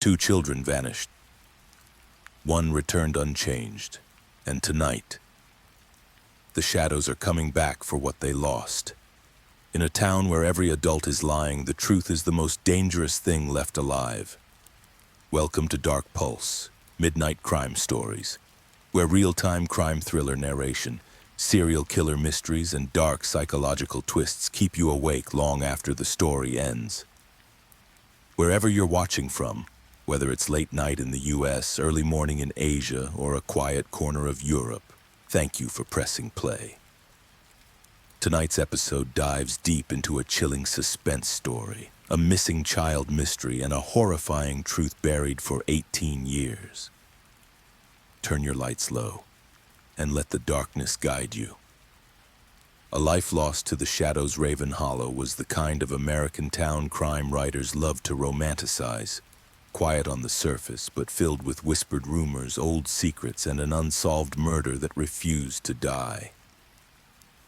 2 children vanished. 1 returned unchanged. And tonight, the shadows are coming back for what they lost. In a town where every adult is lying, the truth is the most dangerous thing left alive. Welcome to Dark Pulse, Midnight Crime Stories, where real-time crime thriller narration, serial killer mysteries, and dark psychological twists keep you awake long after the story ends. Wherever you're watching from, whether it's late night in the US, early morning in Asia, or a quiet corner of Europe, thank you for pressing play. Tonight's episode dives deep into a chilling suspense story, a missing child mystery, and a horrifying truth buried for 18 years. Turn your lights low and let the darkness guide you. A life lost to the shadows Raven Hollow was the kind of American town crime writers love to romanticize. Quiet on the surface, but filled with whispered rumors, old secrets, and an unsolved murder that refused to die.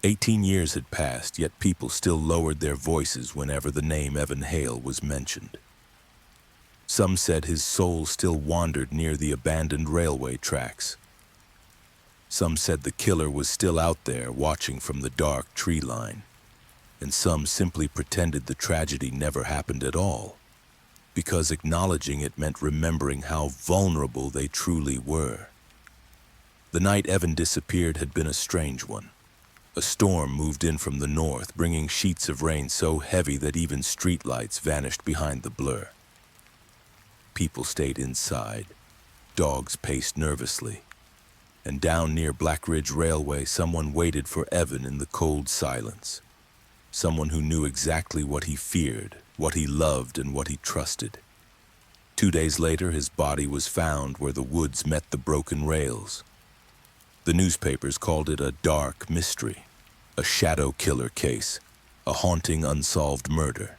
18 years had passed, yet people still lowered their voices whenever the name Evan Hale was mentioned. Some said his soul still wandered near the abandoned railway tracks. Some said the killer was still out there watching from the dark tree line. And some simply pretended the tragedy never happened at all, because acknowledging it meant remembering how vulnerable they truly were. The night Evan disappeared had been a strange one. A storm moved in from the north, bringing sheets of rain so heavy that even streetlights vanished behind the blur. People stayed inside. Dogs paced nervously. And down near Black Ridge Railway, someone waited for Evan in the cold silence. Someone who knew exactly what he feared, what he loved, and what he trusted. 2 days later, his body was found where the woods met the broken rails. The newspapers called it a dark mystery, a shadow killer case, a haunting unsolved murder.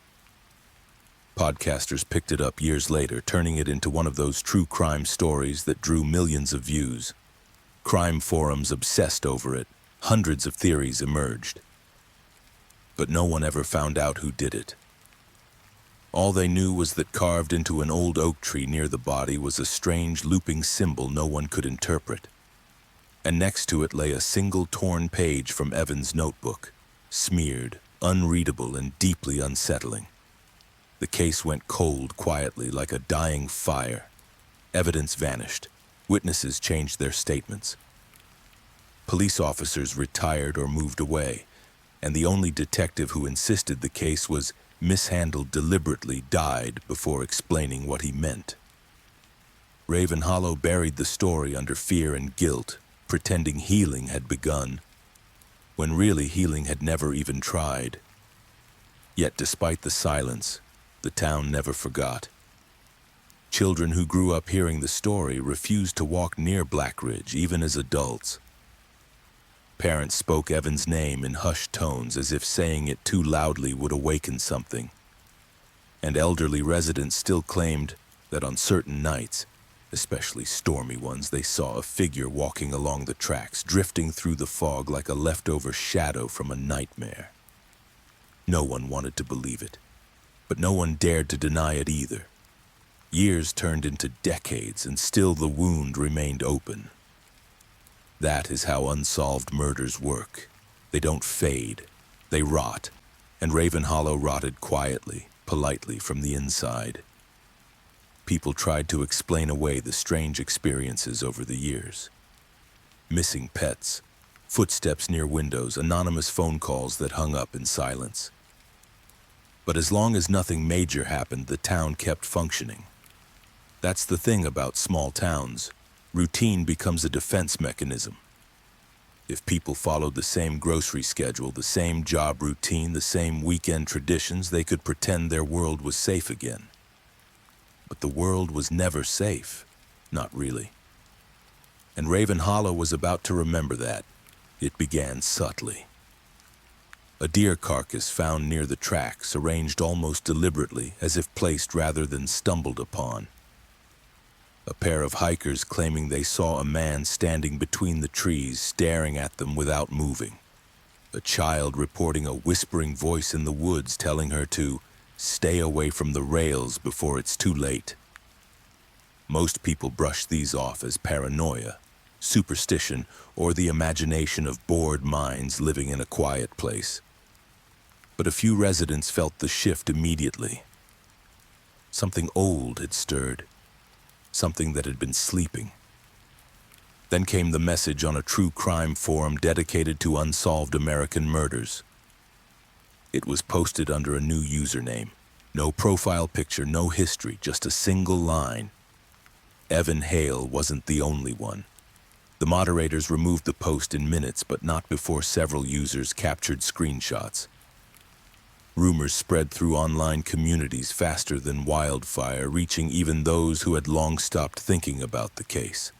Podcasters picked it up years later, turning it into one of those true crime stories that drew millions of views. Crime forums obsessed over it. Hundreds of theories emerged. But no one ever found out who did it. All they knew was that carved into an old oak tree near the body was a strange looping symbol no one could interpret. And next to it lay a single torn page from Evan's notebook, smeared, unreadable, and deeply unsettling. The case went cold quietly like a dying fire. Evidence vanished. Witnesses changed their statements. Police officers retired or moved away, and the only detective who insisted the case was mishandled deliberately died before explaining what he meant. Raven Hollow buried the story under fear and guilt, pretending healing had begun, when really healing had never even tried. Yet despite the silence, the town never forgot. Children who grew up hearing the story refused to walk near Black Ridge, even as adults. Parents spoke Evan's name in hushed tones, as if saying it too loudly would awaken something. And elderly residents still claimed that on certain nights, especially stormy ones, they saw a figure walking along the tracks, drifting through the fog like a leftover shadow from a nightmare. No one wanted to believe it, but no one dared to deny it either. Years turned into decades, and still the wound remained open. That is how unsolved murders work. They don't fade, they rot, and Raven Hollow rotted quietly, politely from the inside. People tried to explain away the strange experiences over the years. Missing pets, footsteps near windows, anonymous phone calls that hung up in silence. But as long as nothing major happened, the town kept functioning. That's the thing about small towns. Routine becomes a defense mechanism. If people followed the same grocery schedule, the same job routine, the same weekend traditions, they could pretend their world was safe again. But the world was never safe. Not really. And Raven Hollow was about to remember that. It began subtly. A deer carcass found near the tracks, arranged almost deliberately, as if placed rather than stumbled upon. A pair of hikers claiming they saw a man standing between the trees, staring at them without moving. A child reporting a whispering voice in the woods telling her to stay away from the rails before it's too late. Most people brush these off as paranoia, superstition, or the imagination of bored minds living in a quiet place. But a few residents felt the shift immediately. Something old had stirred, something that had been sleeping. Then came the message on a true crime forum dedicated to unsolved American murders. It was posted under a new username. No profile picture, no history, just a single line. Evan Hale wasn't the only one. The moderators removed the post in minutes, but not before several users captured screenshots. Rumors spread through online communities faster than wildfire, reaching even those who had long stopped thinking about the case.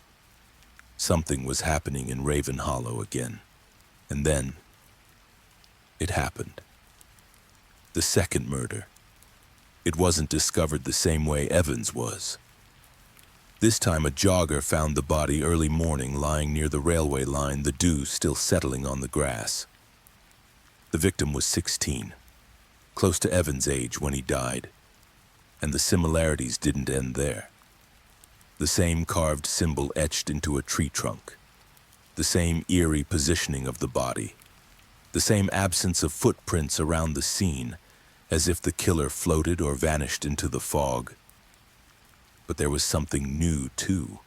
Something was happening in Raven Hollow again. And then, it happened. The second murder. It wasn't discovered the same way Evans was. This time a jogger found the body early morning lying near the railway line, the dew still settling on the grass. The victim was 16, close to Evan's age when he died, and the similarities didn't end there. The same carved symbol etched into a tree trunk, the same eerie positioning of the body, the same absence of footprints around the scene, as if the killer floated or vanished into the fog. But there was something new, too.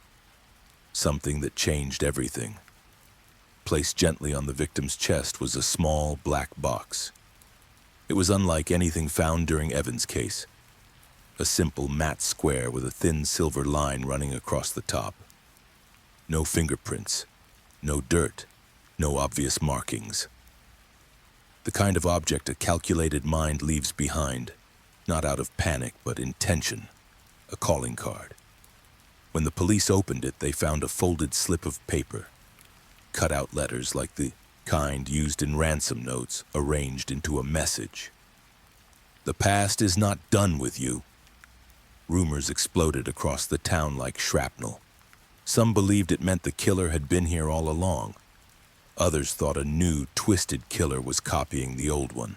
Something that changed everything. Placed gently on the victim's chest was a small black box. It was unlike anything found during Evan's case. A simple matte square with a thin silver line running across the top. No fingerprints, no dirt, no obvious markings. The kind of object a calculated mind leaves behind, not out of panic but intention. A calling card. When the police opened it, they found a folded slip of paper, cut-out letters like the kind used in ransom notes, arranged into a message. "The past is not done with you." Rumors exploded across the town like shrapnel. Some believed it meant the killer had been here all along. Others thought a new, twisted killer was copying the old one.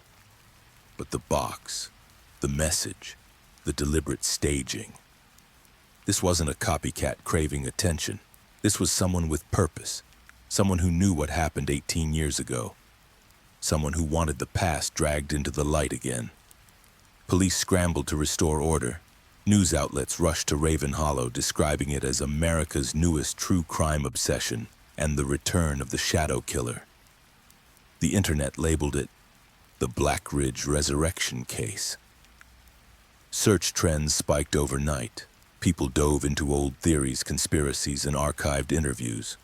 But the box, the message, the deliberate staging. This wasn't a copycat craving attention. This was someone with purpose, someone who knew what happened 18 years ago, someone who wanted the past dragged into the light again. Police scrambled to restore order. News outlets rushed to Raven Hollow, describing it as America's newest true crime obsession and the return of the shadow killer. The internet labeled it the Black Ridge Resurrection Case. Search trends spiked overnight. People dove into old theories, conspiracies, and archived interviews.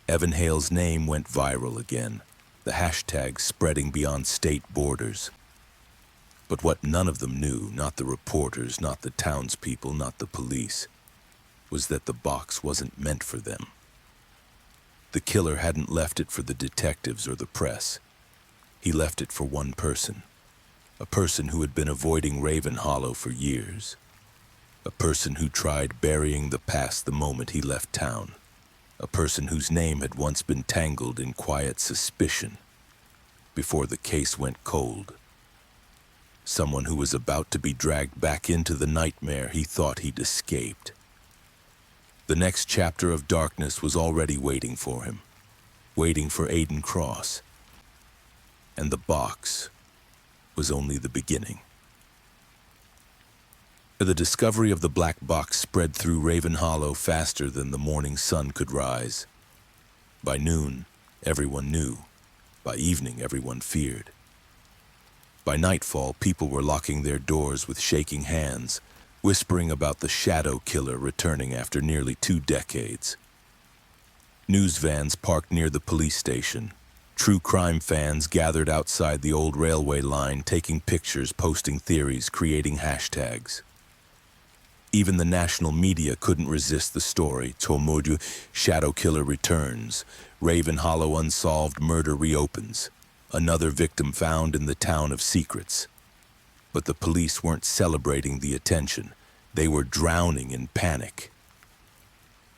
Evan Hale's name went viral again, the hashtag spreading beyond state borders. But what none of them knew, not the reporters, not the townspeople, not the police, was that the box wasn't meant for them. The killer hadn't left it for the detectives or the press. He left it for one person, a person who had been avoiding Raven Hollow for years. A person who tried burying the past the moment he left town. A person whose name had once been tangled in quiet suspicion before the case went cold. Someone who was about to be dragged back into the nightmare he thought he'd escaped. The next chapter of darkness was already waiting for him, waiting for Aiden Cross. And the box was only the beginning. The discovery of the black box spread through Raven Hollow faster than the morning sun could rise. By noon, everyone knew. By evening, everyone feared. By nightfall, people were locking their doors with shaking hands, whispering about the shadow killer returning after nearly 2 decades. News vans parked near the police station. True crime fans gathered outside the old railway line, taking pictures, posting theories, creating hashtags. Even the national media couldn't resist the story. Tomodu, shadow killer returns. Raven Hollow unsolved murder reopens. Another victim found in the town of secrets. But the police weren't celebrating the attention. They were drowning in panic.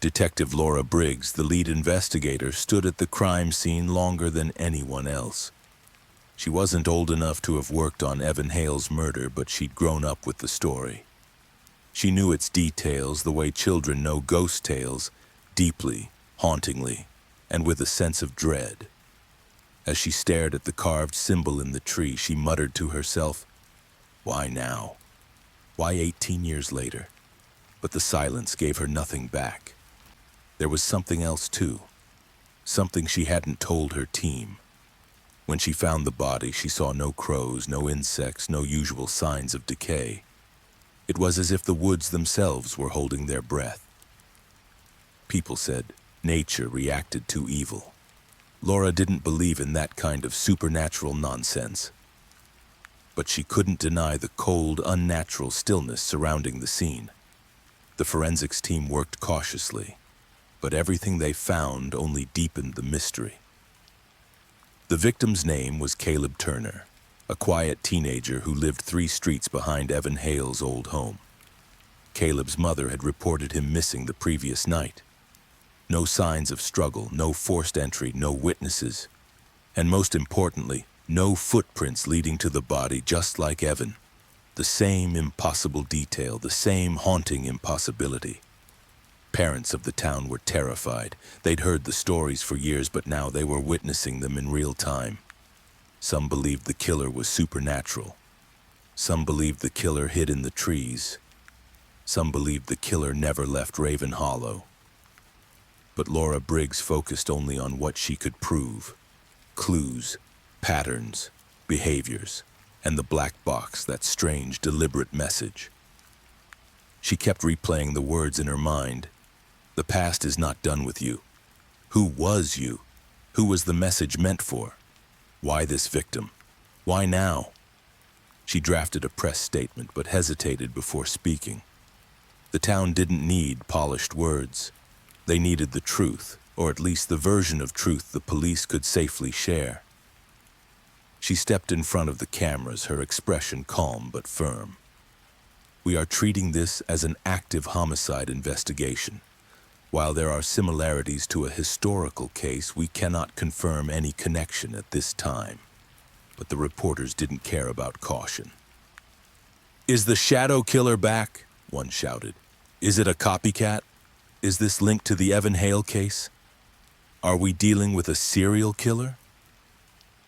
Detective Laura Briggs, the lead investigator, stood at the crime scene longer than anyone else. She wasn't old enough to have worked on Evan Hale's murder, but she'd grown up with the story. She knew its details the way children know ghost tales, deeply, hauntingly, and with a sense of dread. As she stared at the carved symbol in the tree, she muttered to herself, "Why now? Why 18 years later?" But the silence gave her nothing back. There was something else too, something she hadn't told her team. When she found the body, she saw no crows, no insects, no usual signs of decay. It was as if the woods themselves were holding their breath. People said nature reacted to evil. Laura didn't believe in that kind of supernatural nonsense. But she couldn't deny the cold, unnatural stillness surrounding the scene. The forensics team worked cautiously, but everything they found only deepened the mystery. The victim's name was Caleb Turner, a quiet teenager who lived 3 streets behind Evan Hale's old home. Caleb's mother had reported him missing the previous night. No signs of struggle, no forced entry, no witnesses, and most importantly, no footprints leading to the body, just like Evan. The same impossible detail, the same haunting impossibility. Parents of the town were terrified. They'd heard the stories for years, but now they were witnessing them in real time. Some believed the killer was supernatural. Some believed the killer hid in the trees. Some believed the killer never left Raven Hollow. But Laura Briggs focused only on what she could prove. Clues, patterns, behaviors, and the black box, that strange, deliberate message. She kept replaying the words in her mind. The past is not done with you. Who was you? Who was the message meant for? Why this victim? Why now? She drafted a press statement but hesitated before speaking. The town didn't need polished words. They needed the truth, or at least the version of truth the police could safely share. She stepped in front of the cameras, her expression calm but firm. We are treating this as an active homicide investigation. While there are similarities to a historical case, we cannot confirm any connection at this time. But the reporters didn't care about caution. "Is the shadow killer back?" one shouted. "Is it a copycat? Is this linked to the Evan Hale case? Are we dealing with a serial killer?"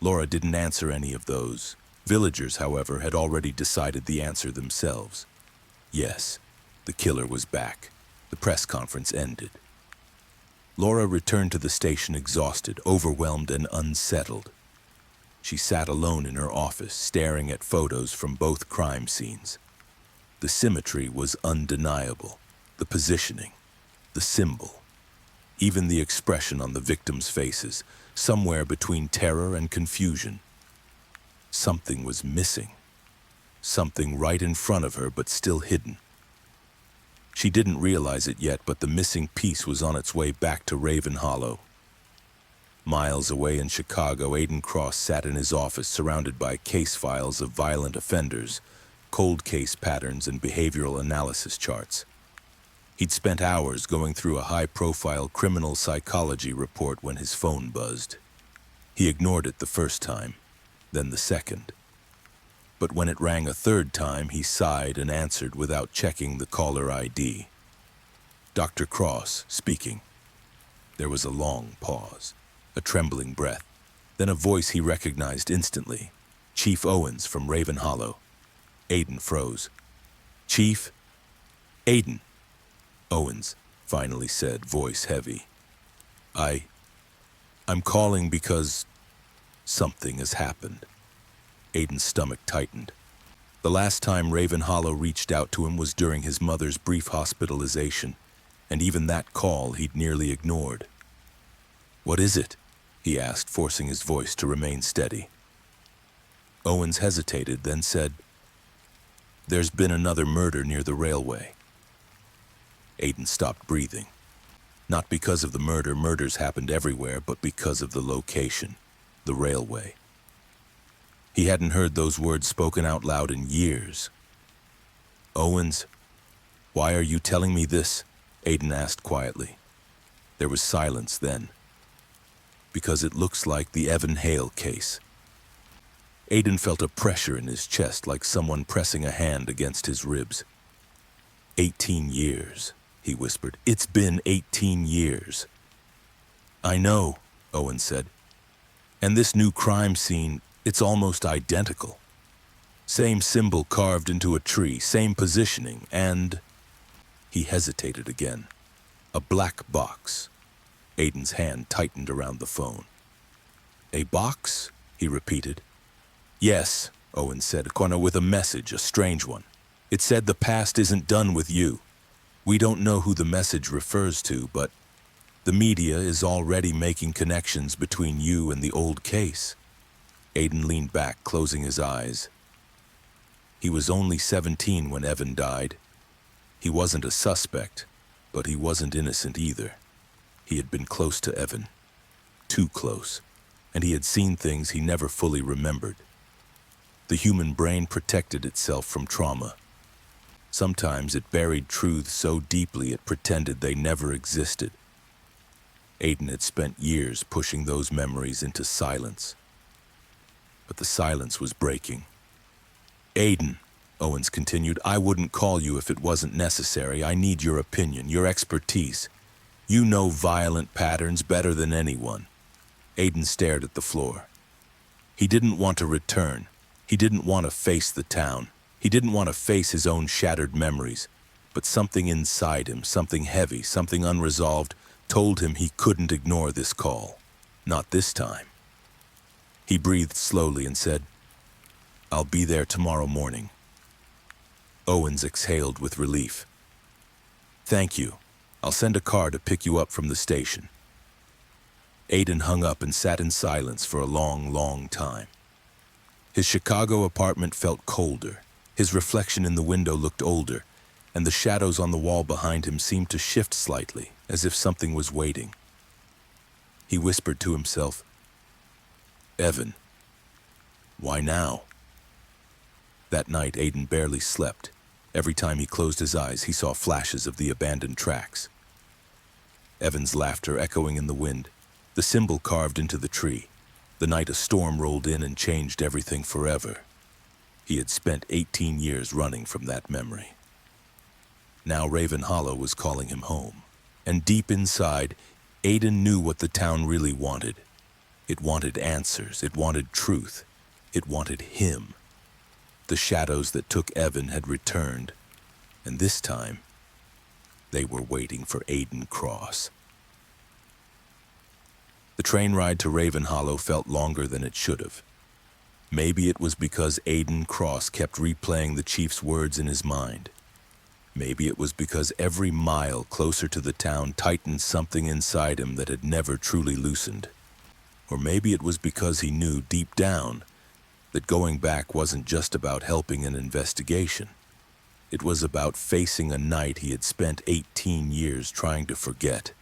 Laura didn't answer any of those. Villagers, however, had already decided the answer themselves. Yes, the killer was back. The press conference ended. Laura returned to the station exhausted, overwhelmed, and unsettled. She sat alone in her office, staring at photos from both crime scenes. The symmetry was undeniable. The positioning, the symbol, even the expression on the victims' faces, somewhere between terror and confusion. Something was missing. Something right in front of her, but still hidden. She didn't realize it yet, but the missing piece was on its way back to Raven Hollow. Miles away in Chicago, Aiden Cross sat in his office surrounded by case files of violent offenders, cold case patterns, and behavioral analysis charts. He'd spent hours going through a high-profile criminal psychology report when his phone buzzed. He ignored it the first time, then the second. But when it rang a third time, he sighed and answered without checking the caller ID. "Dr. Cross, speaking." There was a long pause, a trembling breath, then a voice he recognized instantly. Chief Owens from Raven Hollow. Aiden froze. "Chief?" "Aiden," Owens finally said, voice heavy. I'm calling because something has happened." Aiden's stomach tightened. The last time Raven Hollow reached out to him was during his mother's brief hospitalization, and even that call he'd nearly ignored. "What is it?" he asked, forcing his voice to remain steady. Owens hesitated, then said, "There's been another murder near the railway." Aiden stopped breathing. Not because of the murder, murders happened everywhere, but because of the location, the railway. He hadn't heard those words spoken out loud in years. "Owens, why are you telling me this?" Aiden asked quietly. There was silence then. "Because it looks like the Evan Hale case." Aiden felt a pressure in his chest, like someone pressing a hand against his ribs. 18 years, he whispered. It's been 18 years. I know, Owen said. And this new crime scene, it's almost identical. Same symbol carved into a tree, same positioning, and... He hesitated again. A black box. Aiden's hand tightened around the phone. A box? He repeated. Yes, Owen said, corner with a message, a strange one. It said the past isn't done with you. We don't know who the message refers to, but the media is already making connections between you and the old case. Aiden leaned back, closing his eyes. He was only 17 when Evan died. He wasn't a suspect, but he wasn't innocent either. He had been close to Evan. Too close. And he had seen things he never fully remembered. The human brain protected itself from trauma. Sometimes it buried truths so deeply it pretended they never existed. Aiden had spent years pushing those memories into silence. But the silence was breaking. Aiden, Owens continued, I wouldn't call you if it wasn't necessary. I need your opinion, your expertise. You know violent patterns better than anyone. Aiden stared at the floor. He didn't want to return. He didn't want to face the town. He didn't want to face his own shattered memories. But something inside him, something heavy, something unresolved, told him he couldn't ignore this call. Not this time. He breathed slowly and said, I'll be there tomorrow morning. Owens exhaled with relief. Thank you. I'll send a car to pick you up from the station. Aiden hung up and sat in silence for a long, long time. His Chicago apartment felt colder. His reflection in the window looked older, and the shadows on the wall behind him seemed to shift slightly, as if something was waiting. He whispered to himself, Evan, why now? That night, Aiden barely slept. Every time he closed his eyes, he saw flashes of the abandoned tracks. Evan's laughter echoing in the wind, the symbol carved into the tree. The night a storm rolled in and changed everything forever. He had spent 18 years running from that memory. Now Raven Hollow was calling him home. And deep inside, Aiden knew what the town really wanted. It wanted answers. It wanted truth. It wanted him. The shadows that took Evan had returned, and this time, they were waiting for Aiden Cross. The train ride to Raven Hollow felt longer than it should have. Maybe it was because Aiden Cross kept replaying the chief's words in his mind. Maybe it was because every mile closer to the town tightened something inside him that had never truly loosened. Or maybe it was because he knew deep down that going back wasn't just about helping an investigation. It was about facing a night he had spent 18 years trying to forget.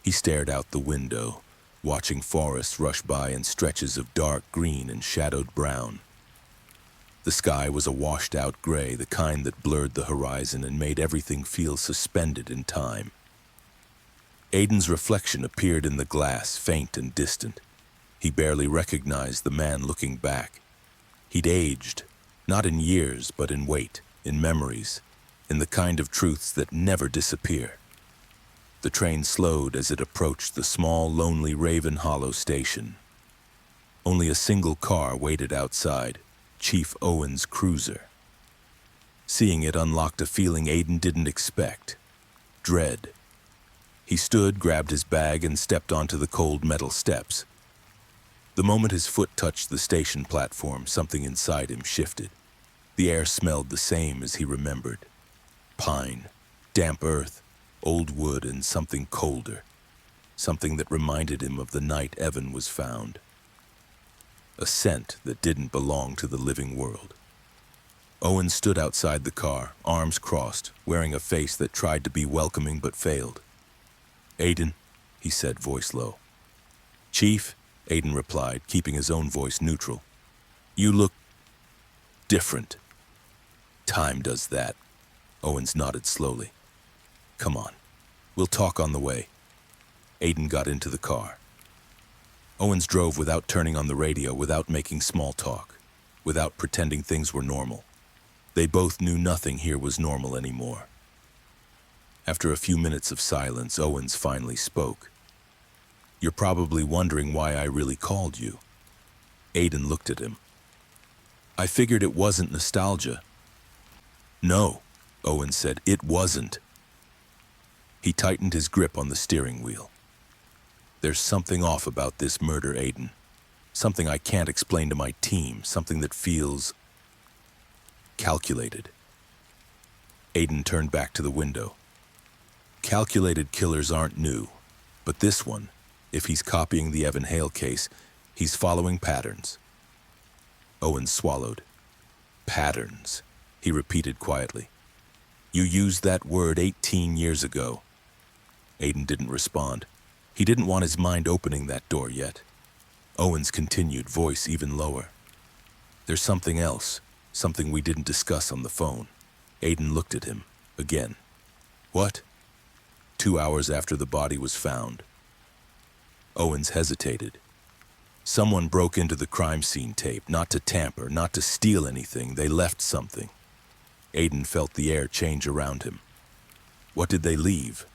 He stared out the window, watching forests rush by in stretches of dark green and shadowed brown. The sky was a washed-out gray, the kind that blurred the horizon and made everything feel suspended in time. Aiden's reflection appeared in the glass, faint and distant. He barely recognized the man looking back. He'd aged, not in years, but in weight, in memories, in the kind of truths that never disappear. The train slowed as it approached the small, lonely Raven Hollow station. Only a single car waited outside, Chief Owen's cruiser. Seeing it unlocked a feeling Aiden didn't expect. Dread. He stood, grabbed his bag, and stepped onto the cold metal steps. The moment his foot touched the station platform, something inside him shifted. The air smelled the same as he remembered. Pine, damp earth, old wood, and something colder. Something that reminded him of the night Evan was found. A scent that didn't belong to the living world. Owen stood outside the car, arms crossed, wearing a face that tried to be welcoming but failed. Aiden, he said, voice low. Chief, Aiden replied, keeping his own voice neutral. You look different. Time does that. Owens nodded slowly. Come on. We'll talk on the way. Aiden got into the car. Owens drove without turning on the radio, without making small talk, without pretending things were normal. They both knew nothing here was normal anymore. After a few minutes of silence, Owens finally spoke. "You're probably wondering why I really called you." Aiden looked at him. "I figured it wasn't nostalgia." "No," Owens said, "it wasn't." He tightened his grip on the steering wheel. "There's something off about this murder, Aiden. Something I can't explain to my team, something that feels calculated." Aiden turned back to the window. "Calculated killers aren't new, but this one, if he's copying the Evan Hale case, he's following patterns." Owens swallowed. "Patterns," he repeated quietly. "You used that word 18 years ago." Aiden didn't respond. He didn't want his mind opening that door yet. Owens continued, voice even lower. "There's something else, something we didn't discuss on the phone." Aiden looked at him again. "What?" 2 hours after the body was found. Owens hesitated. "Someone broke into the crime scene tape, not to tamper, not to steal anything. They left something." Aiden felt the air change around him. "What did they leave?"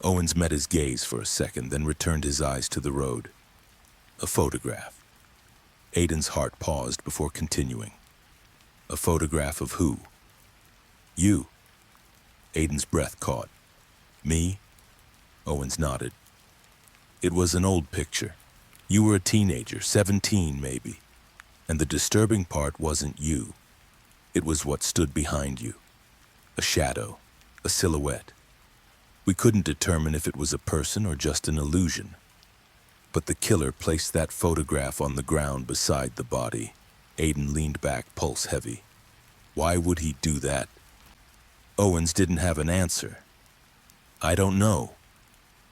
Owens met his gaze for a second, then returned his eyes to the road. "A photograph." Aiden's heart paused before continuing. "A photograph of who?" "You." Aiden's breath caught. "Me?" Owens nodded. "It was an old picture. You were a teenager, 17 maybe. And the disturbing part wasn't you. It was what stood behind you. A shadow, a silhouette. We couldn't determine if it was a person or just an illusion. But the killer placed that photograph on the ground beside the body." Aiden leaned back, pulse heavy. "Why would he do that?" Owens didn't have an answer. "I don't know.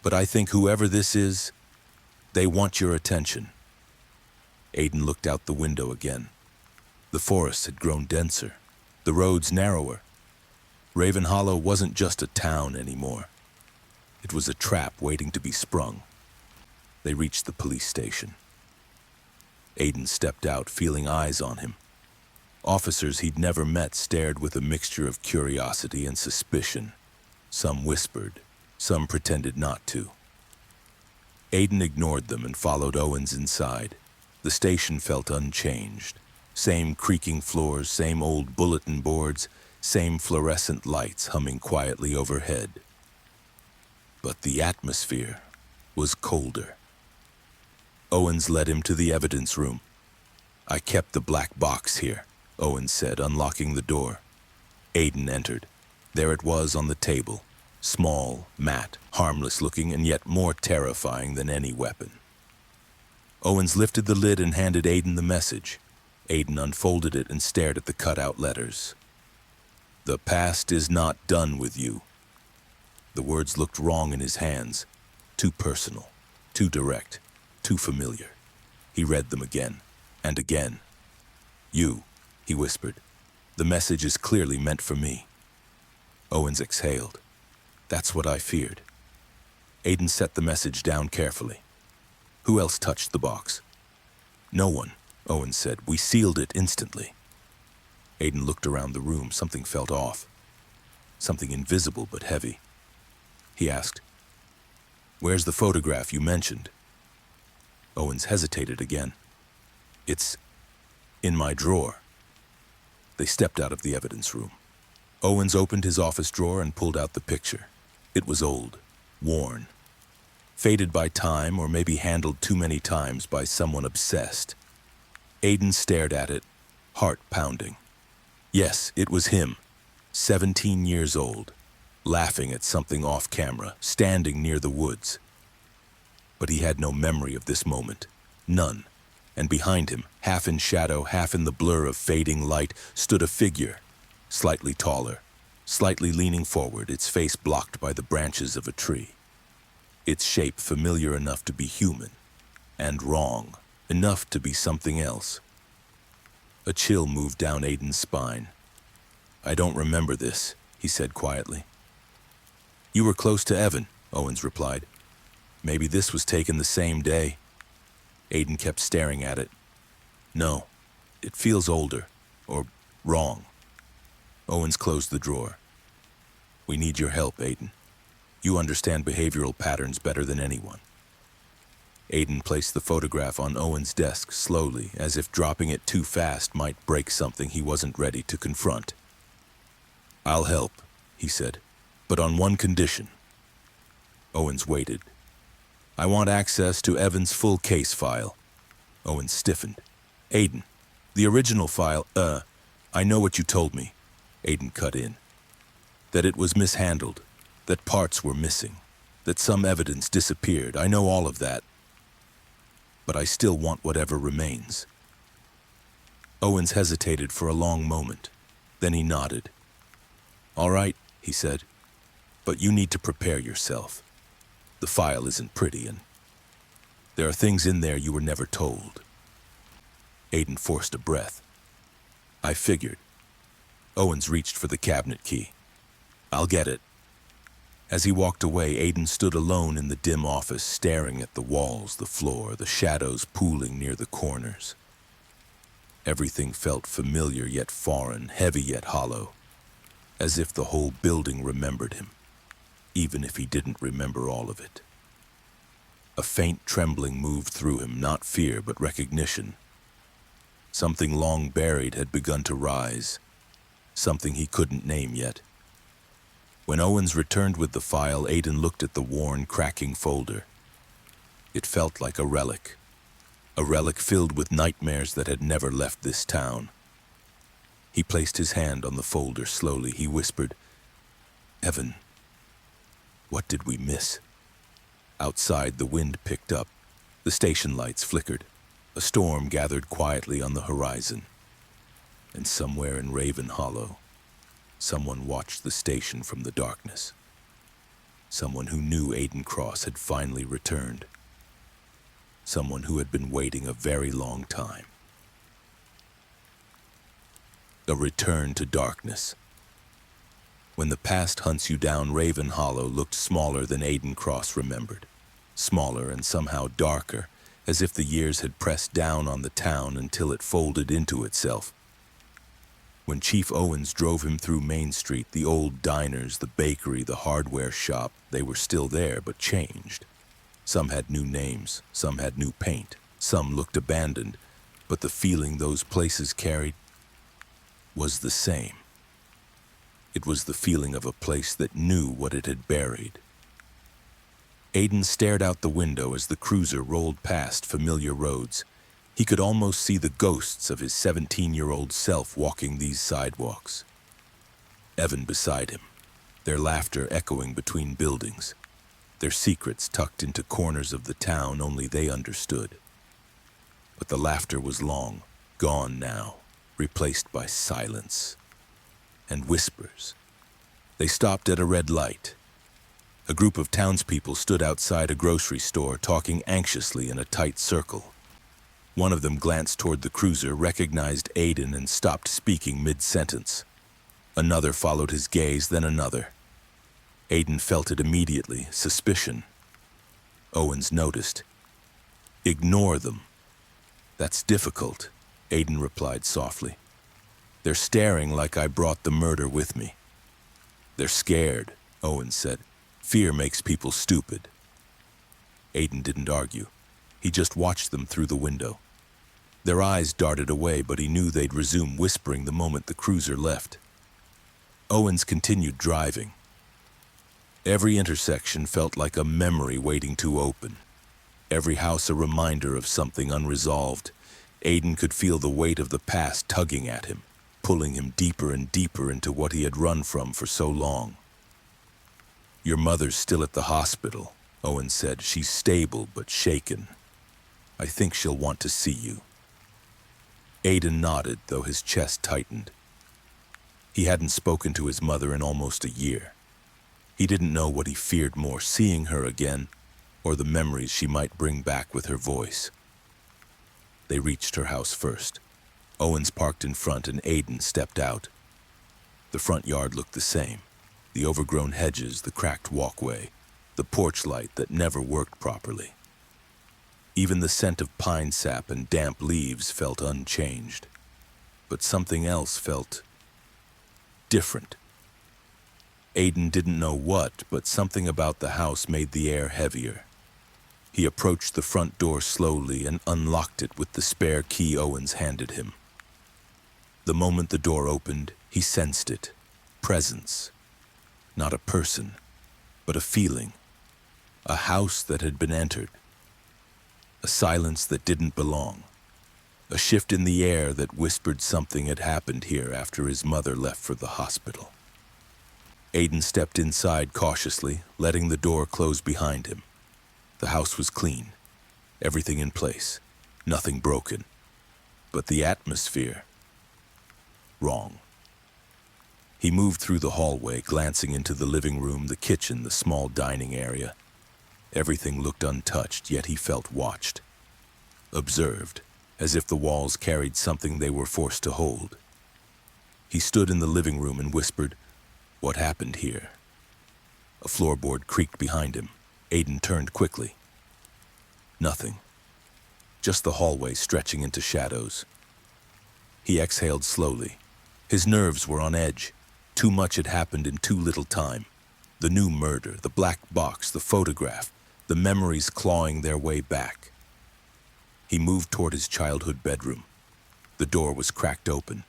But I think whoever this is, they want your attention." Aiden looked out the window again. The forest had grown denser, the roads narrower. Raven Hollow wasn't just a town anymore. It was a trap waiting to be sprung. They reached the police station. Aiden stepped out, feeling eyes on him. Officers he'd never met stared with a mixture of curiosity and suspicion. Some whispered, some pretended not to. Aiden ignored them and followed Owens inside. The station felt unchanged. Same creaking floors, same old bulletin boards, same fluorescent lights humming quietly overhead. But the atmosphere was colder. Owens led him to the evidence room. "I kept the black box here," Owens said, unlocking the door. Aiden entered. There it was on the table. Small, matte, harmless looking, and yet more terrifying than any weapon. Owens lifted the lid and handed Aiden the message. Aiden unfolded it and stared at the cut-out letters. "The past is not done with you." The words looked wrong in his hands. Too personal, too direct, too familiar. He read them again and again. "You," he whispered. "The message is clearly meant for me." Owens exhaled. "That's what I feared." Aiden set the message down carefully. "Who else touched the box?" "No one," Owens said. "We sealed it instantly." Aiden looked around the room. Something felt off. Something invisible but heavy. He asked, "Where's the photograph you mentioned?" Owens hesitated again. "It's in my drawer." They stepped out of the evidence room. Owens opened his office drawer and pulled out the picture. It was old, worn, faded by time, or maybe handled too many times by someone obsessed. Aiden stared at it, heart pounding. Yes, it was him, 17 years old, laughing at something off camera, standing near the woods. But he had no memory of this moment, none. And behind him, half in shadow, half in the blur of fading light, stood a figure, slightly taller, slightly leaning forward, its face blocked by the branches of a tree. Its shape familiar enough to be human, and wrong enough to be something else. A chill moved down Aiden's spine. "I don't remember this," he said quietly. "You were close to Evan," Owens replied. "Maybe this was taken the same day." Aiden kept staring at it. "No, it feels older, or wrong." Owens closed the drawer. We need your help, Aiden. You understand behavioral patterns better than anyone. Aiden placed the photograph on Owen's desk slowly, as if dropping it too fast might break something he wasn't ready to confront. I'll help, he said, but on one condition. Owens waited. I want access to Evan's full case file. Owens stiffened. Aiden, the original file, I know what you told me. Aiden cut in. That it was mishandled, that parts were missing, that some evidence disappeared. I know all of that. But I still want whatever remains. Owens hesitated for a long moment. Then he nodded. All right, he said, but you need to prepare yourself. The file isn't pretty, and there are things in there you were never told. Aiden forced a breath. I figured. Owens reached for the cabinet key. I'll get it. As he walked away, Aiden stood alone in the dim office, staring at the walls, the floor, the shadows pooling near the corners. Everything felt familiar yet foreign, heavy yet hollow, as if the whole building remembered him, even if he didn't remember all of it. A faint trembling moved through him, not fear but recognition. Something long buried had begun to rise, something he couldn't name yet. When Owens returned with the file, Aiden looked at the worn, cracking folder. It felt like a relic filled with nightmares that had never left this town. He placed his hand on the folder slowly. He whispered, Evan, what did we miss? Outside, the wind picked up. The station lights flickered. A storm gathered quietly on the horizon. And somewhere in Raven Hollow, someone watched the station from the darkness. Someone who knew Aiden Cross had finally returned. Someone who had been waiting a very long time. A return to darkness. When the past hunts you down, Raven Hollow looked smaller than Aiden Cross remembered. Smaller and somehow darker, as if the years had pressed down on the town until it folded into itself. When Chief Owens drove him through Main Street, the old diners, the bakery, the hardware shop, they were still there but changed. Some had new names, some had new paint, some looked abandoned, but the feeling those places carried was the same. It was the feeling of a place that knew what it had buried. Aiden stared out the window as the cruiser rolled past familiar roads. He could almost see the ghosts of his 17-year-old self walking these sidewalks. Evan beside him, their laughter echoing between buildings, their secrets tucked into corners of the town only they understood. But the laughter was long, gone now, replaced by silence and whispers. They stopped at a red light. A group of townspeople stood outside a grocery store, talking anxiously in a tight circle. One of them glanced toward the cruiser, recognized Aiden, and stopped speaking mid-sentence. Another followed his gaze, then another. Aiden felt it immediately, suspicion. Owens noticed. Ignore them. That's difficult, Aiden replied softly. They're staring like I brought the murder with me. They're scared, Owens said. Fear makes people stupid. Aiden didn't argue. He just watched them through the window. Their eyes darted away, but he knew they'd resume whispering the moment the cruiser left. Owens continued driving. Every intersection felt like a memory waiting to open. Every house a reminder of something unresolved. Aiden could feel the weight of the past tugging at him, pulling him deeper and deeper into what he had run from for so long. Your mother's still at the hospital, Owens said. She's stable but shaken. I think she'll want to see you. Aiden nodded, though his chest tightened. He hadn't spoken to his mother in almost a year. He didn't know what he feared more, seeing her again, or the memories she might bring back with her voice. They reached her house first. Owens parked in front and Aiden stepped out. The front yard looked the same. The overgrown hedges, the cracked walkway, the porch light that never worked properly. Even the scent of pine sap and damp leaves felt unchanged. But something else felt different. Aiden didn't know what, but something about the house made the air heavier. He approached the front door slowly and unlocked it with the spare key Owens handed him. The moment the door opened, he sensed it. Presence. Not a person, but a feeling. A house that had been entered. A silence that didn't belong. A shift in the air that whispered something had happened here after his mother left for the hospital. Aiden stepped inside cautiously, letting the door close behind him. The house was clean, everything in place, nothing broken. But the atmosphere, wrong. He moved through the hallway, glancing into the living room, the kitchen, the small dining area. Everything looked untouched, yet he felt watched, observed, as if the walls carried something they were forced to hold. He stood in the living room and whispered, "What happened here?" A floorboard creaked behind him. Aiden turned quickly. Nothing. Just the hallway stretching into shadows. He exhaled slowly. His nerves were on edge. Too much had happened in too little time. The new murder, the black box, the photograph, the memories clawing their way back. He moved toward his childhood bedroom. The door was cracked open.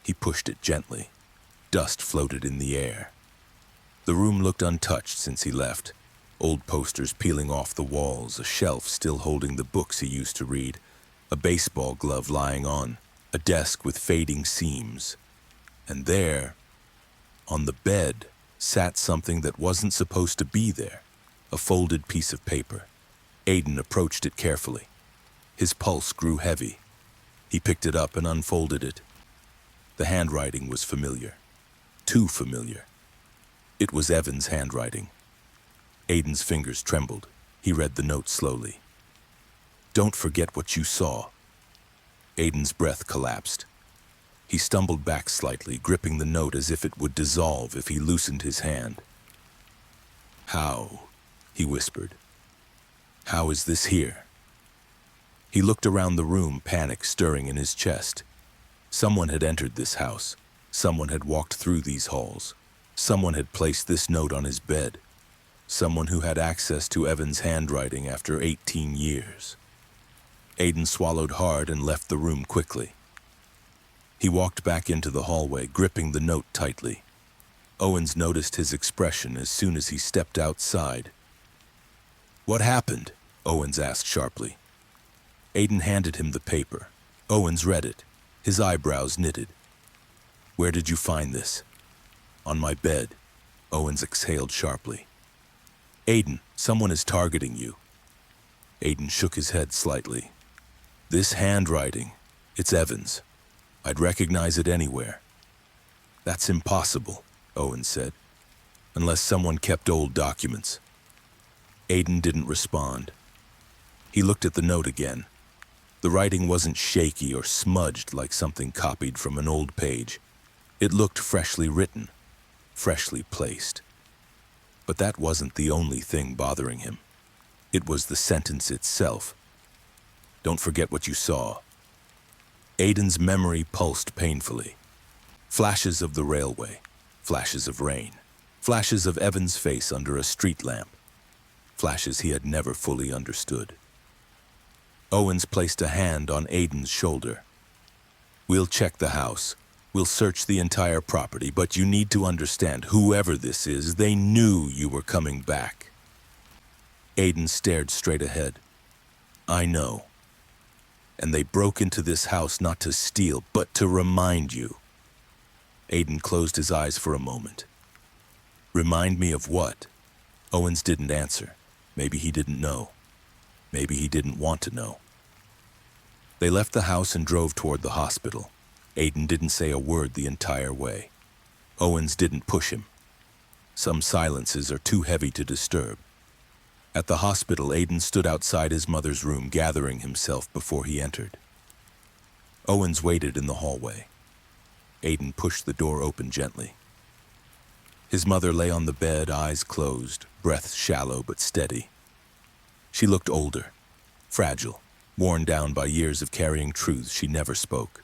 He pushed it gently. Dust floated in the air. The room looked untouched since he left. Old posters peeling off the walls, a shelf still holding the books he used to read, a baseball glove lying on, a desk with fading seams. And there, on the bed, sat something that wasn't supposed to be there, a folded piece of paper. Aiden approached it carefully. His pulse grew heavy. He picked it up and unfolded it. The handwriting was familiar. Too familiar. It was Evan's handwriting. Aiden's fingers trembled. He read the note slowly. "Don't forget what you saw." Aiden's breath collapsed. He stumbled back slightly, gripping the note as if it would dissolve if he loosened his hand. "How?" he whispered. "How is this here?" He looked around the room, panic stirring in his chest. Someone had entered this house. Someone had walked through these halls. Someone had placed this note on his bed. Someone who had access to Evan's handwriting after 18 years. Aiden swallowed hard and left the room quickly. He walked back into the hallway, gripping the note tightly. Owens noticed his expression as soon as he stepped outside. "What happened?" Owens asked sharply. Aiden handed him the paper. Owens read it, his eyebrows knitted. "Where did you find this?" "On my bed." Owens exhaled sharply. "Aiden, someone is targeting you." Aiden shook his head slightly. "This handwriting, it's Evan's. I'd recognize it anywhere." "That's impossible," Owens said, "unless someone kept old documents." Aiden didn't respond. He looked at the note again. The writing wasn't shaky or smudged like something copied from an old page. It looked freshly written, freshly placed. But that wasn't the only thing bothering him. It was the sentence itself. "Don't forget what you saw." Aiden's memory pulsed painfully. Flashes of the railway, flashes of rain, flashes of Evan's face under a street lamp, flashes he had never fully understood. Owens placed a hand on Aiden's shoulder. "We'll check the house. We'll search the entire property, but you need to understand, whoever this is, they knew you were coming back." Aiden stared straight ahead. "I know. And they broke into this house not to steal, but to remind you." Aiden closed his eyes for a moment. "Remind me of what?" Owens didn't answer. Maybe he didn't know. Maybe he didn't want to know. They left the house and drove toward the hospital. Aiden didn't say a word the entire way. Owens didn't push him. Some silences are too heavy to disturb. At the hospital, Aiden stood outside his mother's room, gathering himself before he entered. Owens waited in the hallway. Aiden pushed the door open gently. His mother lay on the bed, eyes closed, breath shallow but steady. She looked older, fragile, worn down by years of carrying truths she never spoke.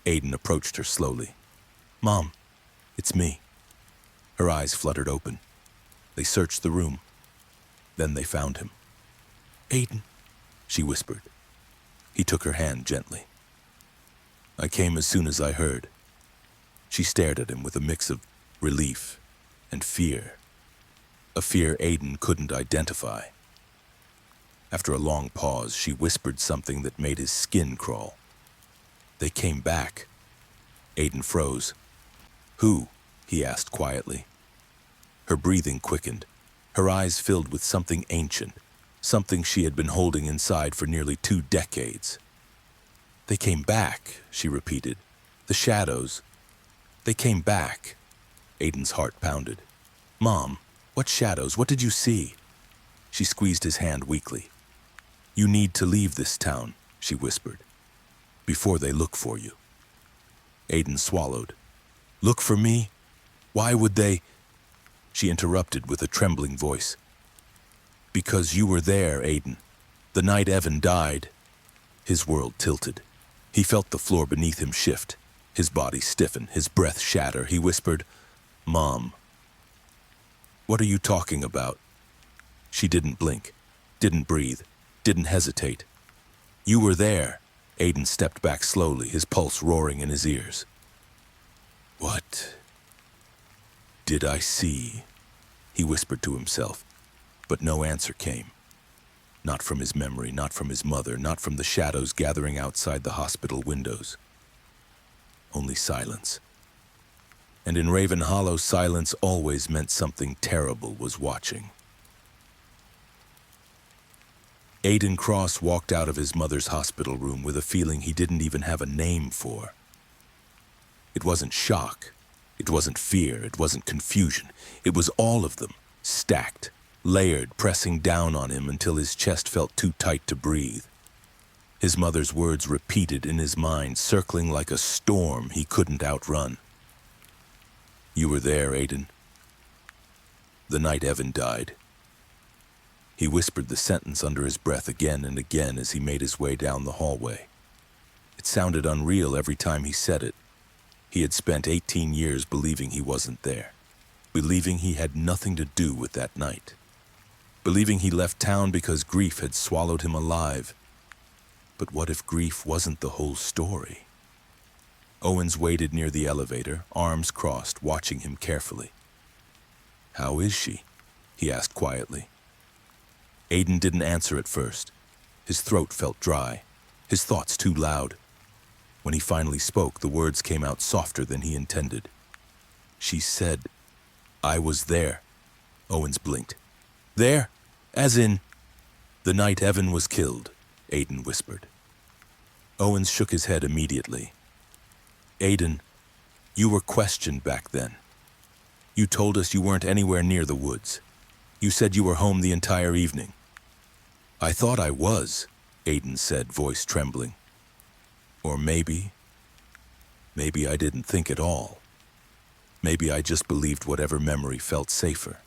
Aiden approached her slowly. "Mom, It's me. Her eyes fluttered open. They searched the room. Then they found him. Aiden, she whispered. He took her hand gently. I came as soon as I heard. She stared at him with a mix of relief and fear. A fear Aiden couldn't identify. After a long pause, she whispered something that made his skin crawl. They came back. Aiden froze. Who? He asked quietly. Her breathing quickened. Her eyes filled with something ancient, something she had been holding inside for nearly 2 decades. They came back, she repeated. The shadows. They came back. Aiden's heart pounded. Mom, what shadows? What did you see? She squeezed his hand weakly. You need to leave this town, she whispered, before they look for you. Aiden swallowed. Look for me? Why would they? She interrupted with a trembling voice. Because you were there, Aiden. The night Evan died. His world tilted. He felt the floor beneath him shift. His body stiffen, his breath shatter. He whispered, Mom. What are you talking about? She didn't blink, didn't breathe, didn't hesitate. You were there. Aiden stepped back slowly, his pulse roaring in his ears. What did I see? He whispered to himself, but no answer came. Not from his memory, not from his mother, not from the shadows gathering outside the hospital windows. Only silence. And in Raven Hollow, silence always meant something terrible was watching. Aiden Cross walked out of his mother's hospital room with a feeling he didn't even have a name for. It wasn't shock. It wasn't fear. It wasn't confusion. It was all of them, stacked, layered, pressing down on him until his chest felt too tight to breathe. His mother's words repeated in his mind, circling like a storm he couldn't outrun. You were there, Aiden. The night Evan died. He whispered the sentence under his breath again and again as he made his way down the hallway. It sounded unreal every time he said it. He had spent 18 years believing he wasn't there, believing he had nothing to do with that night, believing he left town because grief had swallowed him alive. But what if grief wasn't the whole story? Owens waited near the elevator, arms crossed, watching him carefully. How is she? He asked quietly. Aiden didn't answer at first. His throat felt dry, his thoughts too loud. When he finally spoke, the words came out softer than he intended. She said, I was there. Owens blinked. There? As in? The night Evan was killed, Aiden whispered. Owens shook his head immediately. Aiden, you were questioned back then. You told us you weren't anywhere near the woods. You said you were home the entire evening. I thought I was, Aiden said, voice trembling. Or maybe I didn't think at all. Maybe I just believed whatever memory felt safer.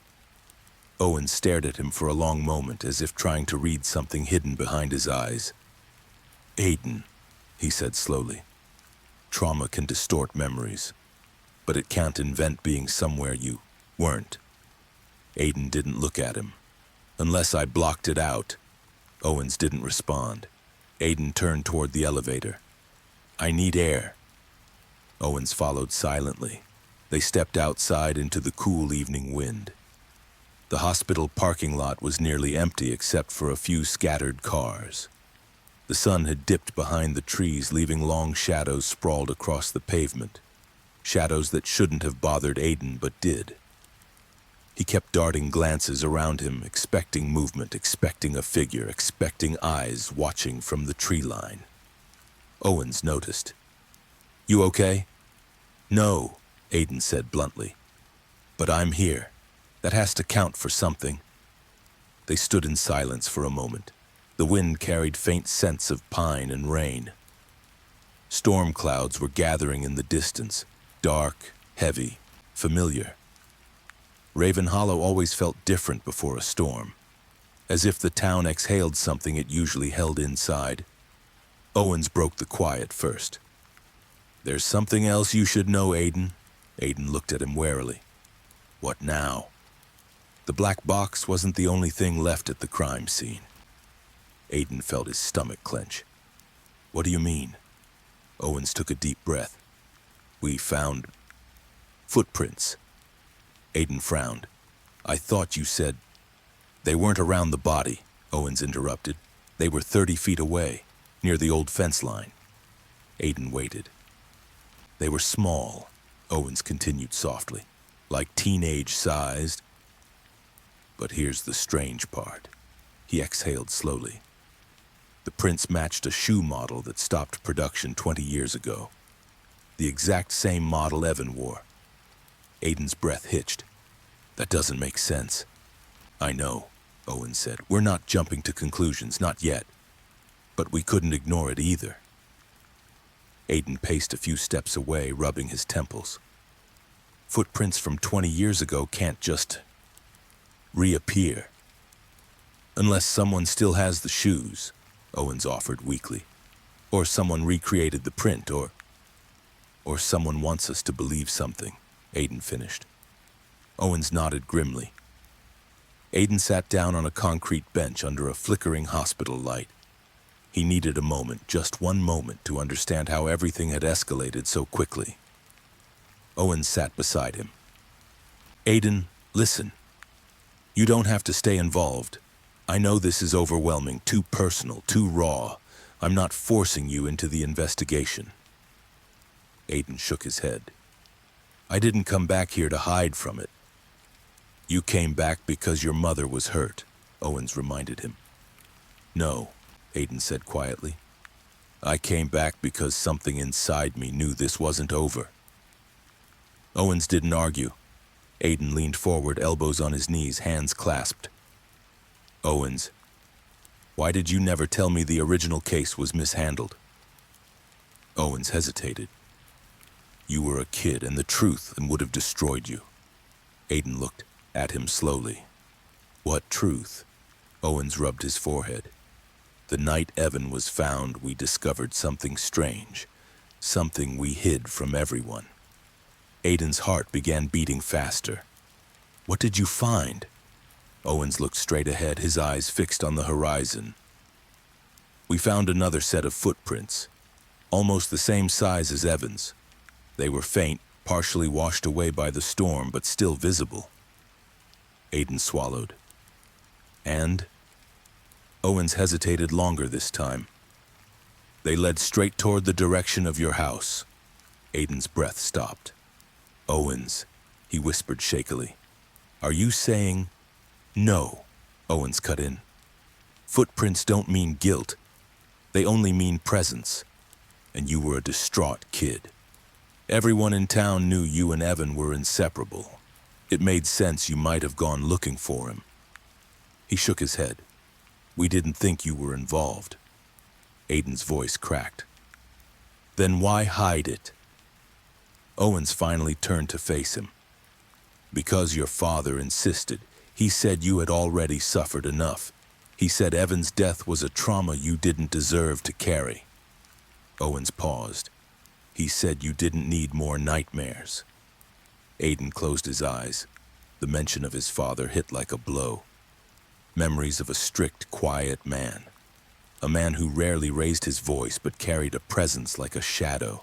Owen stared at him for a long moment, as if trying to read something hidden behind his eyes. Aiden, he said slowly, trauma can distort memories, but it can't invent being somewhere you weren't. Aiden didn't look at him. Unless I blocked it out. Owens didn't respond. Aiden turned toward the elevator. I need air. Owens followed silently. They stepped outside into the cool evening wind. The hospital parking lot was nearly empty except for a few scattered cars. The sun had dipped behind the trees, leaving long shadows sprawled across the pavement. Shadows that shouldn't have bothered Aiden, but did. He kept darting glances around him, expecting movement, expecting a figure, expecting eyes watching from the tree line. Owens noticed. You okay? No, Aiden said bluntly. But I'm here. That has to count for something. They stood in silence for a moment. The wind carried faint scents of pine and rain. Storm clouds were gathering in the distance, dark, heavy, familiar. Raven Hollow always felt different before a storm, as if the town exhaled something it usually held inside. Owens broke the quiet first. There's something else you should know, Aiden. Aiden looked at him warily. What now? The black box wasn't the only thing left at the crime scene. Aiden felt his stomach clench. What do you mean? Owens took a deep breath. We found footprints. Aiden frowned. I thought you said... They weren't around the body, Owens interrupted. They were 30 feet away, near the old fence line. Aiden waited. They were small, Owens continued softly, like teenage-sized. But here's the strange part. He exhaled slowly. The prints matched a shoe model that stopped production 20 years ago. The exact same model Evan wore. Aiden's breath hitched. That doesn't make sense. I know, Owens said. We're not jumping to conclusions, not yet. But we couldn't ignore it either. Aiden paced a few steps away, rubbing his temples. Footprints from 20 years ago can't just reappear. Unless someone still has the shoes, Owens offered weakly. Or someone recreated the print, or someone wants us to believe something, Aiden finished. Owens nodded grimly. Aiden sat down on a concrete bench under a flickering hospital light. He needed a moment, just one moment, to understand how everything had escalated so quickly. Owens sat beside him. Aiden, listen. You don't have to stay involved. I know this is overwhelming, too personal, too raw. I'm not forcing you into the investigation. Aiden shook his head. I didn't come back here to hide from it. You came back because your mother was hurt, Owens reminded him. No, Aiden said quietly. I came back because something inside me knew this wasn't over. Owens didn't argue. Aiden leaned forward, elbows on his knees, hands clasped. Owens, why did you never tell me the original case was mishandled? Owens hesitated. You were a kid and the truth and would have destroyed you. Aiden looked at him slowly. What truth? Owens rubbed his forehead. The night Evan was found, we discovered something strange, something we hid from everyone. Aiden's heart began beating faster. What did you find? Owens looked straight ahead, his eyes fixed on the horizon. We found another set of footprints, almost the same size as Evan's. They were faint, partially washed away by the storm, but still visible. Aiden swallowed. And? Owens hesitated longer this time. They led straight toward the direction of your house. Aiden's breath stopped. Owens, he whispered shakily. Are you saying... No, Owens cut in. Footprints don't mean guilt. They only mean presence. And you were a distraught kid. Everyone in town knew you and Evan were inseparable. It made sense you might have gone looking for him. He shook his head. We didn't think you were involved. Aiden's voice cracked. Then why hide it? Owens finally turned to face him. Because your father insisted. He said you had already suffered enough. He said Evan's death was a trauma you didn't deserve to carry. Owens paused. He said you didn't need more nightmares. Aiden closed his eyes. The mention of his father hit like a blow. Memories of a strict, quiet man. A man who rarely raised his voice but carried a presence like a shadow.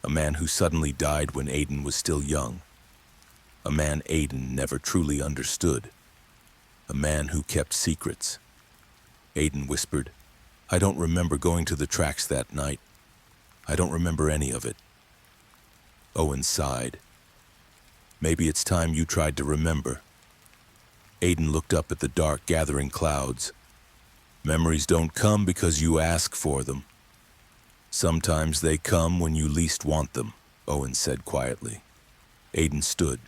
A man who suddenly died when Aiden was still young. A man Aiden never truly understood. A man who kept secrets. Aiden whispered, I don't remember going to the tracks that night. I don't remember any of it. Owen sighed. Maybe it's time you tried to remember. Aiden looked up at the dark gathering clouds. Memories don't come because you ask for them. Sometimes they come when you least want them, Owen said quietly. Aiden stood.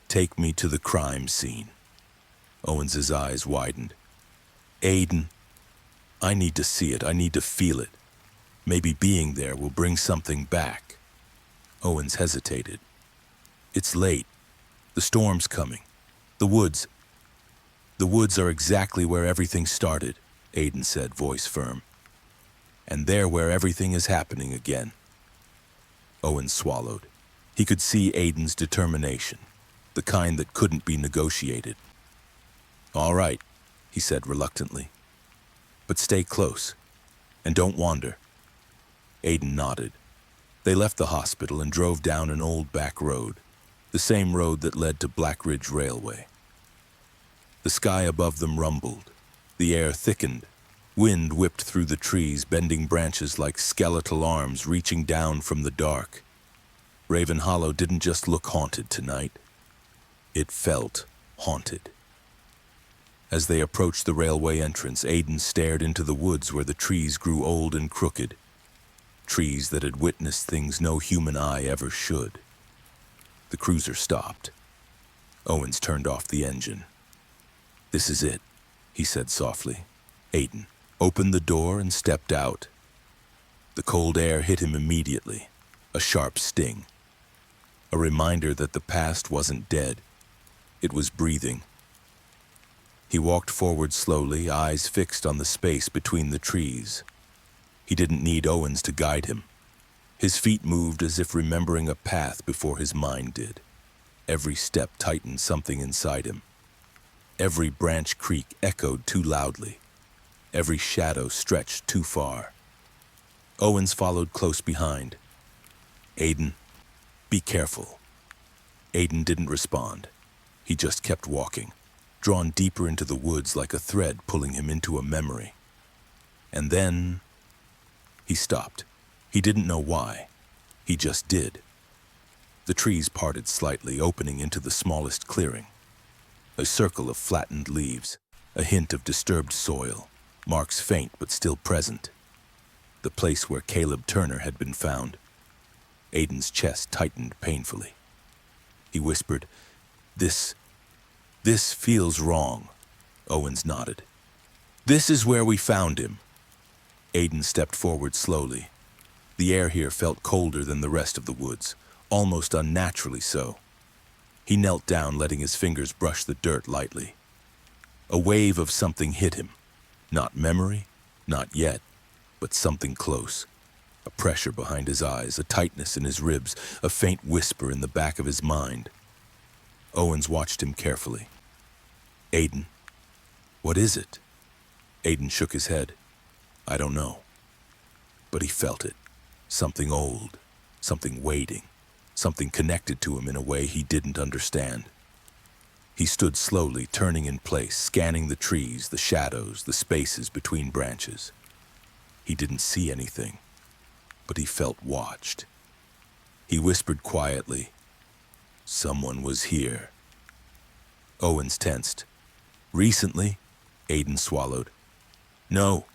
Take me to the crime scene. Owens' eyes widened. Aiden, I need to see it. I need to feel it. Maybe being there will bring something back. Owens hesitated. It's late. The storm's coming. The woods are exactly where everything started, Aiden said, voice firm. And they're where everything is happening again. Owens swallowed. He could see Aiden's determination, the kind that couldn't be negotiated. "All right," he said reluctantly. "But stay close, and don't wander." Aiden nodded. They left the hospital and drove down an old back road, the same road that led to Black Ridge Railway. The sky above them rumbled. The air thickened. Wind whipped through the trees, bending branches like skeletal arms reaching down from the dark. Raven Hollow didn't just look haunted tonight. It felt haunted. As they approached the railway entrance, Aiden stared into the woods where the trees grew old and crooked. Trees that had witnessed things no human eye ever should. The cruiser stopped. Owens turned off the engine. "This is it," he said softly. Aiden opened the door and stepped out. The cold air hit him immediately, a sharp sting. A reminder that the past wasn't dead. It was breathing. He walked forward slowly, eyes fixed on the space between the trees. He didn't need Owens to guide him. His feet moved as if remembering a path before his mind did. Every step tightened something inside him. Every branch creak echoed too loudly. Every shadow stretched too far. Owens followed close behind. "Aiden, be careful." Aiden didn't respond. He just kept walking, drawn deeper into the woods like a thread pulling him into a memory. And then he stopped. He didn't know why. He just did. The trees parted slightly, opening into the smallest clearing. A circle of flattened leaves, a hint of disturbed soil, marks faint but still present. The place where Caleb Turner had been found. Aiden's chest tightened painfully. He whispered, This feels wrong." Owens nodded. "This is where we found him." Aiden stepped forward slowly. The air here felt colder than the rest of the woods, almost unnaturally so. He knelt down, letting his fingers brush the dirt lightly. A wave of something hit him. Not memory, not yet, but something close. A pressure behind his eyes, a tightness in his ribs, a faint whisper in the back of his mind. Owens watched him carefully. "Aiden, what is it?" Aiden shook his head. "I don't know." But he felt it. Something old, something waiting, something connected to him in a way he didn't understand. He stood slowly, turning in place, scanning the trees, the shadows, the spaces between branches. He didn't see anything, but he felt watched. He whispered quietly, "Someone was here." Owens tensed. "Recently?" Aiden swallowed. "No."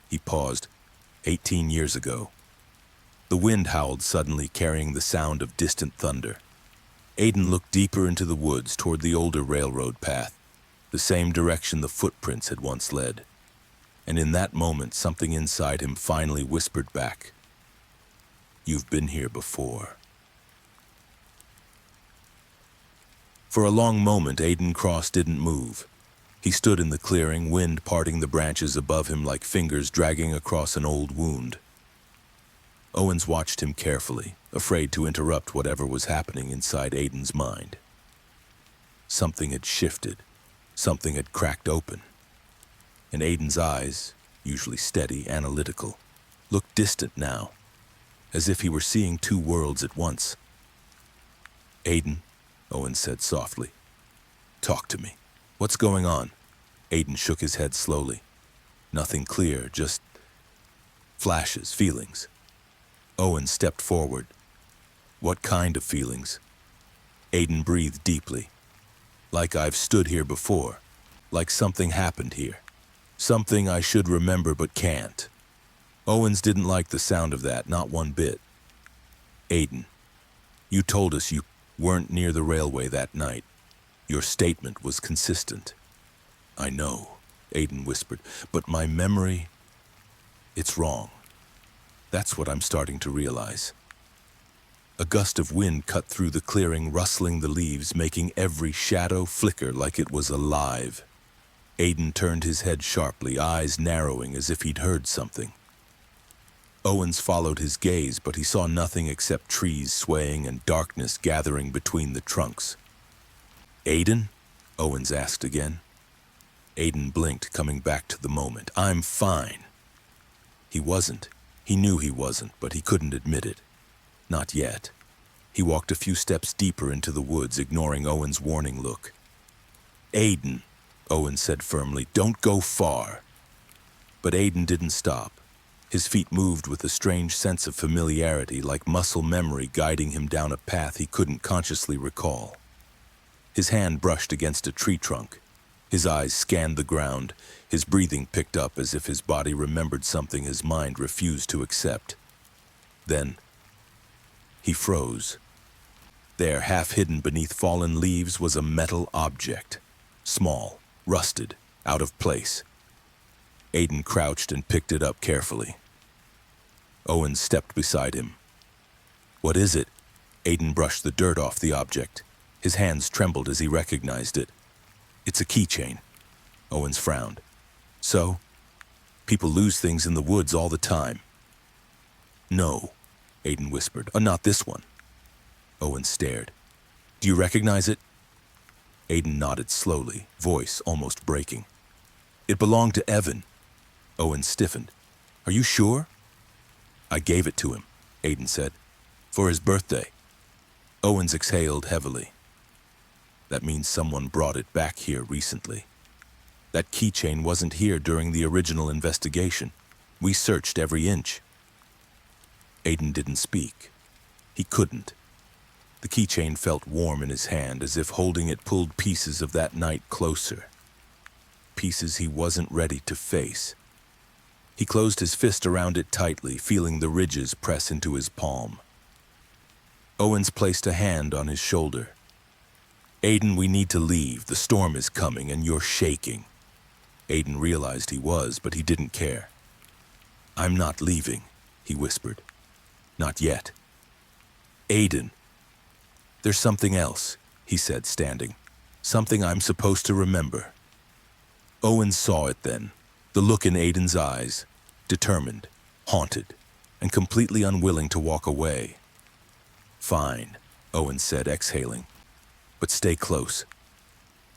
He paused. 18 years ago." The wind howled suddenly, carrying the sound of distant thunder. Aiden looked deeper into the woods toward the older railroad path, the same direction the footprints had once led. And in that moment, something inside him finally whispered back, "You've been here before." For a long moment, Aiden Cross didn't move. He stood in the clearing, wind parting the branches above him like fingers dragging across an old wound. Owens watched him carefully, afraid to interrupt whatever was happening inside Aiden's mind. Something had shifted. Something had cracked open. And Aiden's eyes, usually steady, analytical, looked distant now, as if he were seeing two worlds at once. "Aiden," Owens said softly, "talk to me. What's going on?" Aiden shook his head slowly. Nothing clear, just flashes, feelings. Owens stepped forward. "What kind of feelings?" Aiden breathed deeply. "Like I've stood here before. Like something happened here. Something I should remember but can't." Owens didn't like the sound of that, not one bit. "Aiden, you told us you weren't near the railway that night. Your statement was consistent." "I know," Aiden whispered, "but my memory, it's wrong. That's what I'm starting to realize." A gust of wind cut through the clearing, rustling the leaves, making every shadow flicker like it was alive. Aiden turned his head sharply, eyes narrowing as if he'd heard something. Owens followed his gaze, but he saw nothing except trees swaying and darkness gathering between the trunks. "Aiden?" Owens asked again. Aiden blinked, coming back to the moment. "I'm fine." He wasn't. He knew he wasn't, but he couldn't admit it. Not yet. He walked a few steps deeper into the woods, ignoring Owens' warning look. "Aiden," Owens said firmly, "don't go far." But Aiden didn't stop. His feet moved with a strange sense of familiarity, like muscle memory guiding him down a path he couldn't consciously recall. His hand brushed against a tree trunk. His eyes scanned the ground. His breathing picked up as if his body remembered something his mind refused to accept. Then, he froze. There, half hidden beneath fallen leaves, was a metal object. Small, rusted, out of place. Aiden crouched and picked it up carefully. Owens stepped beside him. "What is it?" Aiden brushed the dirt off the object. His hands trembled as he recognized it. "It's a keychain." Owens frowned. "So? People lose things in the woods all the time." "No," Aiden whispered. "Not this one." Owens stared. "Do you recognize it?" Aiden nodded slowly, voice almost breaking. "It belonged to Evan." Owens stiffened. "Are you sure?" "I gave it to him," Aiden said, "for his birthday." Owens exhaled heavily. That means someone brought it back here recently. That keychain wasn't here during the original investigation. We searched every inch. Aiden didn't speak. He couldn't. The keychain felt warm in his hand, as if holding it pulled pieces of that night closer. Pieces he wasn't ready to face. He closed his fist around it tightly, feeling the ridges press into his palm. Owens placed a hand on his shoulder. "Aiden, we need to leave. The storm is coming and you're shaking." Aiden realized he was, but he didn't care. "I'm not leaving," he whispered. "Not yet." "Aiden." "There's something else," he said, standing. "Something I'm supposed to remember." Owens saw it then, the look in Aiden's eyes, determined, haunted, and completely unwilling to walk away. "Fine," Owens said, exhaling. "But stay close."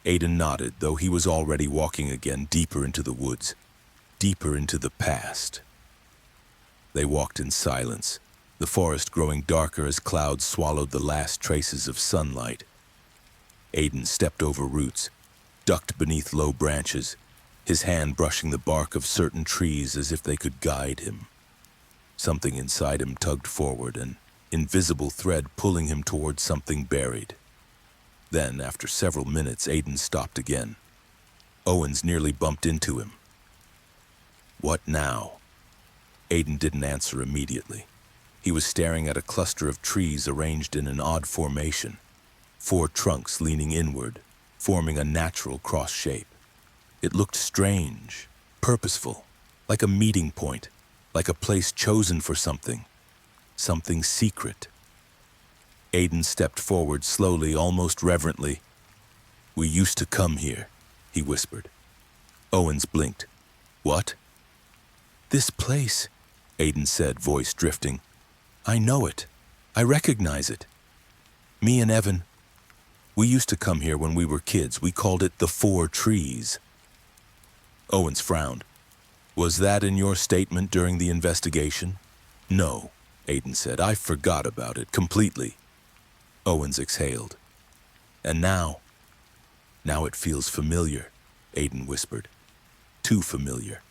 Aiden nodded, though he was already walking again, deeper into the woods, deeper into the past. They walked in silence, the forest growing darker as clouds swallowed the last traces of sunlight. Aiden stepped over roots, ducked beneath low branches, his hand brushing the bark of certain trees as if they could guide him. Something inside him tugged forward, an invisible thread pulling him towards something buried. Then, after several minutes, Aiden stopped again. Owens nearly bumped into him. "What now?" Aiden didn't answer immediately. He was staring at a cluster of trees arranged in an odd formation, 4 trunks leaning inward, forming a natural cross shape. It looked strange, purposeful, like a meeting point, like a place chosen for something secret. Aiden stepped forward slowly, almost reverently. "We used to come here," he whispered. Owens blinked. "What?" "This place," Aiden said, voice drifting. "I know it. I recognize it. Me and Evan, we used to come here when we were kids. We called it the 4 Trees. Owens frowned. "Was that in your statement during the investigation?" "No," Aiden said. "I forgot about it completely." Owens exhaled. "And now?" "Now it feels familiar," Aiden whispered. "Too familiar."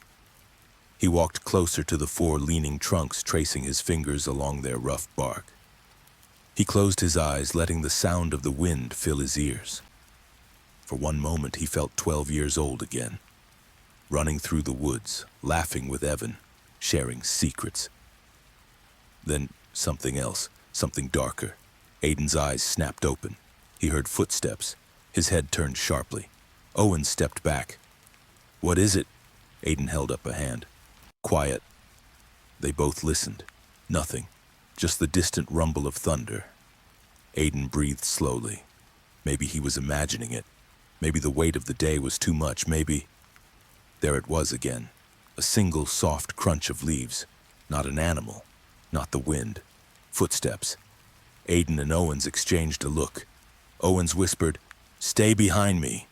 He walked closer to the 4 leaning trunks, tracing his fingers along their rough bark. He closed his eyes, letting the sound of the wind fill his ears. For one moment he felt 12 years old again, running through the woods, laughing with Evan, sharing secrets. Then something else, something darker. Aiden's eyes snapped open. He heard footsteps. His head turned sharply. Owen stepped back. "What is it?" Aiden held up a hand. "Quiet." They both listened. Nothing. Just the distant rumble of thunder. Aiden breathed slowly. Maybe he was imagining it. Maybe the weight of the day was too much. Maybe... There it was again. A single soft crunch of leaves. Not an animal, not the wind. Footsteps. Aiden and Owens exchanged a look. Owens whispered, "Stay behind me."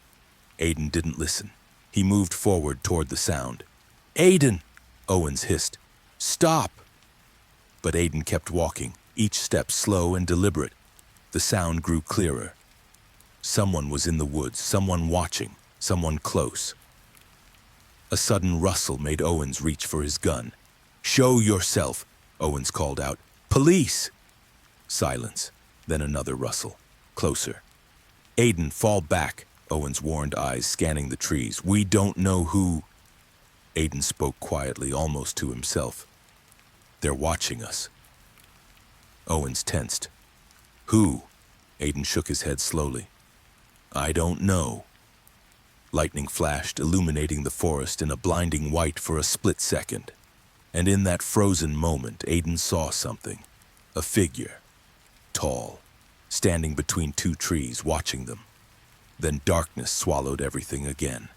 Aiden didn't listen. He moved forward toward the sound. "Aiden!" Owens hissed. "Stop!" But Aiden kept walking, each step slow and deliberate. The sound grew clearer. Someone was in the woods, someone watching, someone close. A sudden rustle made Owens reach for his gun. "Show yourself," Owens called out. "Police!" Silence, then another rustle. Closer. "Aiden, fall back," Owens warned, eyes scanning the trees. "We don't know who—" Aiden spoke quietly, almost to himself. "They're watching us." Owens tensed. "Who?" Aiden shook his head slowly. "I don't know." Lightning flashed, illuminating the forest in a blinding white for a split second. And in that frozen moment, Aiden saw something. A figure. Tall. Standing between two trees, watching them. Then darkness swallowed everything again.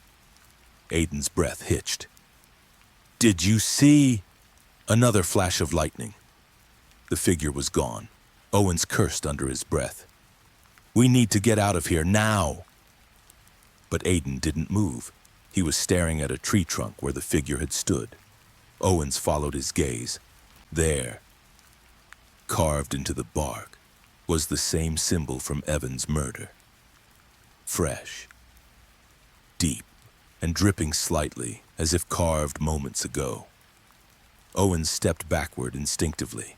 Aiden's breath hitched. "Did you see?" Another flash of lightning. The figure was gone. Owens cursed under his breath. "We need to get out of here now." But Aiden didn't move. He was staring at a tree trunk where the figure had stood. Owens followed his gaze. There, carved into the bark, was the same symbol from Evan's murder. Fresh, deep, and dripping slightly, as if carved moments ago. Owens stepped backward instinctively.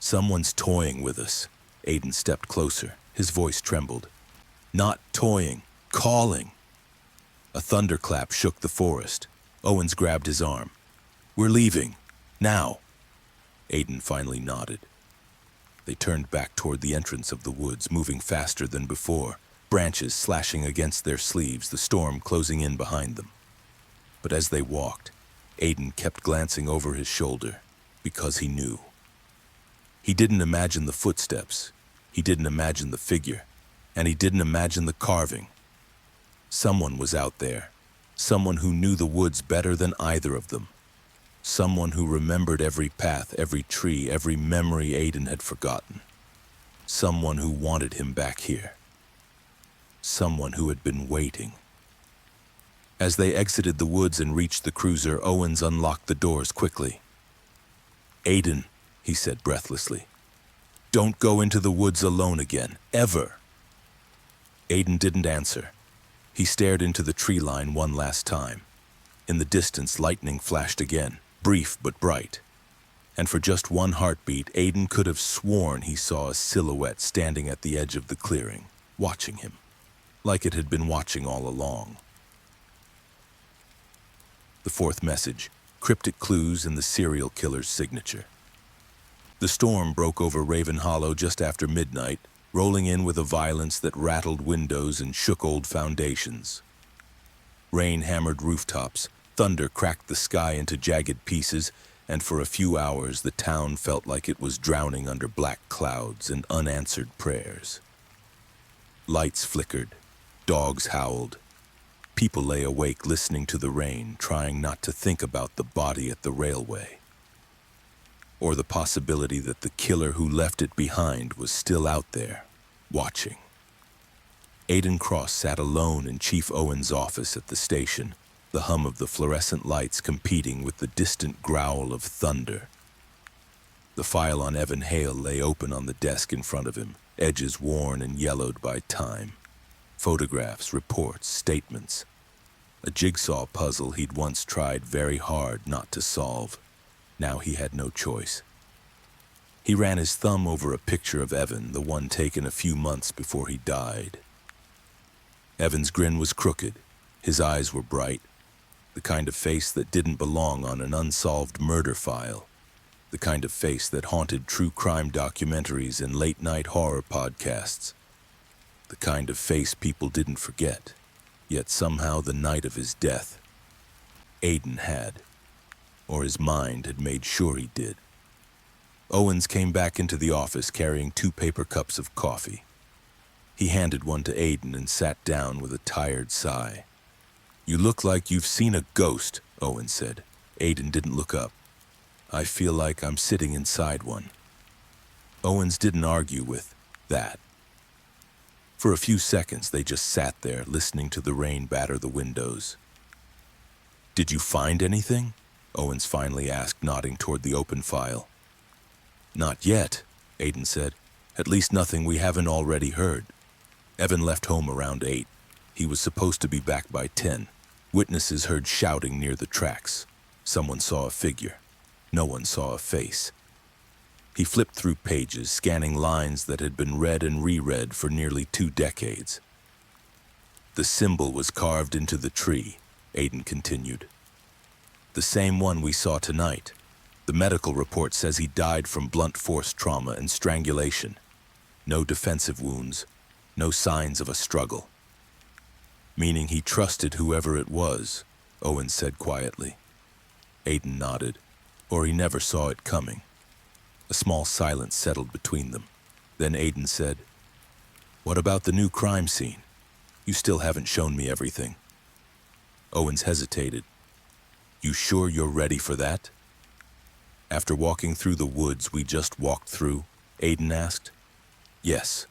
"Someone's toying with us." Aiden stepped closer. His voice trembled. "Not toying, calling." A thunderclap shook the forest. Owens grabbed his arm. "We're leaving. Now." Aiden finally nodded. They turned back toward the entrance of the woods, moving faster than before, branches slashing against their sleeves, the storm closing in behind them. But as they walked, Aiden kept glancing over his shoulder, because he knew. He didn't imagine the footsteps, he didn't imagine the figure, and he didn't imagine the carving. Someone was out there, someone who knew the woods better than either of them. Someone who remembered every path, every tree, every memory Aiden had forgotten. Someone who wanted him back here. Someone who had been waiting. As they exited the woods and reached the cruiser, Owens unlocked the doors quickly. "Aiden," he said breathlessly, "don't go into the woods alone again, ever." Aiden didn't answer. He stared into the tree line one last time. In the distance, lightning flashed again, brief but bright. And for just one heartbeat, Aiden could have sworn he saw a silhouette standing at the edge of the clearing, watching him, like it had been watching all along. The fourth message, cryptic clues and the serial killer's signature. The storm broke over Raven Hollow just after midnight, rolling in with a violence that rattled windows and shook old foundations. Rain hammered rooftops, thunder cracked the sky into jagged pieces, and for a few hours the town felt like it was drowning under black clouds and unanswered prayers. Lights flickered, dogs howled. People lay awake listening to the rain, trying not to think about the body at the railway. Or the possibility that the killer who left it behind was still out there, watching. Aiden Cross sat alone in Chief Owen's office at the station, the hum of the fluorescent lights competing with the distant growl of thunder. The file on Evan Hale lay open on the desk in front of him, edges worn and yellowed by time. Photographs, reports, statements. A jigsaw puzzle he'd once tried very hard not to solve. Now he had no choice. He ran his thumb over a picture of Evan, the one taken a few months before he died. Evan's grin was crooked. His eyes were bright. The kind of face that didn't belong on an unsolved murder file. The kind of face that haunted true crime documentaries and late-night horror podcasts. The kind of face people didn't forget, yet somehow the night of his death, Aiden had, or his mind had made sure he did. Owens came back into the office carrying 2 paper cups of coffee. He handed one to Aiden and sat down with a tired sigh. "You look like you've seen a ghost," Owens said. Aiden didn't look up. I feel like I'm sitting inside one. Owens didn't argue with that. For a few seconds, they just sat there, listening to the rain batter the windows. Did you find anything? Owens finally asked, nodding toward the open file. Not yet, Aiden said. At least nothing we haven't already heard. Evan left home around 8. He was supposed to be back by 10. Witnesses heard shouting near the tracks. Someone saw a figure. No one saw a face. He flipped through pages, scanning lines that had been read and reread for nearly 2 decades. The symbol was carved into the tree, Aiden continued. The same one we saw tonight. The medical report says he died from blunt force trauma and strangulation. No defensive wounds, no signs of a struggle. Meaning he trusted whoever it was, Owen said quietly. Aiden nodded, or he never saw it coming. A small silence settled between them. Then Aiden said, "What about the new crime scene? You still haven't shown me everything." Owens hesitated. "You sure you're ready for that?" "After walking through the woods we just walked through?" Aiden asked. "Yes."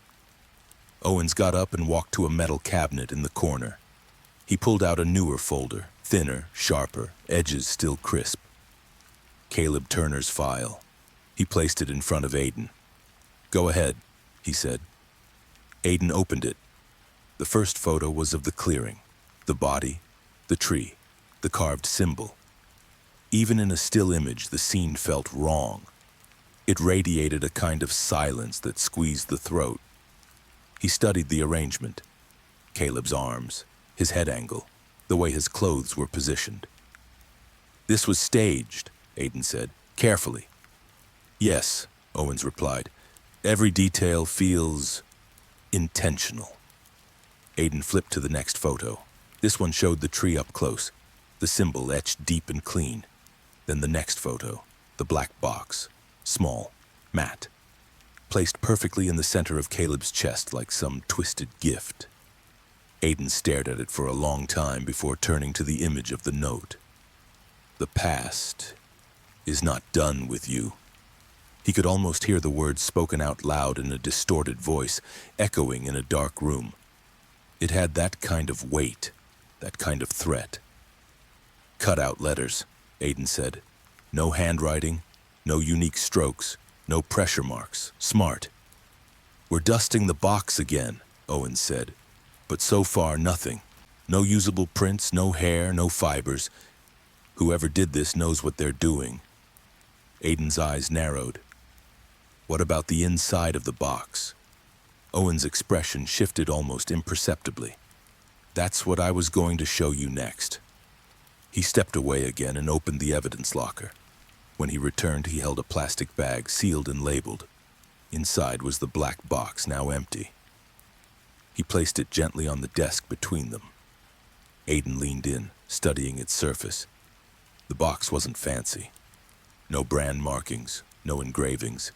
Owens got up and walked to a metal cabinet in the corner. He pulled out a newer folder, thinner, sharper, edges still crisp. Caleb Turner's file. He placed it in front of Aiden. "Go ahead," he said. Aiden opened it. The first photo was of the clearing, the body, the tree, the carved symbol. Even in a still image, the scene felt wrong. It radiated a kind of silence that squeezed the throat. He studied the arrangement. Caleb's arms, his head angle, the way his clothes were positioned. "This was staged," Aiden said, "carefully." "Yes," Owens replied. "Every detail feels intentional." Aiden flipped to the next photo. This one showed the tree up close, the symbol etched deep and clean. Then the next photo, the black box, small, matte, placed perfectly in the center of Caleb's chest like some twisted gift. Aiden stared at it for a long time before turning to the image of the note. "The past is not done with you." He could almost hear the words spoken out loud in a distorted voice, echoing in a dark room. It had that kind of weight, that kind of threat. "Cut out letters," Aiden said. "No handwriting, no unique strokes, no pressure marks. Smart." "We're dusting the box again," Owen said. "But so far, nothing. No usable prints, no hair, no fibers. Whoever did this knows what they're doing." Aiden's eyes narrowed. "What about the inside of the box?" Owen's expression shifted almost imperceptibly. "That's what I was going to show you next." He stepped away again and opened the evidence locker. When he returned, he held a plastic bag sealed and labeled. Inside was the black box, now empty. He placed it gently on the desk between them. Aiden leaned in, studying its surface. The box wasn't fancy. No brand markings, no engravings.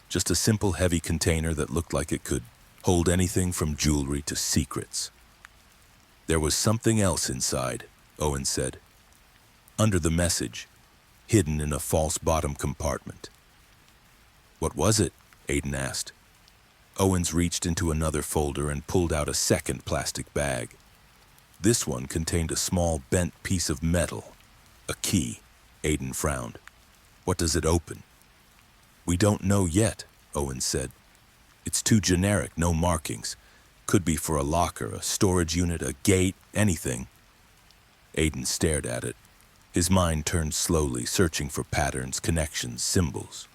Just a simple, heavy container that looked like it could hold anything from jewelry to secrets. "There was something else inside," Owen said. "Under the message, hidden in a false bottom compartment." "What was it?" Aiden asked. Owens reached into another folder and pulled out a second plastic bag. This one contained a small bent piece of metal. A key. Aiden frowned. "What does it open?" "We don't know yet," Owens said. "It's too generic, no markings. Could be for a locker, a storage unit, a gate, anything." Aiden stared at it. His mind turned slowly, searching for patterns, connections, symbols.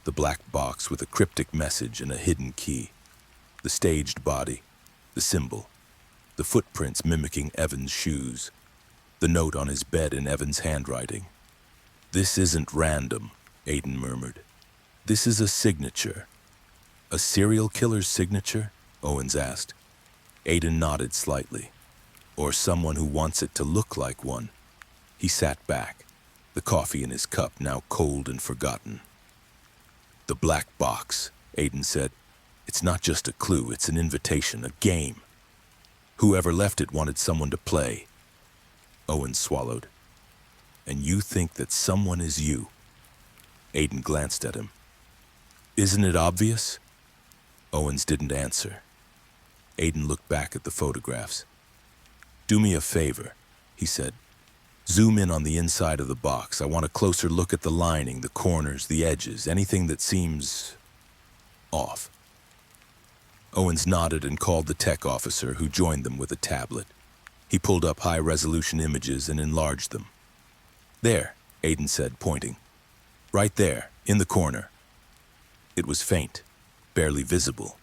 The black box with a cryptic message and a hidden key. The staged body. The symbol. The footprints mimicking Evan's shoes. The note on his bed in Evan's handwriting. "This isn't random," Aiden murmured. "This is a signature." "A serial killer's signature?" Owens asked. Aiden nodded slightly. "Or someone who wants it to look like one." He sat back, the coffee in his cup now cold and forgotten. "The black box," Aiden said. "It's not just a clue, it's an invitation, a game. Whoever left it wanted someone to play." Owens swallowed. "And you think that someone is you?" Aiden glanced at him. Isn't it obvious? Owens didn't answer. Aiden looked back at the photographs. Do me a favor, he said. Zoom in on the inside of the box. I want a closer look at the lining, the corners, the edges, anything that seems off. Owens nodded and called the tech officer, who joined them with a tablet. He pulled up high-resolution images and enlarged them. There, Aiden said, pointing. Right there, in the corner. It was faint, barely visible,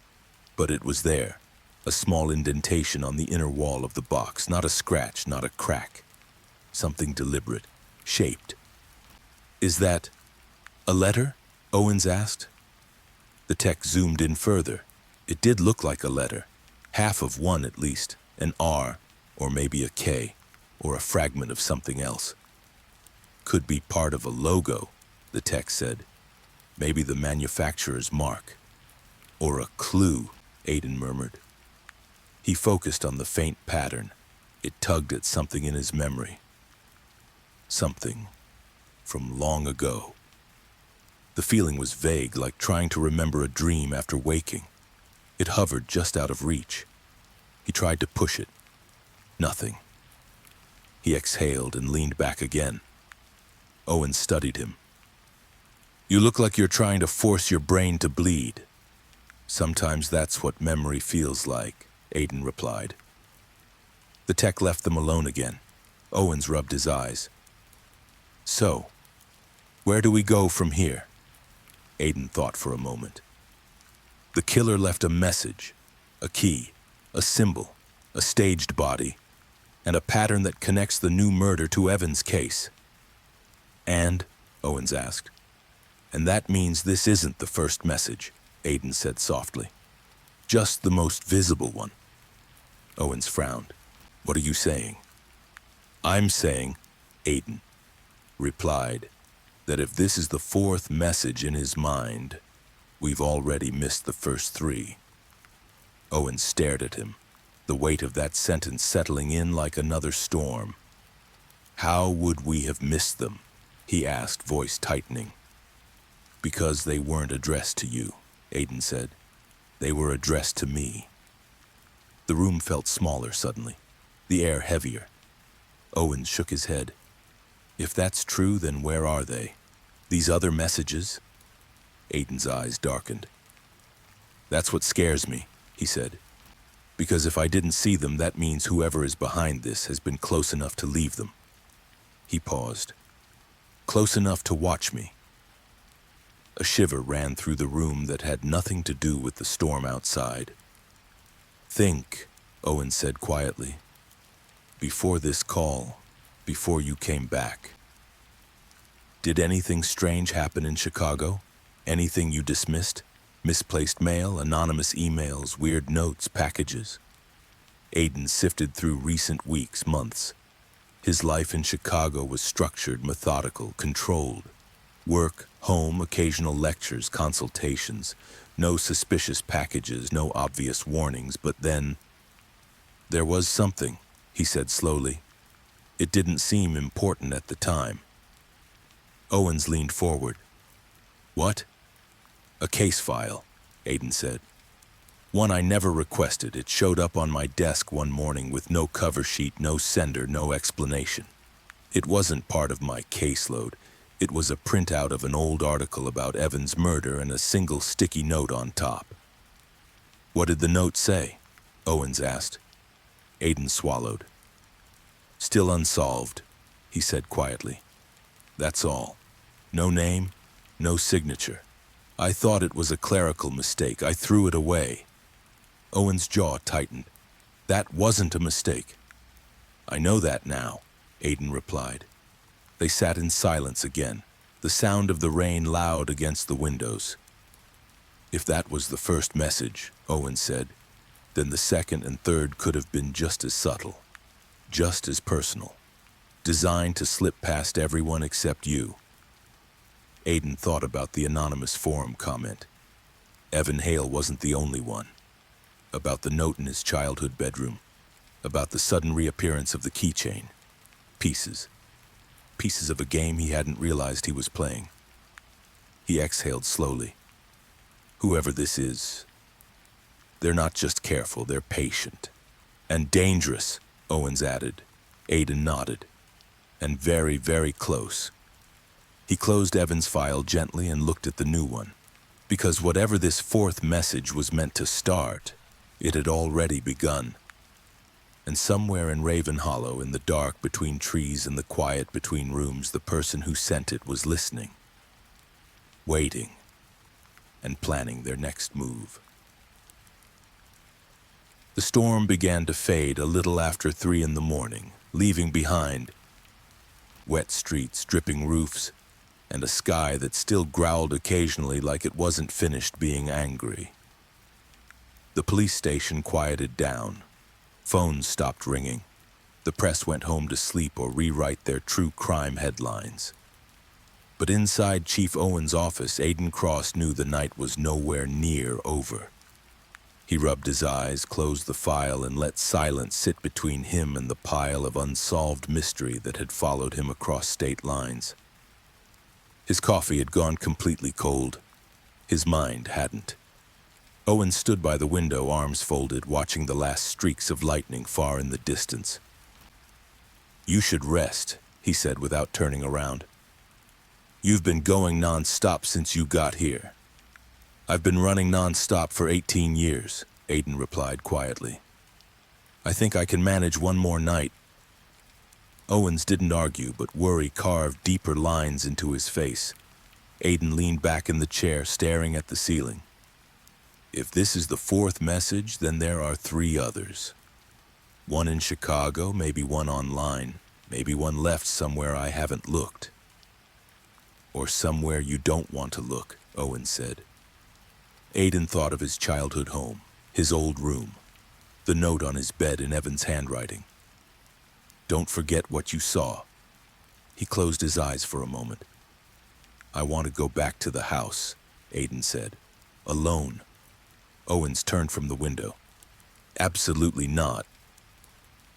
but it was there. A small indentation on the inner wall of the box, not a scratch, not a crack. Something deliberate, shaped. Is that a letter? Owens asked. The tech zoomed in further. It did look like a letter, half of one at least, an R, or maybe a K, or a fragment of something else. Could be part of a logo, the tech said. Maybe the manufacturer's mark. Or a clue, Aiden murmured. He focused on the faint pattern. It tugged at something in his memory. Something from long ago. The feeling was vague, like trying to remember a dream after waking. It hovered just out of reach. He tried to push it. Nothing. He exhaled and leaned back again. Owen studied him. You look like you're trying to force your brain to bleed. Sometimes that's what memory feels like, Aiden replied. The tech left them alone again. Owens rubbed his eyes. So, where do we go from here? Aiden thought for a moment. The killer left a message, a key, a symbol, a staged body, and a pattern that connects the new murder to Evan's case. And, Owens asked, and that means this isn't the first message, Aiden said softly. Just the most visible one. Owens frowned. What are you saying? I'm saying, Aiden replied, that if this is the fourth message in his mind, we've already missed the first three. Owens stared at him, the weight of that sentence settling in like another storm. How would we have missed them? He asked, voice tightening. Because they weren't addressed to you, Aiden said. They were addressed to me. The room felt smaller suddenly, the air heavier. Owens shook his head. If that's true, then where are they? These other messages? Aiden's eyes darkened. That's what scares me, he said. Because if I didn't see them, that means whoever is behind this has been close enough to leave them. He paused. Close enough to watch me. A shiver ran through the room that had nothing to do with the storm outside. Think, Owen said quietly. Before this call, before you came back. Did anything strange happen in Chicago? Anything you dismissed? Misplaced mail, anonymous emails, weird notes, packages? Aiden sifted through recent weeks, months. His life in Chicago was structured, methodical, controlled. Work, home, occasional lectures, consultations. No suspicious packages, no obvious warnings, but then... There was something, he said slowly. It didn't seem important at the time. Owens leaned forward. What? A case file, Aiden said. One I never requested. It showed up on my desk one morning with no cover sheet, no sender, no explanation. It wasn't part of my caseload. It was a printout of an old article about Evan's murder and a single sticky note on top. What did the note say? Owens asked. Aiden swallowed. Still unsolved, he said quietly. That's all. No name, no signature. I thought it was a clerical mistake. I threw it away. Owen's jaw tightened. That wasn't a mistake. I know that now, Aiden replied. They sat in silence again, the sound of the rain loud against the windows. If that was the first message, Owen said, then the second and third could have been just as subtle, just as personal, designed to slip past everyone except you. Aiden thought about the anonymous forum comment. Evan Hale wasn't the only one. About the note in his childhood bedroom. About the sudden reappearance of the keychain. Pieces of a game he hadn't realized he was playing. He exhaled slowly. Whoever this is, they're not just careful, they're patient. And dangerous, Owens added. Aiden nodded. And very, very close. He closed Evan's file gently and looked at the new one. Because whatever this fourth message was meant to start, it had already begun. And somewhere in Raven Hollow, in the dark between trees and the quiet between rooms, the person who sent it was listening, waiting, and planning their next move. The storm began to fade a little after 3 in the morning, leaving behind wet streets, dripping roofs, and a sky that still growled occasionally like it wasn't finished being angry. The police station quieted down. Phones stopped ringing. The press went home to sleep or rewrite their true crime headlines. But inside Chief Owen's office, Aiden Cross knew the night was nowhere near over. He rubbed his eyes, closed the file, and let silence sit between him and the pile of unsolved mystery that had followed him across state lines. His coffee had gone completely cold. His mind hadn't. Owen stood by the window, arms folded, watching the last streaks of lightning far in the distance. "You should rest," he said without turning around. "You've been going non-stop since you got here." "I've been running non-stop for 18 years, Aiden replied quietly. "I think I can manage one more night." Owens didn't argue, but worry carved deeper lines into his face. Aiden leaned back in the chair, staring at the ceiling. "If this is the fourth message, then there are 3 others. One in Chicago, maybe one online, maybe one left somewhere I haven't looked." "Or somewhere you don't want to look," Owen said. Aiden thought of his childhood home, his old room, the note on his bed in Evan's handwriting. "Don't forget what you saw." He closed his eyes for a moment. "I want to go back to the house," Aiden said. "Alone." Owens turned from the window. "Absolutely not."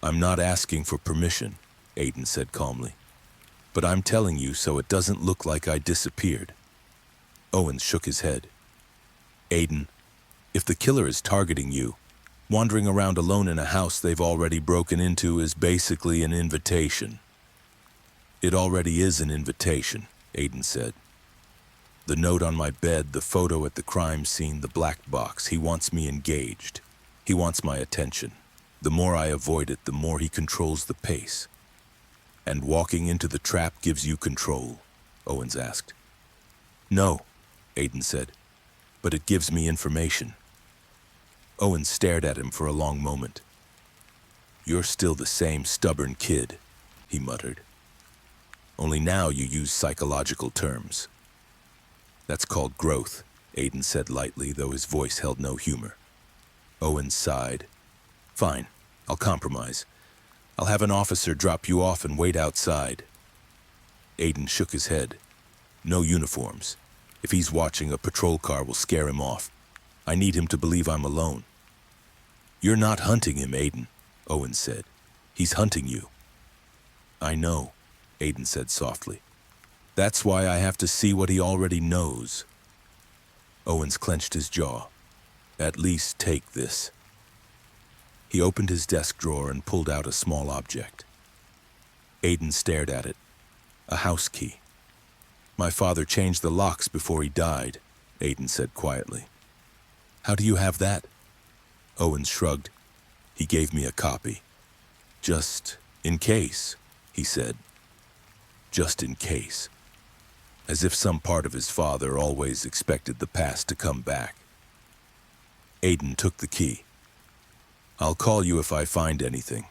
"I'm not asking for permission," Aiden said calmly. "But I'm telling you so it doesn't look like I disappeared." Owens shook his head. "Aiden, if the killer is targeting you, wandering around alone in a house they've already broken into is basically an invitation." "It already is an invitation," Aiden said. "The note on my bed, the photo at the crime scene, the black box. He wants me engaged. He wants my attention. The more I avoid it, the more he controls the pace." "And walking into the trap gives you control?" Owens asked. "No," Aiden said, "but it gives me information." Owens stared at him for a long moment. "You're still the same stubborn kid," he muttered. "Only now you use psychological terms." "That's called growth," Aiden said lightly, though his voice held no humor. Owens sighed. "Fine, I'll compromise. I'll have an officer drop you off and wait outside." Aiden shook his head. "No uniforms. If he's watching, a patrol car will scare him off. I need him to believe I'm alone." "You're not hunting him, Aiden," Owens said. "He's hunting you." "I know," Aiden said softly. "That's why I have to see what he already knows." Owens clenched his jaw. "At least take this." He opened his desk drawer and pulled out a small object. Aiden stared at it. A house key. "My father changed the locks before he died," Aiden said quietly. "How do you have that?" Owens shrugged. "He gave me a copy. Just in case," he said. Just in case. As if some part of his father always expected the past to come back. Aiden took the key. "I'll call you if I find anything."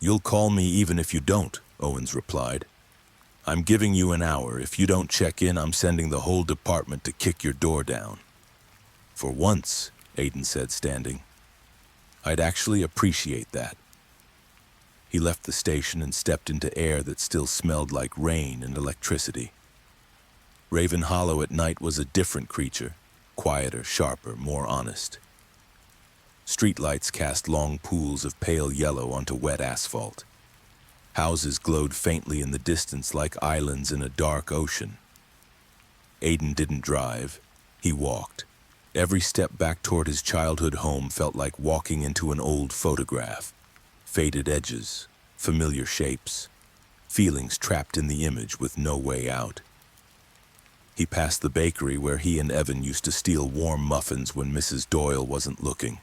"You'll call me even if you don't," Owens replied. "I'm giving you an hour. If you don't check in, I'm sending the whole department to kick your door down." "For once," Aiden said, standing, "I'd actually appreciate that." He left the station and stepped into air that still smelled like rain and electricity. Raven Hollow at night was a different creature, quieter, sharper, more honest. Streetlights cast long pools of pale yellow onto wet asphalt. Houses glowed faintly in the distance like islands in a dark ocean. Aiden didn't drive. He walked. Every step back toward his childhood home felt like walking into an old photograph. Faded edges, familiar shapes, feelings trapped in the image with no way out. He passed the bakery where he and Evan used to steal warm muffins when Mrs. Doyle wasn't looking.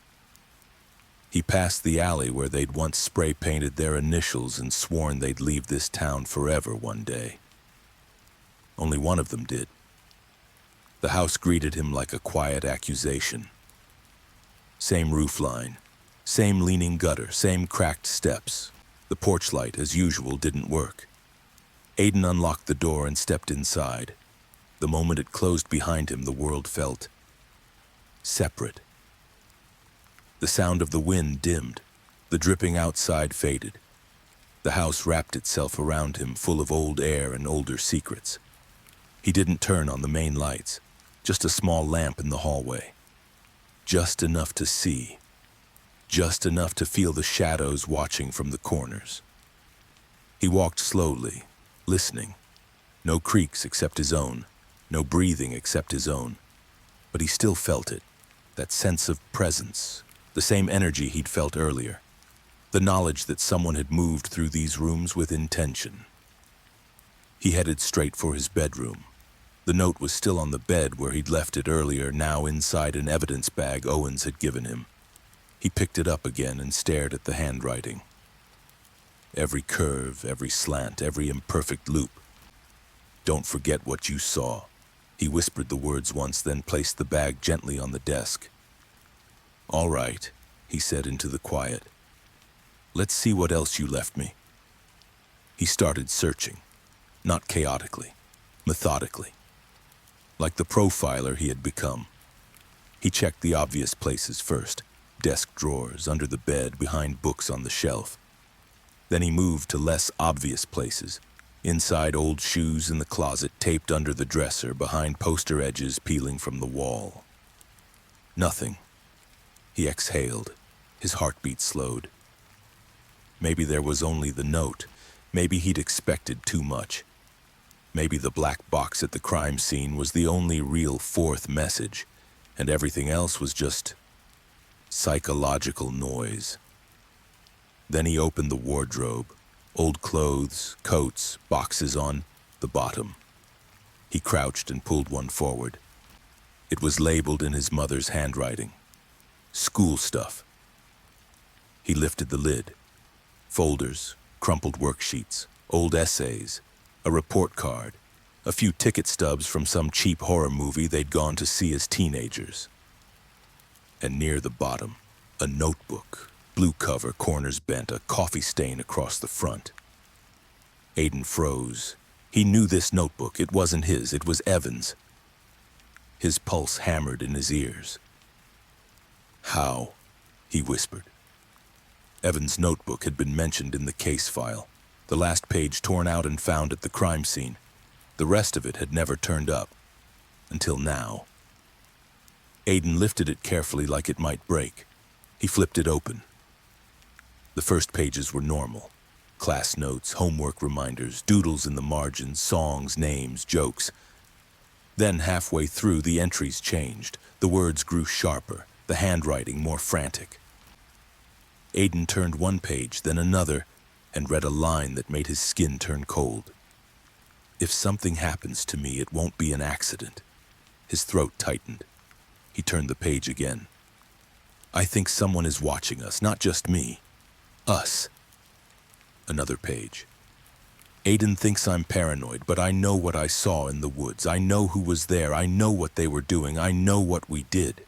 He passed the alley where they'd once spray-painted their initials and sworn they'd leave this town forever one day. Only one of them did. The house greeted him like a quiet accusation. Same roofline, same leaning gutter, same cracked steps. The porch light, as usual, didn't work. Aiden unlocked the door and stepped inside. The moment it closed behind him, the world felt separate. The sound of the wind dimmed. The dripping outside faded. The house wrapped itself around him, full of old air and older secrets. He didn't turn on the main lights, just a small lamp in the hallway. Just enough to see. Just enough to feel the shadows watching from the corners. He walked slowly, listening. No creaks except his own. No breathing except his own. But he still felt it, that sense of presence, the same energy he'd felt earlier, the knowledge that someone had moved through these rooms with intention. He headed straight for his bedroom. The note was still on the bed where he'd left it earlier, now inside an evidence bag Owens had given him. He picked it up again and stared at the handwriting. Every curve, every slant, every imperfect loop. "Don't forget what you saw." He whispered the words once, then placed the bag gently on the desk. "All right," he said into the quiet. "Let's see what else you left me." He started searching, not chaotically, methodically, like the profiler he had become. He checked the obvious places first, desk drawers, under the bed, behind books on the shelf. Then he moved to less obvious places, inside old shoes in the closet, taped under the dresser, behind poster edges peeling from the wall. Nothing. He exhaled. His heartbeat slowed. Maybe there was only the note. Maybe he'd expected too much. Maybe the black box at the crime scene was the only real fourth message, and everything else was just psychological noise. Then he opened the wardrobe. Old clothes, coats, boxes on the bottom. He crouched and pulled one forward. It was labeled in his mother's handwriting. School stuff. He lifted the lid. Folders, crumpled worksheets, old essays, a report card, a few ticket stubs from some cheap horror movie they'd gone to see as teenagers. And near the bottom, a notebook, blue cover, corners bent, a coffee stain across the front. Aiden froze. He knew this notebook. It wasn't his, it was Evan's. His pulse hammered in his ears. "How?" he whispered. Evan's notebook had been mentioned in the case file, the last page torn out and found at the crime scene. The rest of it had never turned up. Until now. Aiden lifted it carefully like it might break. He flipped it open. The first pages were normal. Class notes, homework reminders, doodles in the margins, songs, names, jokes. Then halfway through, the entries changed. The words grew sharper, the handwriting more frantic. Aiden turned one page, then another, and read a line that made his skin turn cold. "If something happens to me, it won't be an accident." His throat tightened. He turned the page again. "I think someone is watching us, not just me. Us." Another page. "Aiden thinks I'm paranoid, but I know what I saw in the woods. I know who was there. I know what they were doing. I know what we did."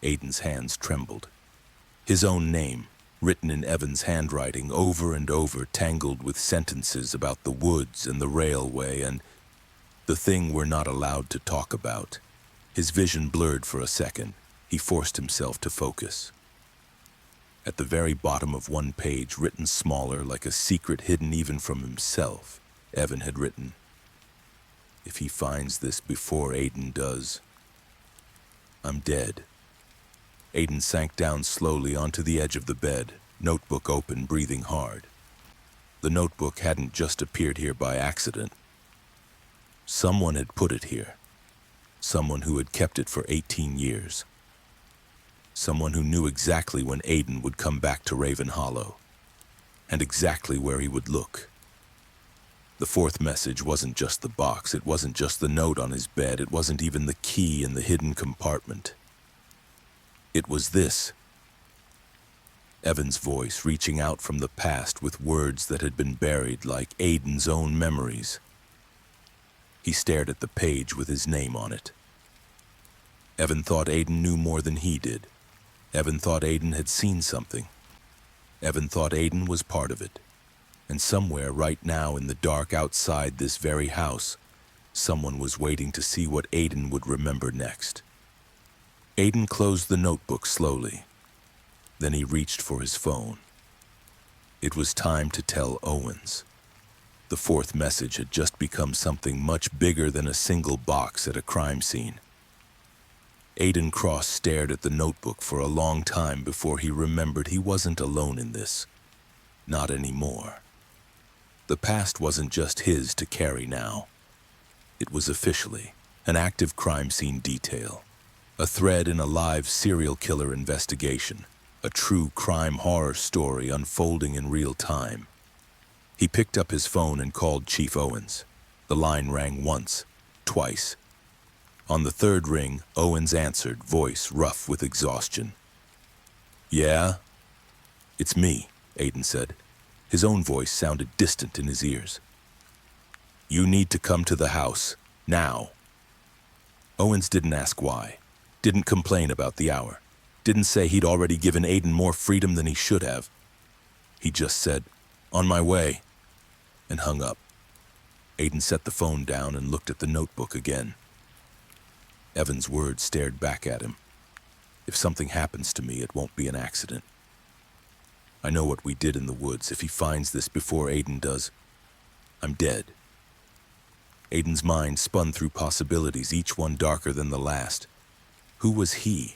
Aiden's hands trembled. His own name, written in Evan's handwriting, over and over, tangled with sentences about the woods and the railway and the thing we're not allowed to talk about. His vision blurred for a second. He forced himself to focus. At the very bottom of one page, written smaller, like a secret hidden even from himself, Evan had written, "If he finds this before Aiden does, I'm dead." Aiden sank down slowly onto the edge of the bed, notebook open, breathing hard. The notebook hadn't just appeared here by accident. Someone had put it here, Someone who had kept it for 18 years. Someone who knew exactly when Aiden would come back to Raven Hollow, and exactly where he would look. The fourth message wasn't just the box, it wasn't just the note on his bed, it wasn't even the key in the hidden compartment. It was this. Evan's voice reaching out from the past with words that had been buried like Aiden's own memories. He stared at the page with his name on it. Evan thought Aiden knew more than he did. Evan thought Aiden had seen something. Evan thought Aiden was part of it. And somewhere right now in the dark outside this very house, someone was waiting to see what Aiden would remember next. Aiden closed the notebook slowly. Then he reached for his phone. It was time to tell Owens. The fourth message had just become something much bigger than a single box at a crime scene. Aiden Cross stared at the notebook for a long time before he remembered he wasn't alone in this. Not anymore. The past wasn't just his to carry now. It was officially an active crime scene detail, a thread in a live serial killer investigation, a true crime horror story unfolding in real time. He picked up his phone and called Chief Owens. The line rang once, twice. On the third ring, Owens answered, voice rough with exhaustion. "Yeah?" "It's me," Aiden said. His own voice sounded distant in his ears. "You need to come to the house, now." Owens didn't ask why, didn't complain about the hour, didn't say he'd already given Aiden more freedom than he should have. He just said, "On my way," and hung up. Aiden set the phone down and looked at the notebook again. Evan's words stared back at him. "If something happens to me, it won't be an accident. I know what we did in the woods. If he finds this before Aiden does, I'm dead." Aiden's mind spun through possibilities, each one darker than the last. Who was he?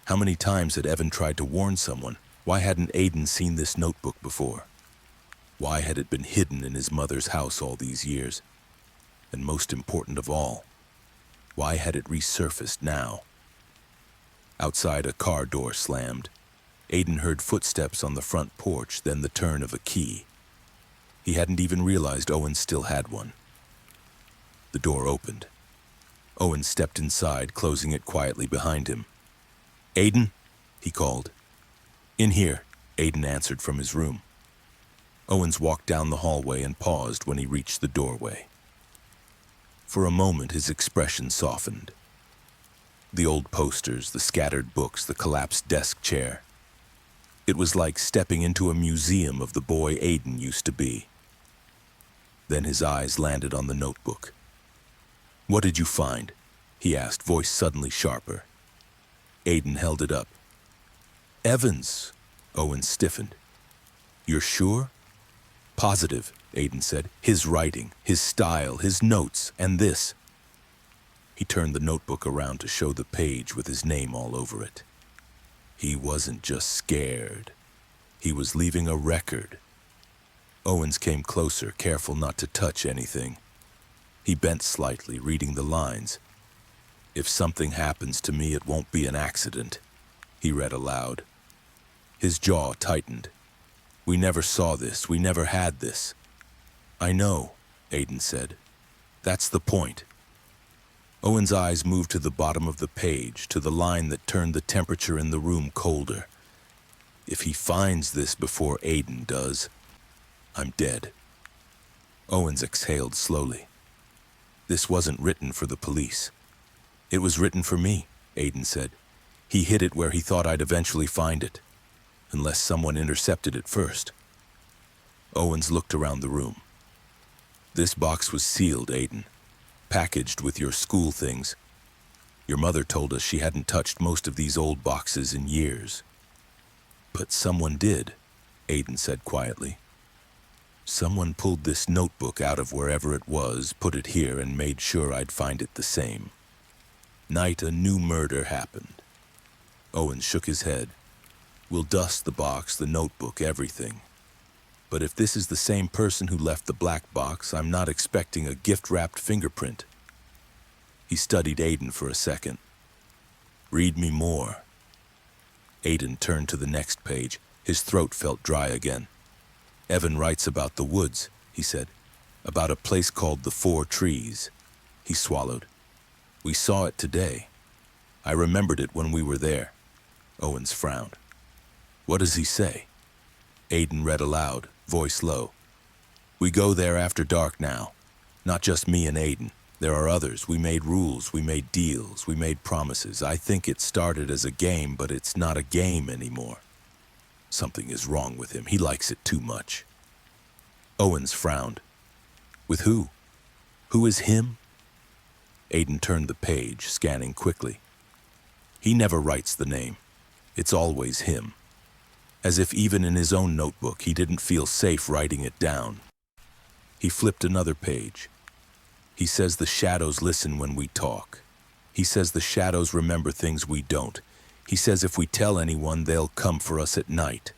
How many times had Evan tried to warn someone? Why hadn't Aiden seen this notebook before? Why had it been hidden in his mother's house all these years? And most important of all, why had it resurfaced now? Outside, a car door slammed. Aiden heard footsteps on the front porch, then the turn of a key. He hadn't even realized Owen still had one. The door opened. Owen stepped inside, closing it quietly behind him. "Aiden?" he called. "In here," Aiden answered from his room. Owens walked down the hallway and paused when he reached the doorway. For a moment, his expression softened. The old posters, the scattered books, the collapsed desk chair. It was like stepping into a museum of the boy Aiden used to be. Then his eyes landed on the notebook. "What did you find?" he asked, voice suddenly sharper. Aiden held it up. "Evans," Owen stiffened. "You're sure?" "Positive," Aiden said. "His writing, his style, his notes, and this." He turned the notebook around to show the page with his name all over it. He wasn't just scared. He was leaving a record. Owens came closer, careful not to touch anything. He bent slightly, reading the lines. "If something happens to me, it won't be an accident," he read aloud. His jaw tightened. "We never saw this. We never had this." "I know," Aiden said. "That's the point." Owen's eyes moved to the bottom of the page, to the line that turned the temperature in the room colder. "If he finds this before Aiden does, I'm dead." Owens exhaled slowly. "This wasn't written for the police. It was written for me," Aiden said. "He hid it where he thought I'd eventually find it, unless someone intercepted it first." Owens looked around the room. "This box was sealed, Aiden. Packaged with your school things. Your mother told us she hadn't touched most of these old boxes in years." "But someone did," Aiden said quietly. "Someone pulled this notebook out of wherever it was, put it here, and made sure I'd find it the same. Night a new murder happened." Owen shook his head. "We'll dust the box, the notebook, everything. But if this is the same person who left the black box, I'm not expecting a gift-wrapped fingerprint." He studied Aiden for a second. Read me more. Aiden turned to the next page. His throat felt dry again. Evan writes about the woods, he said. About a place called the Four Trees. He swallowed. We saw it today. I remembered it when we were there. Owens frowned. What does he say? Aiden read aloud, voice low. We go there after dark now. Not just me and Aiden. There are others. We made rules, we made deals, we made promises. I think it started as a game, but it's not a game anymore. Something is wrong with him. He likes it too much. Owens frowned. With who? Who is him? Aiden turned the page, scanning quickly. He never writes the name. It's always him. As if even in his own notebook he didn't feel safe writing it down. He flipped another page. He says the shadows listen when we talk. He says the shadows remember things we don't. He says if we tell anyone, they'll come for us at night.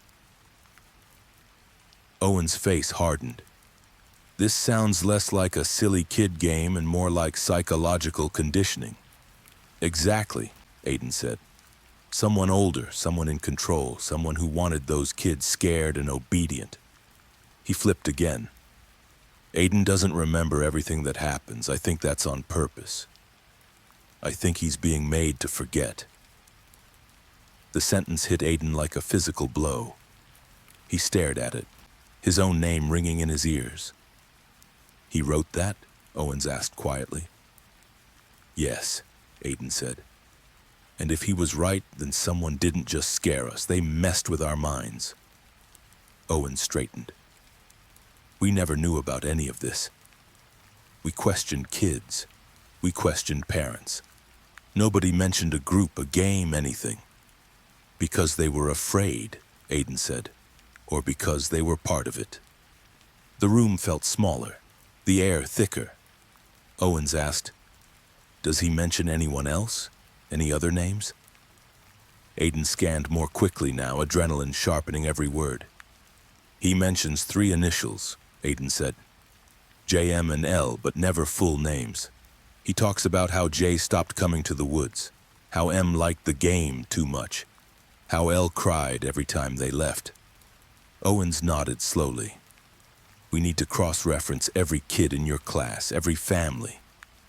Owen's face hardened. This sounds less like a silly kid game and more like psychological conditioning. Exactly, Aiden said. Someone older, someone in control, someone who wanted those kids scared and obedient. He flipped again. Aiden doesn't remember everything that happens. I think that's on purpose. I think he's being made to forget. The sentence hit Aiden like a physical blow. He stared at it, his own name ringing in his ears. He wrote that? Owens asked quietly. Yes, Aiden said. And if he was right, then someone didn't just scare us. They messed with our minds. Owens straightened. We never knew about any of this. We questioned kids. We questioned parents. Nobody mentioned a group, a game, anything. Because they were afraid, Aiden said, or because they were part of it. The room felt smaller, the air thicker. Owens asked, does he mention anyone else? Any other names? Aiden scanned more quickly now, adrenaline sharpening every word. He mentions 3 initials, Aiden said. JM and L, but never full names. He talks about how J stopped coming to the woods, how M liked the game too much, how L cried every time they left. Owens nodded slowly. We need to cross-reference every kid in your class, every family,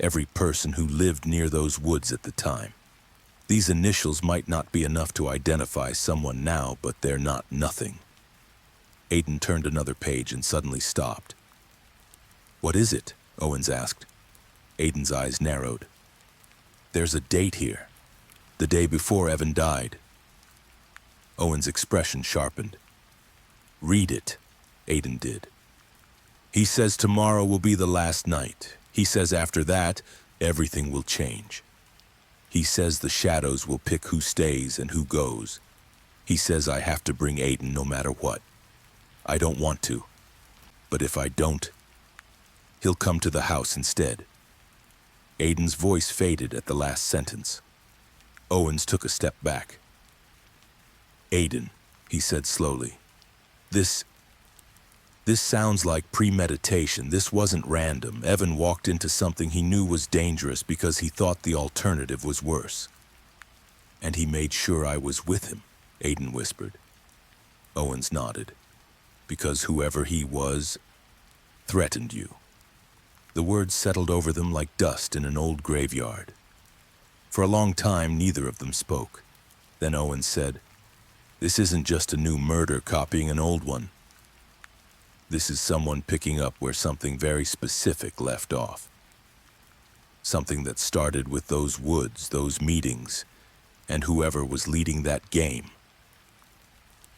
every person who lived near those woods at the time. These initials might not be enough to identify someone now, but they're not nothing. Aiden turned another page and suddenly stopped. What is it? Owens asked. Aiden's eyes narrowed. There's a date here. The day before Evan died. Owen's expression sharpened. Read it, Aiden did. He says tomorrow will be the last night. He says after that, everything will change. He says the shadows will pick who stays and who goes. He says I have to bring Aiden no matter what. I don't want to, but if I don't, he'll come to the house instead. Aiden's voice faded at the last sentence. Owens took a step back. Aiden, he said slowly, this sounds like premeditation. This wasn't random. Evan walked into something he knew was dangerous because he thought the alternative was worse. And he made sure I was with him, Aiden whispered. Owens nodded. Because whoever he was threatened you. The words settled over them like dust in an old graveyard. For a long time, neither of them spoke. Then Owens said, this isn't just a new murder copying an old one. This is someone picking up where something very specific left off. Something that started with those woods, those meetings, and whoever was leading that game.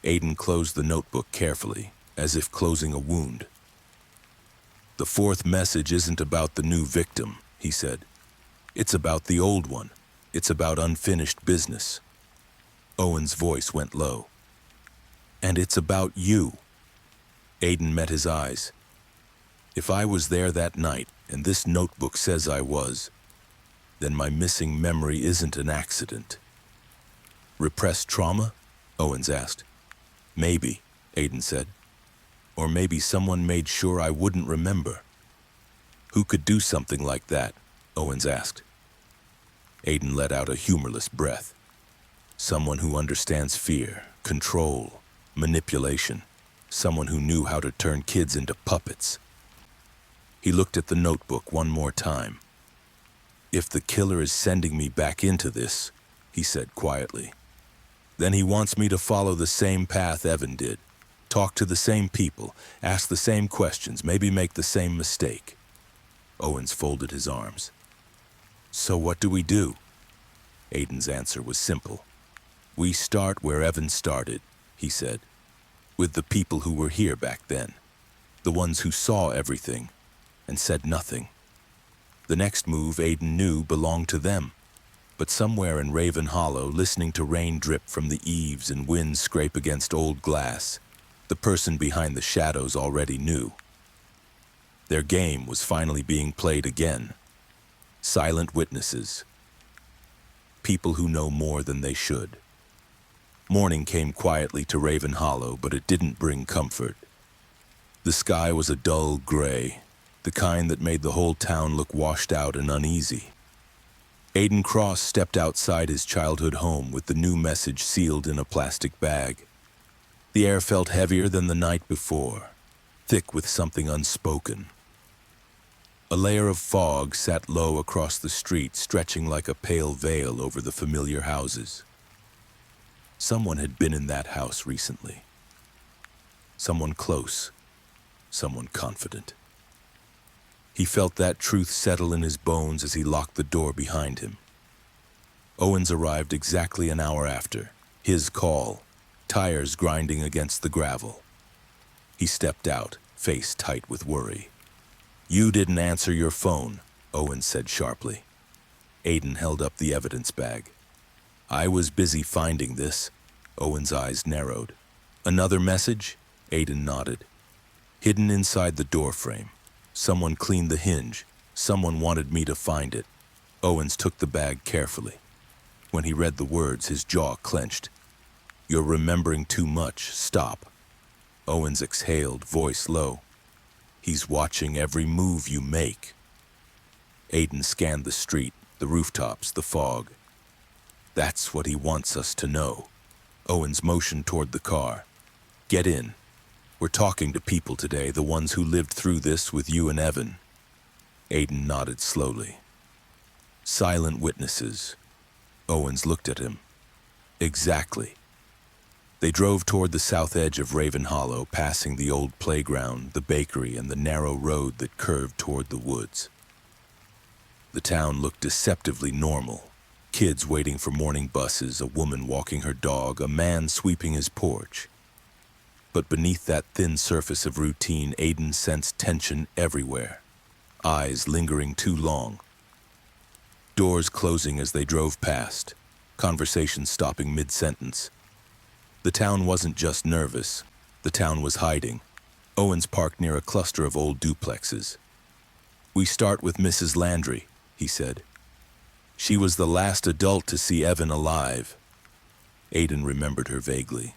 Aiden closed the notebook carefully, as if closing a wound. The 4th message isn't about the new victim, he said. It's about the old one. It's about unfinished business. Owen's voice went low. And it's about you. Aiden met his eyes. If I was there that night, and this notebook says I was, then my missing memory isn't an accident. Repressed trauma? Owens asked. Maybe, Aiden said. Or maybe someone made sure I wouldn't remember. Who could do something like that? Owens asked. Aiden let out a humorless breath. Someone who understands fear, control, manipulation. Someone who knew how to turn kids into puppets. He looked at the notebook one more time. "If the killer is sending me back into this," he said quietly, "then he wants me to follow the same path Evan did. Talk to the same people, ask the same questions, maybe make the same mistake." Owens folded his arms. "So what do we do?" Aiden's answer was simple. "We start where Evan started," he said, "with the people who were here back then, the ones who saw everything and said nothing. The next move Aiden knew belonged to them, but somewhere in Raven Hollow, listening to rain drip from the eaves and wind scrape against old glass, the person behind the shadows already knew. Their game was finally being played again. Silent witnesses. People who know more than they should. Morning came quietly to Raven Hollow, but it didn't bring comfort. The sky was a dull gray, the kind that made the whole town look washed out and uneasy. Aiden Cross stepped outside his childhood home with the new message sealed in a plastic bag. The air felt heavier than the night before, thick with something unspoken. A layer of fog sat low across the street, stretching like a pale veil over the familiar houses. Someone had been in that house recently. Someone close, someone confident. He felt that truth settle in his bones as he locked the door behind him. Owens arrived exactly an hour after. His call, tires grinding against the gravel. He stepped out, face tight with worry. "You didn't answer your phone," Owens said sharply. Aiden held up the evidence bag. "I was busy finding this." Owens' eyes narrowed. "Another message?" Aiden nodded. "Hidden inside the door frame. Someone cleaned the hinge. Someone wanted me to find it." Owens took the bag carefully. When he read the words, his jaw clenched. "You're remembering too much. Stop." Owens exhaled, voice low. "He's watching every move you make." Aiden scanned the street, the rooftops, the fog. "That's what he wants us to know." Owens motioned toward the car. "Get in. We're talking to people today, the ones who lived through this with you and Evan." Aiden nodded slowly. "Silent witnesses." Owens looked at him. "Exactly." They drove toward the south edge of Raven Hollow, passing the old playground, the bakery, and the narrow road that curved toward the woods. The town looked deceptively normal. Kids waiting for morning buses, a woman walking her dog, a man sweeping his porch. But beneath that thin surface of routine, Aiden sensed tension everywhere. Eyes lingering too long. Doors closing as they drove past. Conversation stopping mid-sentence. The town wasn't just nervous. The town was hiding. Owens parked near a cluster of old duplexes. "We start with Mrs. Landry," he said. "She was the last adult to see Evan alive." Aiden remembered her vaguely.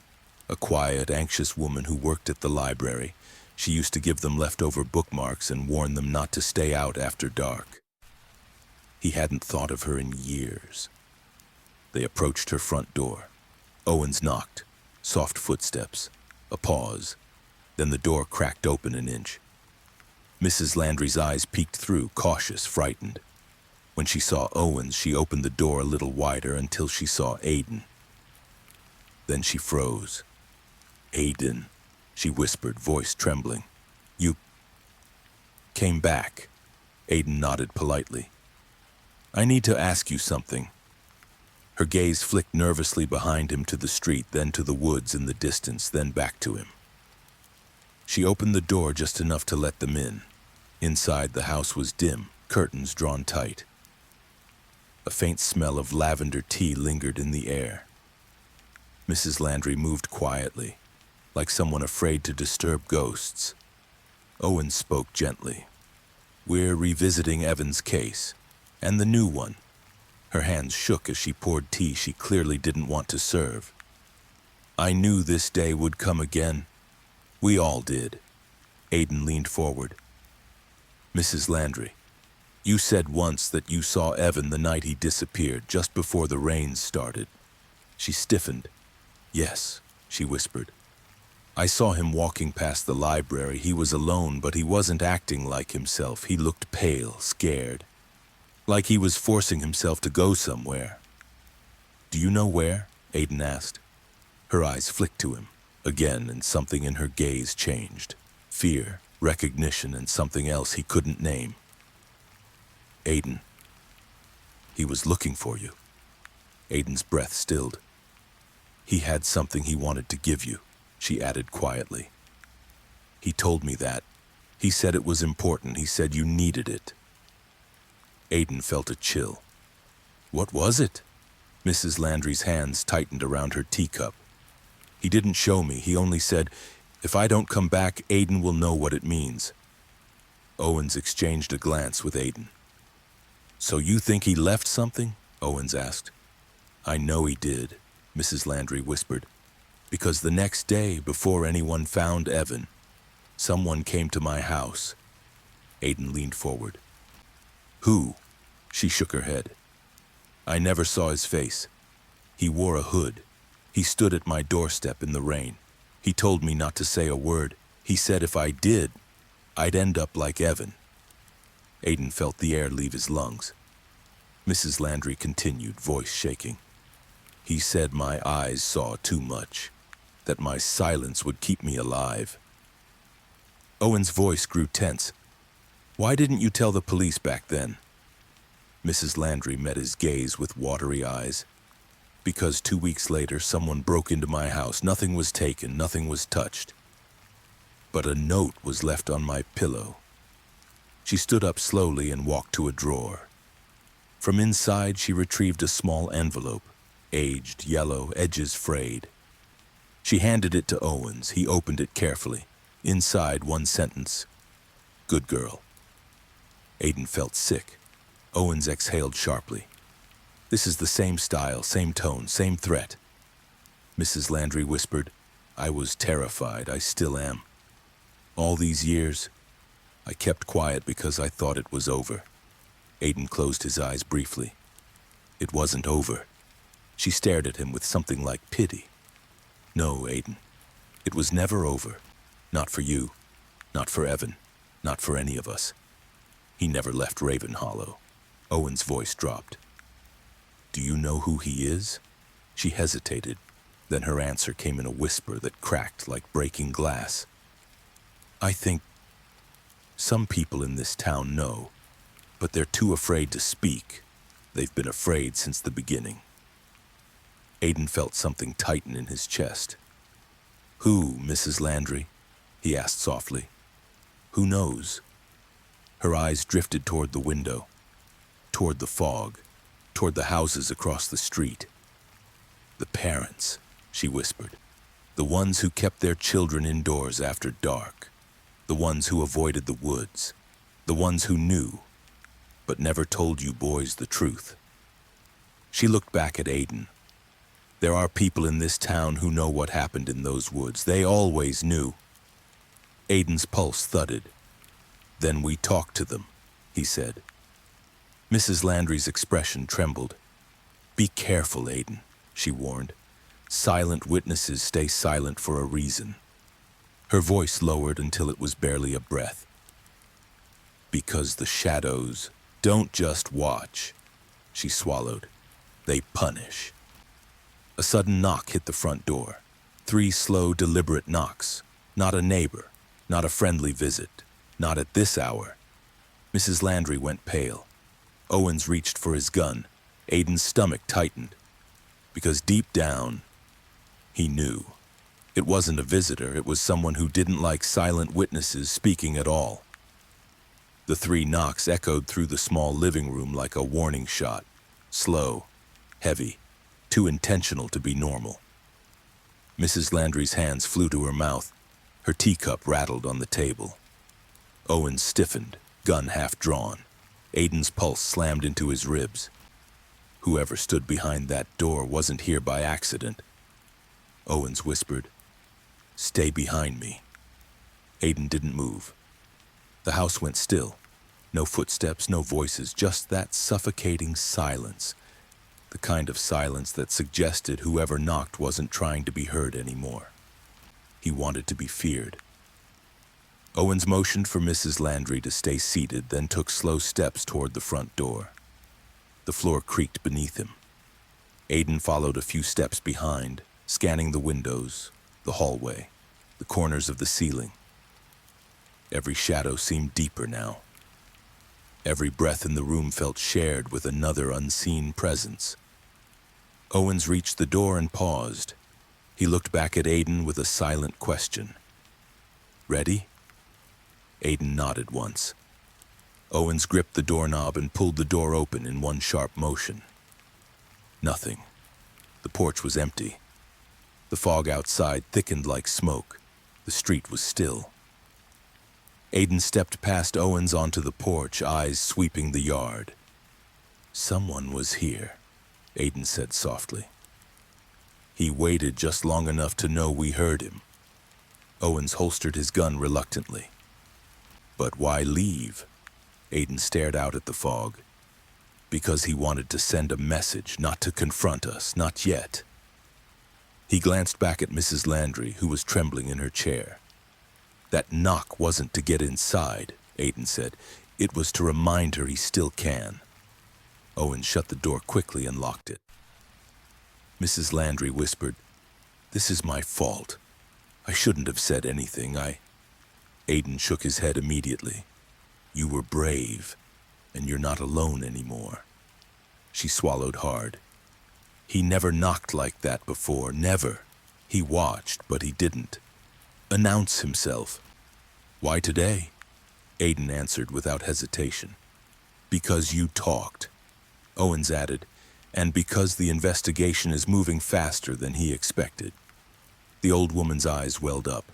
A quiet, anxious woman who worked at the library. She used to give them leftover bookmarks and warn them not to stay out after dark. He hadn't thought of her in years. They approached her front door. Owens knocked. Soft footsteps. A pause. Then the door cracked open an inch. Mrs. Landry's eyes peeked through, cautious, frightened. When she saw Owens, she opened the door a little wider until she saw Aiden. Then she froze. "Aiden," she whispered, voice trembling. "You came back." Aiden nodded politely. "I need to ask you something." Her gaze flicked nervously behind him to the street, then to the woods in the distance, then back to him. She opened the door just enough to let them in. Inside, the house was dim, curtains drawn tight. A faint smell of lavender tea lingered in the air. Mrs. Landry moved quietly, like someone afraid to disturb ghosts. Owens spoke gently. "We're revisiting Evan's case, and the new one." Her hands shook as she poured tea she clearly didn't want to serve. "I knew this day would come again. We all did." Aiden leaned forward. "Mrs. Landry, You said once that you saw Evan the night he disappeared, just before the rains started. She stiffened. Yes, she whispered. I saw him walking past the library. He was alone, but he wasn't acting like himself. He looked pale, scared, like he was forcing himself to go somewhere. Do you know where? Aiden asked. Her eyes flicked to him again, and something in her gaze changed. Fear, recognition, and something else he couldn't name. Aiden. He was looking for you. Aiden's breath stilled. He had something he wanted to give you, she added quietly. He told me that. He said it was important. He said you needed it. Aiden felt a chill. What was it? Mrs. Landry's hands tightened around her teacup. He didn't show me. He only said, if I don't come back, Aiden will know what it means. Owens exchanged a glance with Aiden. So you think he left something? Owens asked. I know he did, Mrs. Landry whispered, because the next day, before anyone found Evan, someone came to my house. Aiden leaned forward. Who? She shook her head. I never saw his face. He wore a hood. He stood at my doorstep in the rain. He told me not to say a word. He said if I did, I'd end up like Evan. Aiden felt the air leave his lungs. Mrs. Landry continued, voice shaking. He said my eyes saw too much, that my silence would keep me alive. Owen's voice grew tense. Why didn't you tell the police back then? Mrs. Landry met his gaze with watery eyes. Because 2 weeks later, someone broke into my house. Nothing was taken, nothing was touched. But a note was left on my pillow. She stood up slowly and walked to a drawer. From inside, she retrieved a small envelope, aged, yellow, edges frayed. She handed it to Owens. He opened it carefully. Inside, one sentence. Good girl. Aiden felt sick. Owens exhaled sharply. This is the same style, same tone, same threat. Mrs. Landry whispered. I was terrified. I still am. All these years, I kept quiet because I thought it was over. Aiden closed his eyes briefly. It wasn't over. She stared at him with something like pity. No, Aiden. It was never over. Not for you. Not for Evan. Not for any of us. He never left Raven Hollow. Owen's voice dropped. Do you know who he is? She hesitated. Then her answer came in a whisper that cracked like breaking glass. I think some people in this town know, but they're too afraid to speak. They've been afraid since the beginning. Aiden felt something tighten in his chest. Who, Mrs. Landry? He asked softly. Who knows? Her eyes drifted toward the window, toward the fog, toward the houses across the street. The parents, she whispered. The ones who kept their children indoors after dark. The ones who avoided the woods. The ones who knew, but never told you boys the truth. She looked back at Aiden. There are people in this town who know what happened in those woods. They always knew. Aiden's pulse thudded. Then we talked to them, he said. Mrs. Landry's expression trembled. Be careful, Aiden, she warned. Silent witnesses stay silent for a reason. Her voice lowered until it was barely a breath. Because the shadows don't just watch, she swallowed. They punish. A sudden knock hit the front door. 3 slow, deliberate knocks. Not a neighbor, not a friendly visit, not at this hour. Mrs. Landry went pale. Owens reached for his gun. Aiden's stomach tightened. Because deep down, he knew. It wasn't a visitor, it was someone who didn't like silent witnesses speaking at all. The 3 knocks echoed through the small living room like a warning shot. Slow, heavy, too intentional to be normal. Mrs. Landry's hands flew to her mouth. Her teacup rattled on the table. Owens stiffened, gun half drawn. Aiden's pulse slammed into his ribs. Whoever stood behind that door wasn't here by accident. Owens whispered, Stay behind me. Aiden didn't move. The house went still. No footsteps, no voices, just that suffocating silence. The kind of silence that suggested whoever knocked wasn't trying to be heard anymore. He wanted to be feared. Owens motioned for Mrs. Landry to stay seated, then took slow steps toward the front door. The floor creaked beneath him. Aiden followed a few steps behind, scanning the windows, the hallway, the corners of the ceiling. Every shadow seemed deeper now. Every breath in the room felt shared with another unseen presence. Owens reached the door and paused. He looked back at Aiden with a silent question. "Ready?" Aiden nodded once. Owens gripped the doorknob and pulled the door open in one sharp motion. Nothing. The porch was empty. The fog outside thickened like smoke. The street was still. Aiden stepped past Owens onto the porch, eyes sweeping the yard. "Someone was here," Aiden said softly. "He waited just long enough to know we heard him." Owens holstered his gun reluctantly. "But why leave?" Aiden stared out at the fog. "Because he wanted to send a message, not to confront us, not yet." He glanced back at Mrs. Landry, who was trembling in her chair. "That knock wasn't to get inside," Aiden said. "It was to remind her he still can." Owens shut the door quickly and locked it. Mrs. Landry whispered, "This is my fault. I shouldn't have said anything. Aiden shook his head immediately. "You were brave, and you're not alone anymore." She swallowed hard. "He never knocked like that before, never. He watched, but he didn't announce himself." "Why today?" Aiden answered without hesitation. "Because you talked," Owens added, "and because the investigation is moving faster than he expected." The old woman's eyes welled up.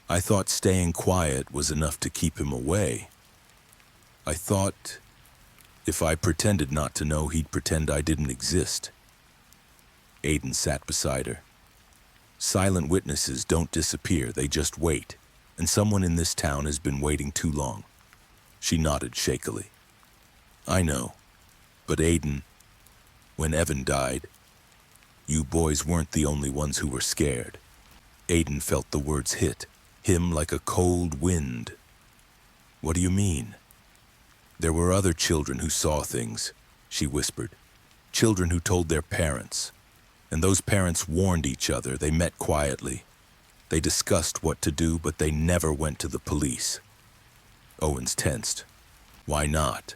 "I thought staying quiet was enough to keep him away. I thought if I pretended not to know, he'd pretend I didn't exist." Aiden sat beside her. "Silent witnesses don't disappear, they just wait, and someone in this town has been waiting too long." She nodded shakily. "I know, but Aiden, when Evan died, you boys weren't the only ones who were scared." Aiden felt the words hit him like a cold wind. "What do you mean?" "There were other children who saw things," she whispered. "Children who told their parents. And those parents warned each other. They met quietly. They discussed what to do, but they never went to the police." Owens tensed. "Why not?"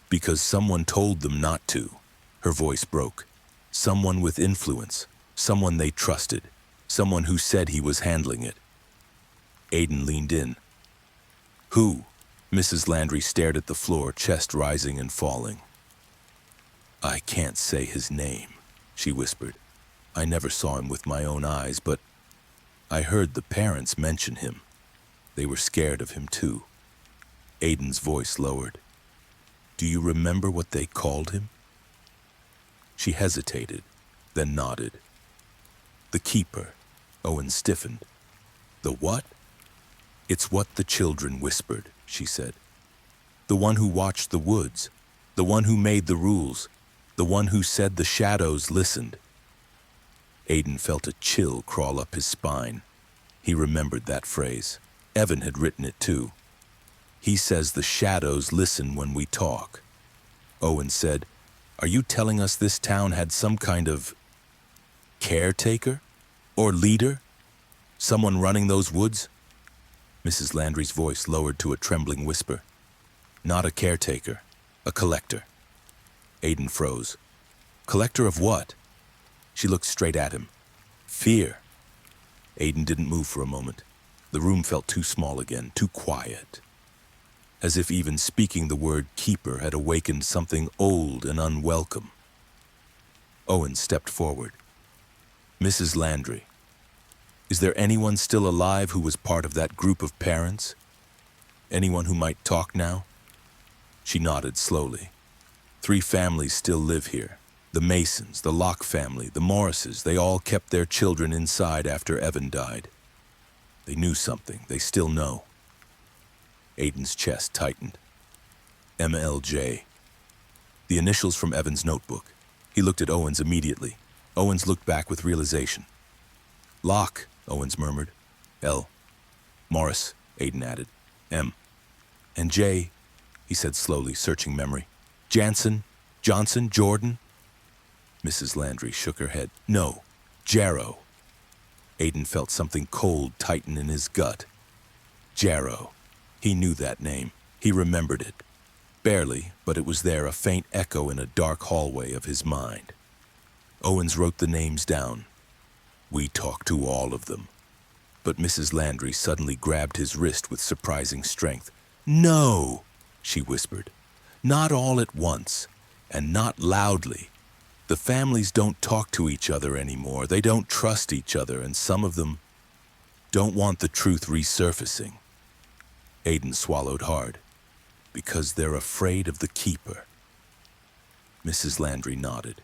"Because someone told them not to." Her voice broke. "Someone with influence. Someone they trusted. Someone who said he was handling it." Aiden leaned in. "Who?" Mrs. Landry stared at the floor, chest rising and falling. "I can't say his name," she whispered. "I never saw him with my own eyes, but I heard the parents mention him. They were scared of him too." Aiden's voice lowered. "Do you remember what they called him?" She hesitated, then nodded. "The Keeper." Owen stiffened. "The what?" "It's what the children whispered," she said. "The one who watched the woods, the one who made the rules, the one who said the shadows listened." Aiden felt a chill crawl up his spine. He remembered that phrase. Evan had written it too. "He says the shadows listen when we talk." Owen said, "Are you telling us this town had some kind of caretaker or leader? Someone running those woods?" Mrs. Landry's voice lowered to a trembling whisper. "Not a caretaker, a collector." Aiden froze. "Collector of what?" She looked straight at him. "Fear." Aiden didn't move for a moment. The room felt too small again, too quiet. As if even speaking the word keeper had awakened something old and unwelcome. Owen stepped forward. "Mrs. Landry, is there anyone still alive who was part of that group of parents? Anyone who might talk now?" She nodded slowly. "3 families still live here. The Masons, the Locke family, the Morrises, they all kept their children inside after Evan died. They knew something. They still know." Aiden's chest tightened. MLJ. The initials from Evan's notebook. He looked at Owens immediately. Owens looked back with realization. Locke, Owens murmured. L. Morris, Aiden added. M. And J, he said slowly, searching memory. Jansen, Johnson, Jordan? Mrs. Landry shook her head. No, Jarrow. Aiden felt something cold tighten in his gut. Jarrow. He knew that name. He remembered it. Barely, but it was there, a faint echo in a dark hallway of his mind. Owens wrote the names down. We talked to all of them. But Mrs. Landry suddenly grabbed his wrist with surprising strength. No, she whispered. Not all at once, and not loudly. The families don't talk to each other anymore. They don't trust each other, and some of them don't want the truth resurfacing. Aiden swallowed hard. Because they're afraid of the keeper. Mrs. Landry nodded.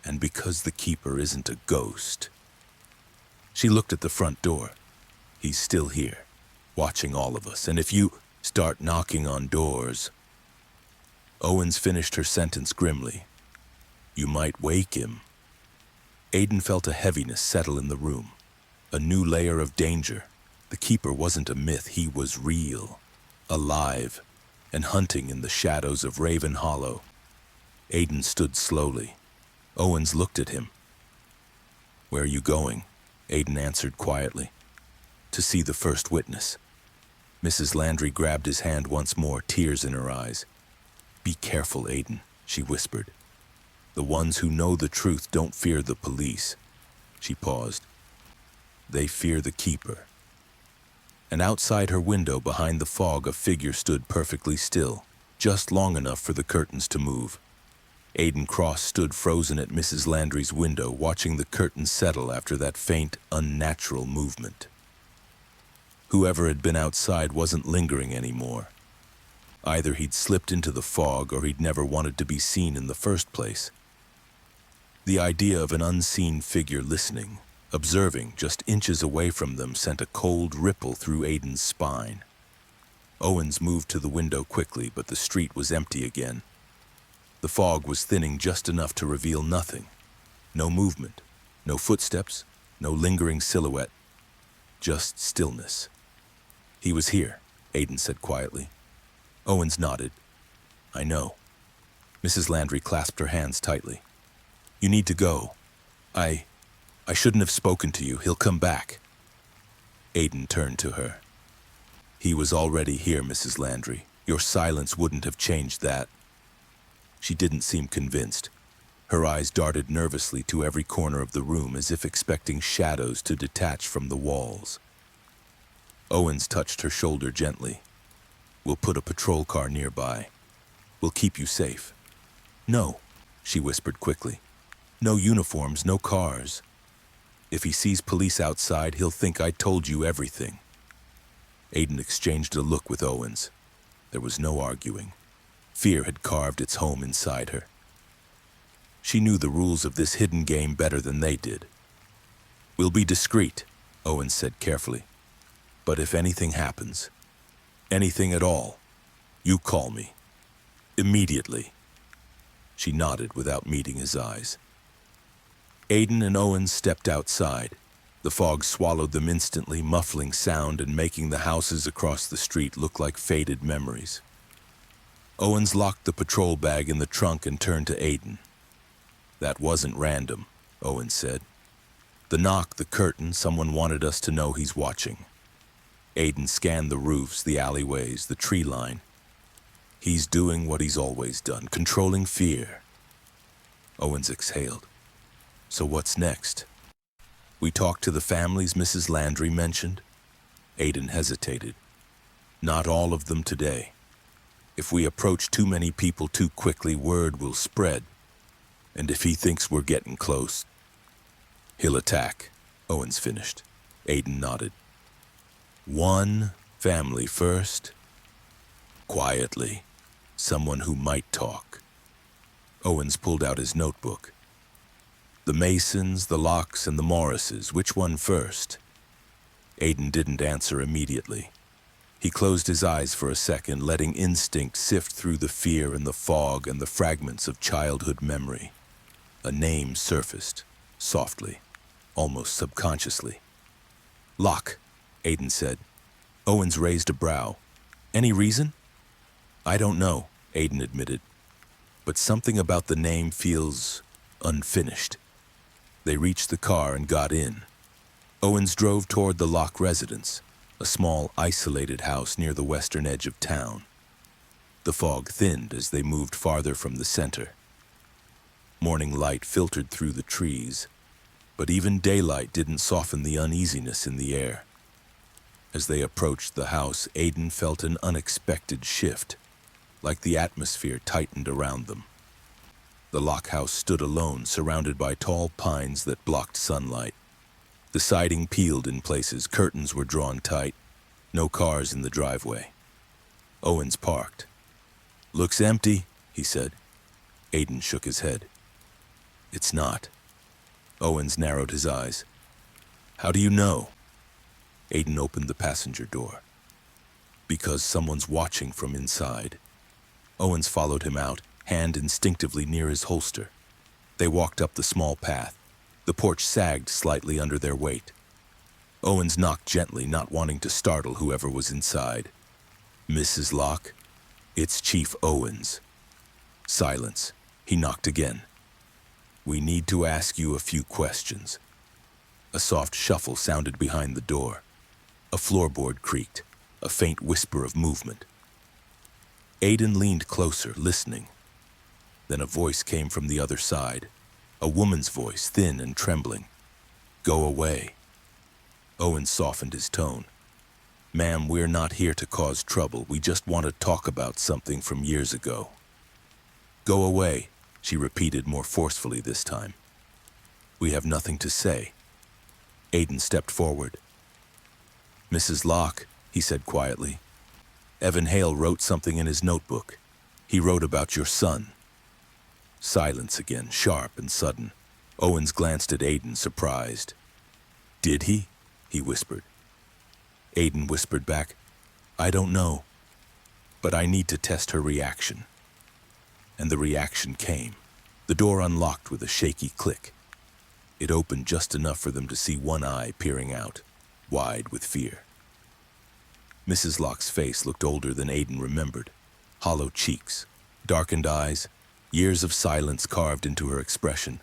And because the keeper isn't a ghost. She looked at the front door. He's still here, watching all of us, and if you start knocking on doors... Owens finished her sentence grimly. You might wake him. Aiden felt a heaviness settle in the room. A new layer of danger. The keeper wasn't a myth, he was real. Alive. And hunting in the shadows of Raven Hollow. Aiden stood slowly. Owens looked at him. Where are you going? Aiden answered quietly. To see the first witness. Mrs. Landry grabbed his hand once more, tears in her eyes. Be careful, Aiden, she whispered. The ones who know the truth don't fear the police. She paused. They fear the keeper. And outside her window, behind the fog, a figure stood perfectly still, just long enough for the curtains to move. Aiden Cross stood frozen at Mrs. Landry's window, watching the curtains settle after that faint, unnatural movement. Whoever had been outside wasn't lingering anymore. Either he'd slipped into the fog or he'd never wanted to be seen in the first place. The idea of an unseen figure listening, observing just inches away from them, sent a cold ripple through Aiden's spine. Owens moved to the window quickly, but the street was empty again. The fog was thinning just enough to reveal nothing. No movement, no footsteps, no lingering silhouette. Just stillness. He was here, Aiden said quietly. Owens nodded. I know. Mrs. Landry clasped her hands tightly. You need to go. I shouldn't have spoken to you. He'll come back. Aiden turned to her. He was already here, Mrs. Landry. Your silence wouldn't have changed that. She didn't seem convinced. Her eyes darted nervously to every corner of the room, as if expecting shadows to detach from the walls. Owens touched her shoulder gently. We'll put a patrol car nearby. We'll keep you safe. No, she whispered quickly. No uniforms, no cars. If he sees police outside, he'll think I told you everything. Aiden exchanged a look with Owens. There was no arguing. Fear had carved its home inside her. She knew the rules of this hidden game better than they did. We'll be discreet, Owens said carefully. But if anything happens, anything at all, you call me. Immediately. She nodded without meeting his eyes. Aiden and Owens stepped outside. The fog swallowed them instantly, muffling sound and making the houses across the street look like faded memories. Owens locked the patrol bag in the trunk and turned to Aiden. That wasn't random, Owens said. The knock, the curtain, someone wanted us to know he's watching. Aiden scanned the roofs, the alleyways, the tree line. He's doing what he's always done, controlling fear. Owens exhaled. So what's next? We talked to the families Mrs. Landry mentioned. Aiden hesitated. Not all of them today. If we approach too many people too quickly, word will spread. And if he thinks we're getting close, he'll attack, Owens finished. Aiden nodded. One family first. Quietly. Someone who might talk. Owens pulled out his notebook. The Masons, the Lockes, and the Morrises, which one first? Aiden didn't answer immediately. He closed his eyes for a second, letting instinct sift through the fear and the fog and the fragments of childhood memory. A name surfaced, softly, almost subconsciously. Locke, Aiden said. Owens raised a brow. Any reason? I don't know, Aiden admitted. But something about the name feels unfinished. They reached the car and got in. Owens drove toward the Locke residence, a small, isolated house near the western edge of town. The fog thinned as they moved farther from the center. Morning light filtered through the trees, but even daylight didn't soften the uneasiness in the air. As they approached the house, Aiden felt an unexpected shift, like the atmosphere tightened around them. The Locke house stood alone, surrounded by tall pines that blocked sunlight. The siding peeled in places, curtains were drawn tight, no cars in the driveway. Owens parked. Looks empty, he said. Aiden shook his head. It's not. Owens narrowed his eyes. How do you know? Aiden opened the passenger door. Because someone's watching from inside. Owens followed him out, hand instinctively near his holster. They walked up the small path. The porch sagged slightly under their weight. Owens knocked gently, not wanting to startle whoever was inside. Mrs. Locke, it's Chief Owens. Silence. He knocked again. We need to ask you a few questions. A soft shuffle sounded behind the door. A floorboard creaked, a faint whisper of movement. Aiden leaned closer, listening. Then a voice came from the other side. A woman's voice, thin and trembling. Go away. Owen softened his tone. Ma'am, we're not here to cause trouble. We just want to talk about something from years ago. Go away, she repeated more forcefully this time. We have nothing to say. Aiden stepped forward. Mrs. Locke, he said quietly. Evan Hale wrote something in his notebook. He wrote about your son. Silence again, sharp and sudden. Owens glanced at Aiden, surprised. Did he? He whispered. Aiden whispered back, I don't know, but I need to test her reaction. And the reaction came. The door unlocked with a shaky click. It opened just enough for them to see one eye peering out, wide with fear. Mrs. Locke's face looked older than Aiden remembered. Hollow cheeks, darkened eyes, years of silence carved into her expression.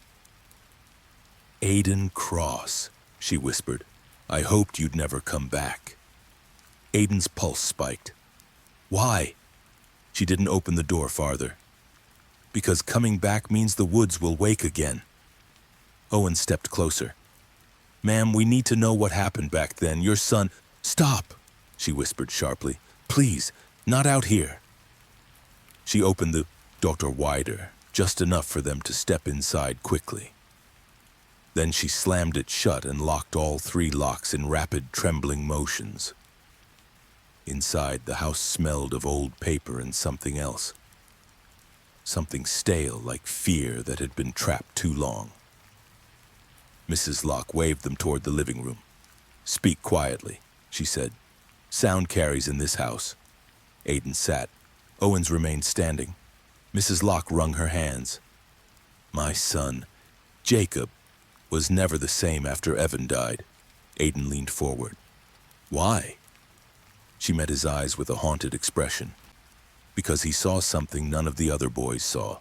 Aiden Cross, she whispered. I hoped you'd never come back. Aiden's pulse spiked. Why? She didn't open the door farther. Because coming back means the woods will wake again. Owen stepped closer. Ma'am, we need to know what happened back then. Your son... Stop, she whispered sharply. Please, not out here. She opened the door wider, just enough for them to step inside quickly. Then she slammed it shut and locked all three locks in rapid, trembling motions. Inside, the house smelled of old paper and something else. Something stale, like fear that had been trapped too long. Mrs. Locke waved them toward the living room. Speak quietly, she said. Sound carries in this house. Aiden sat. Owens remained standing. Mrs. Locke wrung her hands. My son, Jacob, was never the same after Evan died. Aiden leaned forward. Why? She met his eyes with a haunted expression. Because he saw something none of the other boys saw.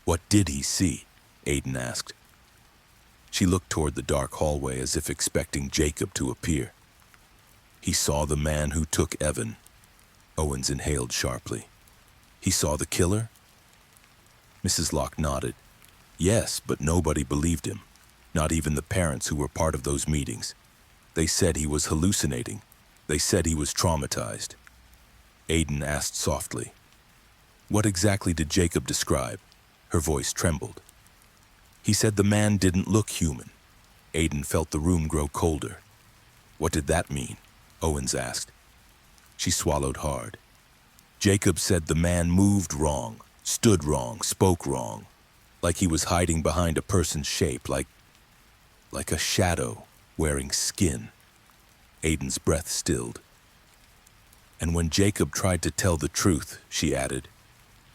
What did he see? Aiden asked. She looked toward the dark hallway as if expecting Jacob to appear. He saw the man who took Evan. Owens inhaled sharply. He saw the killer? Mrs. Locke nodded. Yes, but nobody believed him. Not even the parents who were part of those meetings. They said he was hallucinating. They said he was traumatized. Aiden asked softly. What exactly did Jacob describe? Her voice trembled. He said the man didn't look human. Aiden felt the room grow colder. What did that mean? Owens asked. She swallowed hard. Jacob said the man moved wrong, stood wrong, spoke wrong, like he was hiding behind a person's shape, like a shadow wearing skin. Aiden's breath stilled. And when Jacob tried to tell the truth, she added,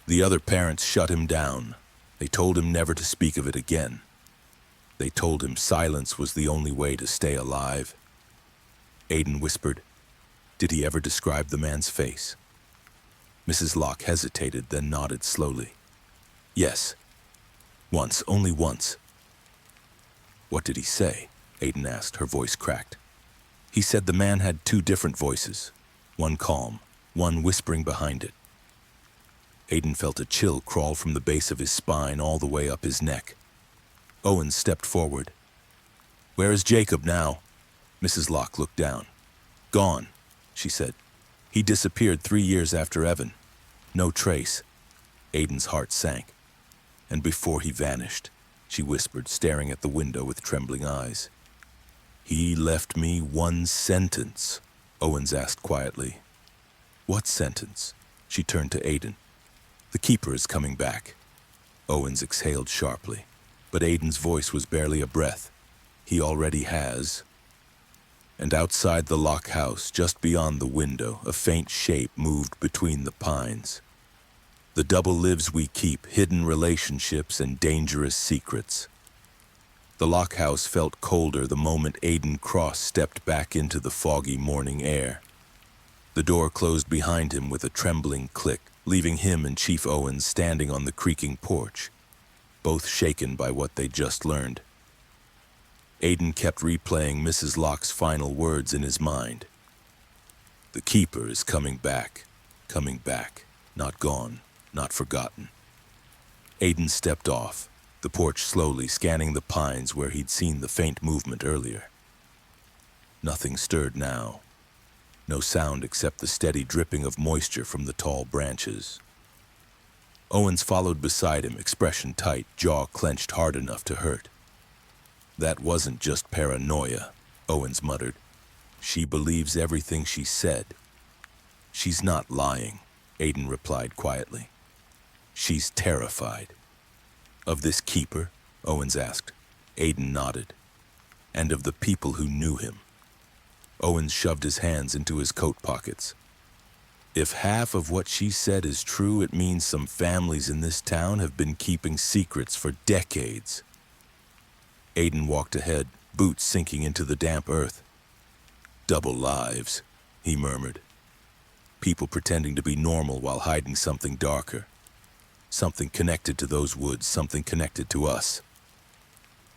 the other parents shut him down. They told him never to speak of it again. They told him silence was the only way to stay alive. Aiden whispered, did he ever describe the man's face? Mrs. Locke hesitated, then nodded slowly. Yes. Once, only once. What did he say? Aiden asked, her voice cracked. He said the man had two different voices, one calm, one whispering behind it. Aiden felt a chill crawl from the base of his spine all the way up his neck. Owen stepped forward. Where is Jacob now? Mrs. Locke looked down. Gone, she said. He disappeared 3 years after Evan. No trace. Aiden's heart sank. And before he vanished, she whispered, staring at the window with trembling eyes. He left me one sentence, Owens asked quietly. What sentence? She turned to Aiden. The keeper is coming back. Owens exhaled sharply, but Aiden's voice was barely a breath. He already has. And outside the Locke house, just beyond the window, a faint shape moved between the pines. The double lives we keep, hidden relationships and dangerous secrets. The Locke house felt colder the moment Aiden Cross stepped back into the foggy morning air. The door closed behind him with a trembling click, leaving him and Chief Owens standing on the creaking porch, both shaken by what they'd just learned. Aiden kept replaying Mrs. Locke's final words in his mind. The keeper is coming back, not gone, not forgotten. Aiden stepped off, the porch slowly scanning the pines where he'd seen the faint movement earlier. Nothing stirred now. No sound except the steady dripping of moisture from the tall branches. Owens followed beside him, expression tight, jaw clenched hard enough to hurt. That wasn't just paranoia, Owens muttered. She believes everything she said. She's not lying, Aiden replied quietly. She's terrified. Of this keeper? Owens asked. Aiden nodded. And of the people who knew him. Owens shoved his hands into his coat pockets. If half of what she said is true, it means some families in this town have been keeping secrets for decades. Aiden walked ahead, boots sinking into the damp earth. Double lives, he murmured. People pretending to be normal while hiding something darker. Something connected to those woods, something connected to us.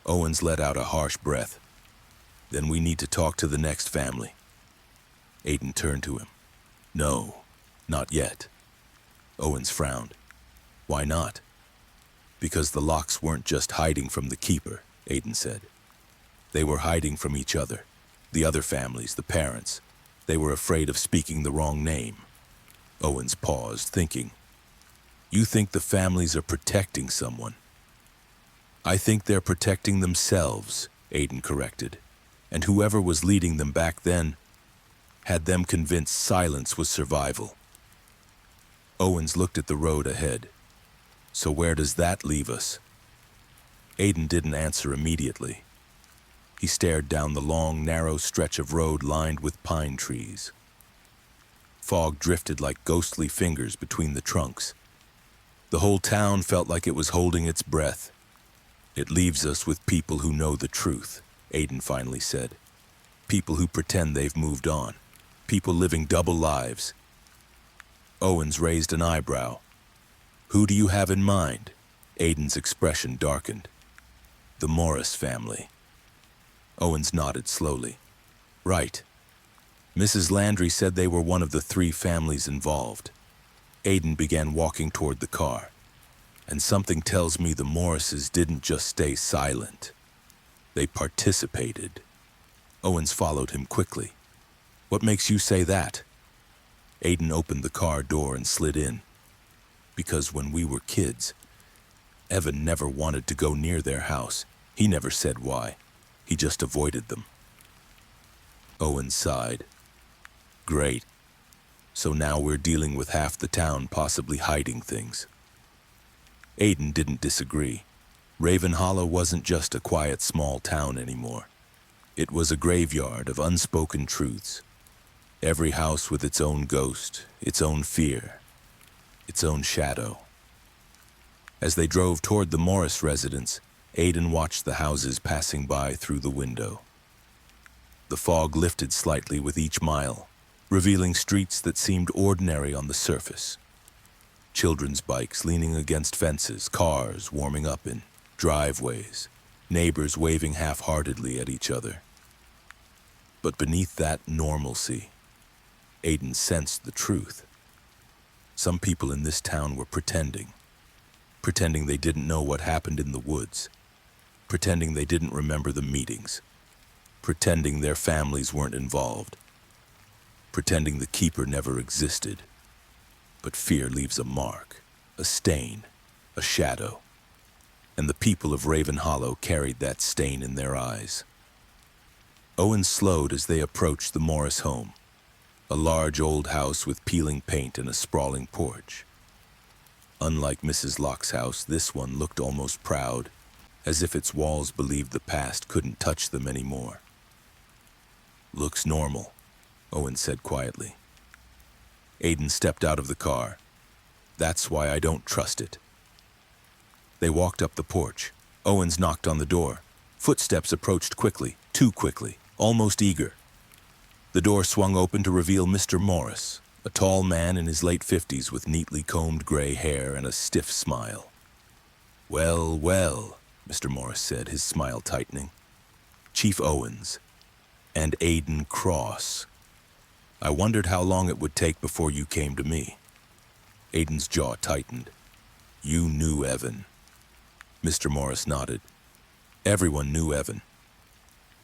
Owens let out a harsh breath. Then we need to talk to the next family. Aiden turned to him. No, not yet. Owens frowned. Why not? Because the Lockes weren't just hiding from the keeper, Aiden said. They were hiding from each other. The other families, the parents. They were afraid of speaking the wrong name. Owens paused, thinking. You think the families are protecting someone? I think they're protecting themselves, Aiden corrected. And whoever was leading them back then had them convinced silence was survival. Owens looked at the road ahead. So where does that leave us? Aiden didn't answer immediately. He stared down the long, narrow stretch of road lined with pine trees. Fog drifted like ghostly fingers between the trunks. The whole town felt like it was holding its breath. It leaves us with people who know the truth, Aiden finally said. People who pretend they've moved on. People living double lives. Owens raised an eyebrow. Who do you have in mind? Aiden's expression darkened. The Morris family. Owens nodded slowly. Right. Mrs. Landry said they were one of the 3 families involved. Aiden began walking toward the car. And something tells me the Morrises didn't just stay silent. They participated. Owens followed him quickly. What makes you say that? Aiden opened the car door and slid in. Because when we were kids, Evan never wanted to go near their house. He never said why. He just avoided them. Owens sighed. Great. So now we're dealing with half the town possibly hiding things. Aiden didn't disagree. Raven Hollow wasn't just a quiet small town anymore. It was a graveyard of unspoken truths. Every house with its own ghost, its own fear, its own shadow. As they drove toward the Morris residence, Aiden watched the houses passing by through the window. The fog lifted slightly with each mile, revealing streets that seemed ordinary on the surface. Children's bikes leaning against fences, cars warming up in driveways, neighbors waving half-heartedly at each other. But beneath that normalcy, Aiden sensed the truth. Some people in this town were pretending they didn't know what happened in the woods, pretending they didn't remember the meetings, pretending their families weren't involved, pretending the keeper never existed. But fear leaves a mark, a stain, a shadow, and the people of Raven Hollow carried that stain in their eyes. Owen slowed as they approached the Morris home, a large old house with peeling paint and a sprawling porch. Unlike Mrs. Locke's house, this one looked almost proud, as if its walls believed the past couldn't touch them anymore. "Looks normal," Owen said quietly. Aiden stepped out of the car. "That's why I don't trust it." They walked up the porch. Owens knocked on the door. Footsteps approached quickly, too quickly, almost eager. The door swung open to reveal Mr. Morris, a tall man in his late 50s with neatly combed gray hair and a stiff smile. "Well, well," Mr. Morris said, his smile tightening. "Chief Owens and Aiden Cross. I wondered how long it would take before you came to me." Aiden's jaw tightened. "You knew Evan." Mr. Morris nodded. "Everyone knew Evan.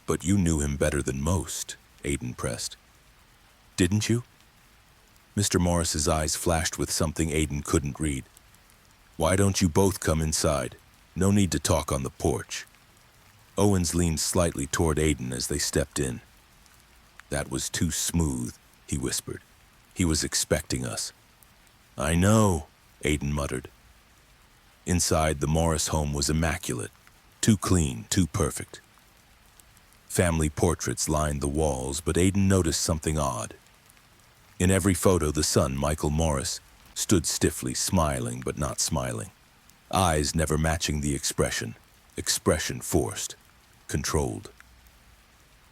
But you knew him better than most," Aiden pressed. "Didn't you?" Mr. Morris's eyes flashed with something Aiden couldn't read. "Why don't you both come inside? No need to talk on the porch." Owens leaned slightly toward Aiden as they stepped in. "That was too smooth," he whispered. "He was expecting us." "I know," Aiden muttered. Inside, the Morris home was immaculate, too clean, too perfect. Family portraits lined the walls, but Aiden noticed something odd. In every photo, the son, Michael Morris, stood stiffly, smiling but not smiling. Eyes never matching the expression forced, controlled.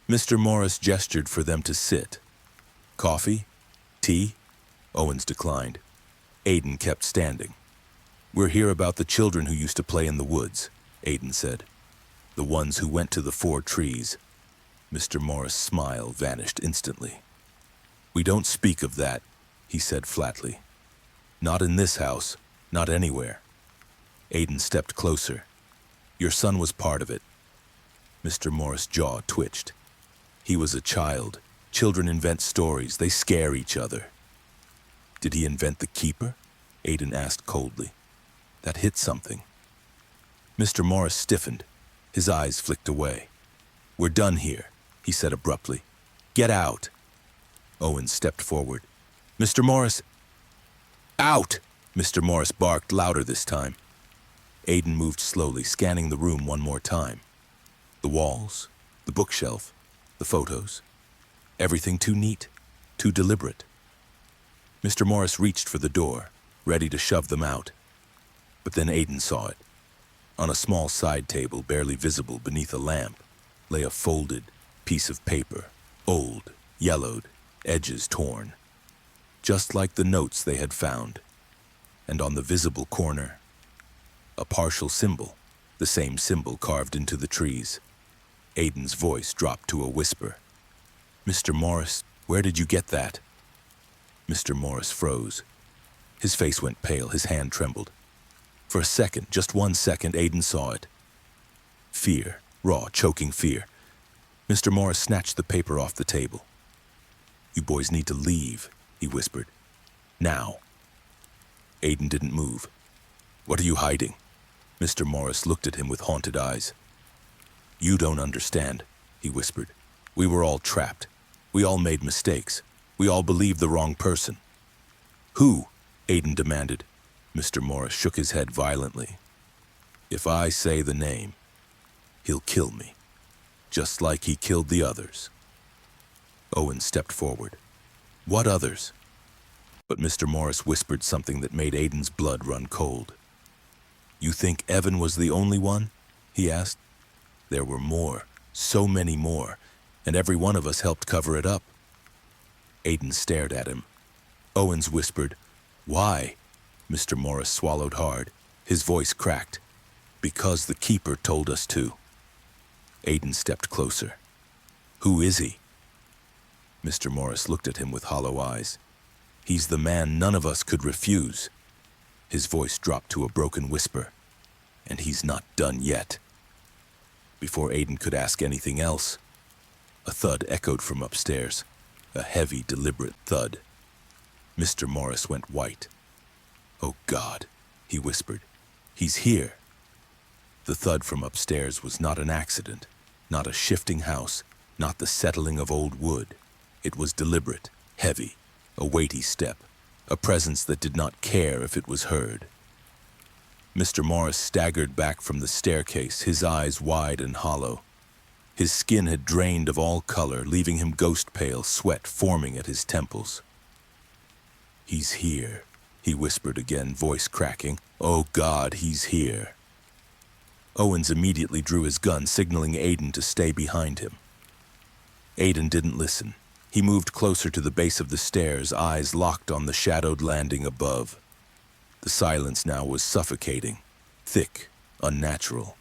Mr. Morris gestured for them to sit. "Coffee? Tea?" Owens declined. Aiden kept standing. "We're here about the children who used to play in the woods," Aiden said. "The ones who went to the 4 trees. Mr. Morris' smile vanished instantly. "We don't speak of that," he said flatly. "Not in this house, not anywhere." Aiden stepped closer. "Your son was part of it." Mr. Morris' jaw twitched. "He was a child. Children invent stories. They scare each other." "Did he invent the keeper?" Aiden asked coldly. That hit something. Mr. Morris stiffened. His eyes flicked away. "We're done here," he said abruptly. "Get out." Owen stepped forward. "Mr. Morris." "Out!" Mr. Morris barked louder this time. Aiden moved slowly, scanning the room one more time. The walls, the bookshelf, the photos. Everything too neat, too deliberate. Mr. Morris reached for the door, ready to shove them out. But then Aiden saw it. On a small side table, barely visible beneath a lamp, lay a folded piece of paper, old, yellowed, edges torn. Just like the notes they had found. And on the visible corner, a partial symbol, the same symbol carved into the trees. Aiden's voice dropped to a whisper. "Mr. Morris, where did you get that?" Mr. Morris froze. His face went pale, his hand trembled. For a second, just 1 second, Aiden saw it. Fear, raw, choking fear. Mr. Morris snatched the paper off the table. "You boys need to leave," he whispered. "Now." Aiden didn't move. "What are you hiding?" Mr. Morris looked at him with haunted eyes. "You don't understand," he whispered. "We were all trapped. We all made mistakes. We all believed the wrong person." "Who?" Aiden demanded. Mr. Morris shook his head violently. "If I say the name, he'll kill me, just like he killed the others." Owen stepped forward. What others? But Mr. Morris whispered something that made Aiden's blood run cold. You think Evan was the only one? He asked. There were more, so many more, and every one of us helped cover it up. Aiden stared at him. Owens whispered, Why? Mr. Morris swallowed hard. His voice cracked. Because the keeper told us to. Aiden stepped closer. Who is he? Mr. Morris looked at him with hollow eyes. He's the man none of us could refuse. His voice dropped to a broken whisper. And he's not done yet. Before Aiden could ask anything else, a thud echoed from upstairs. A heavy, deliberate thud. Mr. Morris went white. Oh God, he whispered. He's here. The thud from upstairs was not an accident, not a shifting house, not the settling of old wood. It was deliberate, heavy, a weighty step, a presence that did not care if it was heard. Mr. Morris staggered back from the staircase, his eyes wide and hollow. His skin had drained of all color, leaving him ghost-pale, sweat forming at his temples. He's here, he whispered again, voice cracking. Oh God, he's here. Owens immediately drew his gun, signaling Aiden to stay behind him. Aiden didn't listen. He moved closer to the base of the stairs, eyes locked on the shadowed landing above. The silence now was suffocating, thick, unnatural.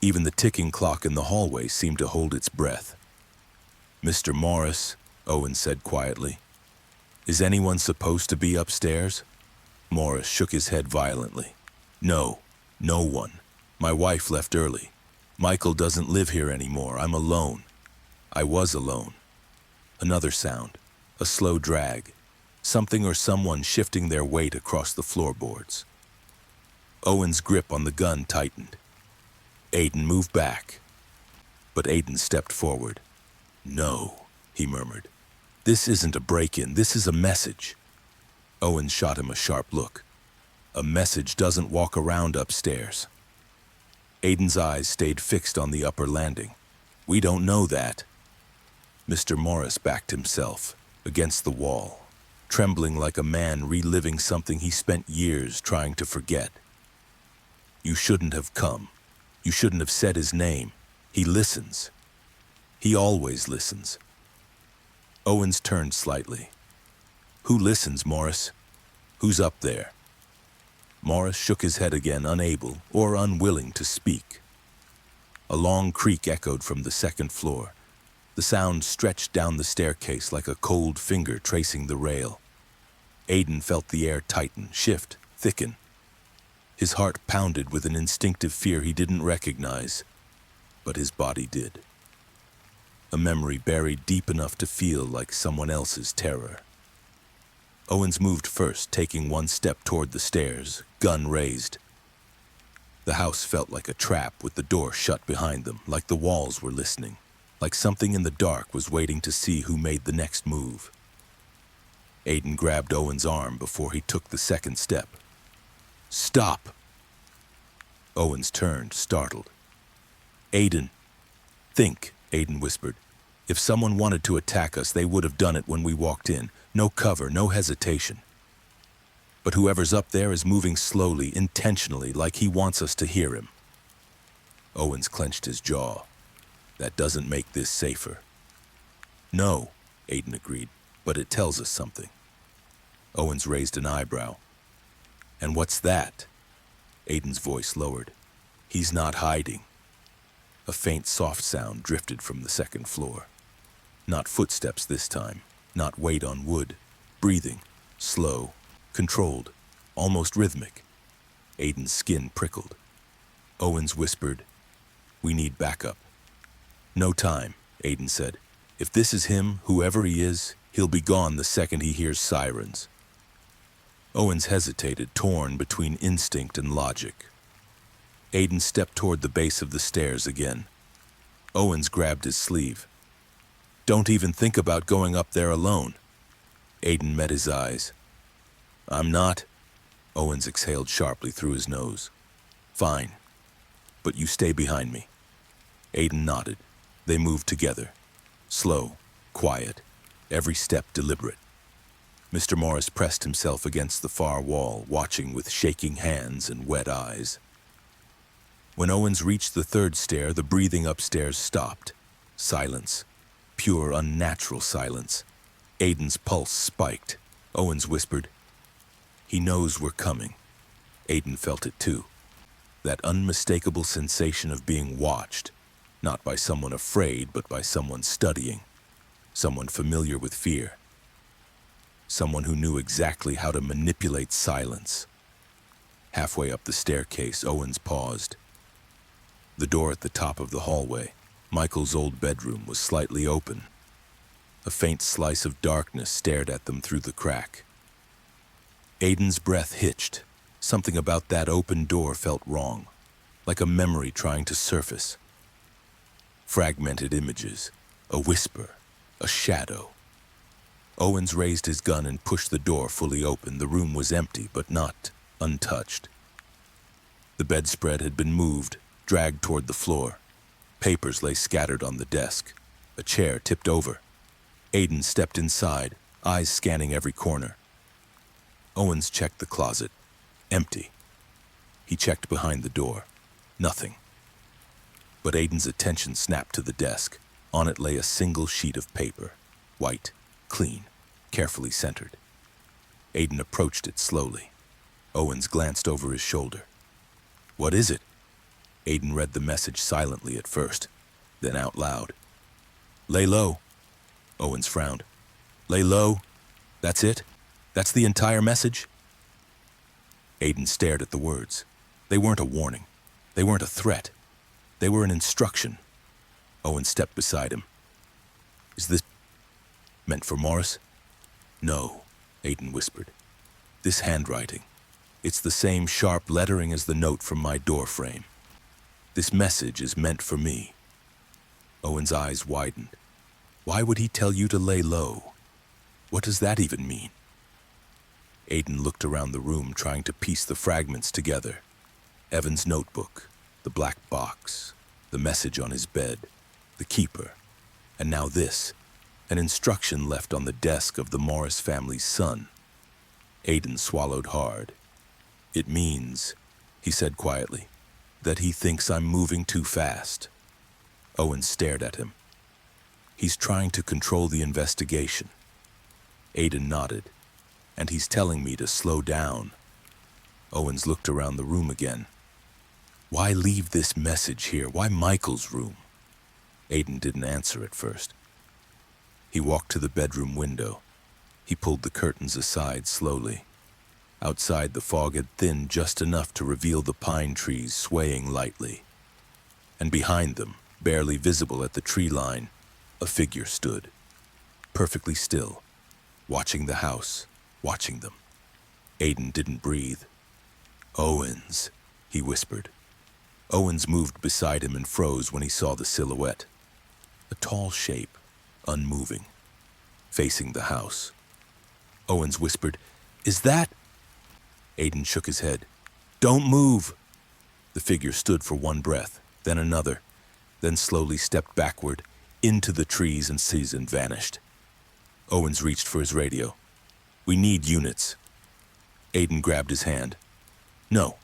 Even the ticking clock in the hallway seemed to hold its breath. Mr. Morris, Owens said quietly, is anyone supposed to be upstairs? Morris shook his head violently. No, no one. My wife left early. Michael doesn't live here anymore. I'm alone. I was alone. Another sound, a slow drag, something or someone shifting their weight across the floorboards. Owen's grip on the gun tightened. Aiden moved back. But Aiden stepped forward. No, he murmured. This isn't a break-in, this is a message. Owens shot him a sharp look. A message doesn't walk around upstairs. Aiden's eyes stayed fixed on the upper landing. We don't know that. Mr. Morris backed himself against the wall, trembling like a man reliving something he spent years trying to forget. You shouldn't have come. You shouldn't have said his name. He listens. He always listens. Owens turned slightly. Who listens, Morris? Who's up there? Morris shook his head again, unable or unwilling to speak. A long creak echoed from the second floor. The sound stretched down the staircase like a cold finger tracing the rail. Aiden felt the air tighten, shift, thicken. His heart pounded with an instinctive fear he didn't recognize, but his body did. A memory buried deep enough to feel like someone else's terror. Owens moved first, taking one step toward the stairs, gun raised. The house felt like a trap with the door shut behind them, like the walls were listening, like something in the dark was waiting to see who made the next move. Aiden grabbed Owens' arm before he took the second step. Stop! Owens turned, startled. Aiden. Think, Aiden whispered. If someone wanted to attack us, they would have done it when we walked in. No cover, no hesitation. But whoever's up there is moving slowly, intentionally, like he wants us to hear him. Owens clenched his jaw. That doesn't make this safer. No, Aiden agreed, but it tells us something. Owens raised an eyebrow. And what's that? Aiden's voice lowered. He's not hiding. A faint, soft sound drifted from the second floor. Not footsteps this time, not weight on wood. Breathing, slow, controlled, almost rhythmic. Aiden's skin prickled. Owens whispered, We need backup. No time, Aiden said. If this is him, whoever he is, he'll be gone the second he hears sirens. Owens hesitated, torn between instinct and logic. Aiden stepped toward the base of the stairs again. Owens grabbed his sleeve. Don't even think about going up there alone. Aiden met his eyes. I'm not. Owens exhaled sharply through his nose. Fine. But you stay behind me. Aiden nodded. They moved together. Slow, quiet, every step deliberate. Mr. Morris pressed himself against the far wall, watching with shaking hands and wet eyes. When Owens reached the third stair, the breathing upstairs stopped. Silence. Pure, unnatural silence. Aiden's pulse spiked. Owens whispered, "He knows we're coming." Aiden felt it too. That unmistakable sensation of being watched, not by someone afraid, but by someone studying, someone familiar with fear, someone who knew exactly how to manipulate silence. Halfway up the staircase, Owens paused. The door at the top of the hallway, Michael's old bedroom, was slightly open. A faint slice of darkness stared at them through the crack. Aiden's breath hitched. Something about that open door felt wrong, like a memory trying to surface. Fragmented images, a whisper, a shadow. Owens raised his gun and pushed the door fully open. The room was empty, but not untouched. The bedspread had been moved, dragged toward the floor. Papers lay scattered on the desk. A chair tipped over. Aiden stepped inside, eyes scanning every corner. Owens checked the closet. Empty. He checked behind the door. Nothing. But Aiden's attention snapped to the desk. On it lay a single sheet of paper. White, clean, carefully centered. Aiden approached it slowly. Owens glanced over his shoulder. "What is it?" Aiden read the message silently at first, then out loud. "Lay low." Owens frowned. "Lay low? That's it? That's the entire message?" Aiden stared at the words. They weren't a warning. They weren't a threat. They were an instruction. Owen stepped beside him. "Is this meant for Morris?" "No," Aiden whispered. "This handwriting. It's the same sharp lettering as the note from my door frame. This message is meant for me." Owen's eyes widened. "Why would he tell you to lay low? What does that even mean?" Aiden looked around the room, trying to piece the fragments together. Evan's notebook, the black box, the message on his bed, the keeper, and now this, an instruction left on the desk of the Morris family's son. Aiden swallowed hard. "It means," he said quietly, "that he thinks I'm moving too fast." Owen stared at him. "He's trying to control the investigation." Aiden nodded. "And he's telling me to slow down." Owens looked around the room again. "Why leave this message here? Why Michael's room?" Aiden didn't answer at first. He walked to the bedroom window. He pulled the curtains aside slowly. Outside, the fog had thinned just enough to reveal the pine trees swaying lightly. And behind them, barely visible at the tree line, a figure stood, perfectly still, watching the house, watching them. Aiden didn't breathe. "Owens," he whispered. Owens moved beside him and froze when he saw the silhouette. A tall shape, unmoving, facing the house. Owens whispered, "Is that—" Aiden shook his head. "Don't move!" The figure stood for one breath, then another, then slowly stepped backward, into the trees and vanished. Owens reached for his radio. "We need units." Aiden grabbed his hand. "No.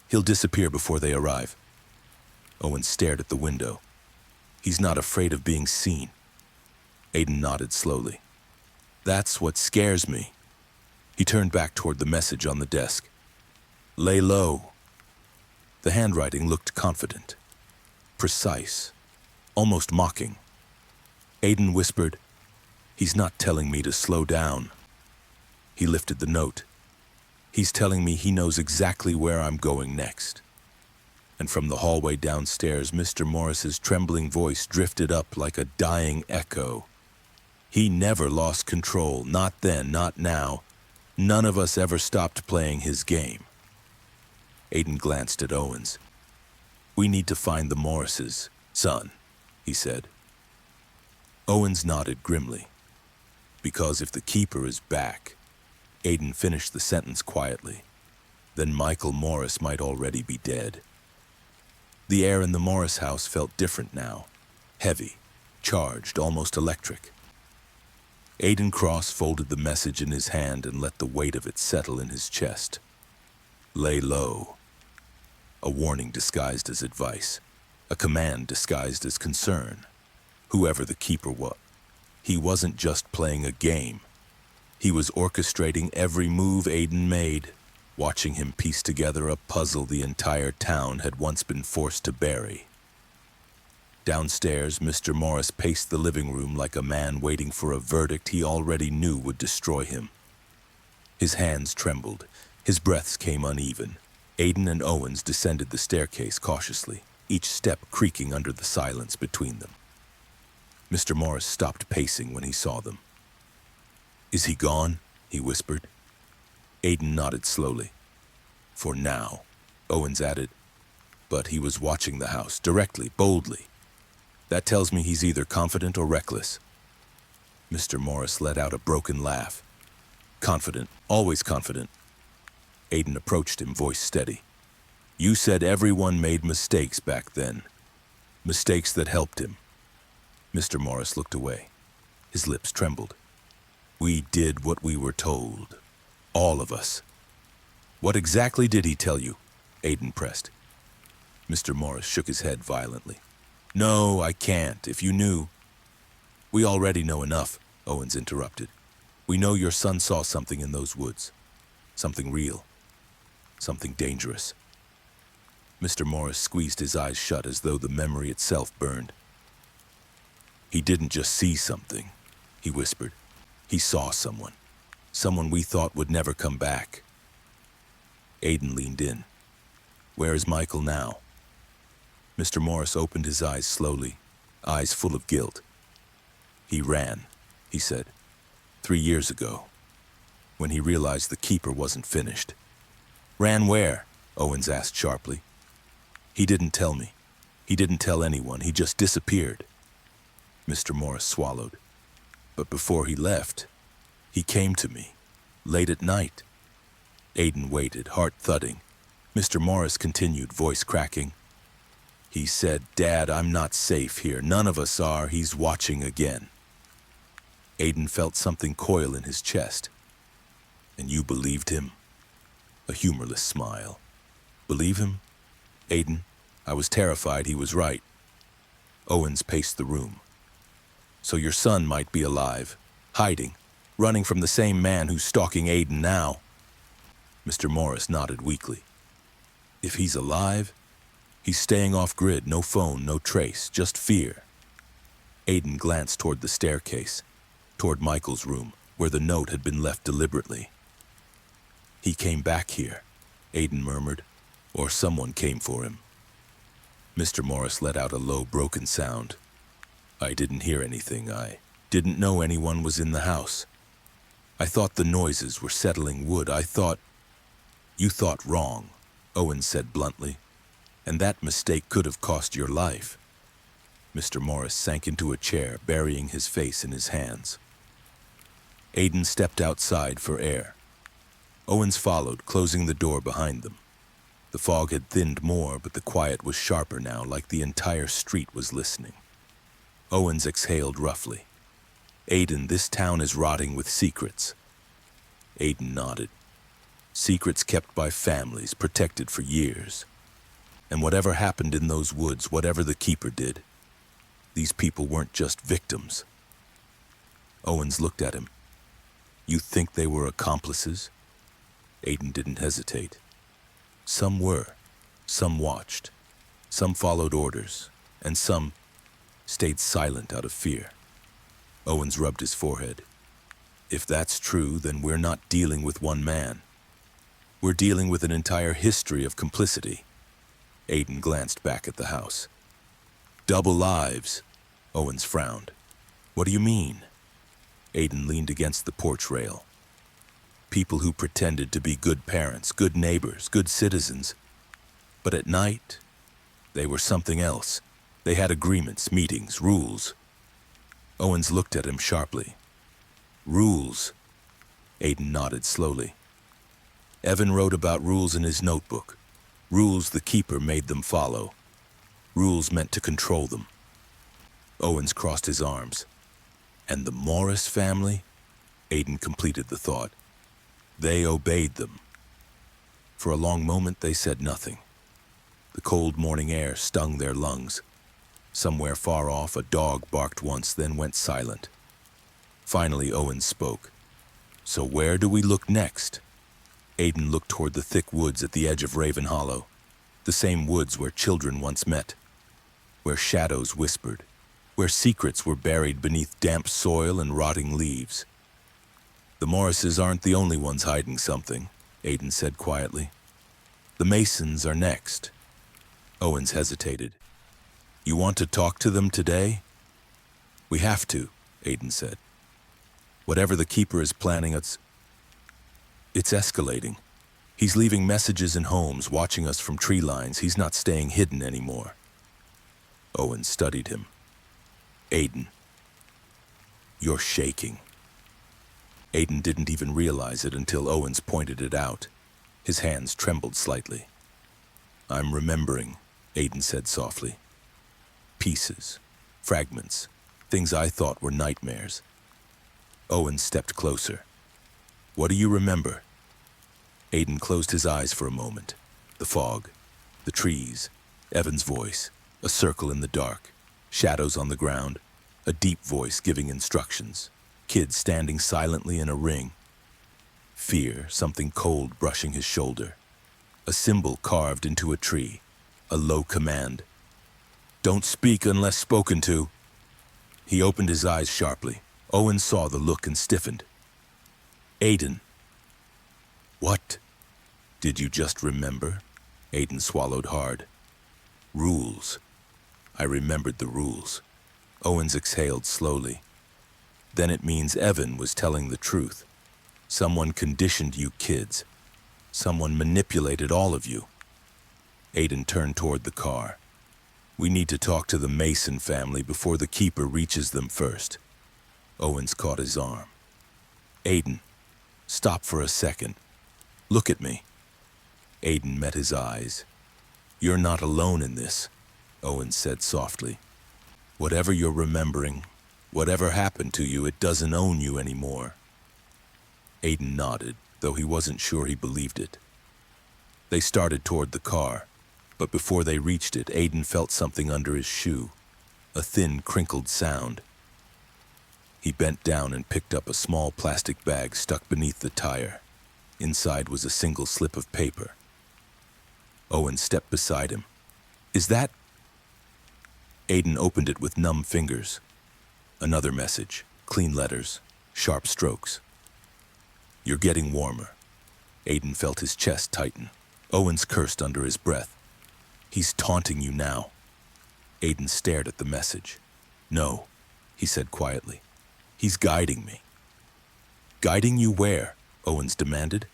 He'll disappear before they arrive." Owens stared at the window. "He's not afraid of being seen." Aiden nodded slowly. "That's what scares me." He turned back toward the message on the desk. "Lay low." The handwriting looked confident, precise, almost mocking. Aiden whispered, "He's not telling me to slow down." He lifted the note. "He's telling me he knows exactly where I'm going next." And from the hallway downstairs, Mr. Morris's trembling voice drifted up like a dying echo. "He never lost control, not then, not now. None of us ever stopped playing his game." Aiden glanced at Owens. "We need to find the Morrises, son," he said. Owens nodded grimly. "Because if the keeper is back—" Aiden finished the sentence quietly. "Then Michael Morris might already be dead." The air in the Morris house felt different now. Heavy, charged, almost electric. Aiden Cross folded the message in his hand and let the weight of it settle in his chest. Lay low. A warning disguised as advice. A command disguised as concern. Whoever the keeper was, he wasn't just playing a game. He was orchestrating every move Aiden made, watching him piece together a puzzle the entire town had once been forced to bury. Downstairs, Mr. Morris paced the living room like a man waiting for a verdict he already knew would destroy him. His hands trembled. His breaths came uneven. Aiden and Owens descended the staircase cautiously, each step creaking under the silence between them. Mr. Morris stopped pacing when he saw them. "Is he gone?" he whispered. Aiden nodded slowly. "For now," Owens added. But he was watching the house, directly, boldly. "That tells me he's either confident or reckless." Mr. Morris let out a broken laugh. "Confident, always confident." Aiden approached him, voice steady. "You said everyone made mistakes back then. Mistakes that helped him." Mr. Morris looked away. His lips trembled. "We did what we were told. All of us." "What exactly did he tell you?" Aiden pressed. Mr. Morris shook his head violently. "No, I can't. If you knew—" "We already know enough," Owens interrupted. "We know your son saw something in those woods. Something real. Something dangerous." Mr. Morris squeezed his eyes shut as though the memory itself burned. "He didn't just see something," he whispered. "He saw someone. Someone we thought would never come back." Aiden leaned in. "Where is Michael now?" Mr. Morris opened his eyes slowly, eyes full of guilt. "He ran," he said, 3 years ago, when he realized the keeper wasn't finished." "Ran where?" Owens asked sharply. "He didn't tell me. He didn't tell anyone. He just disappeared." Mr. Morris swallowed. "But before he left, he came to me, late at night." Aiden waited, heart thudding. Mr. Morris continued, voice cracking. "He said, 'Dad, I'm not safe here. None of us are. He's watching again.'" Aiden felt something coil in his chest. "And you believed him?" A humorless smile. "Believe him? Aiden, I was terrified he was right." Owens paced the room. "So your son might be alive, hiding, running from the same man who's stalking Aiden now." Mr. Morris nodded weakly. "If he's alive, he's staying off grid, no phone, no trace, just fear." Aiden glanced toward the staircase, toward Michael's room, where the note had been left deliberately. "He came back here," Aiden murmured, "or someone came for him." Mr. Morris let out a low, broken sound. "I didn't hear anything. I didn't know anyone was in the house. I thought the noises were settling wood. I thought—" "You thought wrong," Owens said bluntly, "and that mistake could have cost your life." Mr. Morris sank into a chair, burying his face in his hands. Aiden stepped outside for air. Owens followed, closing the door behind them. The fog had thinned more, but the quiet was sharper now, like the entire street was listening. Owens exhaled roughly. "Aiden, this town is rotting with secrets." Aiden nodded. "Secrets kept by families, protected for years. And whatever happened in those woods, whatever the keeper did, these people weren't just victims." Owens looked at him. "You think they were accomplices?" Aiden didn't hesitate. "Some were. Some watched. Some followed orders. And some stayed silent out of fear." Owens rubbed his forehead. "If that's true, then we're not dealing with one man. We're dealing with an entire history of complicity." Aiden glanced back at the house. "Double lives." Owens frowned. "What do you mean?" Aiden leaned against the porch rail. "People who pretended to be good parents, good neighbors, good citizens. But at night, they were something else. They had agreements, meetings, rules." Owens looked at him sharply. "Rules?" Aiden nodded slowly. "Evan wrote about rules in his notebook. Rules the keeper made them follow. Rules meant to control them." Owens crossed his arms. "And the Morris family?" Aiden completed the thought. They obeyed them. For a long moment they said nothing. The cold morning air stung their lungs. Somewhere far off, a dog barked once, then went silent. Finally, Owen spoke. So where do we look next? Aiden looked toward the thick woods at the edge of Raven Hollow, the same woods where children once met, where shadows whispered, where secrets were buried beneath damp soil and rotting leaves. The Morrises aren't the only ones hiding something, Aiden said quietly. The Masons are next. Owens hesitated. You want to talk to them today? We have to, Aiden said. Whatever the Keeper is planning, it's escalating. He's leaving messages in homes, watching us from tree lines. He's not staying hidden anymore. Owen studied him. Aiden, you're shaking. Aiden didn't even realize it until Owens pointed it out. His hands trembled slightly. I'm remembering, Aiden said softly. Pieces, fragments, things I thought were nightmares. Owen stepped closer. What do you remember? Aiden closed his eyes for a moment. The fog, the trees, Evan's voice, a circle in the dark, shadows on the ground, a deep voice giving instructions, kids standing silently in a ring. Fear, something cold brushing his shoulder, a symbol carved into a tree, a low command. Don't speak unless spoken to. He opened his eyes sharply. Owen saw the look and stiffened. Aiden. What? Did you just remember? Aiden swallowed hard. Rules. I remembered the rules. Owens exhaled slowly. Then it means Evan was telling the truth. Someone conditioned you kids. Someone manipulated all of you. Aiden turned toward the car. We need to talk to the Mason family before the Keeper reaches them first. Owens caught his arm. Aiden, stop for a second. Look at me. Aiden met his eyes. You're not alone in this, Owens said softly. Whatever you're remembering, whatever happened to you, it doesn't own you anymore. Aiden nodded, though he wasn't sure he believed it. They started toward the car, but before they reached it, Aiden felt something under his shoe, a thin, crinkled sound. He bent down and picked up a small plastic bag stuck beneath the tire. Inside was a single slip of paper. Owen stepped beside him. Is that? Aiden opened it with numb fingers. Another message, clean letters, sharp strokes. You're getting warmer. Aiden felt his chest tighten. Owens cursed under his breath. He's taunting you now. Aiden stared at the message. No, he said quietly. He's guiding me. Guiding you where? Owens demanded.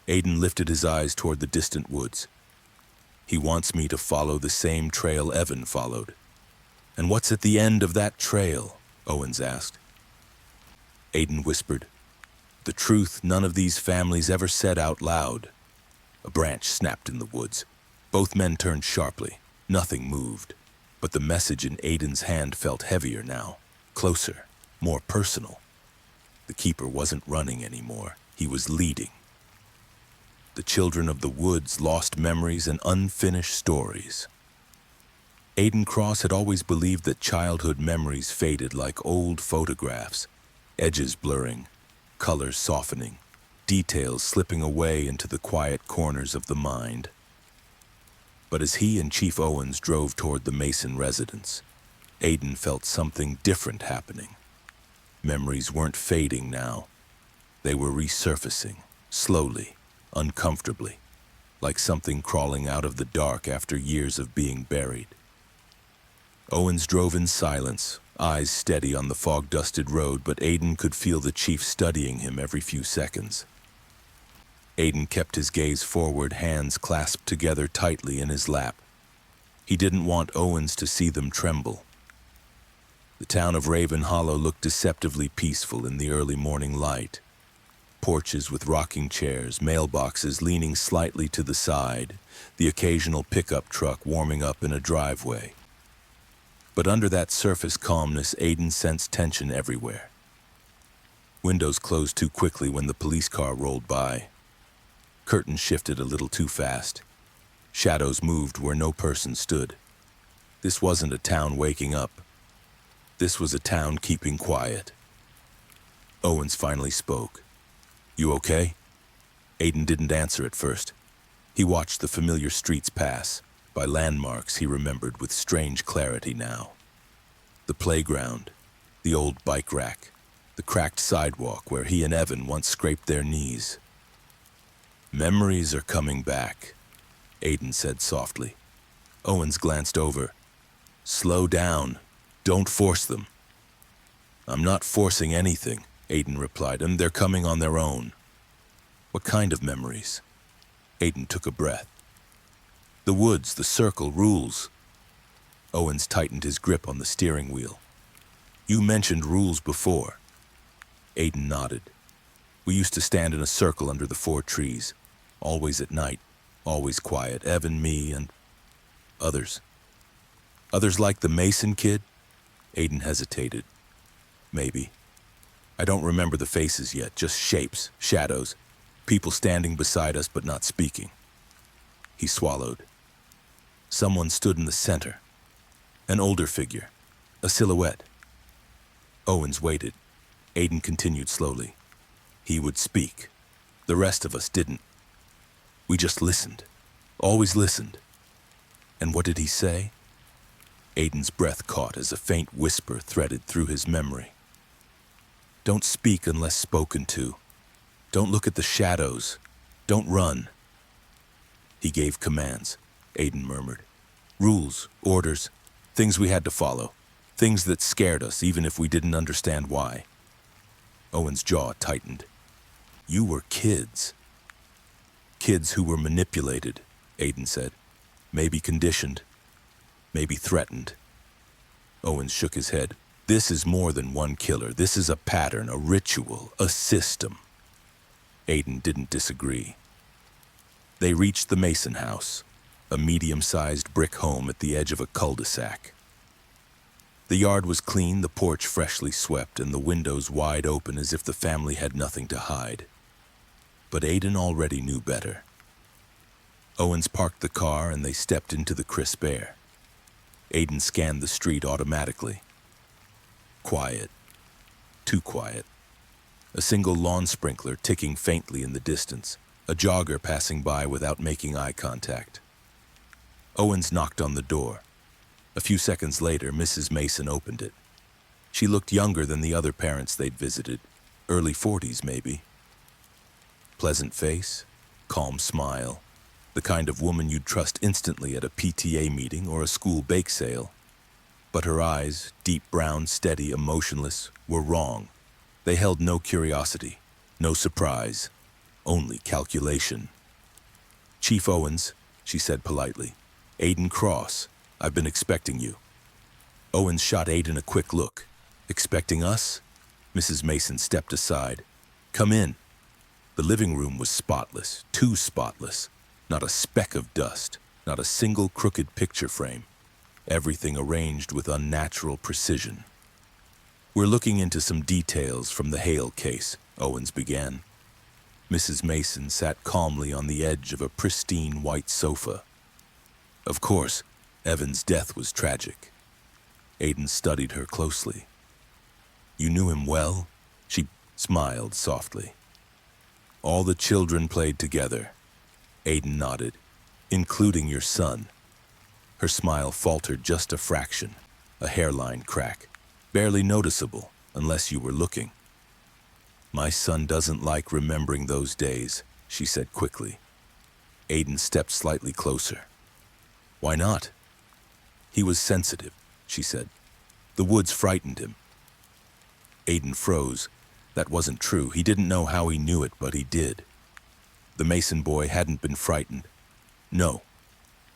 Aiden lifted his eyes toward the distant woods. He wants me to follow the same trail Evan followed. And what's at the end of that trail? Owens asked. Aiden whispered. The truth none of these families ever said out loud. A branch snapped in the woods. Both men turned sharply. Nothing moved. But the message in Aiden's hand felt heavier now, closer, more personal. The Keeper wasn't running anymore. He was leading. The children of the woods lost memories and unfinished stories. Aiden Cross had always believed that childhood memories faded like old photographs, edges blurring, colors softening, details slipping away into the quiet corners of the mind. But as he and Chief Owens drove toward the Mason residence, Aiden felt something different happening. Memories weren't fading now. They were resurfacing, slowly, uncomfortably, like something crawling out of the dark after years of being buried. Owens drove in silence, eyes steady on the fog-dusted road, but Aiden could feel the chief studying him every few seconds. Aiden kept his gaze forward, hands clasped together tightly in his lap. He didn't want Owens to see them tremble. The town of Raven Hollow looked deceptively peaceful in the early morning light. Porches with rocking chairs, mailboxes leaning slightly to the side, the occasional pickup truck warming up in a driveway. But under that surface calmness, Aiden sensed tension everywhere. Windows closed too quickly when the police car rolled by. Curtains shifted a little too fast. Shadows moved where no person stood. This wasn't a town waking up. This was a town keeping quiet. Owens finally spoke. "You okay?" Aiden didn't answer at first. He watched the familiar streets pass, by landmarks he remembered with strange clarity now. The playground, the old bike rack, the cracked sidewalk where he and Evan once scraped their knees. "Memories are coming back," Aiden said softly. Owens glanced over. "Slow down. Don't force them." "I'm not forcing anything," Aiden replied, "and they're coming on their own." "What kind of memories?" Aiden took a breath. "The woods, the circle, rules." Owens tightened his grip on the steering wheel. "You mentioned rules before." Aiden nodded. "We used to stand in a circle under the 4 trees, always at night, always quiet, Evan, me, and others." "Others like the Mason kid?" Aiden hesitated. "Maybe. I don't remember the faces yet, just shapes, shadows, people standing beside us but not speaking." He swallowed. Someone stood in the center. An older figure, a silhouette. Owens waited. Aiden continued slowly. He would speak. The rest of us didn't. We just listened. Always listened. And what did he say? Aiden's breath caught as a faint whisper threaded through his memory. "Don't speak unless spoken to. Don't look at the shadows. Don't run." He gave commands, Aiden murmured. Rules, orders, things we had to follow. Things that scared us even if we didn't understand why. Owen's jaw tightened. "You were kids." "Kids who were manipulated," Aiden said. "Maybe conditioned. Maybe threatened." Owens shook his head. "This is more than one killer. This is a pattern, a ritual, a system." Aiden didn't disagree. They reached the Mason house, a medium-sized brick home at the edge of a cul-de-sac. The yard was clean, the porch freshly swept, and the windows wide open as if the family had nothing to hide. But Aiden already knew better. Owens parked the car and they stepped into the crisp air. Aiden scanned the street automatically. Quiet. Too quiet. A single lawn sprinkler ticking faintly in the distance, a jogger passing by without making eye contact. Owens knocked on the door. A few seconds later, Mrs. Mason opened it. She looked younger than the other parents they'd visited, early 40s maybe. Pleasant face, calm smile, the kind of woman you'd trust instantly at a PTA meeting or a school bake sale. But her eyes, deep brown, steady, emotionless, were wrong. They held no curiosity, no surprise, only calculation. "Chief Owens," she said politely. "Aiden Cross. I've been expecting you." Owens shot Aiden a quick look. "Expecting us?" Mrs. Mason stepped aside. "Come in." The living room was spotless, too spotless. Not a speck of dust, not a single crooked picture frame. Everything arranged with unnatural precision. "We're looking into some details from the Hale case," Owens began. Mrs. Mason sat calmly on the edge of a pristine white sofa. "Of course, Evan's death was tragic." Aiden studied her closely. "You knew him well?" She smiled softly. "All the children played together." Aiden nodded. "Including your son." Her smile faltered just a fraction, a hairline crack, barely noticeable unless you were looking. "My son doesn't like remembering those days," she said quickly. Aiden stepped slightly closer. "Why not?" "He was sensitive," she said. "The woods frightened him." Aiden froze. That wasn't true. He didn't know how he knew it, but he did. The Mason boy hadn't been frightened. No.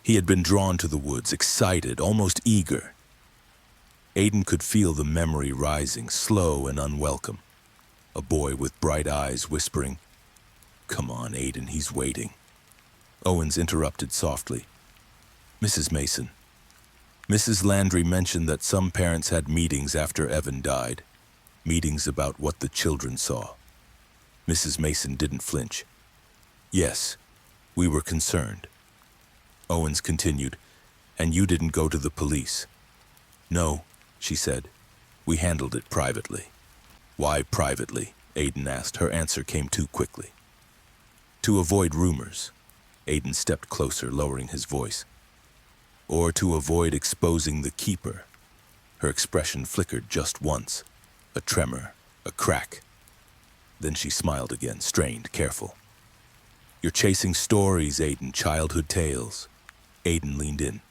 He had been drawn to the woods, excited, almost eager. Aiden could feel the memory rising, slow and unwelcome. A boy with bright eyes whispering, "Come on, Aiden, he's waiting." Owens interrupted softly. "Mrs. Mason, Mrs. Landry mentioned that some parents had meetings after Evan died. Meetings about what the children saw. Mrs. Mason didn't flinch. Yes, we were concerned. Owens continued, and you didn't go to the police. No, she said. We handled it privately. Why privately? Aiden asked. Her answer came too quickly. To avoid rumors. Aiden stepped closer, lowering his voice. Or to avoid exposing the keeper. Her expression flickered just once. A tremor, a crack. Then she smiled again, strained, careful. You're chasing stories, Aiden, childhood tales. Aiden leaned in.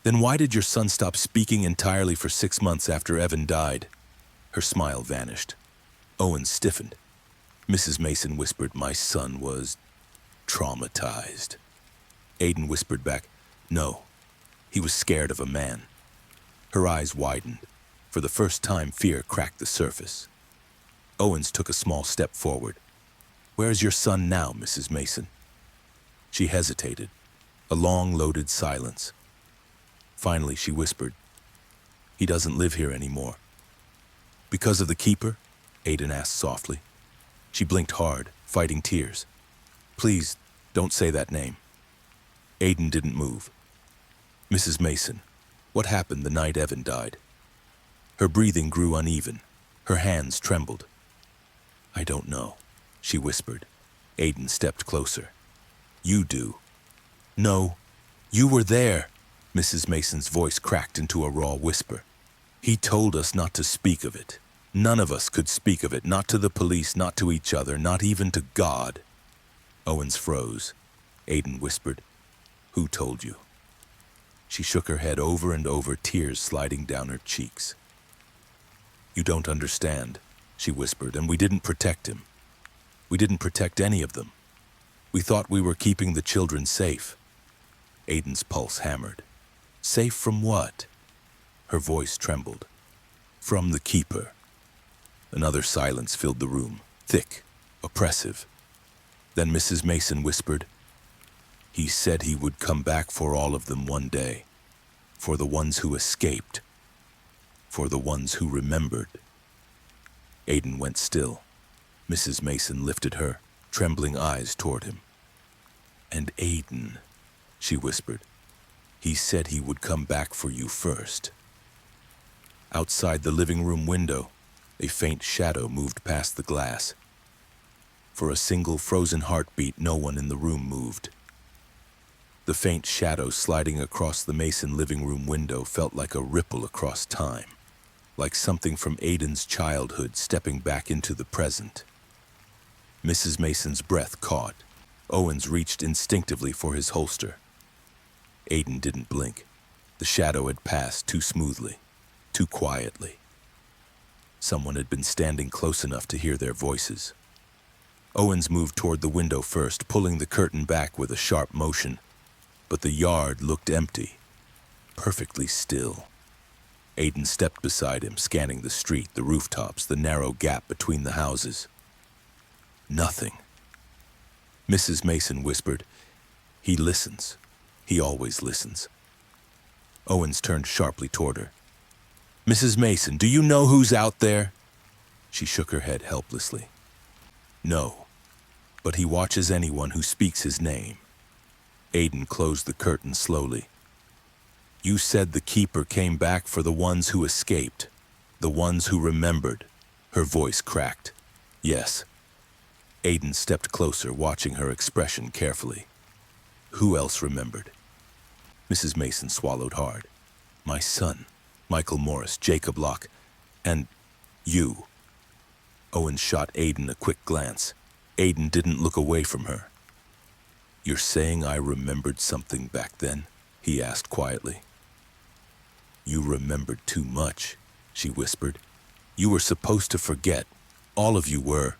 Then why did your son stop speaking entirely for 6 months after Evan died? Her smile vanished. Owen stiffened. Mrs. Mason whispered, my son was traumatized. Aiden whispered back, no, he was scared of a man. Her eyes widened. For the first time, fear cracked the surface. Owens took a small step forward. Where's your son now, Mrs. Mason? She hesitated. A long, loaded silence. Finally, she whispered, he doesn't live here anymore. Because of the keeper? Aiden asked softly. She blinked hard, fighting tears. Please, don't say that name. Aiden didn't move. Mrs. Mason, what happened the night Evan died? Her breathing grew uneven. Her hands trembled. I don't know, she whispered. Aiden stepped closer. You do. No, you were there. Mrs. Mason's voice cracked into a raw whisper. He told us not to speak of it. None of us could speak of it, not to the police, not to each other, not even to God. Owens froze. Aiden whispered, who told you? She shook her head over and over, tears sliding down her cheeks. You don't understand, she whispered, and we didn't protect him. We didn't protect any of them. We thought we were keeping the children safe. Aiden's pulse hammered. Safe from what? Her voice trembled. From the keeper. Another silence filled the room, thick, oppressive. Then Mrs. Mason whispered, he said he would come back for all of them one day. For the ones who escaped. For the ones who remembered. Aiden went still. Mrs. Mason lifted her, trembling eyes toward him. And Aiden, she whispered, he said he would come back for you first. Outside the living room window, a faint shadow moved past the glass. For a single frozen heartbeat, no one in the room moved. The faint shadow sliding across the Mason living room window felt like a ripple across time, like something from Aiden's childhood stepping back into the present. Mrs. Mason's breath caught. Owens reached instinctively for his holster. Aiden didn't blink. The shadow had passed too smoothly, too quietly. Someone had been standing close enough to hear their voices. Owens moved toward the window first, pulling the curtain back with a sharp motion. But the yard looked empty, perfectly still. Aiden stepped beside him, scanning the street, the rooftops, the narrow gap between the houses. Nothing. Mrs. Mason whispered, he listens. He always listens. Owens turned sharply toward her. Mrs. Mason, do you know who's out there? She shook her head helplessly. No, but he watches anyone who speaks his name. Aiden closed the curtain slowly. You said the keeper came back for the ones who escaped, the ones who remembered. Her voice cracked. Yes. Aiden stepped closer, watching her expression carefully. Who else remembered? Mrs. Mason swallowed hard. My son, Michael Morris, Jacob Locke, and you. Owen shot Aiden a quick glance. Aiden didn't look away from her. You're saying I remembered something back then? He asked quietly. You remembered too much, she whispered. You were supposed to forget. All of you were.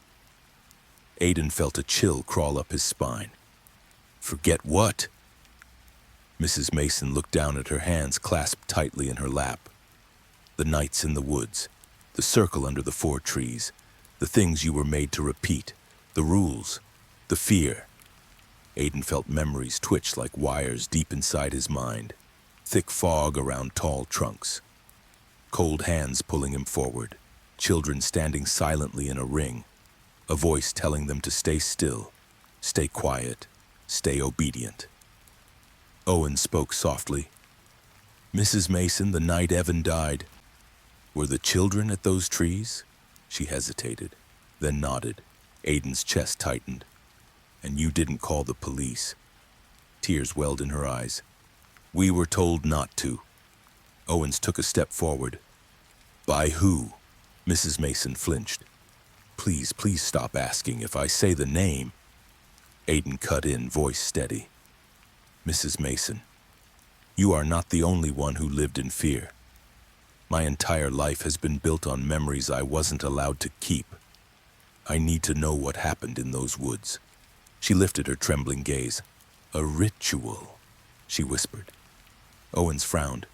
Aiden felt a chill crawl up his spine. Forget what? Mrs. Mason looked down at her hands clasped tightly in her lap. The nights in the woods, the circle under the 4 trees, the things you were made to repeat, the rules, the fear. Aiden felt memories twitch like wires deep inside his mind, thick fog around tall trunks, cold hands pulling him forward, children standing silently in a ring, a voice telling them to stay still, stay quiet, stay obedient. Owen spoke softly. "Mrs. Mason, the night Evan died, were the children at those trees?" She hesitated, then nodded. Aiden's chest tightened. "And you didn't call the police?" Tears welled in her eyes. "We were told not to." Owens took a step forward. "By who?" Mrs. Mason flinched. Please stop asking. If I say the name." Aiden cut in, voice steady. "Mrs. Mason, you are not the only one who lived in fear. My entire life has been built on memories I wasn't allowed to keep. I need to know what happened in those woods." She lifted her trembling gaze. "A ritual," she whispered. Owens frowned.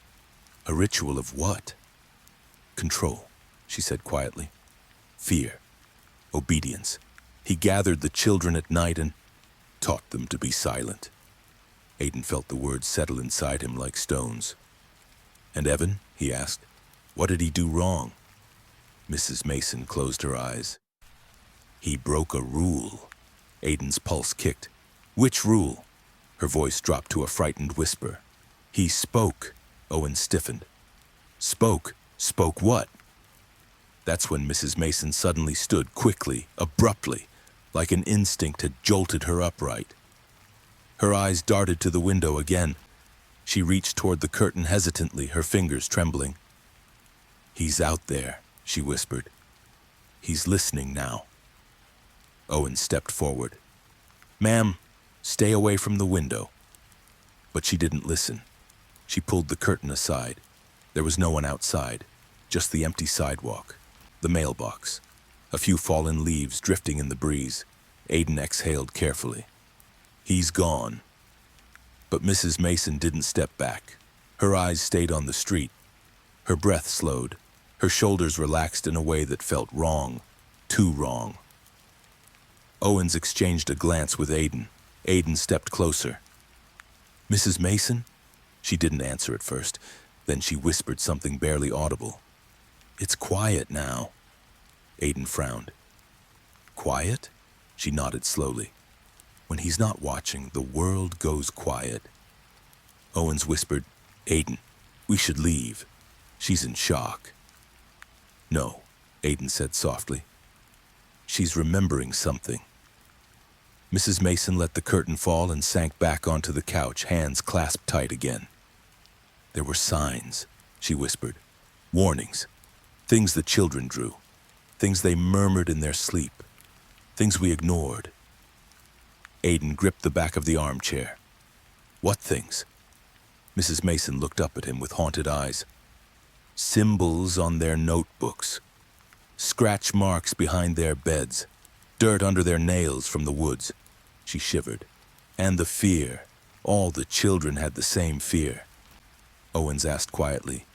"A ritual of what?" "Control," she said quietly. "Fear. Obedience. He gathered the children at night and taught them to be silent." Aiden felt the words settle inside him like stones. "And Evan?" he asked. "What did he do wrong?" Mrs. Mason closed her eyes. "He broke a rule." Aiden's pulse kicked. "Which rule?" Her voice dropped to a frightened whisper. "He spoke." Owen stiffened. "Spoke? Spoke what?" That's when Mrs. Mason suddenly stood quickly, abruptly, like an instinct had jolted her upright. Her eyes darted to the window again. She reached toward the curtain hesitantly, her fingers trembling. "He's out there," she whispered. "He's listening now." Owen stepped forward. "Ma'am, stay away from the window." But she didn't listen. She pulled the curtain aside. There was no one outside, just the empty sidewalk, the mailbox, a few fallen leaves drifting in the breeze. Aiden exhaled carefully. "He's gone." But Mrs. Mason didn't step back. Her eyes stayed on the street. Her breath slowed. Her shoulders relaxed in a way that felt wrong, too wrong. Owens exchanged a glance with Aiden. Aiden stepped closer. "Mrs. Mason?" She didn't answer at first. Then she whispered something barely audible. "It's quiet now." Aiden frowned. "Quiet?" She nodded slowly. "When he's not watching, the world goes quiet." Owens whispered, "Aiden, we should leave. She's in shock." "No," Aiden said softly. "She's remembering something." Mrs. Mason let the curtain fall and sank back onto the couch, hands clasped tight again. "There were signs," she whispered. "Warnings. Things the children drew. Things they murmured in their sleep. Things we ignored." Aiden gripped the back of the armchair. "What things?" Mrs. Mason looked up at him with haunted eyes. "Symbols on their notebooks. Scratch marks behind their beds. Dirt under their nails from the woods." She shivered. "And the fear. All the children had the same fear." Owens asked quietly,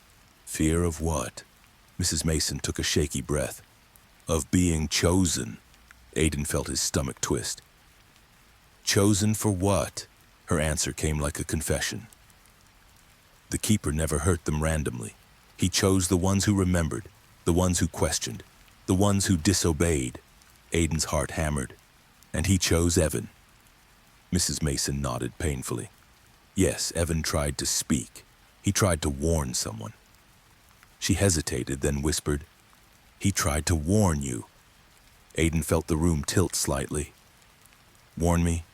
"Fear of what?" Mrs. Mason took a shaky breath. "Of being chosen." Aiden felt his stomach twist. "Chosen for what?" Her answer came like a confession. "The keeper never hurt them randomly. He chose the ones who remembered, the ones who questioned, the ones who disobeyed." Aiden's heart hammered. "And he chose Evan." Mrs. Mason nodded painfully. "Yes, Evan tried to speak. He tried to warn someone." She hesitated, then whispered, "He tried to warn you." Aiden felt the room tilt slightly. "Warn me?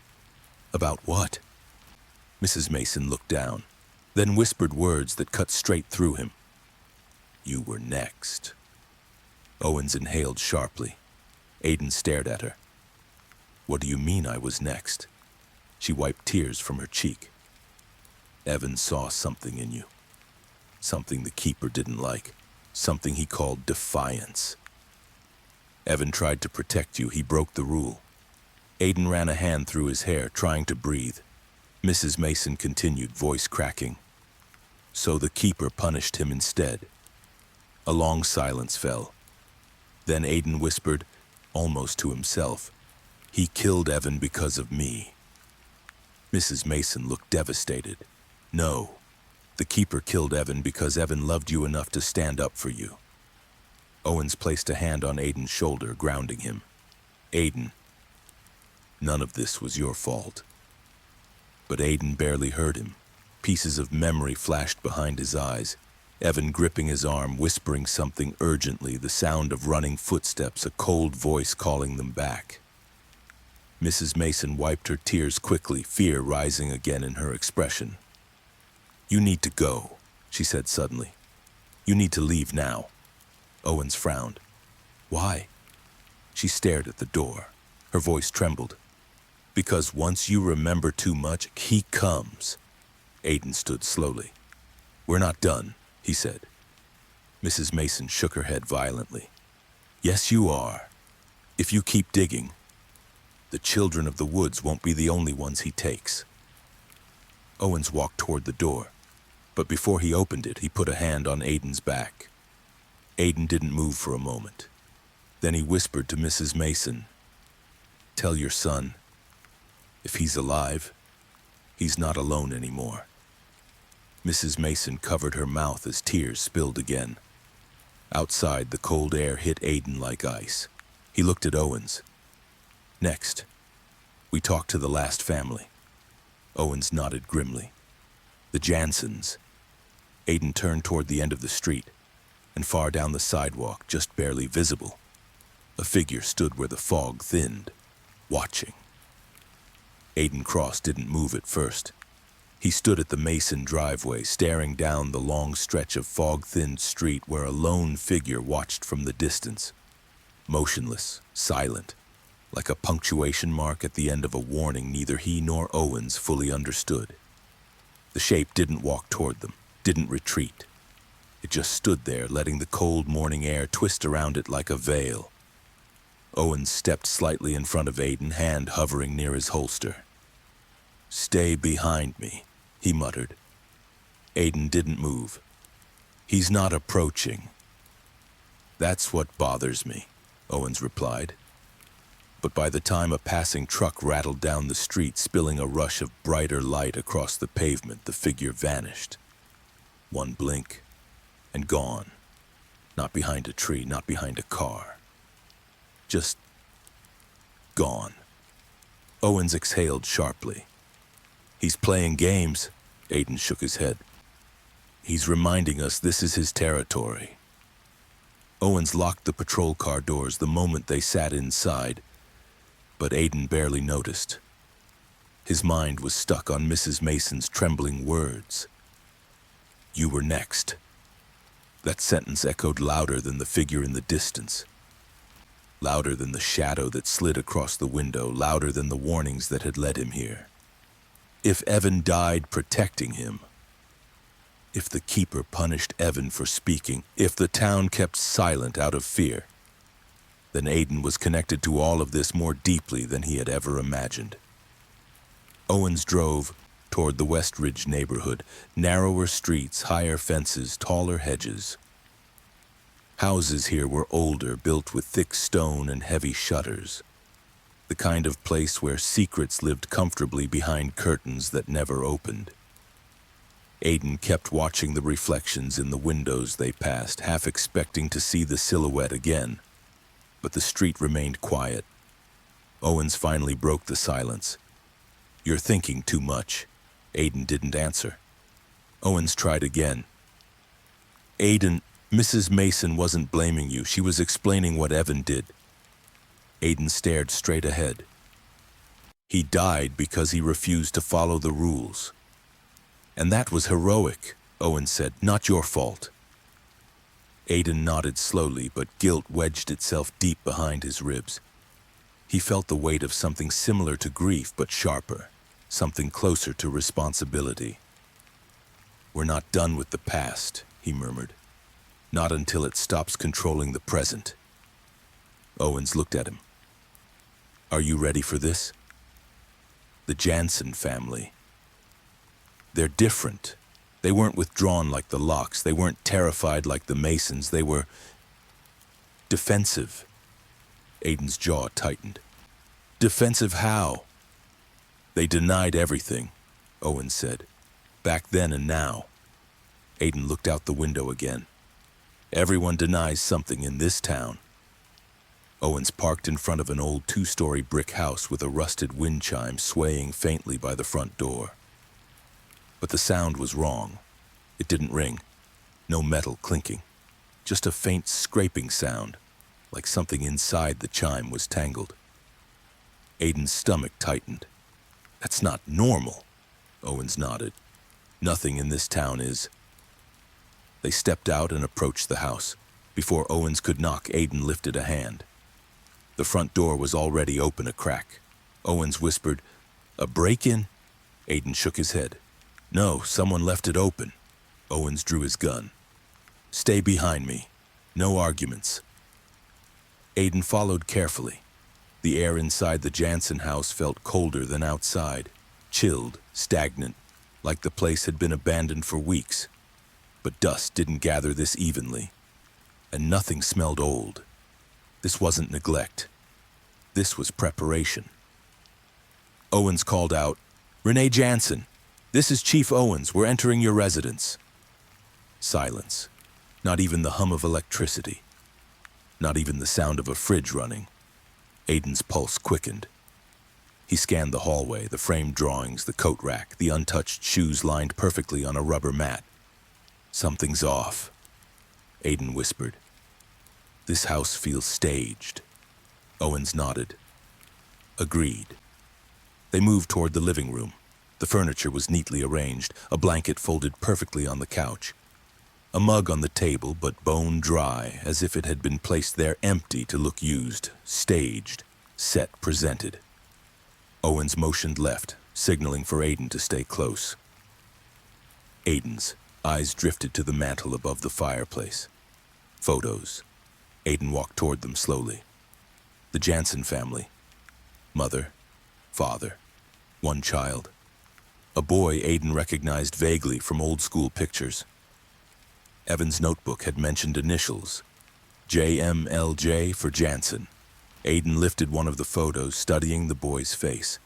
About what?" Mrs. Mason looked down, then whispered words that cut straight through him. "You were next." Owens inhaled sharply. Aiden stared at her. "What do you mean I was next?" She wiped tears from her cheek. "Evan saw something in you. Something the keeper didn't like. Something he called defiance. Evan tried to protect you. He broke the rule." Aiden ran a hand through his hair, trying to breathe. Mrs. Mason continued, voice cracking. "So the keeper punished him instead." A long silence fell. Then Aiden whispered, almost to himself, "He killed Evan because of me." Mrs. Mason looked devastated. "No, the keeper killed Evan because Evan loved you enough to stand up for you." Owens placed a hand on Aiden's shoulder, grounding him. Aiden, none of this was your fault. But Aiden barely heard him. Pieces of memory flashed behind his eyes. Evan gripping his arm, whispering something urgently, the sound of running footsteps, a cold voice calling them back. Mrs. Mason wiped her tears quickly, fear rising again in her expression. "You need to go," she said suddenly. "You need to leave now." Owens frowned. "Why?" She stared at the door. Her voice trembled. "Because once you remember too much, he comes." Aiden stood slowly. "We're not done," he said. Mrs. Mason shook her head violently. "Yes, you are. If you keep digging, the children of the woods won't be the only ones he takes." Owens walked toward the door, but before he opened it, he put a hand on Aiden's back. Aiden didn't move for a moment. Then he whispered to Mrs. Mason, "Tell your son, if he's alive, he's not alone anymore." Mrs. Mason covered her mouth as tears spilled again. Outside, the cold air hit Aiden like ice. He looked at Owens. "Next, we talked to the last family." Owens nodded grimly. "The Jansons." Aiden turned toward the end of the street, and far down the sidewalk, just barely visible, a figure stood where the fog thinned, watching. Aiden Cross didn't move at first. He stood at the Mason driveway, staring down the long stretch of fog-thinned street where a lone figure watched from the distance, motionless, silent, like a punctuation mark at the end of a warning neither he nor Owens fully understood. The shape didn't walk toward them, didn't retreat. It just stood there, letting the cold morning air twist around it like a veil. Owens stepped slightly in front of Aiden, hand hovering near his holster. "Stay behind me," he muttered. Aiden didn't move. "He's not approaching." "That's what bothers me," Owens replied. But by the time a passing truck rattled down the street, spilling a rush of brighter light across the pavement, the figure vanished. One blink, and gone. Not behind a tree, not behind a car. Just gone. Owens exhaled sharply. "He's playing games," Aiden shook his head. "He's reminding us this is his territory." Owens locked the patrol car doors the moment they sat inside, but Aiden barely noticed. His mind was stuck on Mrs. Mason's trembling words. "You were next." That sentence echoed louder than the figure in the distance. Louder than the shadow that slid across the window, louder than the warnings that had led him here. If Evan died protecting him, if the keeper punished Evan for speaking, if the town kept silent out of fear, then Aiden was connected to all of this more deeply than he had ever imagined. Owens drove toward the West Ridge neighborhood, narrower streets, higher fences, taller hedges. Houses here were older, built with thick stone and heavy shutters. The kind of place where secrets lived comfortably behind curtains that never opened. Aiden kept watching the reflections in the windows they passed, half expecting to see the silhouette again. But the street remained quiet. Owens finally broke the silence. "You're thinking too much." Aiden didn't answer. Owens tried again. "Aiden, Mrs. Mason wasn't blaming you. She was explaining what Evan did." Aiden stared straight ahead. "He died because he refused to follow the rules. And that was heroic," Owens said. "Not your fault." Aiden nodded slowly, but guilt wedged itself deep behind his ribs. He felt the weight of something similar to grief, but sharper, something closer to responsibility. "We're not done with the past," he murmured. "Not until it stops controlling the present." Owens looked at him. "Are you ready for this?" The Jansen family. They're different. They weren't withdrawn like the Locks. They weren't terrified like the Masons. They were defensive. Aiden's jaw tightened. "Defensive how?" "They denied everything," Owens said. "Back then and now." Aiden looked out the window again. Everyone denies something in this town. Owens parked in front of an old two-story brick house with a rusted wind chime swaying faintly by the front door. But the sound was wrong. It didn't ring. No metal clinking. Just a faint scraping sound, like something inside the chime was tangled. Aiden's stomach tightened. That's not normal, Owens nodded. Nothing in this town is. They stepped out and approached the house. Before Owens could knock, Aiden lifted a hand. The front door was already open a crack. Owens whispered, "A break-in?" Aiden shook his head. "No, someone left it open." Owens drew his gun. "Stay behind me. No arguments." Aiden followed carefully. The air inside the Jansen house felt colder than outside, chilled, stagnant, like the place had been abandoned for weeks. But dust didn't gather this evenly, and nothing smelled old. This wasn't neglect. This was preparation. Owens called out, "Renee Jansen, this is Chief Owens. We're entering your residence." Silence. Not even the hum of electricity. Not even the sound of a fridge running. Aiden's pulse quickened. He scanned the hallway, the framed drawings, the coat rack, the untouched shoes lined perfectly on a rubber mat. "Something's off," Aiden whispered. "This house feels staged." Owens nodded. Agreed. They moved toward the living room. The furniture was neatly arranged, a blanket folded perfectly on the couch. A mug on the table, but bone dry, as if it had been placed there empty to look used, staged, set, presented. Owens motioned left, signaling for Aiden to stay close. Aiden's eyes drifted to the mantel above the fireplace. Photos. Aiden walked toward them slowly. The Jansen family. Mother, father, one child. A boy Aiden recognized vaguely from old-school pictures. Evan's notebook had mentioned initials. JMLJ for Jansen. Aiden lifted one of the photos, studying the boy's face.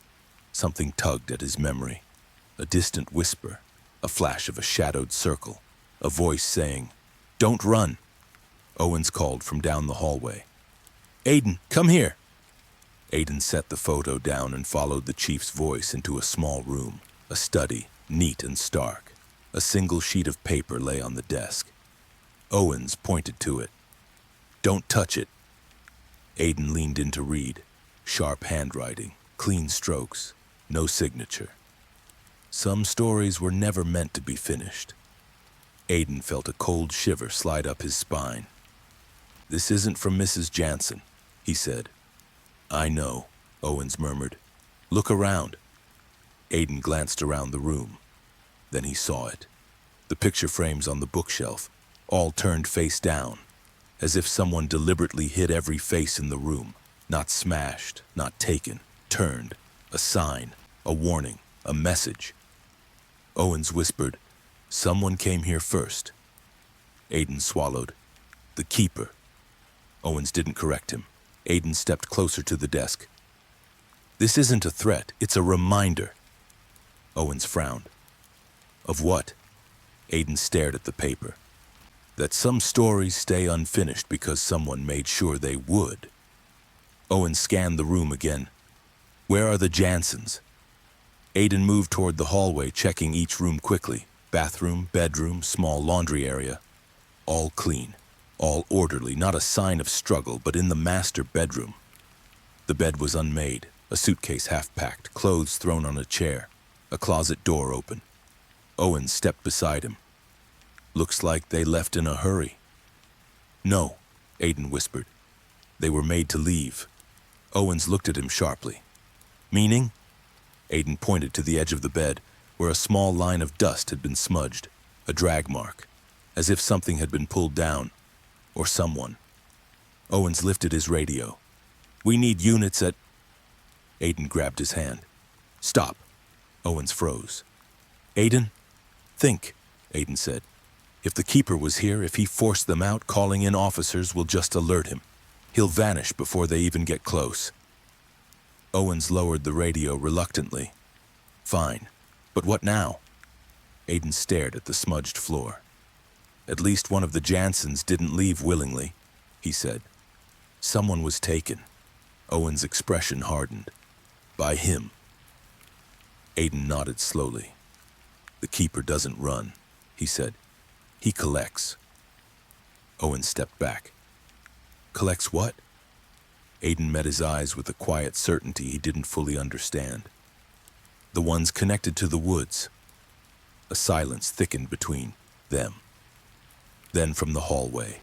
Something tugged at his memory. A distant whisper, a flash of a shadowed circle, a voice saying, "Don't run." Owens called from down the hallway. "Aiden, come here." Aiden set the photo down and followed the chief's voice into a small room, a study, neat and stark. A single sheet of paper lay on the desk. Owens pointed to it. "Don't touch it." Aiden leaned in to read. Sharp handwriting, clean strokes, no signature. Some stories were never meant to be finished. Aiden felt a cold shiver slide up his spine. "This isn't from Mrs. Jansen," he said. "I know," Owens murmured. "Look around." Aiden glanced around the room. Then he saw it. The picture frames on the bookshelf, all turned face down, as if someone deliberately hid every face in the room, not smashed, not taken, turned, a sign, a warning, a message. Owens whispered, "Someone came here first." Aiden swallowed. "The keeper." Owens didn't correct him. Aiden stepped closer to the desk. "This isn't a threat, it's a reminder." Owens frowned. "Of what?" Aiden stared at the paper. "That some stories stay unfinished because someone made sure they would." Owens scanned the room again. "Where are the Jansens?" Aiden moved toward the hallway, checking each room quickly. Bathroom, bedroom, small laundry area. All clean, all orderly, not a sign of struggle, but in the master bedroom. The bed was unmade, a suitcase half-packed, clothes thrown on a chair, a closet door open. Owens stepped beside him. "Looks like they left in a hurry." "No," Aiden whispered. "They were made to leave." Owens looked at him sharply. "Meaning?" Aiden pointed to the edge of the bed, where a small line of dust had been smudged, a drag mark, as if something had been pulled down, or someone. Owens lifted his radio. "We need units at..." Aiden grabbed his hand. "Stop." Owens froze. "Aiden? Think," Aiden said. "If the keeper was here, if he forced them out, calling in officers will just alert him. He'll vanish before they even get close." Owens lowered the radio reluctantly. "Fine. But what now?" Aiden stared at the smudged floor. At least one of the Jansons didn't leave willingly, he said. Someone was taken. Owen's expression hardened. By him. Aiden nodded slowly. The keeper doesn't run, he said. He collects. Owen stepped back. Collects what? Aiden met his eyes with a quiet certainty he didn't fully understand. The ones connected to the woods. A silence thickened between them. Then from the hallway.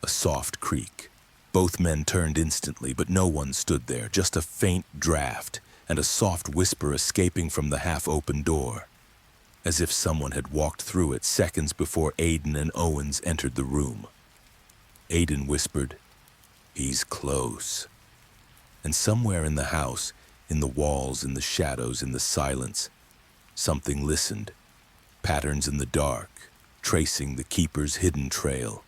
A soft creak. Both men turned instantly, but no one stood there, just a faint draft and a soft whisper escaping from the half-open door, as if someone had walked through it seconds before Aiden and Owens entered the room. Aiden whispered, "He's close." And somewhere in the house, in the walls, in the shadows, in the silence, something listened. Patterns in the dark, tracing the keeper's hidden trail.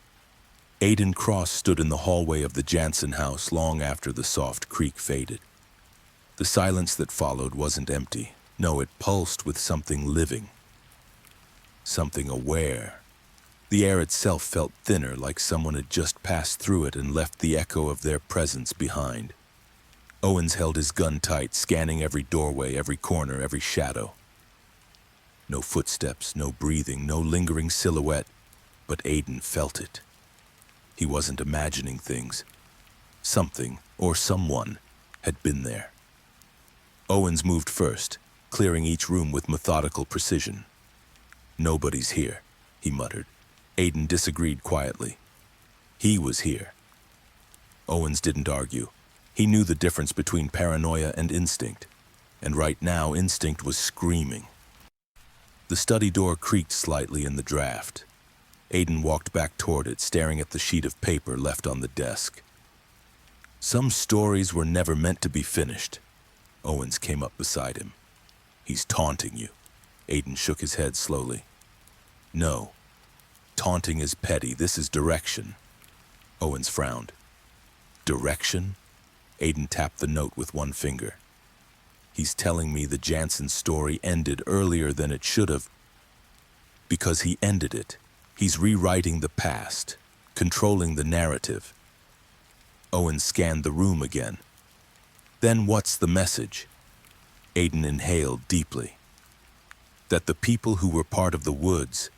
Aiden Cross stood in the hallway of the Jansen house long after the soft creak faded. The silence that followed wasn't empty. No, it pulsed with something living. Something aware. The air itself felt thinner, like someone had just passed through it and left the echo of their presence behind. Owens held his gun tight, scanning every doorway, every corner, every shadow. No footsteps, no breathing, no lingering silhouette, but Aiden felt it. He wasn't imagining things. Something, or someone, had been there. Owens moved first, clearing each room with methodical precision. "Nobody's here," he muttered. Aiden disagreed quietly. He was here. Owens didn't argue. He knew the difference between paranoia and instinct, and right now instinct was screaming. The study door creaked slightly in the draft. Aiden walked back toward it, staring at the sheet of paper left on the desk. Some stories were never meant to be finished. Owens came up beside him. "He's taunting you." Aiden shook his head slowly. "No. Taunting is petty. This is direction." Owens frowned. "Direction?" Aiden tapped the note with one finger. "He's telling me the Jansen story ended earlier than it should have. Because he ended it. He's rewriting the past, controlling the narrative." Owens scanned the room again. "Then what's the message?" Aiden inhaled deeply. "That the people who were part of the woods,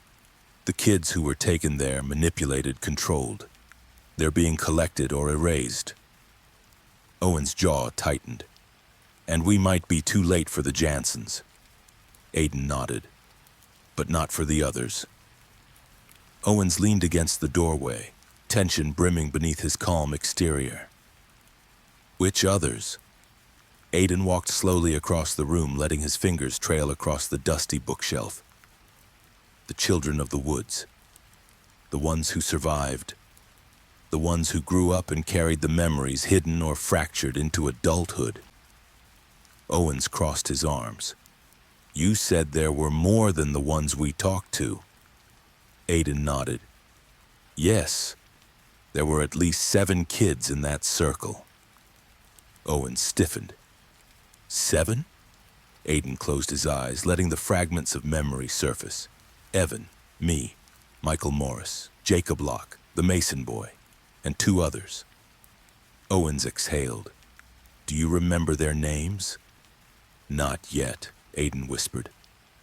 the kids who were taken there, manipulated, controlled, they're being collected or erased." Owen's jaw tightened. "And we might be too late for the Jansens." Aiden nodded. "But not for the others." Owens leaned against the doorway, tension brimming beneath his calm exterior. "Which others?" Aiden walked slowly across the room, letting his fingers trail across the dusty bookshelf. "The children of the woods. The ones who survived. The ones who grew up and carried the memories hidden or fractured into adulthood." Owens crossed his arms. "You said there were more than the ones we talked to." Aiden nodded. "Yes, there were at least 7 kids in that circle." Owen stiffened. 7? Aiden closed his eyes, letting the fragments of memory surface. Evan, me, Michael Morris, Jacob Locke, the Mason boy, and 2 others. Owens exhaled. "Do you remember their names?" "Not yet," Aiden whispered.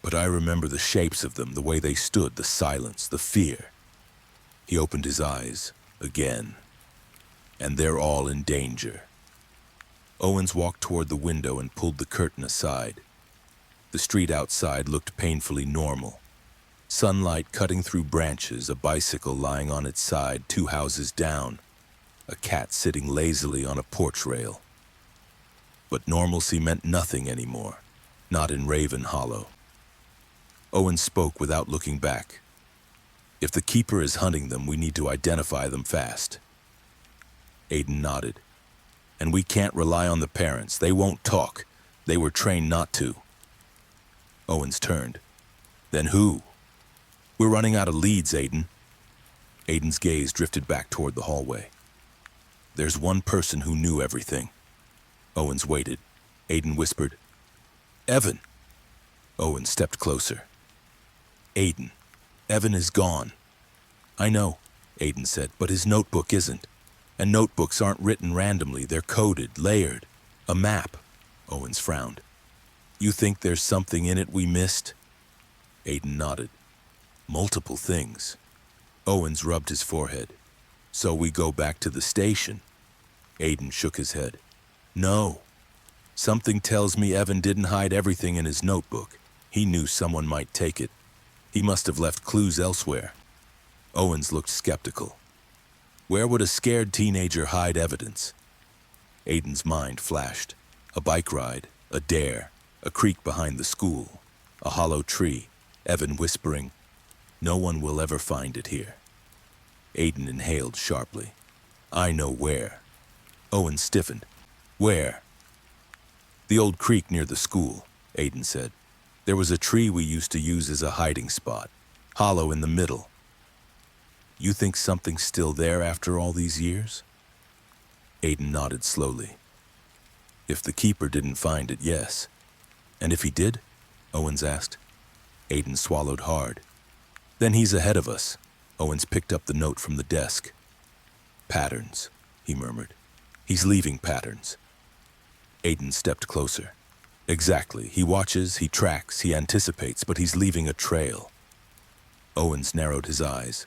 "But I remember the shapes of them, the way they stood, the silence, the fear." He opened his eyes again. "And they're all in danger." Owens walked toward the window and pulled the curtain aside. The street outside looked painfully normal. Sunlight cutting through branches, a bicycle lying on its side 2 houses down, a cat sitting lazily on a porch rail. But normalcy meant nothing anymore, not in Raven Hollow. Owens spoke without looking back. "If the Keeper is hunting them, we need to identify them fast." Aiden nodded. "And we can't rely on the parents. They won't talk. They were trained not to." Owens turned. "Then who?" "We're running out of leads, Aiden." Aiden's gaze drifted back toward the hallway. "There's one person who knew everything." Owens waited. Aiden whispered, "Evan." Owens stepped closer. "Aiden, Evan is gone. I know, Aiden said, but his notebook isn't. And notebooks aren't written randomly, they're coded, layered. A map. Owens frowned. You think there's something in it we missed? Aiden nodded. Multiple things. Owens rubbed his forehead. So we go back to the station? Aiden shook his head. No. Something tells me Evan didn't hide everything in his notebook. He knew someone might take it. He must have left clues elsewhere. Owens looked skeptical. Where would a scared teenager hide evidence? Aiden's mind flashed. A bike ride, a dare, a creek behind the school, a hollow tree, Evan whispering, "No one will ever find it here." Aiden inhaled sharply. I know where. Owen stiffened. Where? The old creek near the school, Aiden said. There was a tree we used to use as a hiding spot, hollow in the middle. You think something's still there after all these years? Aiden nodded slowly. If the keeper didn't find it, yes. And if he did? Owens asked. Aiden swallowed hard. Then he's ahead of us. Owens picked up the note from the desk. Patterns, he murmured. He's leaving patterns. Aiden stepped closer. Exactly. He watches, he tracks, he anticipates, but he's leaving a trail. Owens narrowed his eyes.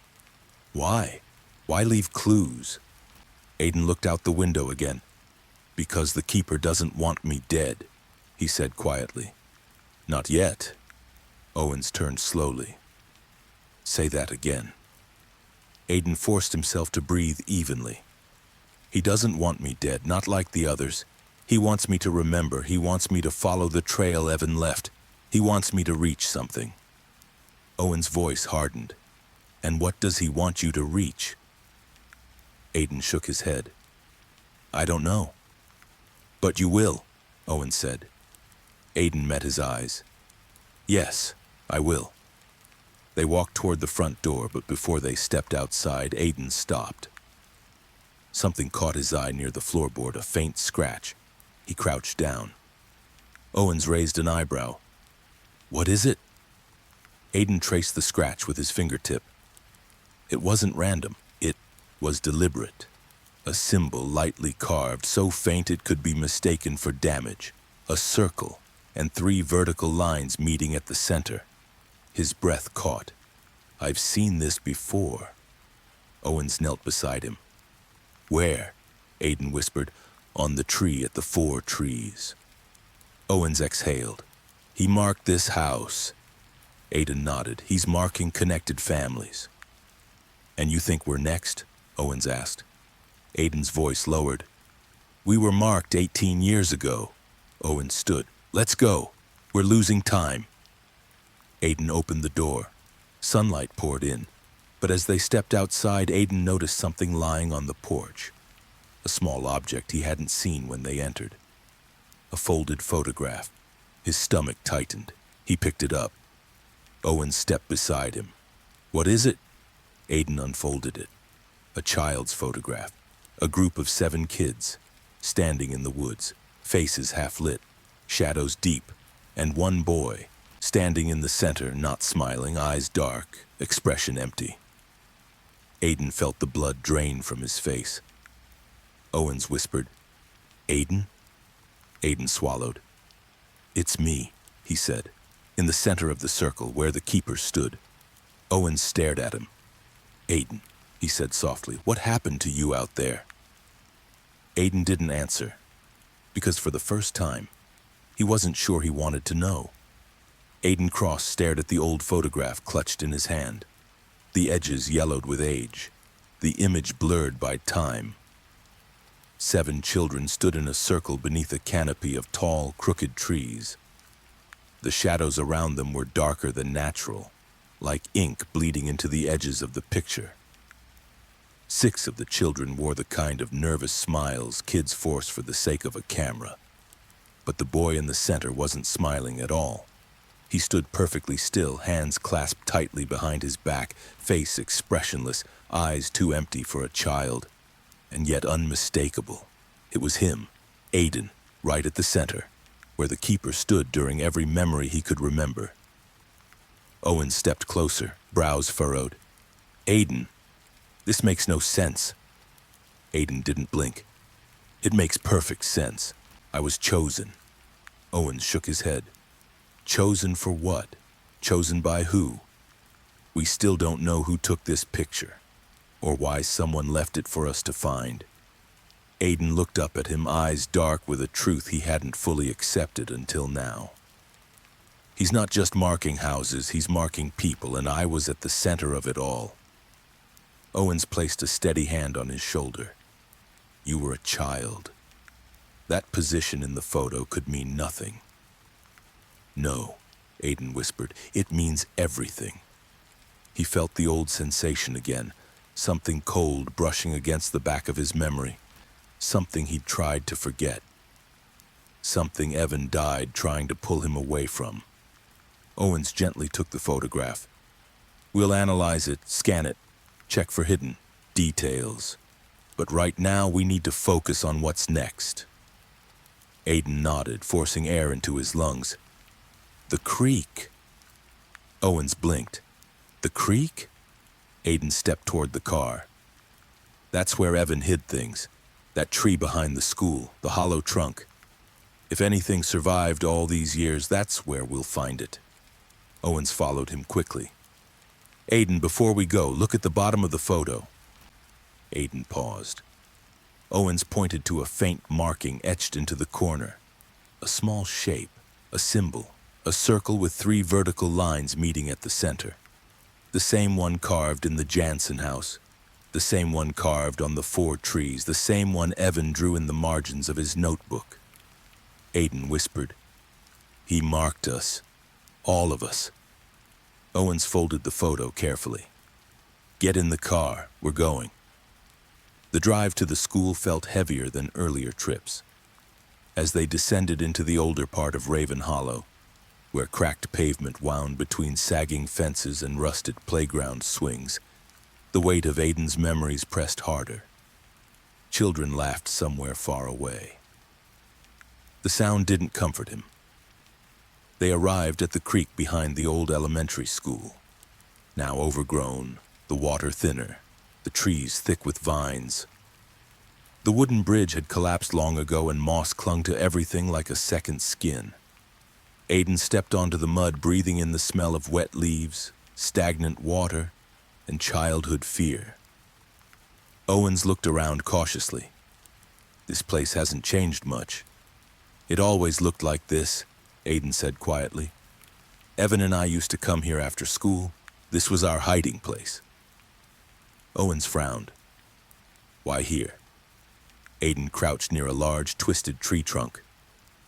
Why? Why leave clues? Aiden looked out the window again. Because the keeper doesn't want me dead, he said quietly. Not yet. Owens turned slowly. Say that again. Aiden forced himself to breathe evenly. He doesn't want me dead, not like the others. He wants me to remember. He wants me to follow the trail Evan left. He wants me to reach something. Owen's voice hardened. And what does he want you to reach? Aiden shook his head. I don't know. But you will, Owen said. Aiden met his eyes. Yes, I will. They walked toward the front door, but before they stepped outside, Aiden stopped. Something caught his eye near the floorboard, a faint scratch. He crouched down. Owens raised an eyebrow. What is it? Aiden traced the scratch with his fingertip. It wasn't random. It was deliberate. A symbol lightly carved, so faint it could be mistaken for damage. A circle, and 3 vertical lines meeting at the center. His breath caught. I've seen this before. Owens knelt beside him. Where? Aiden whispered. On the tree at the 4 trees. Owens exhaled. He marked this house. Aiden nodded. He's marking connected families. And you think we're next? Owens asked. Aiden's voice lowered. We were marked 18 years ago. Owens stood. Let's go. We're losing time. Aiden opened the door. Sunlight poured in. But as they stepped outside, Aiden noticed something lying on the porch. A small object he hadn't seen when they entered. A folded photograph. His stomach tightened. He picked it up. Owen stepped beside him. What is it? Aiden unfolded it. A child's photograph. A group of 7 kids, standing in the woods, faces half lit, shadows deep, and one boy, standing in the center, not smiling, eyes dark, expression empty. Aiden felt the blood drain from his face. Owens whispered, Aiden? Aiden swallowed. It's me, he said, in the center of the circle where the keeper stood. Owens stared at him. Aiden, he said softly, what happened to you out there? Aiden didn't answer, because for the first time, he wasn't sure he wanted to know. Aiden Cross stared at the old photograph clutched in his hand. The edges yellowed with age, the image blurred by time. 7 children stood in a circle beneath a canopy of tall, crooked trees. The shadows around them were darker than natural, like ink bleeding into the edges of the picture. 6 of the children wore the kind of nervous smiles kids force for the sake of a camera. But the boy in the center wasn't smiling at all. He stood perfectly still, hands clasped tightly behind his back, face expressionless, eyes too empty for a child, and yet unmistakable. It was him, Aiden, right at the center, where the keeper stood during every memory he could remember. Owen stepped closer, brows furrowed. Aiden, This makes no sense. Aiden didn't blink. It makes perfect sense. I was chosen. Owens shook his head. Chosen for what? Chosen by who? We still don't know who took this picture, or why someone left it for us to find. Aiden looked up at him, eyes dark with a truth he hadn't fully accepted until now. He's not just marking houses, he's marking people, and I was at the center of it all. Owens placed a steady hand on his shoulder. You were a child. That position in the photo could mean nothing. No, Aiden whispered, it means everything. He felt the old sensation again, something cold brushing against the back of his memory, something he'd tried to forget, something Evan died trying to pull him away from. Owens gently took the photograph. We'll analyze it, scan it, check for hidden details. But right now we need to focus on what's next. Aiden nodded, forcing air into his lungs. The creek. Owens blinked. The creek? Aiden stepped toward the car. That's where Evan hid things. That tree behind the school, the hollow trunk. If anything survived all these years, that's where we'll find it. Owens followed him quickly. Aiden, before we go, look at the bottom of the photo. Aiden paused. Owens pointed to a faint marking etched into the corner. A small shape, a symbol, a circle with 3 vertical lines meeting at the center. The same one carved in the Jansen house. The same one carved on the 4 trees. The same one Evan drew in the margins of his notebook. Aiden whispered. He marked us. All of us. Owens folded the photo carefully. Get in the car. We're going. The drive to the school felt heavier than earlier trips. As they descended into the older part of Raven Hollow, where cracked pavement wound between sagging fences and rusted playground swings, the weight of Aiden's memories pressed harder. Children laughed somewhere far away. The sound didn't comfort him. They arrived at the creek behind the old elementary school. Now overgrown, the water thinner, the trees thick with vines. The wooden bridge had collapsed long ago and moss clung to everything like a second skin. Aiden stepped onto the mud, breathing in the smell of wet leaves, stagnant water, and childhood fear. Owens looked around cautiously. This place hasn't changed much. It always looked like this, Aiden said quietly. Evan and I used to come here after school. This was our hiding place. Owens frowned. Why here? Aiden crouched near a large, twisted tree trunk.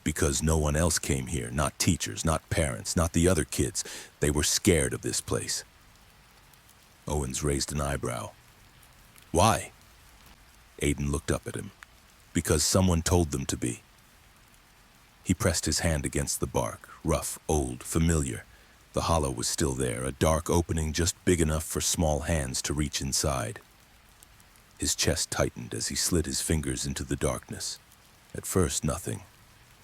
Because no one else came here, not teachers, not parents, not the other kids. They were scared of this place. Owens raised an eyebrow. Why? Aiden looked up at him. Because someone told them to be. He pressed his hand against the bark, rough, old, familiar. The hollow was still there, a dark opening just big enough for small hands to reach inside. His chest tightened as he slid his fingers into the darkness. At first, nothing.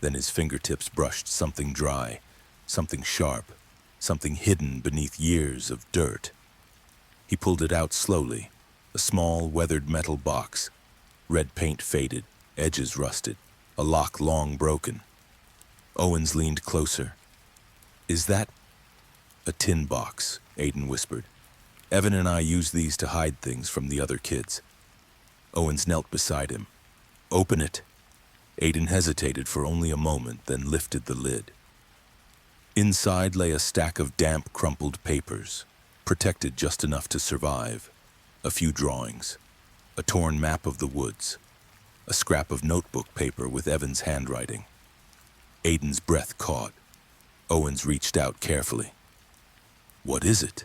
Then his fingertips brushed something dry, something sharp, something hidden beneath years of dirt. He pulled it out slowly, a small, weathered metal box. Red paint faded, edges rusted, a lock long broken. Owens leaned closer. Is that... A tin box, Aiden whispered. Evan and I use these to hide things from the other kids. Owens knelt beside him. Open it. Aiden hesitated for only a moment, then lifted the lid. Inside lay a stack of damp, crumpled papers, protected just enough to survive. A few drawings, a torn map of the woods, a scrap of notebook paper with Evan's handwriting. Aiden's breath caught. Owens reached out carefully. What is it?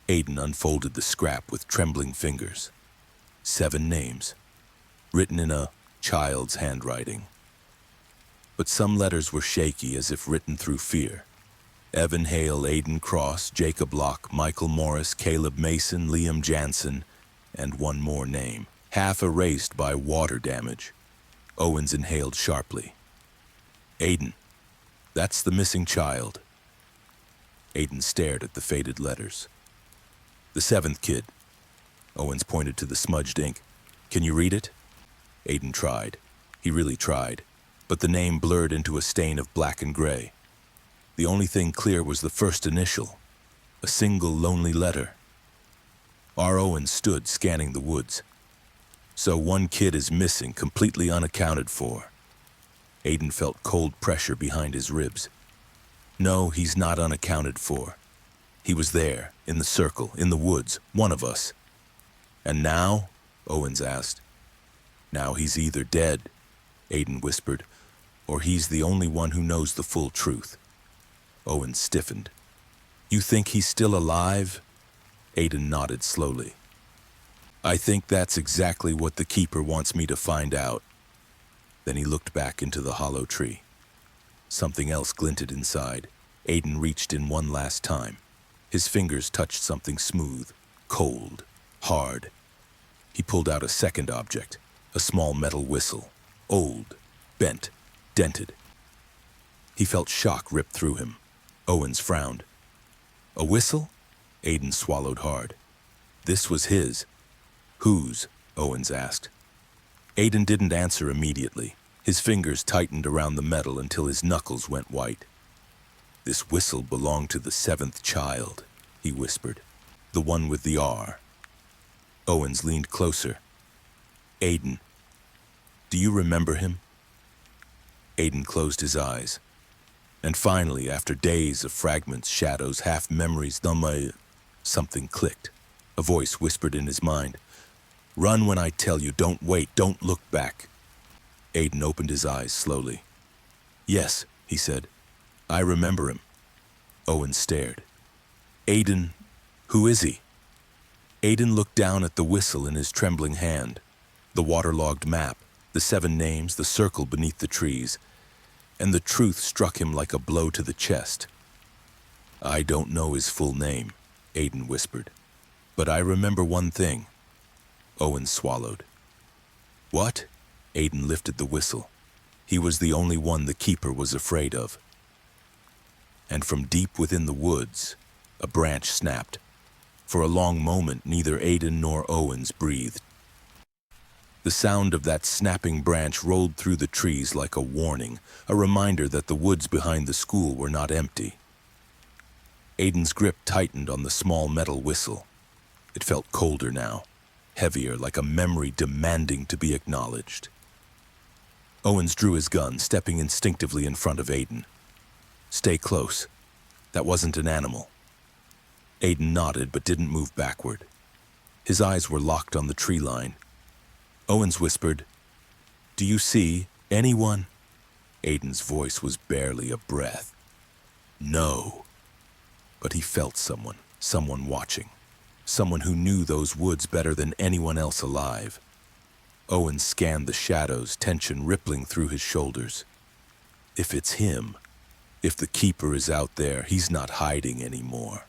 Aiden unfolded the scrap with trembling fingers. 7 names, written in a child's handwriting. But some letters were shaky, as if written through fear. Evan Hale, Aiden Cross, Jacob Locke, Michael Morris, Caleb Mason, Liam Jansen, and one more name, half erased by water damage. Owens inhaled sharply. Aiden, that's the missing child. Aiden stared at the faded letters. The 7th kid. Owens pointed to the smudged ink. Can you read it? Aiden tried. He really tried. But the name blurred into a stain of black and gray. The only thing clear was the first initial. A single lonely letter. R. Owens stood scanning the woods. So one kid is missing, completely unaccounted for. Aiden felt cold pressure behind his ribs. No, he's not unaccounted for. He was there, in the circle, in the woods, one of us. And now? Owens asked. Now he's either dead, Aiden whispered, or he's the only one who knows the full truth. Owens stiffened. You think he's still alive? Aiden nodded slowly. I think that's exactly what the keeper wants me to find out. Then he looked back into the hollow tree. Something else glinted inside. Aiden reached in one last time. His fingers touched something smooth, cold, hard. He pulled out a second object, a small metal whistle, old, bent, dented. He felt shock rip through him. Owens frowned. A whistle? Aiden swallowed hard. This was his. Whose? Owens asked. Aiden didn't answer immediately. His fingers tightened around the metal until his knuckles went white. This whistle belonged to the seventh child, he whispered. The one with the R. Owens leaned closer. Aiden, do you remember him? Aiden closed his eyes. And finally, after days of fragments, shadows, half memories, something clicked. A voice whispered in his mind. Run when I tell you, don't wait, don't look back. Aiden opened his eyes slowly. Yes, he said. I remember him. Owen stared. Aiden, who is he? Aiden looked down at the whistle in his trembling hand, the waterlogged map, the 7 names, the circle beneath the trees, and the truth struck him like a blow to the chest. I don't know his full name, Aiden whispered, but I remember one thing. Owen swallowed. What? Aiden lifted the whistle. He was the only one the keeper was afraid of. And from deep within the woods, a branch snapped. For a long moment, neither Aiden nor Owens breathed. The sound of that snapping branch rolled through the trees like a warning, a reminder that the woods behind the school were not empty. Aiden's grip tightened on the small metal whistle. It felt colder now, heavier, like a memory demanding to be acknowledged. Owens drew his gun, stepping instinctively in front of Aiden. Stay close. That wasn't an animal. Aiden nodded but didn't move backward. His eyes were locked on the tree line. Owens whispered, Do you see anyone? Aiden's voice was barely a breath. No. But he felt someone watching. Someone who knew those woods better than anyone else alive. Owens scanned the shadows, tension rippling through his shoulders. If it's him, if the keeper is out there, he's not hiding anymore.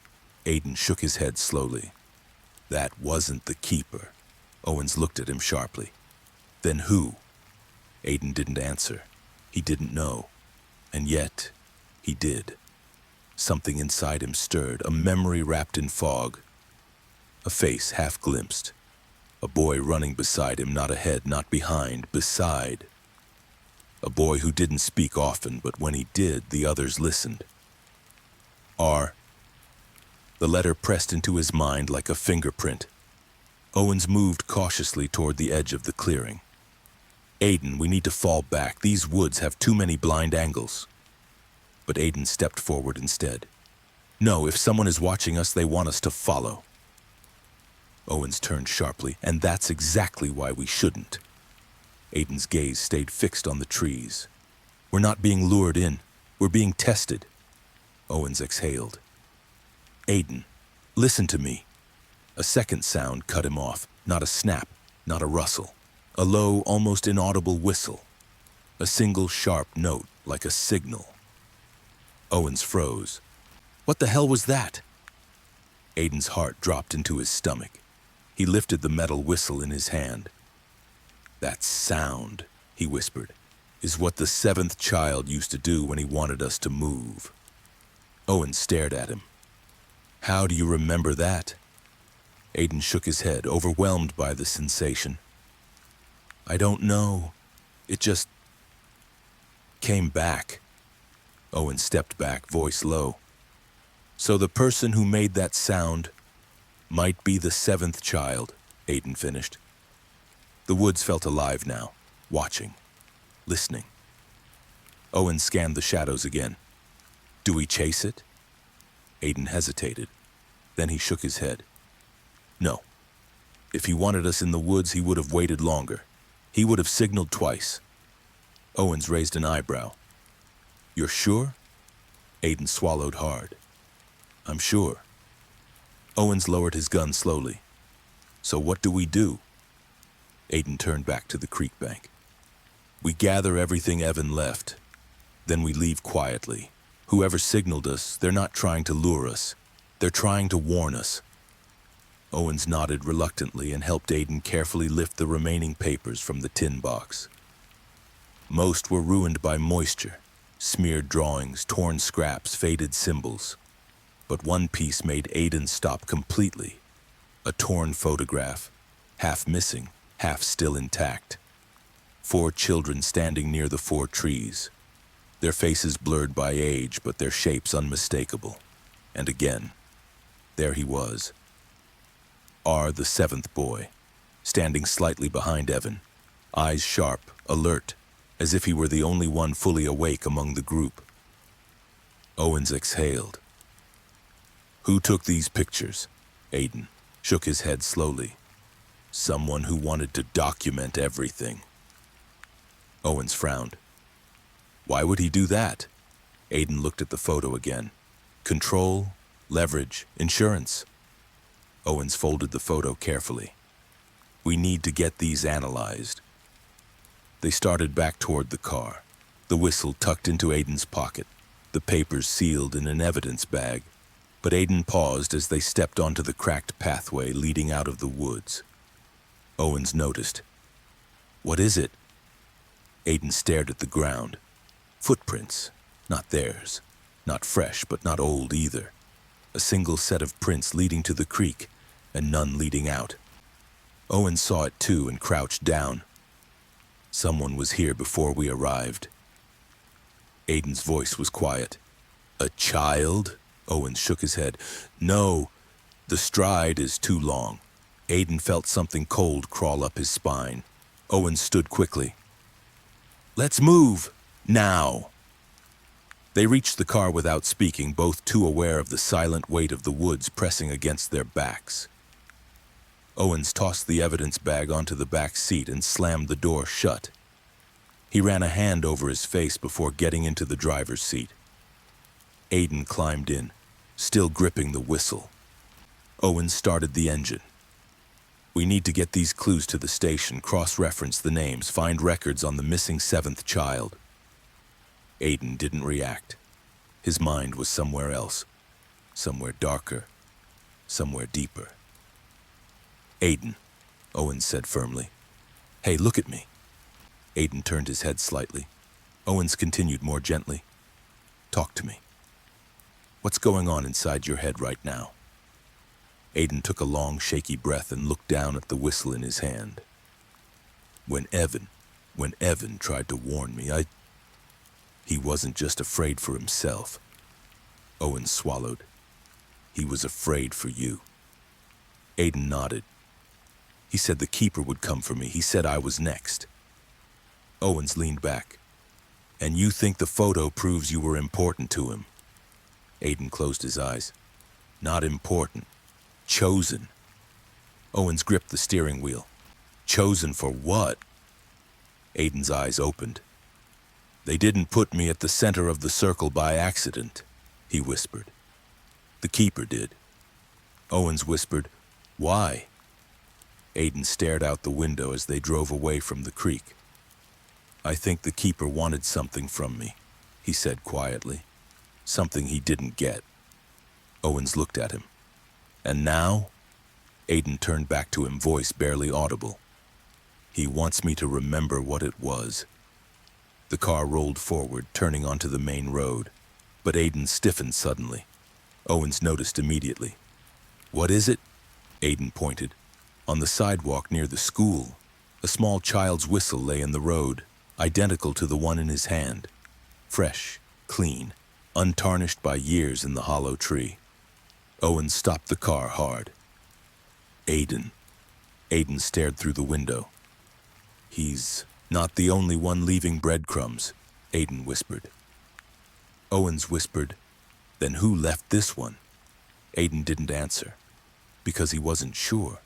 Aiden shook his head slowly. That wasn't the keeper. Owens looked at him sharply. Then who? Aiden didn't answer. He didn't know. And yet, he did. Something inside him stirred, a memory wrapped in fog. A face half glimpsed. A boy running beside him, not ahead, not behind, beside. A boy who didn't speak often, but when he did, the others listened. R. The letter pressed into his mind like a fingerprint. Owens moved cautiously toward the edge of the clearing. Aiden, we need to fall back. These woods have too many blind angles. But Aiden stepped forward instead. No, if someone is watching us, they want us to follow. Owens turned sharply, and that's exactly why we shouldn't. Aiden's gaze stayed fixed on the trees. We're not being lured in. We're being tested. Owens exhaled. Aiden, listen to me. A second sound cut him off. Not a snap, not a rustle. A low, almost inaudible whistle. A single sharp note, like a signal. Owens froze. What the hell was that? Aiden's heart dropped into his stomach. He lifted the metal whistle in his hand. That sound, he whispered, is what the 7th child used to do when he wanted us to move. Owen stared at him. How do you remember that? Aiden shook his head, overwhelmed by the sensation. I don't know. It just came back. Owen stepped back, voice low. So the person who made that sound might be the seventh child, Aiden finished. The woods felt alive now, watching, listening. Owen scanned the shadows again. Do we chase it? Aiden hesitated. Then he shook his head. No. If he wanted us in the woods, he would have waited longer. He would have signaled twice. Owens raised an eyebrow. You're sure? Aiden swallowed hard. I'm sure. Owens lowered his gun slowly. So what do we do? Aiden turned back to the creek bank. We gather everything Evan left. Then we leave quietly. Whoever signaled us, they're not trying to lure us. They're trying to warn us. Owens nodded reluctantly and helped Aiden carefully lift the remaining papers from the tin box. Most were ruined by moisture, smeared drawings, torn scraps, faded symbols. But one piece made Aiden stop completely. A torn photograph, half missing, half still intact. 4 children standing near the 4 trees. Their faces blurred by age, but their shapes unmistakable. And again, there he was. R, the 7th boy, standing slightly behind Evan, eyes sharp, alert, as if he were the only one fully awake among the group. Owens exhaled. Who took these pictures? Aiden shook his head slowly. Someone who wanted to document everything. Owens frowned. Why would he do that? Aiden looked at the photo again. Control, leverage, insurance. Owens folded the photo carefully. We need to get these analyzed. They started back toward the car, the whistle tucked into Aiden's pocket, the papers sealed in an evidence bag. But Aiden paused as they stepped onto the cracked pathway leading out of the woods. Owens noticed. What is it? Aiden stared at the ground. Footprints, not theirs. Not fresh, but not old either. A single set of prints leading to the creek, and none leading out. Owens saw it too and crouched down. Someone was here before we arrived. Aiden's voice was quiet. A child? Owens shook his head. No, the stride is too long. Aiden felt something cold crawl up his spine. Owens stood quickly. Let's move, now. They reached the car without speaking, both too aware of the silent weight of the woods pressing against their backs. Owens tossed the evidence bag onto the back seat and slammed the door shut. He ran a hand over his face before getting into the driver's seat. Aiden climbed in, still gripping the whistle. Owens started the engine. We need to get these clues to the station, cross-reference the names, find records on the missing 7th child. Aiden didn't react. His mind was somewhere else, somewhere darker, somewhere deeper. Aiden, Owens said firmly. Hey, look at me. Aiden turned his head slightly. Owens continued more gently. Talk to me. What's going on inside your head right now? Aiden took a long, shaky breath and looked down at the whistle in his hand. When Evan tried to warn me, he wasn't just afraid for himself. Owen swallowed. He was afraid for you. Aiden nodded. He said the keeper would come for me. He said I was next. Owens leaned back. And you think the photo proves you were important to him? Aiden closed his eyes. Not important. Chosen. Owens gripped the steering wheel. Chosen for what? Aiden's eyes opened. They didn't put me at the center of the circle by accident, he whispered. The keeper did. Owens whispered, why? Aiden stared out the window as they drove away from the creek. I think the keeper wanted something from me, he said quietly. Something he didn't get. Owens looked at him. And now? Aiden turned back to him, voice barely audible. He wants me to remember what it was. The car rolled forward, turning onto the main road, but Aiden stiffened suddenly. Owens noticed immediately. What is it? Aiden pointed. On the sidewalk near the school, a small child's whistle lay in the road, identical to the one in his hand. Fresh, clean, untarnished by years in the hollow tree. Owen stopped the car hard. Aiden. Aiden stared through the window. He's not the only one leaving breadcrumbs, Aiden whispered. Owens whispered, then who left this one? Aiden didn't answer, because he wasn't sure.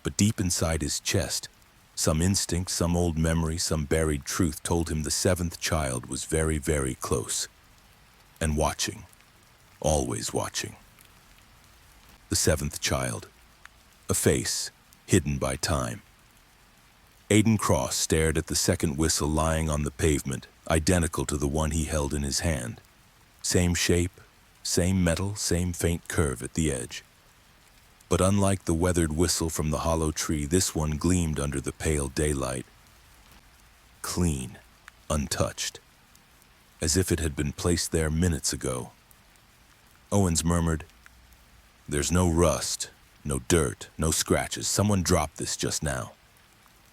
But deep inside his chest, some instinct, some old memory, some buried truth told him the seventh child was very, very close. And watching. Always watching. The seventh child. A face, hidden by time. Aiden Cross stared at the second whistle lying on the pavement, identical to the one he held in his hand. Same shape, same metal, same faint curve at the edge. But unlike the weathered whistle from the hollow tree, this one gleamed under the pale daylight. Clean, untouched, as if it had been placed there minutes ago. Owens murmured, "There's no rust, no dirt, no scratches. Someone dropped this just now."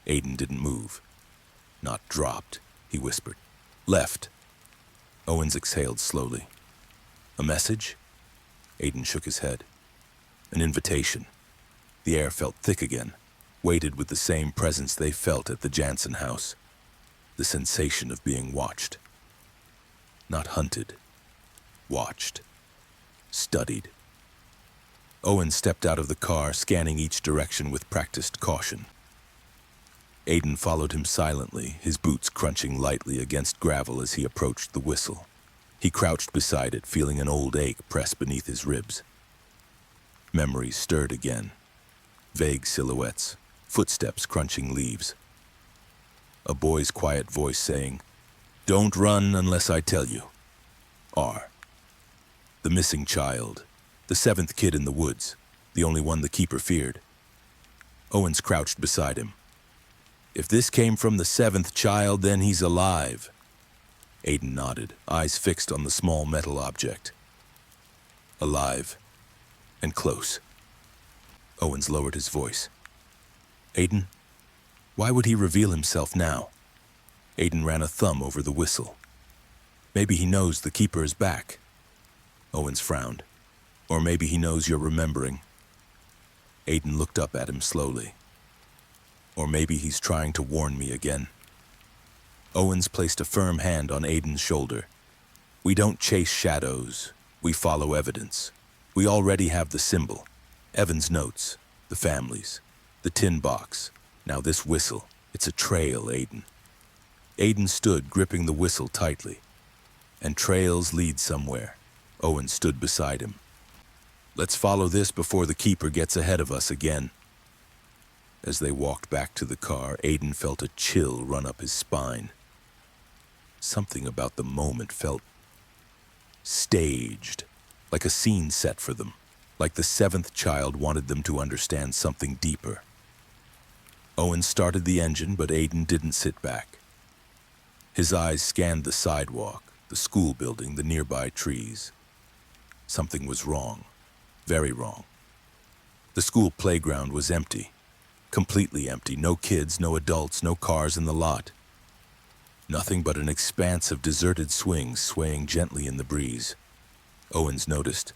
Aiden didn't move. "Not dropped," he whispered. "Left." Owens exhaled slowly. "A message?" Aiden shook his head. "An invitation." The air felt thick again, weighted with the same presence they felt at the Jansen house. The sensation of being watched. Not hunted. Watched. Studied. Owen stepped out of the car, scanning each direction with practiced caution. Aiden followed him silently, his boots crunching lightly against gravel as he approached the whistle. He crouched beside it, feeling an old ache press beneath his ribs. Memories stirred again. Vague silhouettes, footsteps crunching leaves. A boy's quiet voice saying, "Don't run unless I tell you." R. The missing child. The seventh kid in the woods, the only one the keeper feared. Owens crouched beside him. "If this came from the seventh child, then he's alive." Aiden nodded, eyes fixed on the small metal object. Alive. And close. Owens lowered his voice. "Aiden, why would he reveal himself now?" Aiden ran a thumb over the whistle. "Maybe he knows the keeper is back." Owens frowned. "Or maybe he knows you're remembering." Aiden looked up at him slowly. "Or maybe he's trying to warn me again." Owens placed a firm hand on Aiden's shoulder. "We don't chase shadows. We follow evidence. We already have the symbol. Evan's notes. The families. The tin box. Now this whistle. It's a trail, Aiden." Aiden stood, gripping the whistle tightly. "And trails lead somewhere." Owens stood beside him. "Let's follow this before the keeper gets ahead of us again." As they walked back to the car, Aiden felt a chill run up his spine. Something about the moment felt staged, like a scene set for them, like the seventh child wanted them to understand something deeper. Owen started the engine, but Aiden didn't sit back. His eyes scanned the sidewalk, the school building, the nearby trees. Something was wrong, very wrong. The school playground was empty. Completely empty, no kids, no adults, no cars in the lot. Nothing but an expanse of deserted swings swaying gently in the breeze. Owens noticed.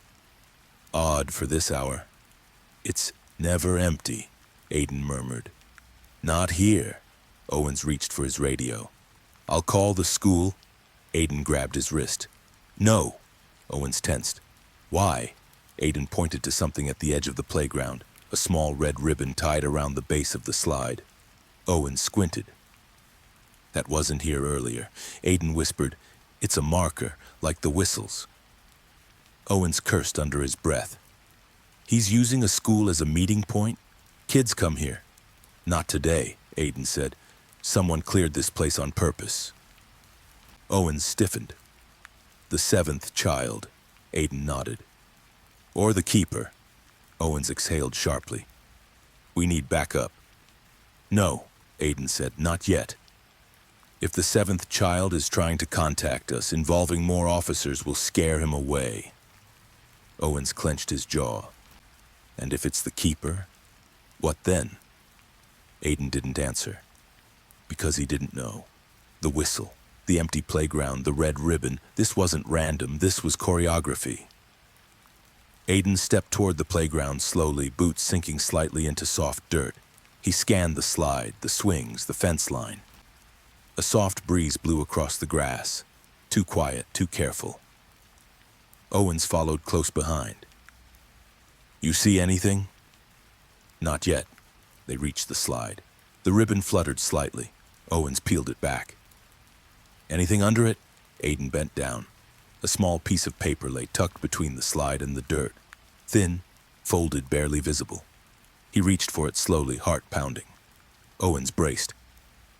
"Odd for this hour." "It's never empty," Aiden murmured. "Not here." Owens reached for his radio. "I'll call the school." Aiden grabbed his wrist. "No." Owens tensed. "Why?" Aiden pointed to something at the edge of the playground. A small red ribbon tied around the base of the slide. Owen squinted. "That wasn't here earlier." Aiden whispered, "It's a marker, like the whistles." Owens cursed under his breath. "He's using a school as a meeting point? Kids come here." "Not today," Aiden said. "Someone cleared this place on purpose." Owens stiffened. "The seventh child," Aiden nodded. "Or the keeper." Owens exhaled sharply. "We need backup." "No," Aiden said, "not yet. If the seventh child is trying to contact us, involving more officers will scare him away." Owens clenched his jaw. "And if it's the keeper?" What then? Aiden didn't answer, because he didn't know. The whistle, the empty playground, the red ribbon, this wasn't random, this was choreography. Aiden stepped toward the playground slowly, boots sinking slightly into soft dirt. He scanned the slide, the swings, the fence line. A soft breeze blew across the grass. Too quiet, too careful. Owens followed close behind. You see anything? Not yet. They reached the slide. The ribbon fluttered slightly. Owens peeled it back. Anything under it? Aiden bent down. A small piece of paper lay tucked between the slide and the dirt. Thin, folded, barely visible. He reached for it slowly, heart pounding. Owens braced.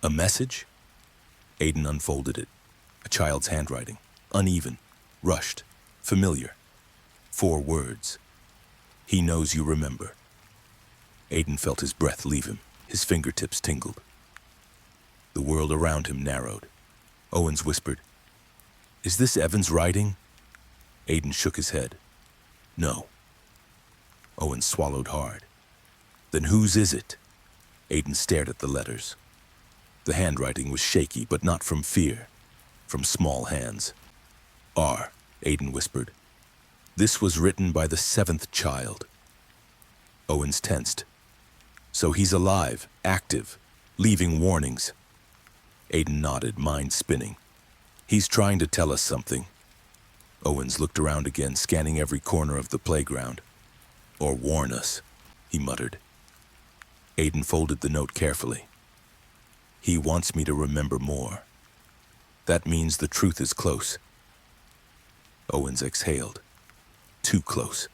A message? Aiden unfolded it. A child's handwriting. Uneven, rushed, familiar. 4 words. He knows you remember. Aiden felt his breath leave him. His fingertips tingled. The world around him narrowed. Owens whispered, Is this Evan's writing? Aiden shook his head. No. Owens swallowed hard. Then whose is it? Aiden stared at the letters. The handwriting was shaky, but not from fear, from small hands. R, Aiden whispered. This was written by the 7th child. Owens tensed. So he's alive, active, leaving warnings. Aiden nodded, mind spinning. He's trying to tell us something. Owens looked around again, scanning every corner of the playground. Or warn us, he muttered. Aiden folded the note carefully. He wants me to remember more. That means the truth is close. Owens exhaled. Too close.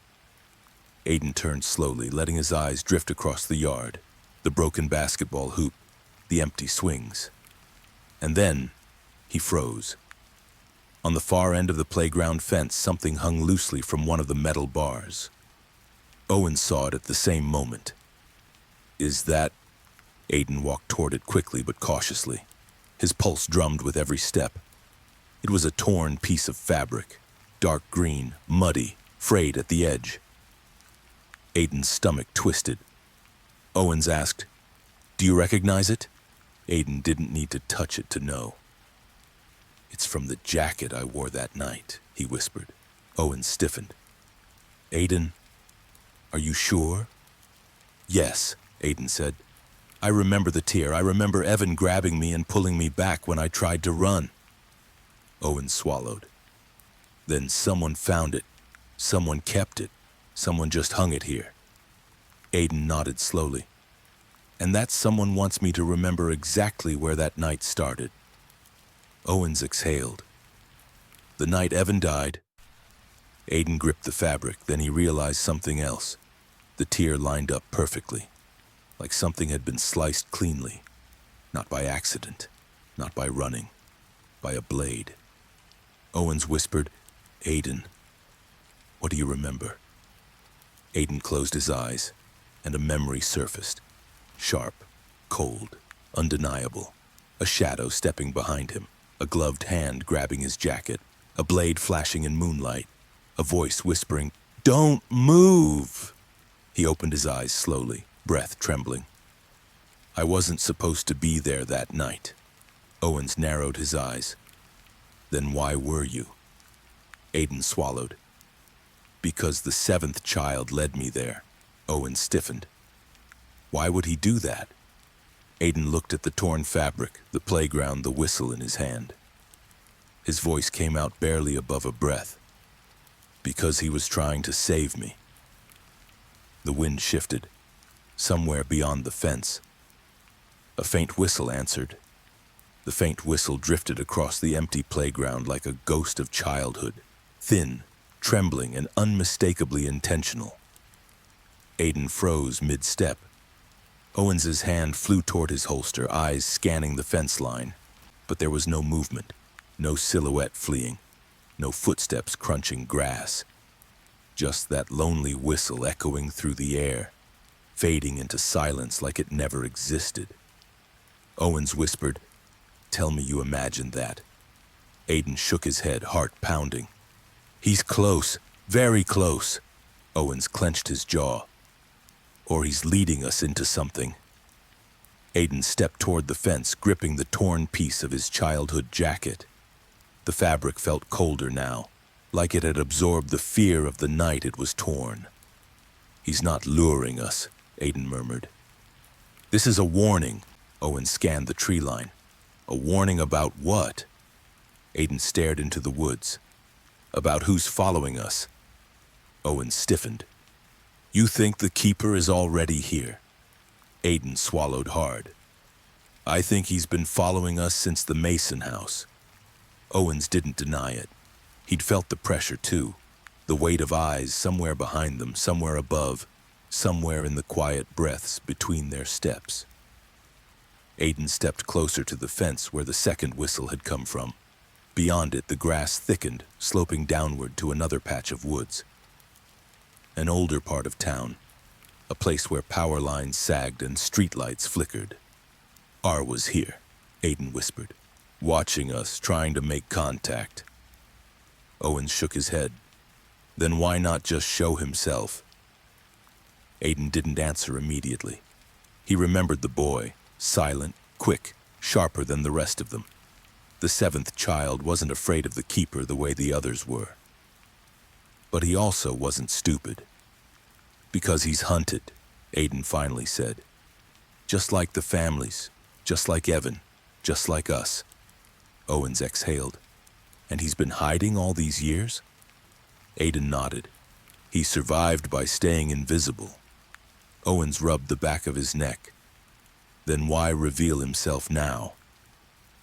Aiden turned slowly, letting his eyes drift across the yard, the broken basketball hoop, the empty swings. And then, he froze. On the far end of the playground fence, something hung loosely from one of the metal bars. Owens saw it at the same moment. Is that... Aiden walked toward it quickly but cautiously. His pulse drummed with every step. It was a torn piece of fabric, dark green, muddy, frayed at the edge. Aiden's stomach twisted. Owens asked, Do you recognize it? Aiden didn't need to touch it to know. It's from the jacket I wore that night, he whispered. Owens stiffened. Aiden, are you sure? Yes, Aiden said. I remember the tear. I remember Evan grabbing me and pulling me back when I tried to run. Owens swallowed. Then someone found it. Someone kept it. Someone just hung it here. Aiden nodded slowly. And that someone wants me to remember exactly where that night started. Owens exhaled. The night Evan died. Aiden gripped the fabric, then he realized something else. The tear lined up perfectly, like something had been sliced cleanly. Not by accident, not by running, by a blade. Owens whispered, Aiden, what do you remember? Aiden closed his eyes, and a memory surfaced. Sharp, cold, undeniable. A shadow stepping behind him, a gloved hand grabbing his jacket, a blade flashing in moonlight, a voice whispering, Don't move! He opened his eyes slowly, breath trembling. I wasn't supposed to be there that night. Owens narrowed his eyes. Then why were you? Aiden swallowed. Because the 7th child led me there. Owens stiffened. Why would he do that? Aiden looked at the torn fabric, the playground, the whistle in his hand. His voice came out barely above a breath. Because he was trying to save me. The wind shifted, somewhere beyond the fence. A faint whistle answered. The faint whistle drifted across the empty playground like a ghost of childhood, thin, trembling, and unmistakably intentional. Aiden froze mid-step. Owens's hand flew toward his holster, eyes scanning the fence line. But there was no movement, no silhouette fleeing, no footsteps crunching grass. Just that lonely whistle echoing through the air, fading into silence like it never existed. Owens whispered, Tell me you imagined that. Aiden shook his head, heart pounding. He's close, very close. Owens clenched his jaw. Or he's leading us into something. Aiden stepped toward the fence, gripping the torn piece of his childhood jacket. The fabric felt colder now, like it had absorbed the fear of the night it was torn. He's not luring us, Aiden murmured. This is a warning. Owen scanned the tree line. A warning about what? Aiden stared into the woods. About who's following us. Owen stiffened. You think the keeper is already here? Aiden swallowed hard. I think he's been following us since the Mason house. Owens didn't deny it. He'd felt the pressure too. The weight of eyes somewhere behind them, somewhere above, somewhere in the quiet breaths between their steps. Aiden stepped closer to the fence where the second whistle had come from. Beyond it, the grass thickened, sloping downward to another patch of woods. An older part of town, a place where power lines sagged and streetlights flickered. R was here, Aiden whispered, watching us, trying to make contact. Owens shook his head. Then why not just show himself? Aiden didn't answer immediately. He remembered the boy, silent, quick, sharper than the rest of them. The seventh child wasn't afraid of the keeper the way the others were. But he also wasn't stupid. Because he's hunted, Aiden finally said. Just like the families, just like Evan, just like us. Owens exhaled. And he's been hiding all these years? Aiden nodded. He survived by staying invisible. Owens rubbed the back of his neck. Then why reveal himself now?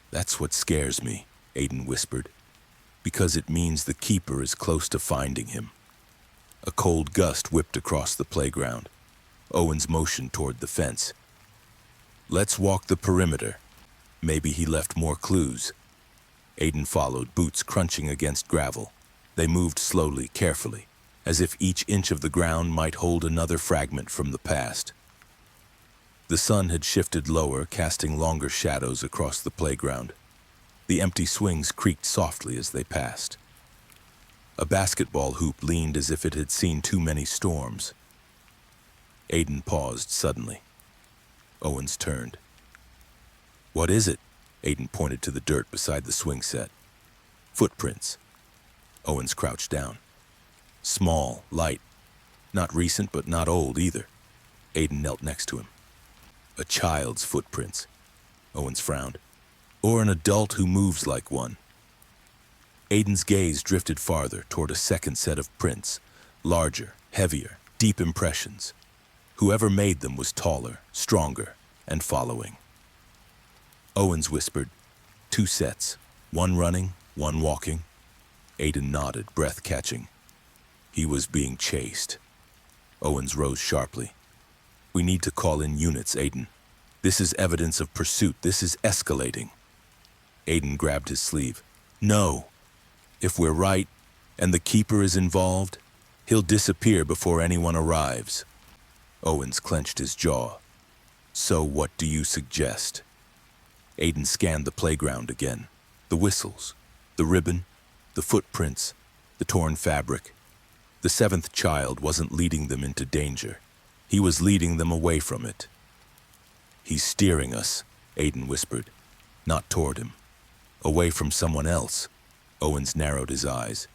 That's what scares me, Aiden whispered. Because it means the keeper is close to finding him. A cold gust whipped across the playground. Owens motioned toward the fence. Let's walk the perimeter. Maybe he left more clues. Aiden followed, boots crunching against gravel. They moved slowly, carefully, as if each inch of the ground might hold another fragment from the past. The sun had shifted lower, casting longer shadows across the playground. The empty swings creaked softly as they passed. A basketball hoop leaned as if it had seen too many storms. Aiden paused suddenly. Owens turned. What is it? Aiden pointed to the dirt beside the swing set. Footprints. Owens crouched down. Small, light. Not recent, but not old either. Aiden knelt next to him. A child's footprints. Owens frowned. Or an adult who moves like one. Aiden's gaze drifted farther toward a second set of prints. Larger, heavier, deep impressions. Whoever made them was taller, stronger, and following. Owens whispered, 2 sets, one running, one walking. Aiden nodded, breath catching. He was being chased. Owens rose sharply. We need to call in units, Aiden. This is evidence of pursuit. This is escalating. Aiden grabbed his sleeve. No. If we're right, and the keeper is involved, he'll disappear before anyone arrives. Owens clenched his jaw. So what do you suggest? Aiden scanned the playground again. The whistles, the ribbon, the footprints, the torn fabric. The seventh child wasn't leading them into danger. He was leading them away from it. He's steering us, Aiden whispered. Not toward him. Away from someone else. Owens narrowed his eyes.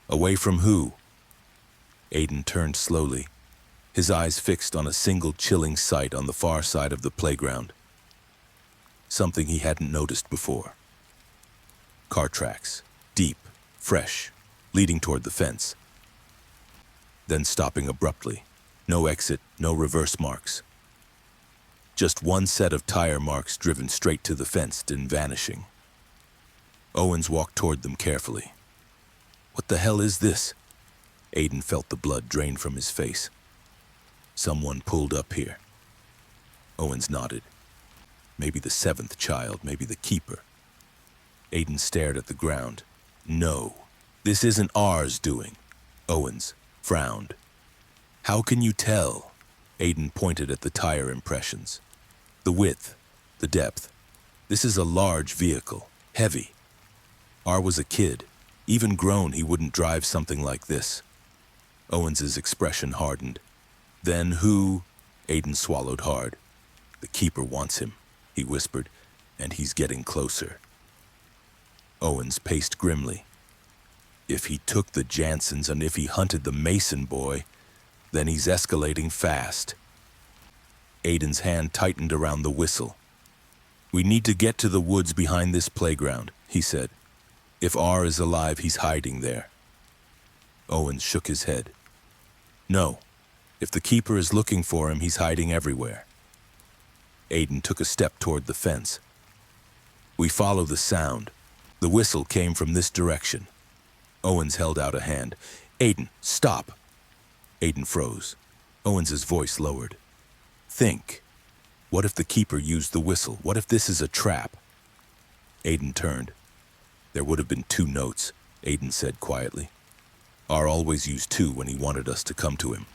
Away from who? Aiden turned slowly, his eyes fixed on a single chilling sight on the far side of the playground. Something he hadn't noticed before. Car tracks, deep, fresh, leading toward the fence. Then stopping abruptly. No exit, no reverse marks. Just one set of tire marks driven straight to the fence, then vanishing. Owens walked toward them carefully. What the hell is this? Aiden felt the blood drain from his face. Someone pulled up here. Owens nodded. Maybe the seventh child, maybe the keeper. Aiden stared at the ground. No, this isn't ours doing. Owens frowned. How can you tell? Aiden pointed at the tire impressions. The width, the depth. This is a large vehicle, heavy. R was a kid. Even grown, he wouldn't drive something like this. Owens's expression hardened. Then who? Aiden swallowed hard. The keeper wants him, he whispered, and he's getting closer. Owens paced grimly. If he took the Jansons and if he hunted the Mason boy, then he's escalating fast. Aiden's hand tightened around the whistle. We need to get to the woods behind this playground, he said. If R is alive, he's hiding there. Owens shook his head. No. If the keeper is looking for him, he's hiding everywhere. Aiden took a step toward the fence. We follow the sound. The whistle came from this direction. Owens held out a hand. Aiden, stop. Aiden froze. Owens's voice lowered. Think. What if the keeper used the whistle? What if this is a trap? Aiden turned. There would have been 2 notes, Aiden said quietly. R always used 2 when he wanted us to come to him.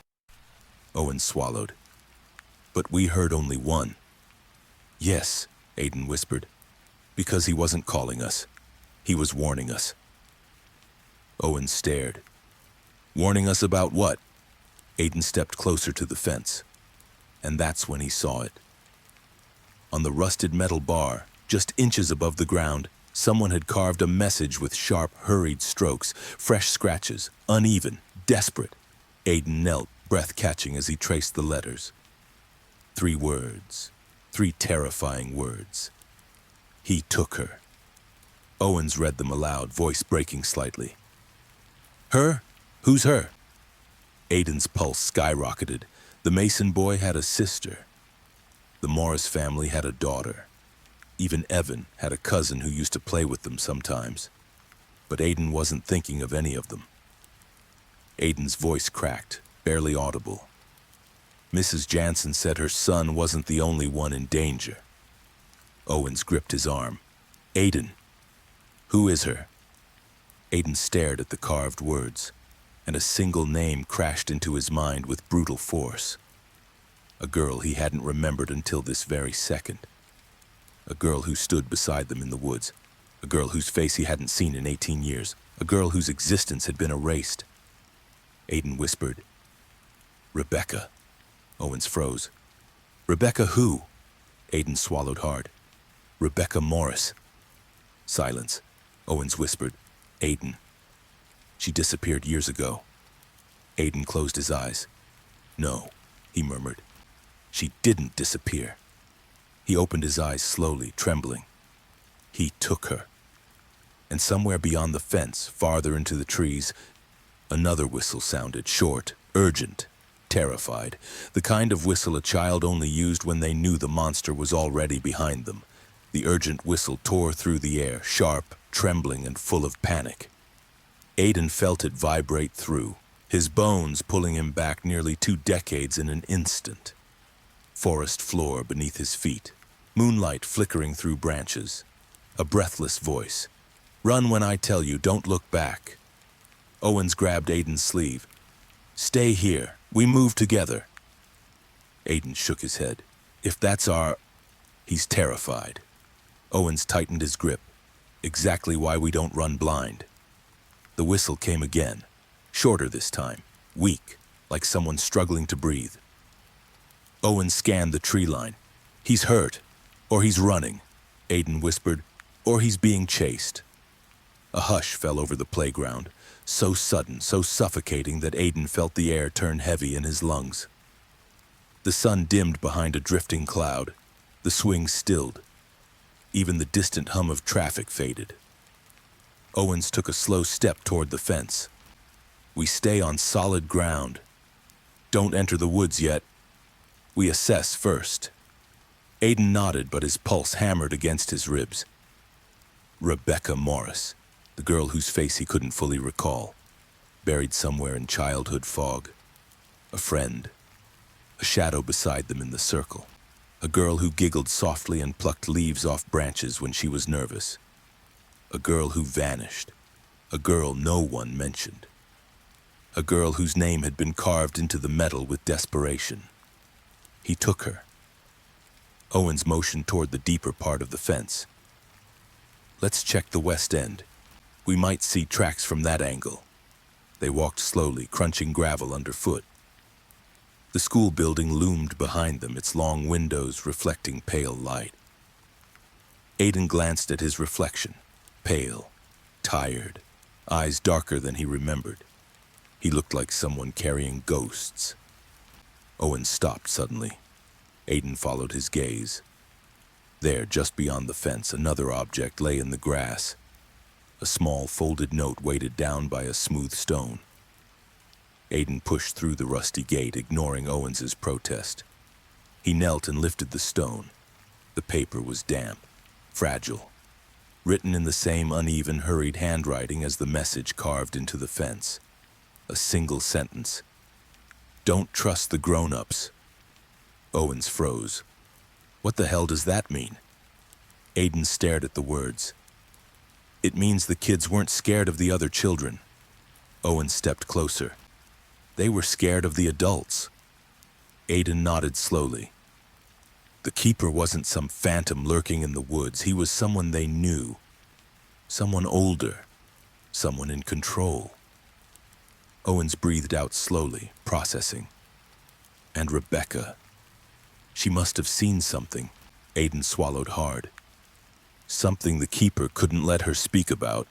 Owens swallowed. But we heard only 1. Yes, Aiden whispered. Because he wasn't calling us. He was warning us. Owens stared. Warning us about what? Aiden stepped closer to the fence. And that's when he saw it. On the rusted metal bar, just inches above the ground, someone had carved a message with sharp, hurried strokes, fresh scratches, uneven, desperate. Aiden knelt, breath catching as he traced the letters. 3 words. 3 terrifying words. He took her. Owens read them aloud, voice breaking slightly. Her? Who's her? Aiden's pulse skyrocketed. The Mason boy had a sister. The Morris family had a daughter. Even Evan had a cousin who used to play with them sometimes. But Aiden wasn't thinking of any of them. Aiden's voice cracked, barely audible. Mrs. Jansen said her son wasn't the only one in danger. Owens gripped his arm. Aiden. Who is her? Aiden stared at the carved words, and a single name crashed into his mind with brutal force. A girl he hadn't remembered until this very second. A girl who stood beside them in the woods. A girl whose face he hadn't seen in 18 years. A girl whose existence had been erased. Aiden whispered, Rebecca. Owens froze. Rebecca who? Aiden swallowed hard. Rebecca Morris. Silence. Owens whispered, Aiden. She disappeared years ago. Aiden closed his eyes. No, he murmured. She didn't disappear. He opened his eyes slowly, trembling. He took her. And somewhere beyond the fence, farther into the trees, another whistle sounded, short, urgent, terrified. The kind of whistle a child only used when they knew the monster was already behind them. The urgent whistle tore through the air, sharp, trembling, and full of panic. Aiden felt it vibrate through, his bones pulling him back nearly 2 decades in an instant. Forest floor beneath his feet, moonlight flickering through branches. A breathless voice. Run when I tell you, don't look back. Owens grabbed Aiden's sleeve. Stay here, we move together. Aiden shook his head. If that's our... He's terrified. Owens tightened his grip. Exactly why we don't run blind. The whistle came again, shorter this time, weak, like someone struggling to breathe. Owens scanned the tree line. He's hurt, or he's running, Aiden whispered, or he's being chased. A hush fell over the playground, so sudden, so suffocating that Aiden felt the air turn heavy in his lungs. The sun dimmed behind a drifting cloud. The swing stilled. Even the distant hum of traffic faded. Owens took a slow step toward the fence. We stay on solid ground. Don't enter the woods yet. We assess first. Aiden nodded, but his pulse hammered against his ribs. Rebecca Morris, the girl whose face he couldn't fully recall, buried somewhere in childhood fog. A friend, a shadow beside them in the circle. A girl who giggled softly and plucked leaves off branches when she was nervous. A girl who vanished. A girl no one mentioned. A girl whose name had been carved into the metal with desperation. He took her. Owens motioned toward the deeper part of the fence. Let's check the west end. We might see tracks from that angle. They walked slowly, crunching gravel underfoot. The school building loomed behind them, its long windows reflecting pale light. Aiden glanced at his reflection, pale, tired, eyes darker than he remembered. He looked like someone carrying ghosts. Owen stopped suddenly. Aiden followed his gaze. There, just beyond the fence, another object lay in the grass. A small folded note weighted down by a smooth stone. Aiden pushed through the rusty gate, ignoring Owens's protest. He knelt and lifted the stone. The paper was damp, fragile, written in the same uneven, hurried handwriting as the message carved into the fence. A single sentence. "Don't trust the grown-ups." Owens froze. What the hell does that mean? Aiden stared at the words. It means the kids weren't scared of the other children. Owen stepped closer. They were scared of the adults. Aiden nodded slowly. The keeper wasn't some phantom lurking in the woods. He was someone they knew. Someone older. Someone in control. Owens breathed out slowly, processing. And Rebecca. She must have seen something. Aiden swallowed hard. Something the keeper couldn't let her speak about.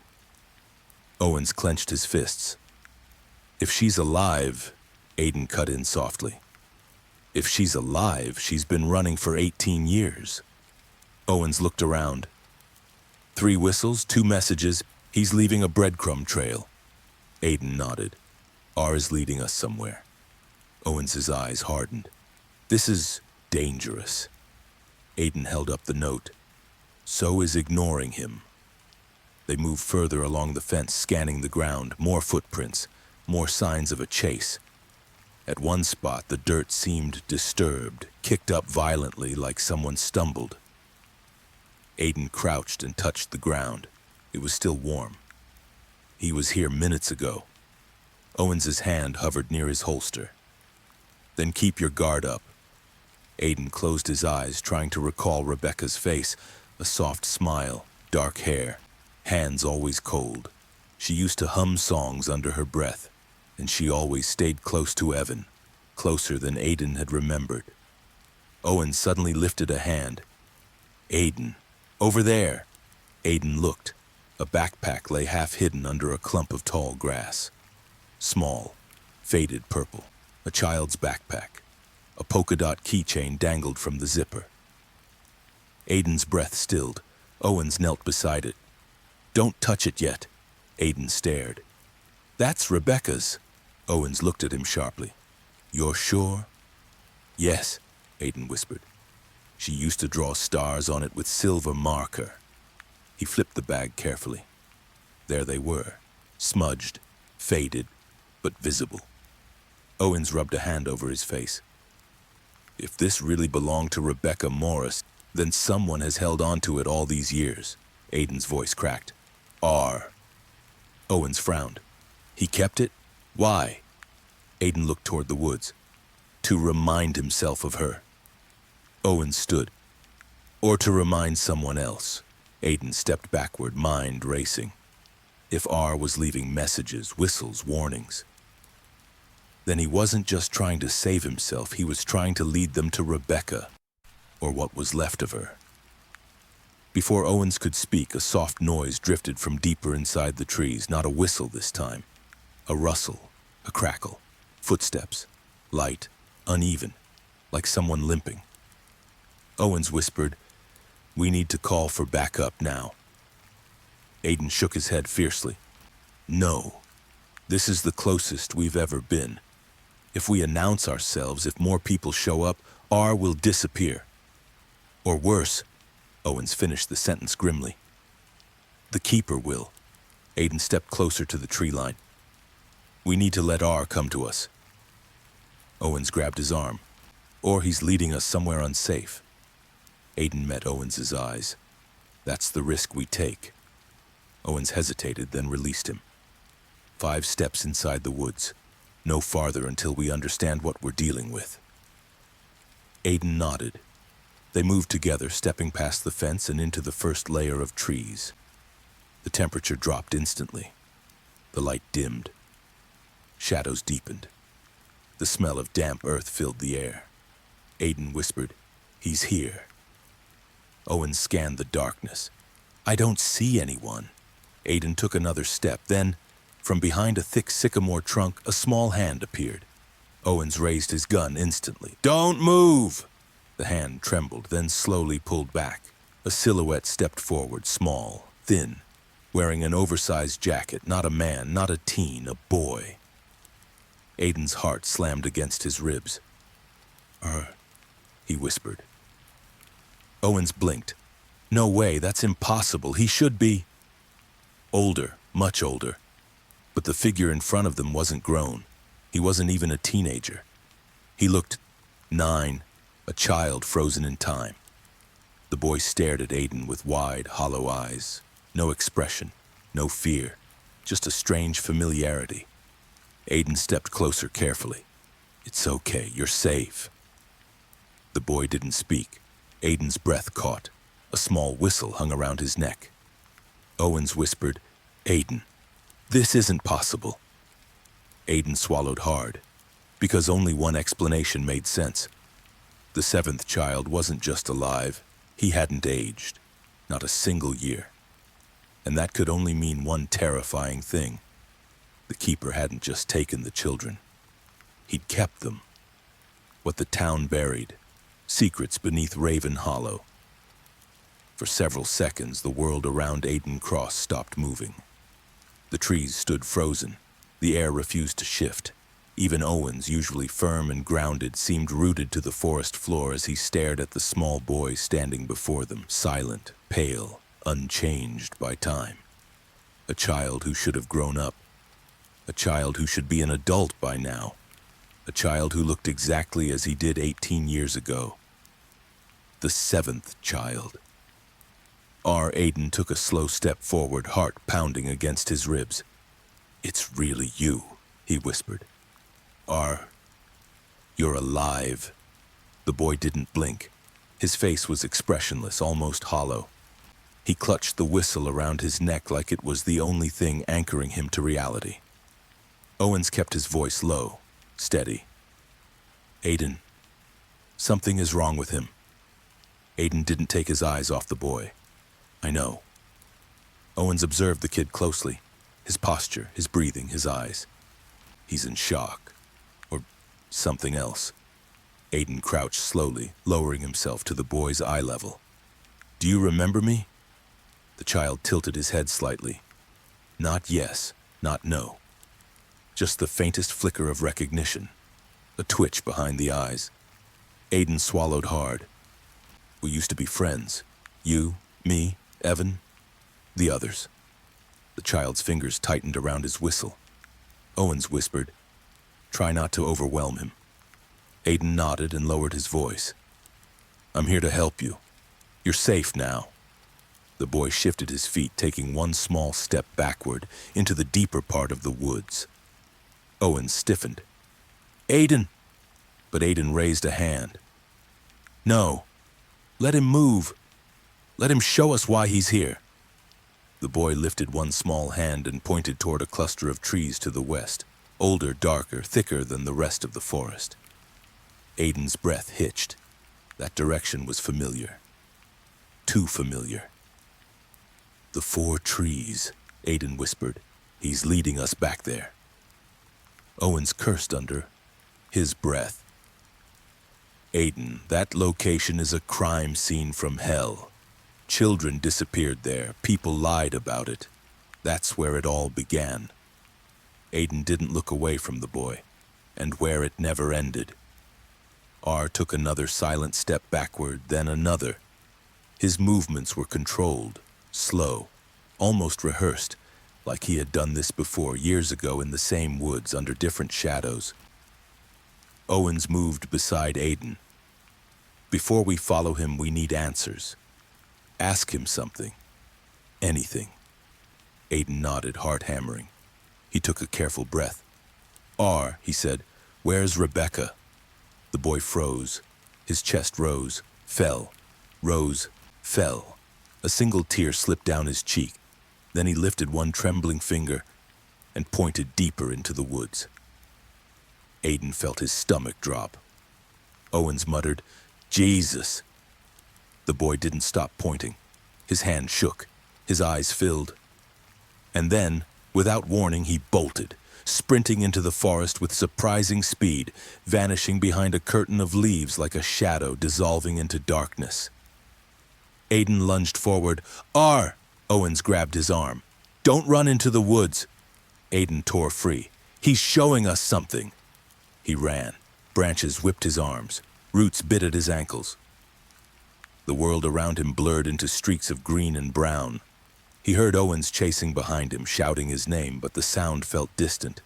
Owens clenched his fists. If she's alive, Aiden cut in softly. If she's alive, she's been running for 18 years. Owens looked around. 3 whistles, 2 messages. He's leaving a breadcrumb trail. Aiden nodded. R is leading us somewhere. Owens' eyes hardened. This is dangerous. Aiden held up the note. So is ignoring him. They moved further along the fence, scanning the ground. More footprints, more signs of a chase. At one spot, the dirt seemed disturbed, kicked up violently like someone stumbled. Aiden crouched and touched the ground. It was still warm. He was here minutes ago. Owens's hand hovered near his holster. Then keep your guard up. Aiden closed his eyes, trying to recall Rebecca's face. A soft smile, dark hair, hands always cold. She used to hum songs under her breath, and she always stayed close to Evan, closer than Aiden had remembered. Owen suddenly lifted a hand. Aiden, over there. Aiden looked. A backpack lay half hidden under a clump of tall grass. Small, faded purple, a child's backpack. A polka dot keychain dangled from the zipper. Aiden's breath stilled. Owens knelt beside it. Don't touch it yet. Aiden stared. That's Rebecca's. Owens looked at him sharply. You're sure? Yes, Aiden whispered. She used to draw stars on it with silver marker. He flipped the bag carefully. There they were, smudged, faded, but visible. Owens rubbed a hand over his face. If this really belonged to Rebecca Morris, then someone has held on to it all these years. Aiden's voice cracked. R. Owens frowned. He kept it? Why? Aiden looked toward the woods. To remind himself of her. Owens stood. Or to remind someone else. Aiden stepped backward, mind racing. If R was leaving messages, whistles, warnings, then he wasn't just trying to save himself, he was trying to lead them to Rebecca, or what was left of her. Before Owens could speak, a soft noise drifted from deeper inside the trees, not a whistle this time. A rustle, a crackle, footsteps, light, uneven, like someone limping. Owens whispered, We need to call for backup now. Aiden shook his head fiercely. No, this is the closest we've ever been. If we announce ourselves, if more people show up, R will disappear. Or worse, Owens finished the sentence grimly. The keeper will. Aiden stepped closer to the tree line. We need to let R come to us. Owens grabbed his arm. Or he's leading us somewhere unsafe. Aiden met Owens's eyes. That's the risk we take. Owens hesitated, then released him. 5 steps inside the woods. No farther until we understand what we're dealing with. Aiden nodded. They moved together, stepping past the fence and into the first layer of trees. The temperature dropped instantly. The light dimmed. Shadows deepened. The smell of damp earth filled the air. Aiden whispered, "He's here." Owen scanned the darkness. "I don't see anyone." Aiden took another step. Then, from behind a thick sycamore trunk, a small hand appeared. Owens raised his gun instantly. "Don't move!" The hand trembled, then slowly pulled back. A silhouette stepped forward, small, thin, wearing an oversized jacket. Not a man, not a teen, a boy. Aiden's heart slammed against his ribs. He whispered. Owens blinked. "No way, that's impossible. He should be..." Older, much older. But the figure in front of them wasn't grown. He wasn't even a teenager. He looked 9, a child frozen in time. The boy stared at Aiden with wide, hollow eyes. No expression, no fear, just a strange familiarity. Aiden stepped closer carefully. "It's okay, you're safe." The boy didn't speak. Aiden's breath caught. A small whistle hung around his neck. Owens whispered, "Aiden, this isn't possible." Aiden swallowed hard, because only one explanation made sense. The 7th child wasn't just alive. He hadn't aged, not a single year. And that could only mean one terrifying thing. The keeper hadn't just taken the children. He'd kept them. What the town buried, secrets beneath Raven Hollow. For several seconds, the world around Aiden Cross stopped moving. The trees stood frozen. The air refused to shift. Even Owens, usually firm and grounded, seemed rooted to the forest floor as he stared at the small boy standing before them, silent, pale, unchanged by time. A child who should have grown up. A child who should be an adult by now. A child who looked exactly as he did 18 years ago. The 7th child. Aiden took a slow step forward, heart pounding against his ribs. "It's really you," he whispered. You're alive." The boy didn't blink. His face was expressionless, almost hollow. He clutched the whistle around his neck like it was the only thing anchoring him to reality. Owens kept his voice low, steady. "Aiden, something is wrong with him." Aiden didn't take his eyes off the boy. "I know." Owens observed the kid closely, his posture, his breathing, his eyes. "He's in shock, or something else." Aiden crouched slowly, lowering himself to the boy's eye level. "Do you remember me?" The child tilted his head slightly. Not yes, not no. Just the faintest flicker of recognition, a twitch behind the eyes. Aiden swallowed hard. "We used to be friends. You, me, Evan, the others." The child's fingers tightened around his whistle. Owens whispered, "Try not to overwhelm him." Aiden nodded and lowered his voice. "I'm here to help you. You're safe now." The boy shifted his feet, taking one small step backward into the deeper part of the woods. Owens stiffened. "Aiden!" But Aiden raised a hand. "No. Let him move. Let him show us why he's here." The boy lifted one small hand and pointed toward a cluster of trees to the west, older, darker, thicker than the rest of the forest. Aiden's breath hitched. That direction was familiar. Too familiar. "The 4 trees," Aiden whispered. "He's leading us back there." Owens cursed under his breath. "Aiden, that location is a crime scene from hell. Children disappeared there. People lied about it. That's where it all began." Aiden didn't look away from the boy, and where it never ended. Took another silent step backward, then another. His movements were controlled, slow, almost rehearsed, like he had done this before years ago in the same woods under different shadows. Owens moved beside Aiden. "Before we follow him, we need answers. Ask him something. Anything." Aiden nodded, heart hammering. He took a careful breath. He said, "Where's Rebecca?" The boy froze. His chest rose, fell, rose, fell. A single tear slipped down his cheek. Then he lifted one trembling finger and pointed deeper into the woods. Aiden felt his stomach drop. Owens muttered, "Jesus." The boy didn't stop pointing. His hand shook. His eyes filled. And then, without warning, he bolted, sprinting into the forest with surprising speed, vanishing behind a curtain of leaves like a shadow dissolving into darkness. Aiden lunged forward. "R!" Owens grabbed his arm. "Don't run into the woods." Aiden tore free. "He's showing us something." He ran. Branches whipped his arms. Roots bit at his ankles. The world around him blurred into streaks of green and brown. He heard Owens chasing behind him, shouting his name, but the sound felt distant.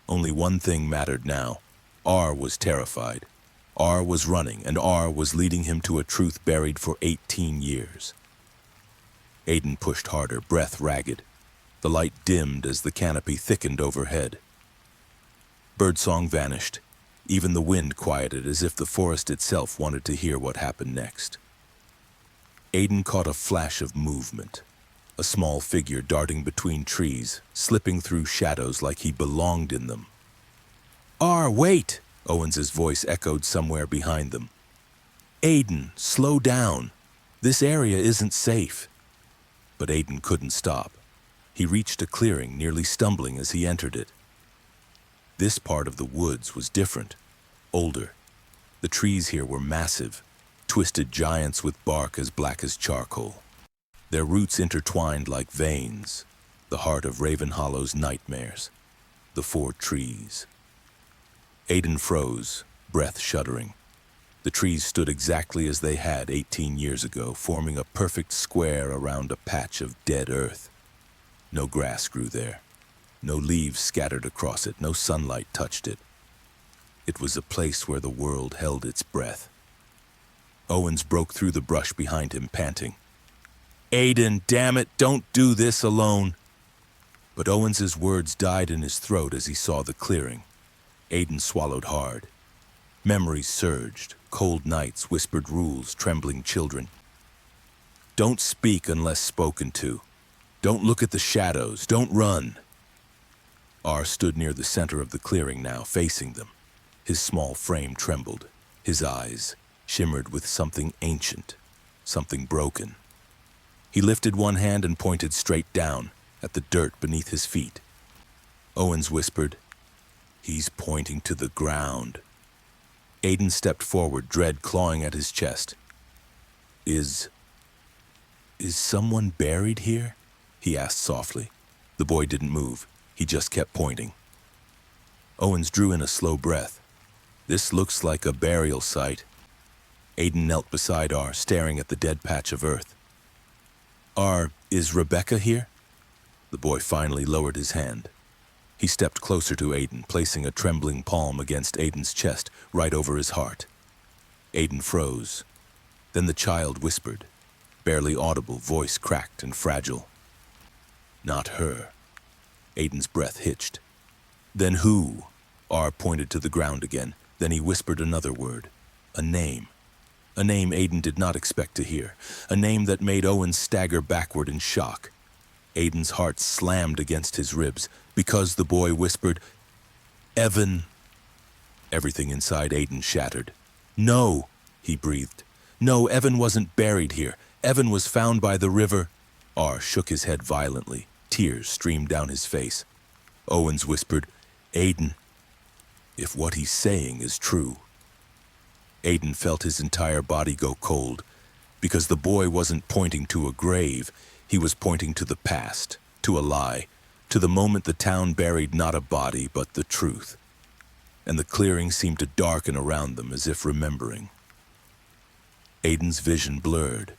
Only one thing mattered now. R was terrified. R was running, and R was leading him to a truth buried for 18 years. Aiden pushed harder, breath ragged. The light dimmed as the canopy thickened overhead. Birdsong vanished. Even the wind quieted, as if the forest itself wanted to hear what happened next. Aiden caught a flash of movement. A small figure darting between trees, slipping through shadows like he belonged in them. "R, wait!" Owens's voice echoed somewhere behind them. "Aiden, slow down. This area isn't safe." But Aiden couldn't stop. He reached a clearing, nearly stumbling as he entered it. This part of the woods was different, older. The trees here were massive, twisted giants with bark as black as charcoal. Their roots intertwined like veins, the heart of Raven Hollow's nightmares, the four trees. Aiden froze, breath shuddering. The trees stood exactly as they had 18 years ago, forming a perfect square around a patch of dead earth. No grass grew there. No leaves scattered across it, no sunlight touched it. It was a place where the world held its breath. Owens broke through the brush behind him, panting. "Aiden, damn it, don't do this alone." But Owens's words died in his throat as he saw the clearing. Aiden swallowed hard. Memories surged, cold nights, whispered rules, trembling children. "Don't speak unless spoken to. Don't look at the shadows, don't run." R stood near the center of the clearing now, facing them. His small frame trembled. His eyes shimmered with something ancient, something broken. He lifted one hand and pointed straight down, at the dirt beneath his feet. Owens whispered, "He's pointing to the ground." Aiden stepped forward, dread clawing at his chest. Is someone buried here?" he asked softly. The boy didn't move. He just kept pointing. Owens drew in a slow breath. "This looks like a burial site." Aiden knelt beside R, staring at the dead patch of earth. "R, is Rebecca here?" The boy finally lowered his hand. He stepped closer to Aiden, placing a trembling palm against Aiden's chest, right over his heart. Aiden froze. Then the child whispered, barely audible, voice cracked and fragile. "Not her." Aiden's breath hitched. "Then who?" R pointed to the ground again. Then he whispered another word. A name. A name Aiden did not expect to hear. A name that made Owens stagger backward in shock. Aiden's heart slammed against his ribs because the boy whispered, "Evan." Everything inside Aiden shattered. "No," he breathed. "No, Evan wasn't buried here. Evan was found by the river." R shook his head violently. Tears streamed down his face. Owens whispered, "Aiden, if what he's saying is true." Aiden felt his entire body go cold, because the boy wasn't pointing to a grave. He was pointing to the past, to a lie, to the moment the town buried not a body, but the truth. And the clearing seemed to darken around them as if remembering. Aiden's vision blurred.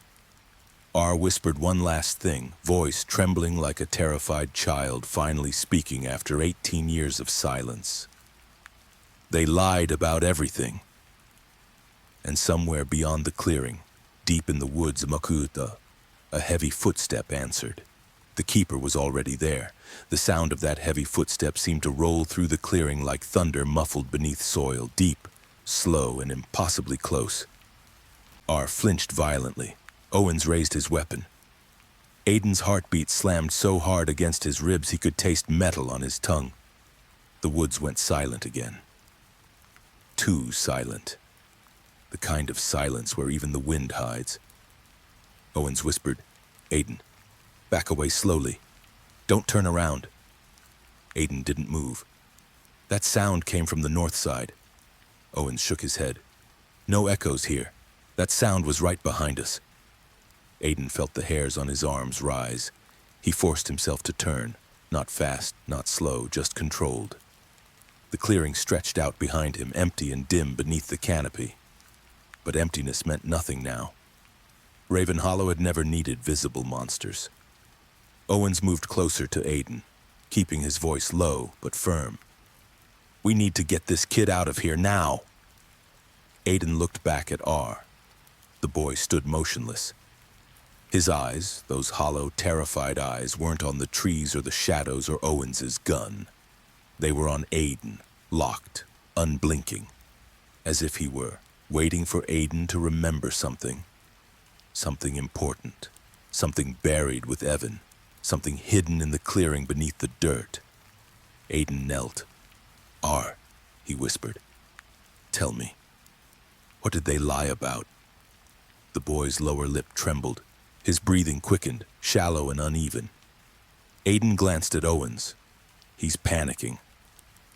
R whispered one last thing, voice trembling like a terrified child finally speaking after 18 years of silence. They lied about everything. And somewhere beyond the clearing, deep in the woods, Makuta, a heavy footstep answered. The keeper was already there. The sound of that heavy footstep seemed to roll through the clearing like thunder muffled beneath soil, deep, slow, and impossibly close. R flinched violently. Owens raised his weapon. Aiden's heartbeat slammed so hard against his ribs he could taste metal on his tongue. The woods went silent again. too silent. The kind of silence where even the wind hides. Owens whispered, "Aiden, back away slowly. Don't turn around." Aiden didn't move. That sound came from the north side. Owens shook his head. "No echoes here. That sound was right behind us." Aiden felt the hairs on his arms rise. He forced himself to turn, not fast, not slow, just controlled. The clearing stretched out behind him, empty and dim beneath the canopy. But emptiness meant nothing now. Raven Hollow had never needed visible monsters. Owens moved closer to Aiden, keeping his voice low but firm. "We need to get this kid out of here now." Aiden looked back at R. The boy stood motionless. His eyes, those hollow, terrified eyes, weren't on the trees or the shadows or Owens's gun. They were on Aiden, locked, unblinking, as if he were waiting for Aiden to remember something. Something important, something buried with Evan, something hidden in the clearing beneath the dirt. Aiden knelt. "R," he whispered, "tell me, what did they lie about?" The boy's lower lip trembled. His breathing quickened, shallow and uneven. Aiden glanced at Owens. "He's panicking."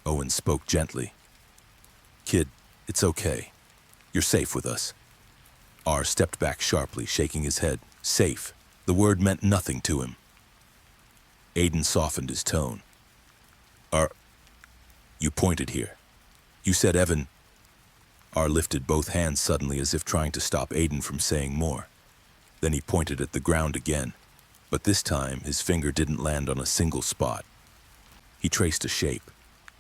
Owens spoke gently. "Kid, it's okay. You're safe with us." R stepped back sharply, shaking his head. Safe. The word meant nothing to him. Aiden softened his tone. "R, you pointed here. You said Evan..." R lifted both hands suddenly as if trying to stop Aiden from saying more. Then he pointed at the ground again, but this time his finger didn't land on a single spot. He traced a shape,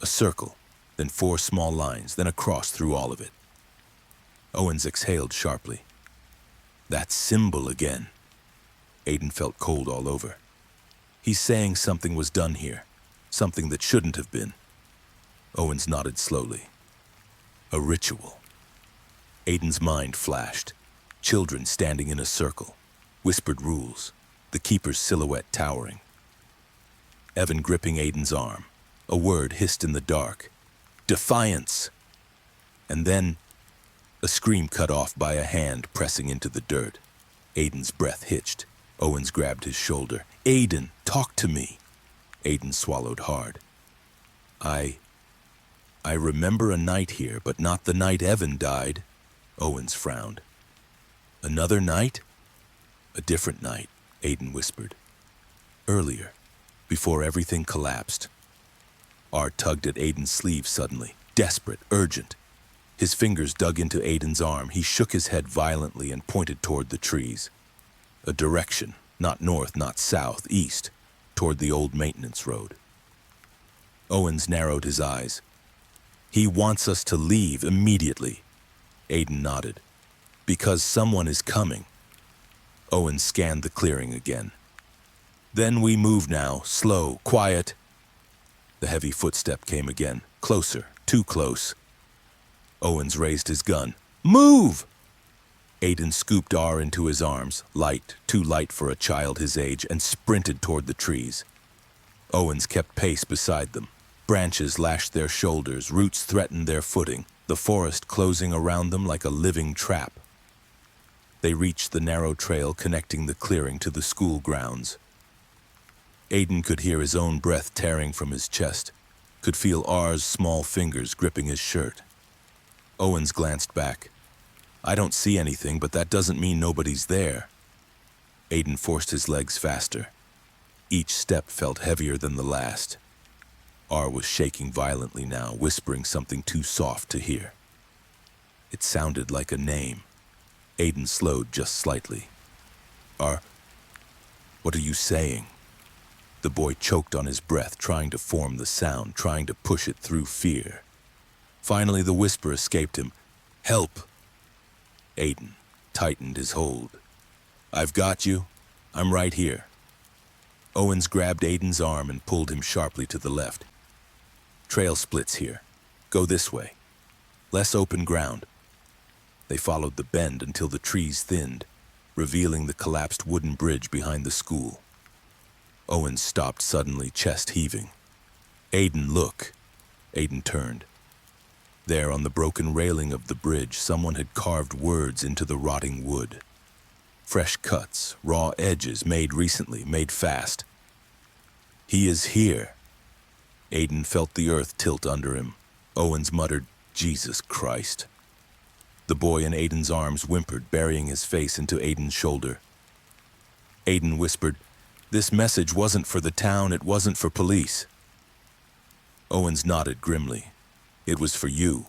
a circle, then 4 small lines, then a cross through all of it. Owens exhaled sharply. "That symbol again." Aiden felt cold all over. He's saying something was done here, something that shouldn't have been. Owens nodded slowly. "A ritual." Aiden's mind flashed. Children standing in a circle, whispered rules, the keeper's silhouette towering. Evan gripping Aiden's arm. A word hissed in the dark. "Defiance!" And then, a scream cut off by a hand pressing into the dirt. Aiden's breath hitched. Owens grabbed his shoulder. "Aiden, talk to me." Aiden swallowed hard. I remember a night here, but not the night Evan died." Owens frowned. "Another night?" "A different night," Aiden whispered. "Earlier, before everything collapsed." R tugged at Aiden's sleeve suddenly, desperate, urgent. His fingers dug into Aiden's arm. He shook his head violently and pointed toward the trees. A direction, not north, not south, east, toward the old maintenance road. Owens narrowed his eyes. "He wants us to leave immediately." Aiden nodded. "Because someone is coming." Owens scanned the clearing again. "Then we move now, slow, quiet." The heavy footstep came again, closer, too close. Owens raised his gun. "Move!" Aiden scooped R into his arms, light, too light for a child his age, and sprinted toward the trees. Owens kept pace beside them. Branches lashed their shoulders, roots threatened their footing, the forest closing around them like a living trap. They reached the narrow trail connecting the clearing to the school grounds. Aiden could hear his own breath tearing from his chest, could feel R's small fingers gripping his shirt. Owens glanced back. "I don't see anything, but that doesn't mean nobody's there." Aiden forced his legs faster. Each step felt heavier than the last. R was shaking violently now, whispering something too soft to hear. It sounded like a name. Aiden slowed just slightly. "R, what are you saying?" The boy choked on his breath, trying to form the sound, trying to push it through fear. Finally, the whisper escaped him. "Help!" Aiden tightened his hold. "I've got you. I'm right here." Owens grabbed Aiden's arm and pulled him sharply to the left. "Trail splits here. Go this way. Less open ground." They followed the bend until the trees thinned, revealing the collapsed wooden bridge behind the school. Owens stopped suddenly, chest heaving. "Aiden, look." Aiden turned. There, on the broken railing of the bridge, someone had carved words into the rotting wood. Fresh cuts, raw edges made recently, made fast. "He is here." Aiden felt the earth tilt under him. Owens muttered, "Jesus Christ." The boy in Aiden's arms whimpered, burying his face into Aiden's shoulder. Aiden whispered, "This message wasn't for the town, it wasn't for police." Owens nodded grimly. "It was for you."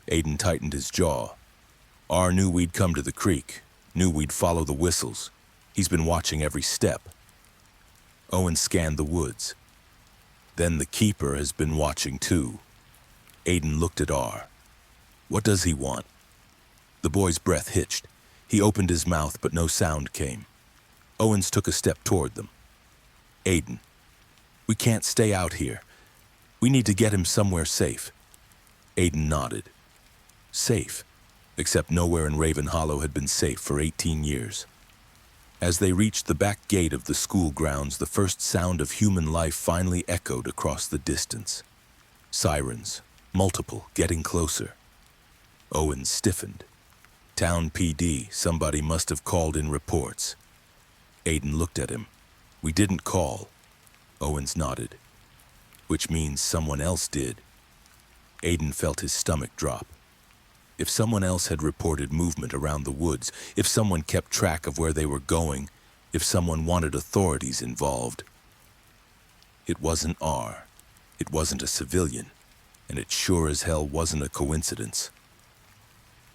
Aiden tightened his jaw. "R knew we'd come to the creek, knew we'd follow the whistles. He's been watching every step." Owens scanned the woods. "Then the keeper has been watching too." Aiden looked at R. "What does he want?" The boy's breath hitched. He opened his mouth, but no sound came. Owens took a step toward them. "Aiden, we can't stay out here. We need to get him somewhere safe." Aiden nodded. Safe, except nowhere in Raven Hollow had been safe for 18 years. As they reached the back gate of the school grounds, the first sound of human life finally echoed across the distance. Sirens, multiple, getting closer. Owens stiffened. "Town PD, somebody must have called in reports." Aiden looked at him. "We didn't call." Owens nodded. "Which means someone else did." Aiden felt his stomach drop. If someone else had reported movement around the woods, if someone kept track of where they were going, if someone wanted authorities involved. It wasn't R. It wasn't a civilian, and it sure as hell wasn't a coincidence.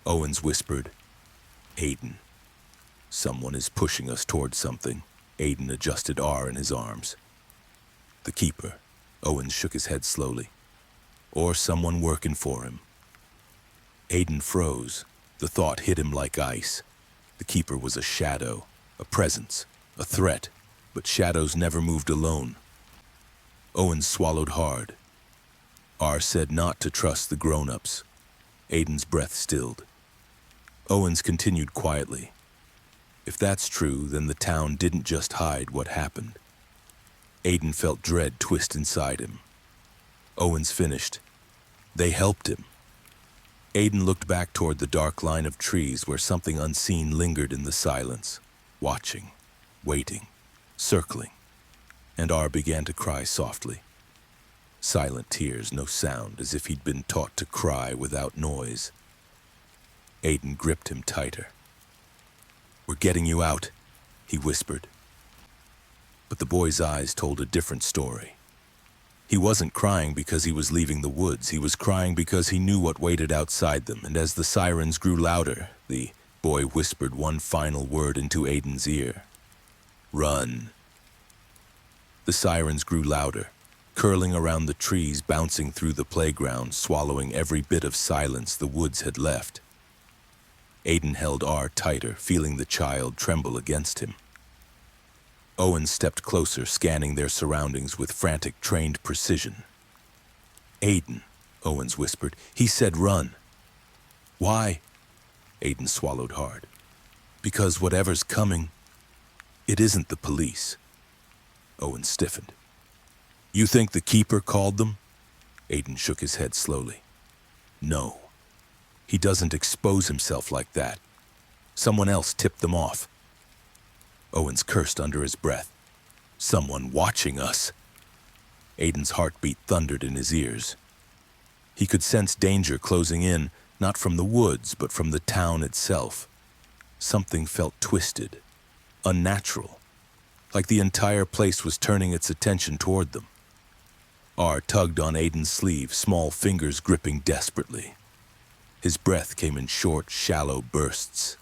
Owens whispered, "Aiden, someone is pushing us towards something." Aiden adjusted R in his arms. "The keeper." Owens shook his head slowly. "Or someone working for him." Aiden froze. The thought hit him like ice. The keeper was a shadow, a presence, a threat, but shadows never moved alone. Owens swallowed hard. R said not to trust the grown-ups. Aiden's breath stilled. Owens continued quietly. "If that's true, then the town didn't just hide what happened." Aiden felt dread twist inside him. Owens finished. "They helped him." Aiden looked back toward the dark line of trees where something unseen lingered in the silence, watching, waiting, circling, and R began to cry softly. Silent tears, no sound, as if he'd been taught to cry without noise. Aiden gripped him tighter. "We're getting you out," he whispered. But the boy's eyes told a different story. He wasn't crying because he was leaving the woods. He was crying because he knew what waited outside them, and as the sirens grew louder, the boy whispered one final word into Aiden's ear. "Run." The sirens grew louder, curling around the trees, bouncing through the playground, swallowing every bit of silence the woods had left. Aiden held R tighter, feeling the child tremble against him. Owen stepped closer, scanning their surroundings with frantic, trained precision. "Aiden," Owens whispered. "He said run." "Why?" Aiden swallowed hard. "Because whatever's coming, it isn't the police." Owen stiffened. "You think the keeper called them?" Aiden shook his head slowly. "No. He doesn't expose himself like that. Someone else tipped them off." Owens cursed under his breath. "Someone watching us." Aiden's heartbeat thundered in his ears. He could sense danger closing in, not from the woods, but from the town itself. Something felt twisted, unnatural, like the entire place was turning its attention toward them. R tugged on Aiden's sleeve, small fingers gripping desperately. His breath came in short, shallow bursts.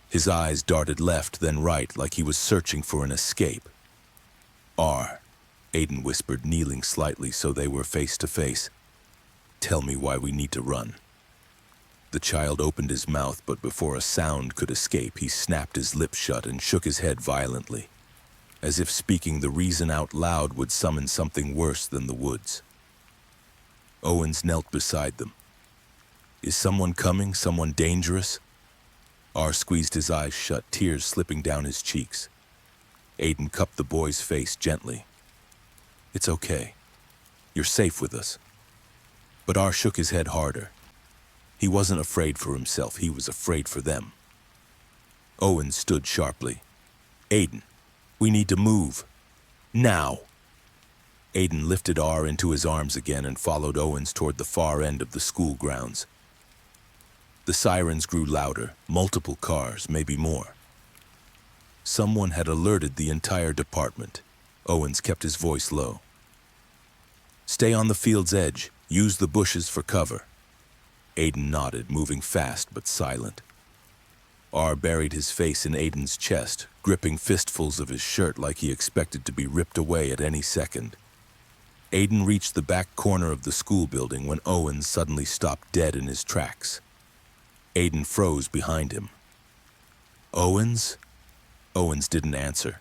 His eyes darted left, then right, like he was searching for an escape. "R," Aiden whispered, kneeling slightly so they were face to face. "Tell me why we need to run." The child opened his mouth, but before a sound could escape, he snapped his lips shut and shook his head violently, as if speaking the reason out loud would summon something worse than the woods. Owens knelt beside them. "Is someone coming? Someone dangerous?" R squeezed his eyes shut, tears slipping down his cheeks. Aiden cupped the boy's face gently. "It's okay. You're safe with us." But R shook his head harder. He wasn't afraid for himself, he was afraid for them. Owen stood sharply. Aiden, we need to move. Now. Aiden lifted R into his arms again and followed Owens toward the far end of the school grounds. The sirens grew louder, multiple cars, maybe more. Someone had alerted the entire department. Owens kept his voice low. Stay on the field's edge. Use the bushes for cover. Aiden nodded, moving fast but silent. R buried his face in Aiden's chest, gripping fistfuls of his shirt like he expected to be ripped away at any second. Aiden reached the back corner of the school building when Owens suddenly stopped dead in his tracks. Aiden froze behind him. Owens? Owens didn't answer.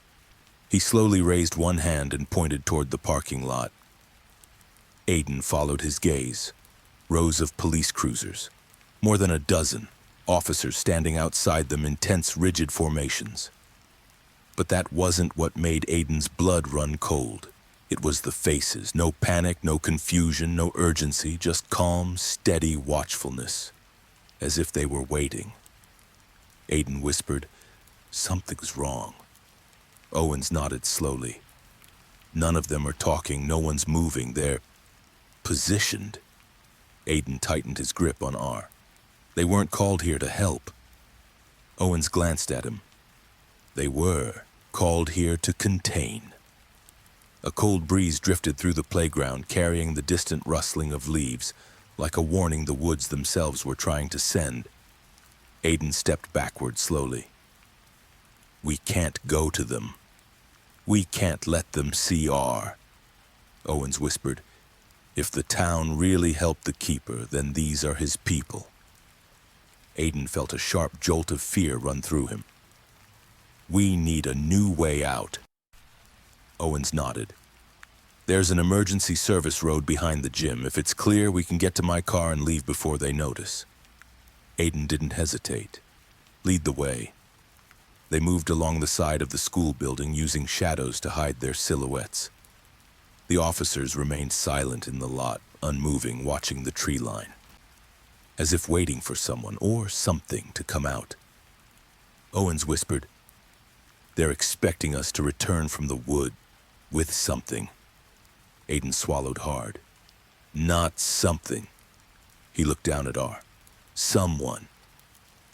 He slowly raised one hand and pointed toward the parking lot. Aiden followed his gaze. Rows of police cruisers. More than a dozen. Officers standing outside them in tense, rigid formations. But that wasn't what made Aiden's blood run cold. It was the faces. No panic, no confusion, no urgency, just calm, steady watchfulness. As if they were waiting. Aiden whispered, "Something's wrong." Owens nodded slowly. None of them are talking, no one's moving, they're positioned. Aiden tightened his grip on R. They weren't called here to help. Owens glanced at him. They were called here to contain. A cold breeze drifted through the playground, carrying the distant rustling of leaves, like a warning the woods themselves were trying to send. Aiden stepped backward slowly. We can't go to them. We can't let them see R. Owens whispered, if the town really helped the keeper, then these are his people. Aiden felt a sharp jolt of fear run through him. We need a new way out. Owens nodded. There's an emergency service road behind the gym. If it's clear, we can get to my car and leave before they notice. Aiden didn't hesitate. Lead the way. They moved along the side of the school building, using shadows to hide their silhouettes. The officers remained silent in the lot, unmoving, watching the tree line, as if waiting for someone or something to come out. Owens whispered, they're expecting us to return from the wood with something. Aiden swallowed hard. Not something. He looked down at R. Someone.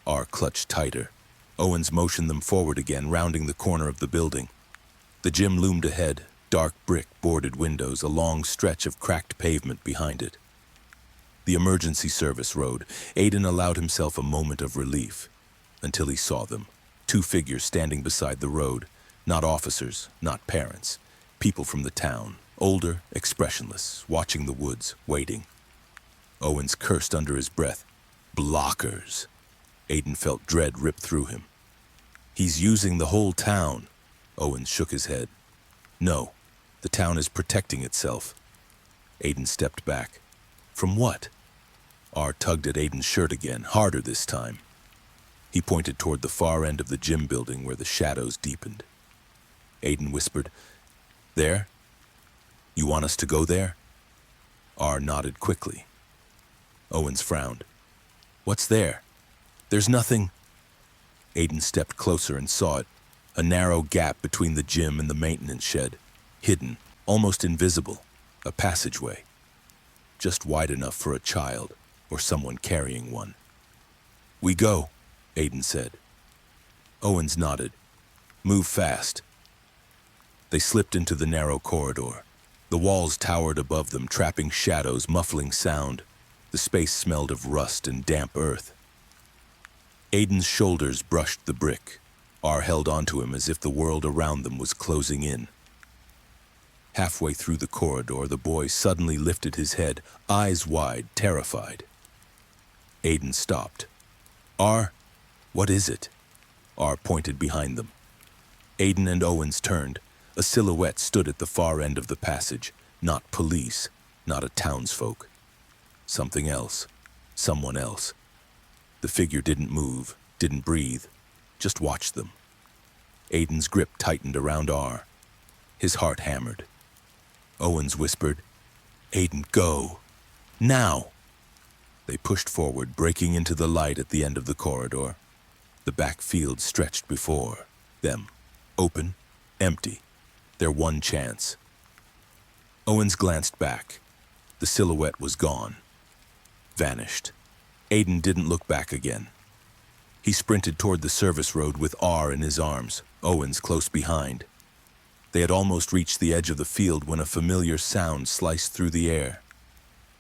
R clutched tighter. Owens motioned them forward again, rounding the corner of the building. The gym loomed ahead, dark brick, boarded windows, a long stretch of cracked pavement behind it. The emergency service road. Aiden allowed himself a moment of relief, until he saw them. Two figures standing beside the road, not officers, not parents, people from the town, older, expressionless, watching the woods, waiting. Owens cursed under his breath. Blockers. Aiden felt dread rip through him. He's using the whole town. Owens shook his head. No, the town is protecting itself. Aiden stepped back. From what? R tugged at Aiden's shirt again, harder this time. He pointed toward the far end of the gym building where the shadows deepened. Aiden whispered, there? You want us to go there? R nodded quickly. Owens frowned. What's there? There's nothing. Aiden stepped closer and saw it, a narrow gap between the gym and the maintenance shed, hidden, almost invisible, a passageway, just wide enough for a child or someone carrying one. We go, Aiden said. Owens nodded. Move fast. They slipped into the narrow corridor. The walls towered above them, trapping shadows, muffling sound. The space smelled of rust and damp earth. Aiden's shoulders brushed the brick. R held onto him as if the world around them was closing in. Halfway through the corridor, the boy suddenly lifted his head, eyes wide, terrified. Aiden stopped. R, what is it? R pointed behind them. Aiden and Owens turned. A silhouette stood at the far end of the passage. Not police, not a townsfolk. Something else. Someone else. The figure didn't move, didn't breathe, just watched them. Aiden's grip tightened around R. His heart hammered. Owens whispered, Aiden, go. Now! They pushed forward, breaking into the light at the end of the corridor. The back field stretched before them, open, empty, their one chance. Owens glanced back. The silhouette was gone. Vanished. Aiden didn't look back again. He sprinted toward the service road with R in his arms, Owens close behind. They had almost reached the edge of the field when a familiar sound sliced through the air.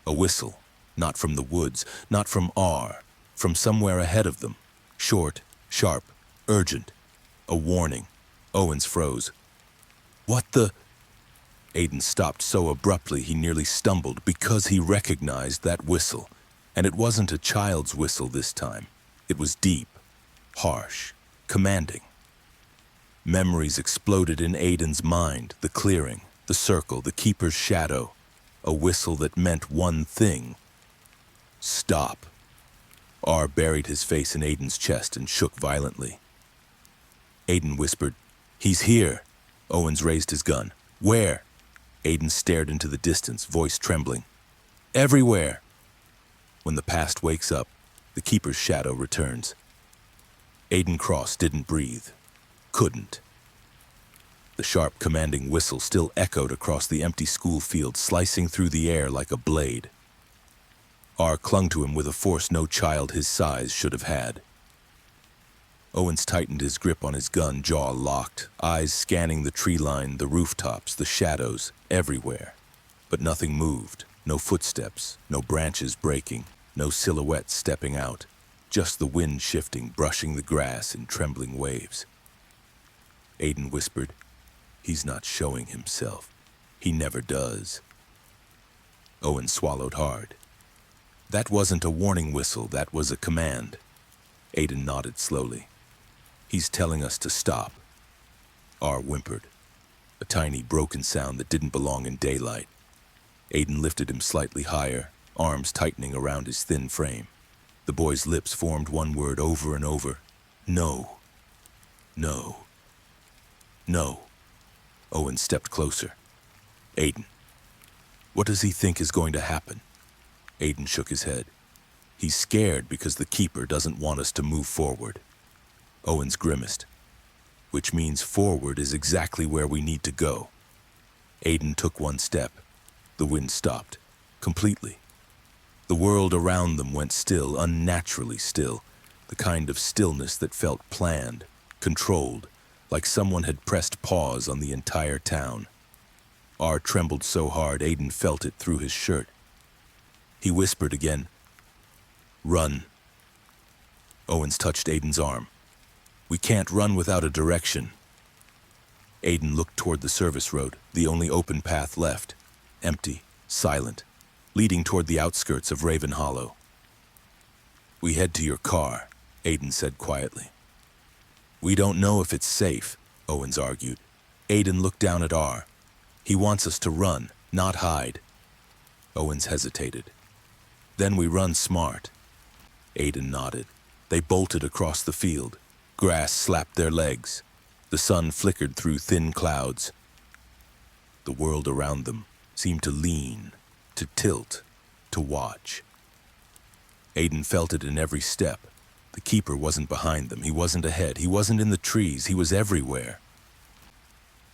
A whistle, not from the woods, not from R, from somewhere ahead of them. Short, sharp, urgent. A warning. Owens froze. What the? Aiden stopped so abruptly he nearly stumbled because he recognized that whistle. And it wasn't a child's whistle this time. It was deep, harsh, commanding. Memories exploded in Aiden's mind, the clearing, the circle, the keeper's shadow. A whistle that meant one thing. Stop. R buried his face in Aiden's chest and shook violently. Aiden whispered, "He's here." Owens raised his gun. "Where?" Aiden stared into the distance, voice trembling. "Everywhere." When the past wakes up, the keeper's shadow returns. Aiden Cross didn't breathe. Couldn't. The sharp, commanding whistle still echoed across the empty school field, slicing through the air like a blade. R clung to him with a force no child his size should have had. Owens tightened his grip on his gun, jaw locked, eyes scanning the tree line, the rooftops, the shadows, everywhere. But nothing moved, no footsteps, no branches breaking, no silhouette stepping out, just the wind shifting, brushing the grass in trembling waves. Aiden whispered, "He's not showing himself. He never does." Owen swallowed hard. That wasn't a warning whistle, that was a command. Aiden nodded slowly. "He's telling us to stop." R whimpered, a tiny broken sound that didn't belong in daylight. Aiden lifted him slightly higher, arms tightening around his thin frame. The boy's lips formed one word over and over. "No. No. No." Owen stepped closer. "Aiden, what does he think is going to happen?" Aiden shook his head. "He's scared because the keeper doesn't want us to move forward." Owens grimaced. "Which means forward is exactly where we need to go." Aiden took one step. The wind stopped. Completely. The world around them went still, unnaturally still. The kind of stillness that felt planned, controlled, like someone had pressed pause on the entire town. R trembled so hard Aiden felt it through his shirt. He whispered again, "Run." Owens touched Aiden's arm. "We can't run without a direction." Aiden looked toward the service road, the only open path left. Empty, silent, leading toward the outskirts of Raven Hollow. "We head to your car," Aiden said quietly. "We don't know if it's safe," Owens argued. Aiden looked down at R. "He wants us to run, not hide." Owens hesitated. "Then we run smart." Aiden nodded. They bolted across the field. Grass slapped their legs. The sun flickered through thin clouds. The world around them seemed to lean, to tilt, to watch. Aiden felt it in every step. The keeper wasn't behind them. He wasn't ahead. He wasn't in the trees. He was everywhere.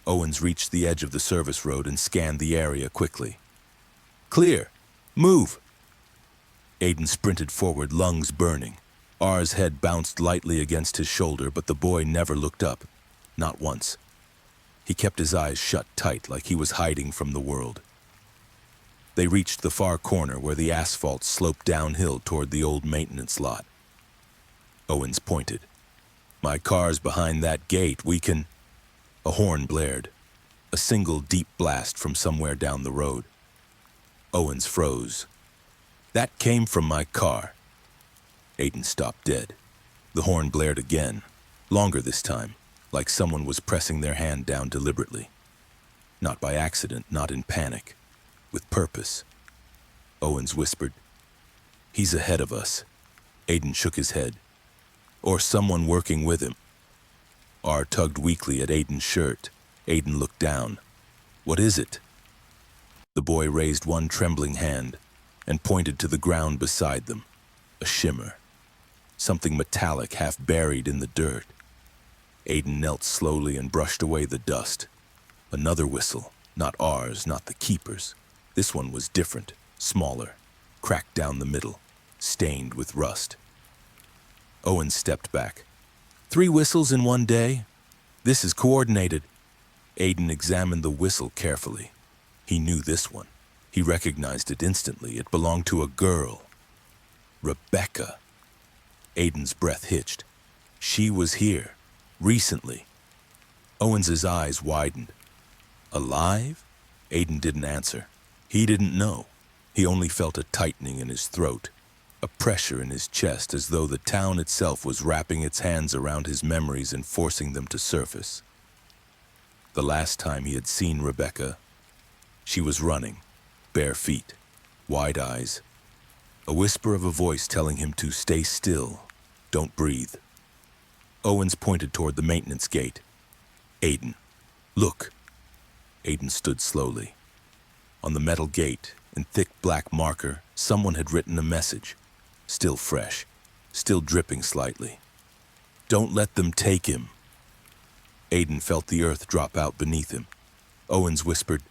Owens reached the edge of the service road and scanned the area quickly. "Clear! Move!" Aiden sprinted forward, lungs burning. R's head bounced lightly against his shoulder, but the boy never looked up. Not once. He kept his eyes shut tight like he was hiding from the world. They reached the far corner where the asphalt sloped downhill toward the old maintenance lot. Owens pointed. "My car's behind that gate. We can—" A horn blared. A single deep blast from somewhere down the road. Owens froze. "That came from my car." Aiden stopped dead. The horn blared again, longer this time, like someone was pressing their hand down deliberately. Not by accident, not in panic, with purpose. Owens whispered, "He's ahead of us." Aiden shook his head. "Or someone working with him." R tugged weakly at Aiden's shirt. Aiden looked down. "What is it?" The boy raised one trembling hand. and pointed to the ground beside them. A shimmer. Something metallic half buried in the dirt. Aiden knelt slowly and brushed away the dust. Another whistle. Not ours, not the keeper's. This one was different, smaller, cracked down the middle, stained with rust. Owen stepped back. 3 whistles in one day? This is coordinated. Aiden examined the whistle carefully. He knew this one. He recognized it instantly. It belonged to a girl. Rebecca. Aiden's breath hitched. She was here, recently. Owen's eyes widened. Alive? Aiden didn't answer. He didn't know. He only felt a tightening in his throat, a pressure in his chest as though the town itself was wrapping its hands around his memories and forcing them to surface. The last time he had seen Rebecca, she was running, bare feet, wide eyes, a whisper of a voice telling him to stay still, don't breathe. Owens pointed toward the maintenance gate. Aiden, look. Aiden stood slowly. On the metal gate, in thick black marker, someone had written a message, still fresh, still dripping slightly. Don't let them take him. Aiden felt the earth drop out beneath him. Owens whispered,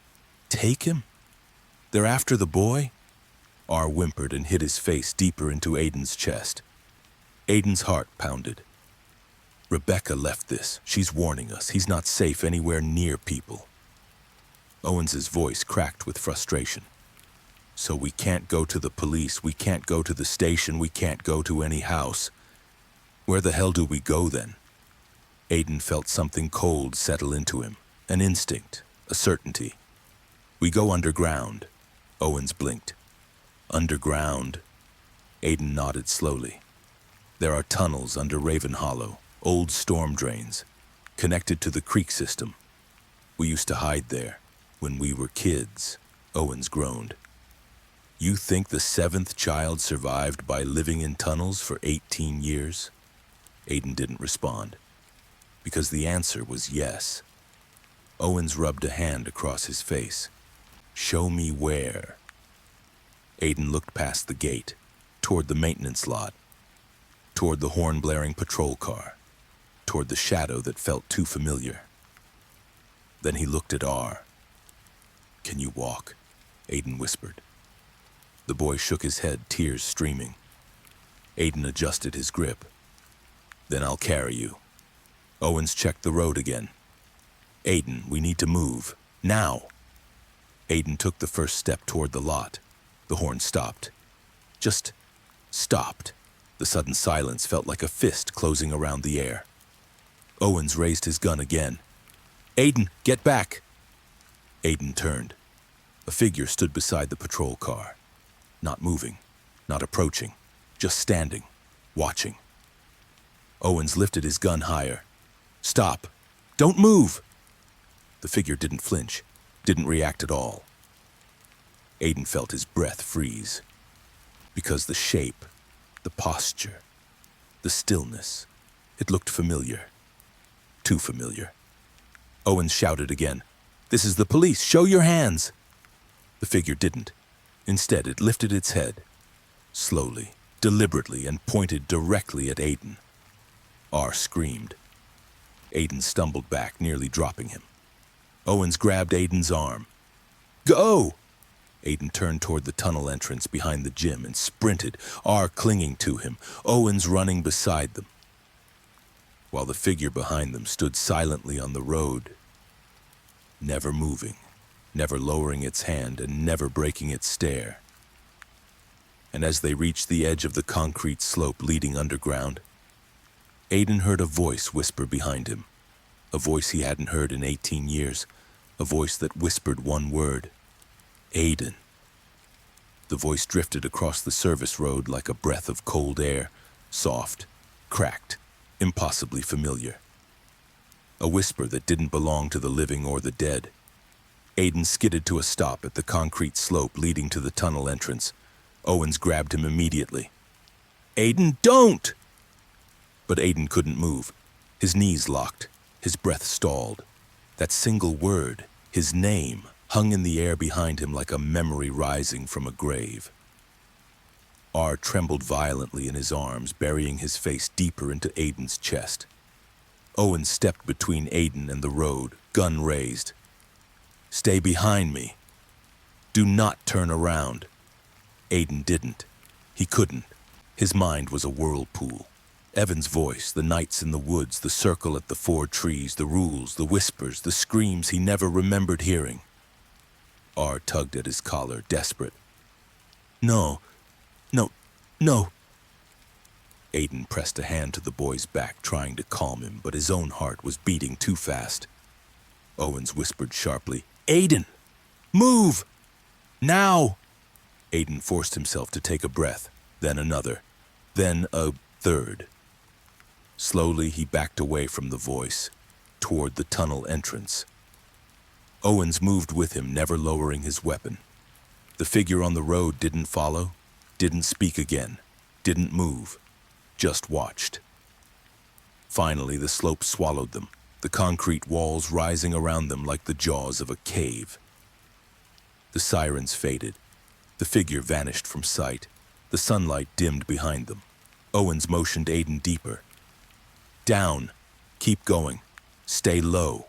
take him? They're after the boy? R whimpered and hid his face deeper into Aiden's chest. Aiden's heart pounded. Rebecca left this. She's warning us. He's not safe anywhere near people. Owens's voice cracked with frustration. So we can't go to the police, we can't go to the station, we can't go to any house. Where the hell do we go then? Aiden felt something cold settle into him, an instinct, a certainty. We go underground. Owens blinked. Underground? Aiden nodded slowly. There are tunnels under Raven Hollow, old storm drains, connected to the creek system. We used to hide there, when we were kids, Owens groaned. You think the 7th child survived by living in tunnels for 18 years? Aiden didn't respond, because the answer was yes. Owens rubbed a hand across his face. Show me where. Aiden looked past the gate, toward the maintenance lot, toward the horn-blaring patrol car, toward the shadow that felt too familiar. Then he looked at R. Can you walk? Aiden whispered. The boy shook his head, tears streaming. Aiden adjusted his grip. Then I'll carry you. Owens checked the road again. Aiden, we need to move. Now! Aiden took the first step toward the lot. The horn stopped. Just stopped. The sudden silence felt like a fist closing around the air. Owens raised his gun again. Aiden, get back! Aiden turned. A figure stood beside the patrol car. Not moving, not approaching, just standing, watching. Owens lifted his gun higher. Stop! Don't move! The figure didn't flinch, didn't react at all. Aiden felt his breath freeze. Because the shape, the posture, the stillness, it looked familiar. Too familiar. Owens shouted again. This is the police! Show your hands! The figure didn't. Instead, it lifted its head, slowly, deliberately, and pointed directly at Aiden. R screamed. Aiden stumbled back, nearly dropping him. Owens grabbed Aiden's arm. Go! Aiden turned toward the tunnel entrance behind the gym and sprinted, R clinging to him, Owens running beside them. While the figure behind them stood silently on the road, never moving, never lowering its hand and never breaking its stare. And as they reached the edge of the concrete slope leading underground, Aiden heard a voice whisper behind him, a voice he hadn't heard in 18 years, a voice that whispered one word, Aiden. The voice drifted across the service road like a breath of cold air, soft, cracked, impossibly familiar. A whisper that didn't belong to the living or the dead. Aiden skidded to a stop at the concrete slope leading to the tunnel entrance. Owens grabbed him immediately. Aiden, don't! But Aiden couldn't move. His knees locked, his breath stalled. That single word, his name, hung in the air behind him like a memory rising from a grave. R trembled violently in his arms, burying his face deeper into Aiden's chest. Owen stepped between Aiden and the road, gun raised. "Stay behind me. Do not turn around." Aiden didn't. He couldn't. His mind was a whirlpool. Evan's voice, the nights in the woods, the circle at the 4 trees, the rules, the whispers, the screams he never remembered hearing. R tugged at his collar, desperate. "No, no, no." Aiden pressed a hand to the boy's back, trying to calm him, but his own heart was beating too fast. Owens whispered sharply, "Aiden, move! Now!" Aiden forced himself to take a breath, then another, then a third. Slowly, he backed away from the voice, toward the tunnel entrance. Owens moved with him, never lowering his weapon. The figure on the road didn't follow, didn't speak again, didn't move, just watched. Finally, the slope swallowed them, the concrete walls rising around them like the jaws of a cave. The sirens faded. The figure vanished from sight. The sunlight dimmed behind them. Owens motioned Aiden deeper. "Down. Keep going. Stay low."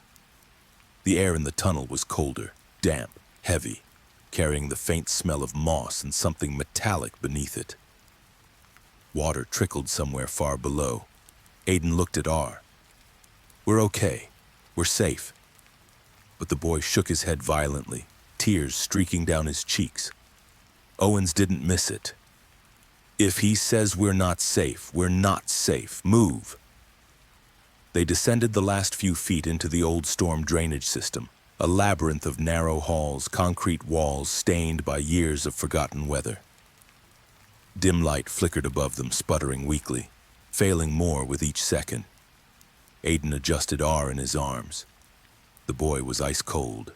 The air in the tunnel was colder, damp, heavy, carrying the faint smell of moss and something metallic beneath it. Water trickled somewhere far below. Aiden looked at R. "We're okay. We're safe." But the boy shook his head violently, tears streaking down his cheeks. Owens didn't miss it. "If he says we're not safe, we're not safe. Move." They descended the last few feet into the old storm drainage system, a labyrinth of narrow halls, concrete walls stained by years of forgotten weather. Dim light flickered above them, sputtering weakly, failing more with each second. Aiden adjusted R in his arms. The boy was ice cold.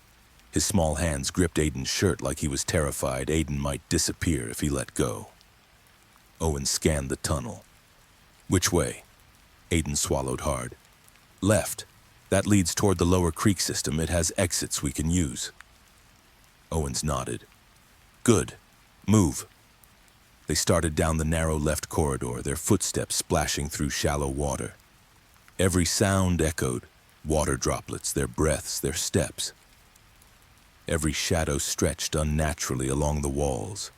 His small hands gripped Aiden's shirt like he was terrified Aiden might disappear if he let go. Owen scanned the tunnel. "Which way?" Aiden swallowed hard. "Left. That leads toward the lower creek system. It has exits we can use." Owens nodded. "Good. Move." They started down the narrow left corridor, their footsteps splashing through shallow water. Every sound echoed, water droplets, their breaths, their steps. Every shadow stretched unnaturally along the walls.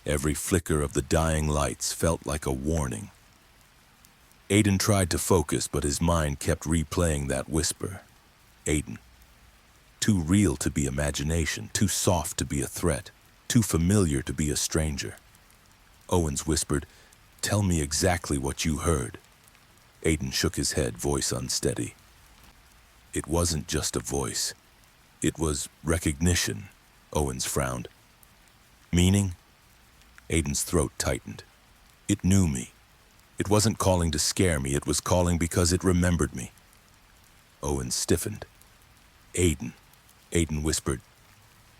Every flicker of the dying lights felt like a warning. Aiden tried to focus, but his mind kept replaying that whisper. Aiden. Too real to be imagination, too soft to be a threat, too familiar to be a stranger. Owens whispered, "Tell me exactly what you heard." Aiden shook his head, voice unsteady. It wasn't just a voice. It was recognition. Owens frowned. "Meaning?" Aiden's throat tightened. "It knew me. It wasn't calling to scare me, it was calling because it remembered me." Owens stiffened. "Aiden," Aiden whispered.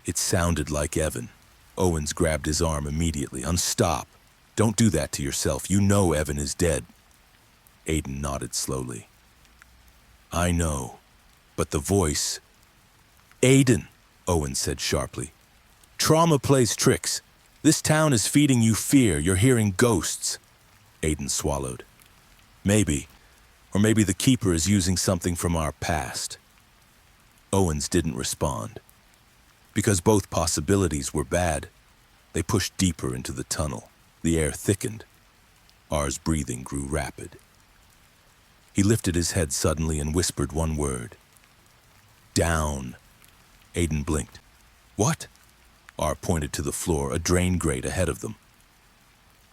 It sounded like Evan. Owens grabbed his arm immediately. "Unstop. Don't do that to yourself. You know Evan is dead." Aiden nodded slowly. "I know. But the voice..." "Aiden," Owens said sharply. "Trauma plays tricks. This town is feeding you fear. You're hearing ghosts." Aiden swallowed. "Maybe. Or maybe the Keeper is using something from our past." Owens didn't respond. Because both possibilities were bad, they pushed deeper into the tunnel. The air thickened. R's breathing grew rapid. He lifted his head suddenly and whispered one word. "Down." Aiden blinked. "What?" R pointed to the floor, a drain grate ahead of them.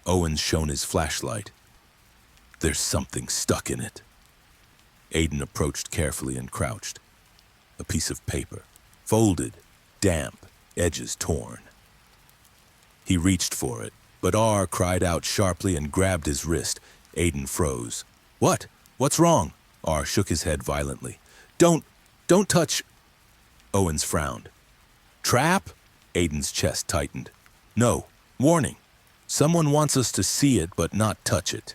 Owens shone his flashlight. "There's something stuck in it." Aiden approached carefully and crouched. A piece of paper, folded, damp, edges torn. He reached for it, but R cried out sharply and grabbed his wrist. Aiden froze. "What? What's wrong?" R shook his head violently. Don't touch." Owens frowned. "Trap?" Aiden's chest tightened. "No, warning. Someone wants us to see it but not touch it."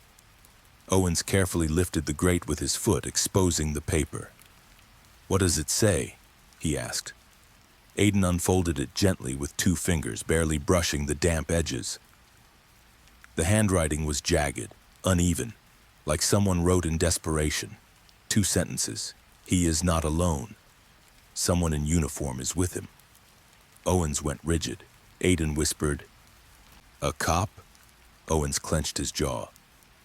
Owens carefully lifted the grate with his foot, exposing the paper. "What does it say?" he asked. Aiden unfolded it gently with 2 fingers, barely brushing the damp edges. The handwriting was jagged, uneven, like someone wrote in desperation. 2 sentences. He is not alone. Someone in uniform is with him. Owens went rigid. Aiden whispered, "A cop?" Owens clenched his jaw.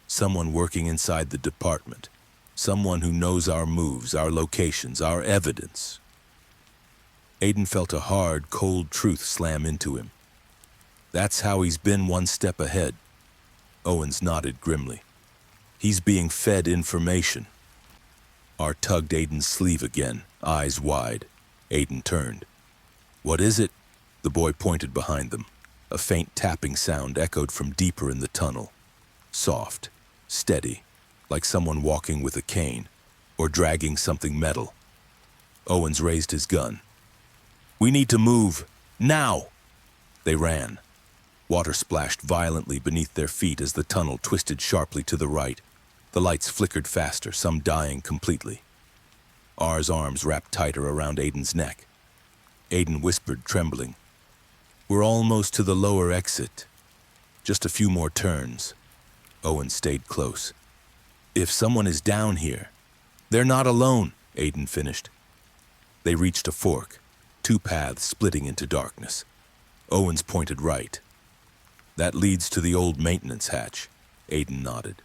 "Someone working inside the department. Someone who knows our moves, our locations, our evidence." Aiden felt a hard, cold truth slam into him. "That's how he's been one step ahead." Owens nodded grimly. "He's being fed information." R tugged Aiden's sleeve again, eyes wide. Aiden turned. "What is it?" The boy pointed behind them. A faint tapping sound echoed from deeper in the tunnel. Soft, steady, like someone walking with a cane, or dragging something metal. Owens raised his gun. "We need to move, now!" They ran. Water splashed violently beneath their feet as the tunnel twisted sharply to the right. The lights flickered faster, some dying completely. R's arms wrapped tighter around Aiden's neck. Aiden whispered, trembling, "We're almost to the lower exit. Just a few more turns." Owen stayed close. "If someone is down here..." "They're not alone," Aiden finished. They reached a fork, 2 paths splitting into darkness. Owens pointed right. "That leads to the old maintenance hatch." Aiden nodded.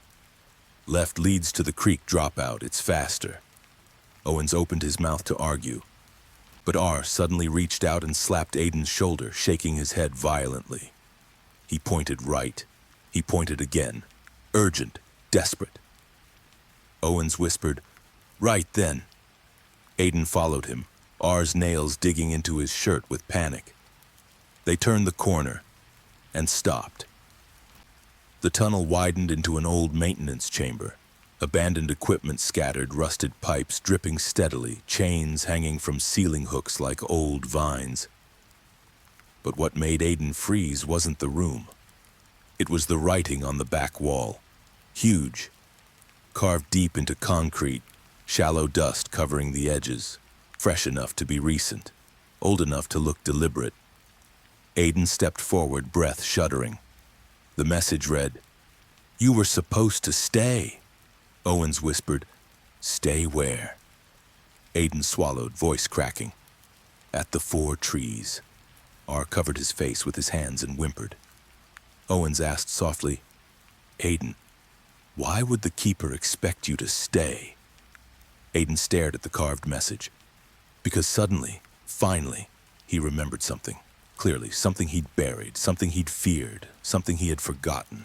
"Left leads to the creek dropout. It's faster." Owens opened his mouth to argue, but R suddenly reached out and slapped Aiden's shoulder, shaking his head violently. He pointed right. He pointed again. Urgent, desperate. Owens whispered, "Right then." Aiden followed him, R's nails digging into his shirt with panic. They turned the corner and stopped. The tunnel widened into an old maintenance chamber. Abandoned equipment scattered, rusted pipes dripping steadily, chains hanging from ceiling hooks like old vines. But what made Aiden freeze wasn't the room. It was the writing on the back wall. Huge, carved deep into concrete, shallow dust covering the edges, fresh enough to be recent, old enough to look deliberate. Aiden stepped forward, breath shuddering. The message read, "You were supposed to stay." Owens whispered, "Stay where?" Aiden swallowed, voice cracking. "At the 4 trees." R covered his face with his hands and whimpered. Owens asked softly, "Aiden, why would the Keeper expect you to stay?" Aiden stared at the carved message. Because suddenly, finally, he remembered something. Clearly, something he'd buried, something he'd feared, something he had forgotten.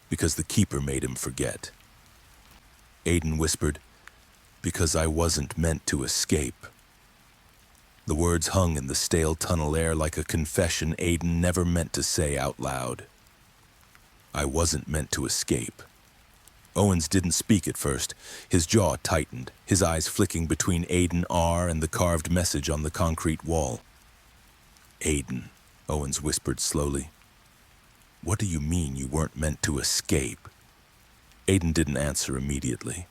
Because the Keeper made him forget. Aiden whispered, "Because I wasn't meant to escape." The words hung in the stale tunnel air like a confession Aiden never meant to say out loud. I wasn't meant to escape. Owens didn't speak at first. His jaw tightened, his eyes flicking between Aiden, R, and the carved message on the concrete wall. "Aiden," Owens whispered slowly, "what do you mean you weren't meant to escape?" Aiden didn't answer immediately.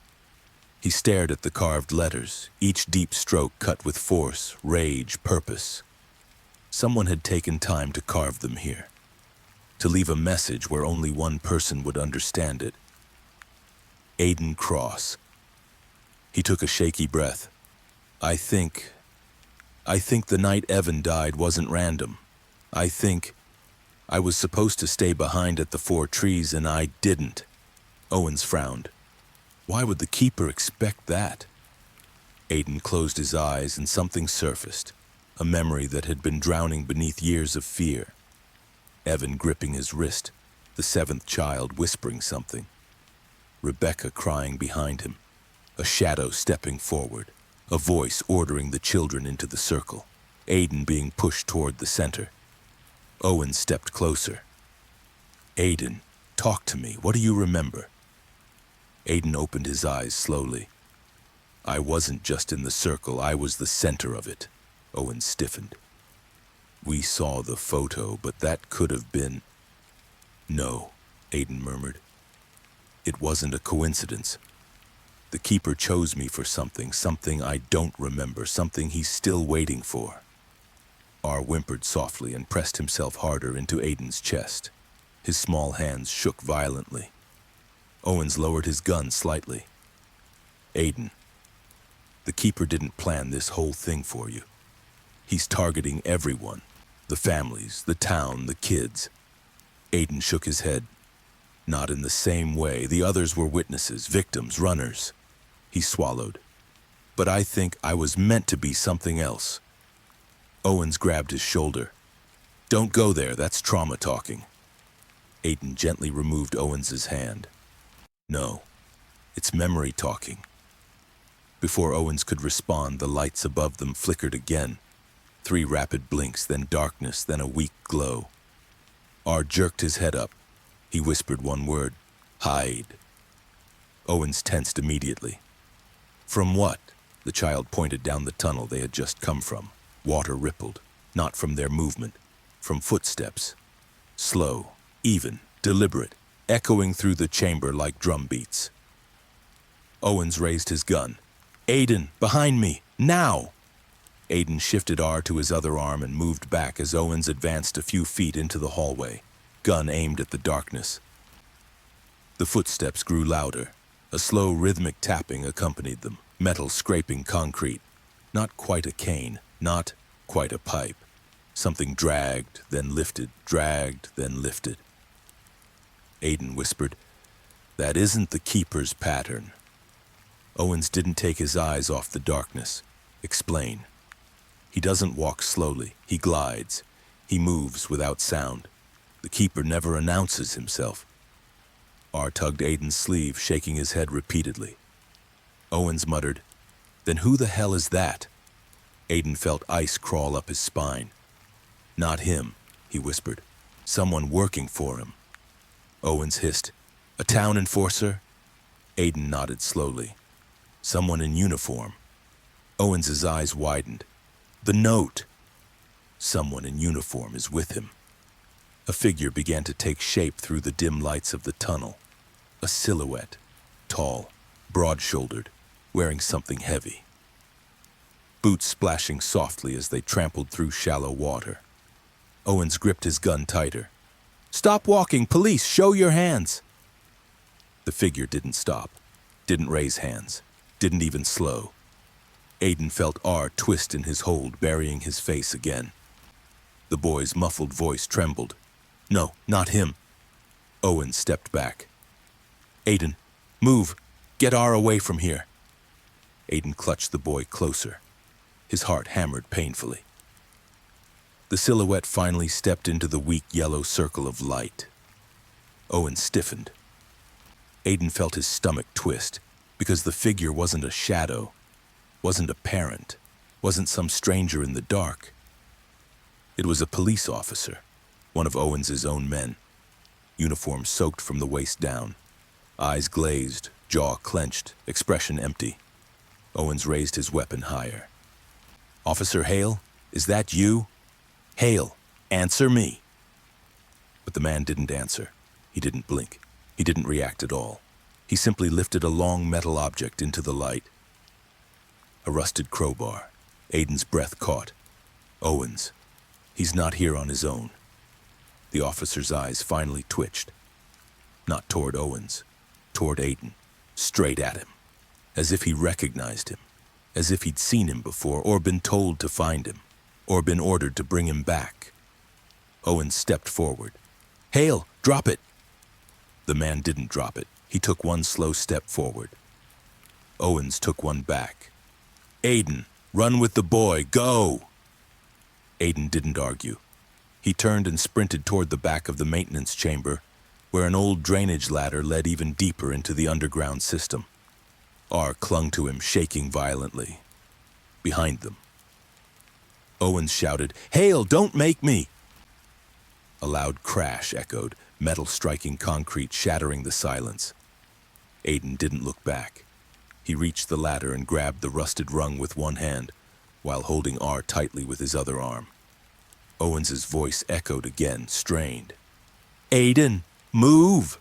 He stared at the carved letters, each deep stroke cut with force, rage, purpose. Someone had taken time to carve them here, to leave a message where only one person would understand it. Aiden Cross. He took a shaky breath. I think the night Evan died wasn't random. I think I was supposed to stay behind at the 4 trees and I didn't." Owens frowned. "Why would the Keeper expect that?" Aiden closed his eyes and something surfaced, a memory that had been drowning beneath years of fear. Evan gripping his wrist, the 7th child whispering something. Rebecca crying behind him, a shadow stepping forward, a voice ordering the children into the circle, Aiden being pushed toward the center. Owen stepped closer. "Aiden, talk to me. What do you remember?" Aiden opened his eyes slowly. "I wasn't just in the circle, I was the center of it." Owen stiffened. "We saw the photo, but that could have been..." "No," Aiden murmured. "It wasn't a coincidence. The Keeper chose me for something I don't remember, something he's still waiting for." R whimpered softly and pressed himself harder into Aiden's chest. His small hands shook violently. Owens lowered his gun slightly. Aiden, the Keeper didn't plan this whole thing for you. He's targeting everyone. The families, the town, the kids. Aiden shook his head. Not in the same way. The others were witnesses, victims, runners. He swallowed. But I think I was meant to be something else. Owens grabbed his shoulder. Don't go there, that's trauma talking. Aiden gently removed Owens's hand. No, it's memory talking. Before Owens could respond, the lights above them flickered again. 3 rapid blinks, then darkness, then a weak glow. R jerked his head up. He whispered one word, hide. Owens tensed immediately. From what? The child pointed down the tunnel they had just come from. Water rippled, not from their movement, from footsteps. Slow, even, deliberate, echoing through the chamber like drum beats. Owens raised his gun. Aiden, behind me, now! Aiden shifted R to his other arm and moved back as Owens advanced a few feet into the hallway, gun aimed at the darkness. The footsteps grew louder. A slow rhythmic tapping accompanied them, metal scraping concrete. Not quite a cane, not quite a pipe. Something dragged, then lifted, dragged, then lifted. Aiden whispered, that isn't the Keeper's pattern. Owens didn't take his eyes off the darkness. Explain. He doesn't walk slowly. He glides. He moves without sound. The Keeper never announces himself. R tugged Aiden's sleeve, shaking his head repeatedly. Owens muttered, then who the hell is that? Aiden felt ice crawl up his spine. Not him, he whispered. Someone working for him. Owens hissed, a town enforcer? Aiden nodded slowly. Someone in uniform. Owens's eyes widened. The note. Someone in uniform is with him. A figure began to take shape through the dim lights of the tunnel. A silhouette, tall, broad-shouldered, wearing something heavy. Boots splashing softly as they trampled through shallow water. Owens gripped his gun tighter. Stop walking, police, show your hands! The figure didn't stop, didn't raise hands, didn't even slow. Aiden felt R twist in his hold, burying his face again. The boy's muffled voice trembled. No, not him. Owen stepped back. Aiden, move. Get R away from here. Aiden clutched the boy closer. His heart hammered painfully. The silhouette finally stepped into the weak yellow circle of light. Owen stiffened. Aiden felt his stomach twist, because the figure wasn't a shadow, wasn't a parent, wasn't some stranger in the dark. It was a police officer, one of Owens's own men, uniform soaked from the waist down, eyes glazed, jaw clenched, expression empty. Owens raised his weapon higher. Officer Hale, is that you? Hale, answer me. But the man didn't answer. He didn't blink. He didn't react at all. He simply lifted a long metal object into the light. A rusted crowbar. Aiden's breath caught. Owens. He's not here on his own. The officer's eyes finally twitched. Not toward Owens, toward Aiden, straight at him, as if he recognized him, as if he'd seen him before, or been told to find him, or been ordered to bring him back. Owens stepped forward. Hale, drop it! The man didn't drop it. He took one slow step forward. Owens took one back. Aiden, run with the boy, go! Aiden didn't argue. He turned and sprinted toward the back of the maintenance chamber, where an old drainage ladder led even deeper into the underground system. R clung to him, shaking violently. Behind them. Owens shouted, Hale, don't make me! A loud crash echoed, metal striking concrete, shattering the silence. Aiden didn't look back. He reached the ladder and grabbed the rusted rung with one hand, while holding R tightly with his other arm. Owens's voice echoed again, strained. Aiden, move!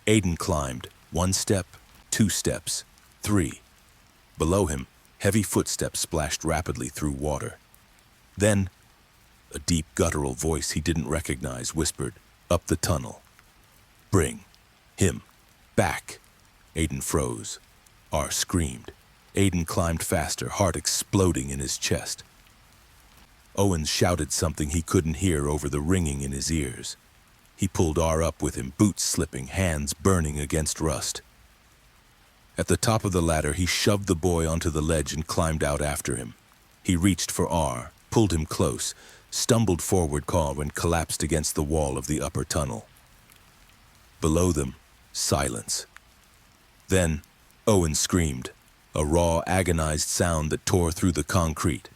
Aiden climbed, 1 step, 2 steps, 3. Below him, heavy footsteps splashed rapidly through water. Then, a deep guttural voice he didn't recognize whispered, up the tunnel, Bring him back. Aiden froze. R screamed. Aiden climbed faster, heart exploding in his chest. Owens shouted something he couldn't hear over the ringing in his ears. He pulled R up with him, boots slipping, hands burning against rust. At the top of the ladder, he shoved the boy onto the ledge and climbed out after him. He reached for R, pulled him close, stumbled forward and collapsed against the wall of the upper tunnel. Below them, silence. Then, Owen screamed, a raw, agonized sound that tore through the concrete.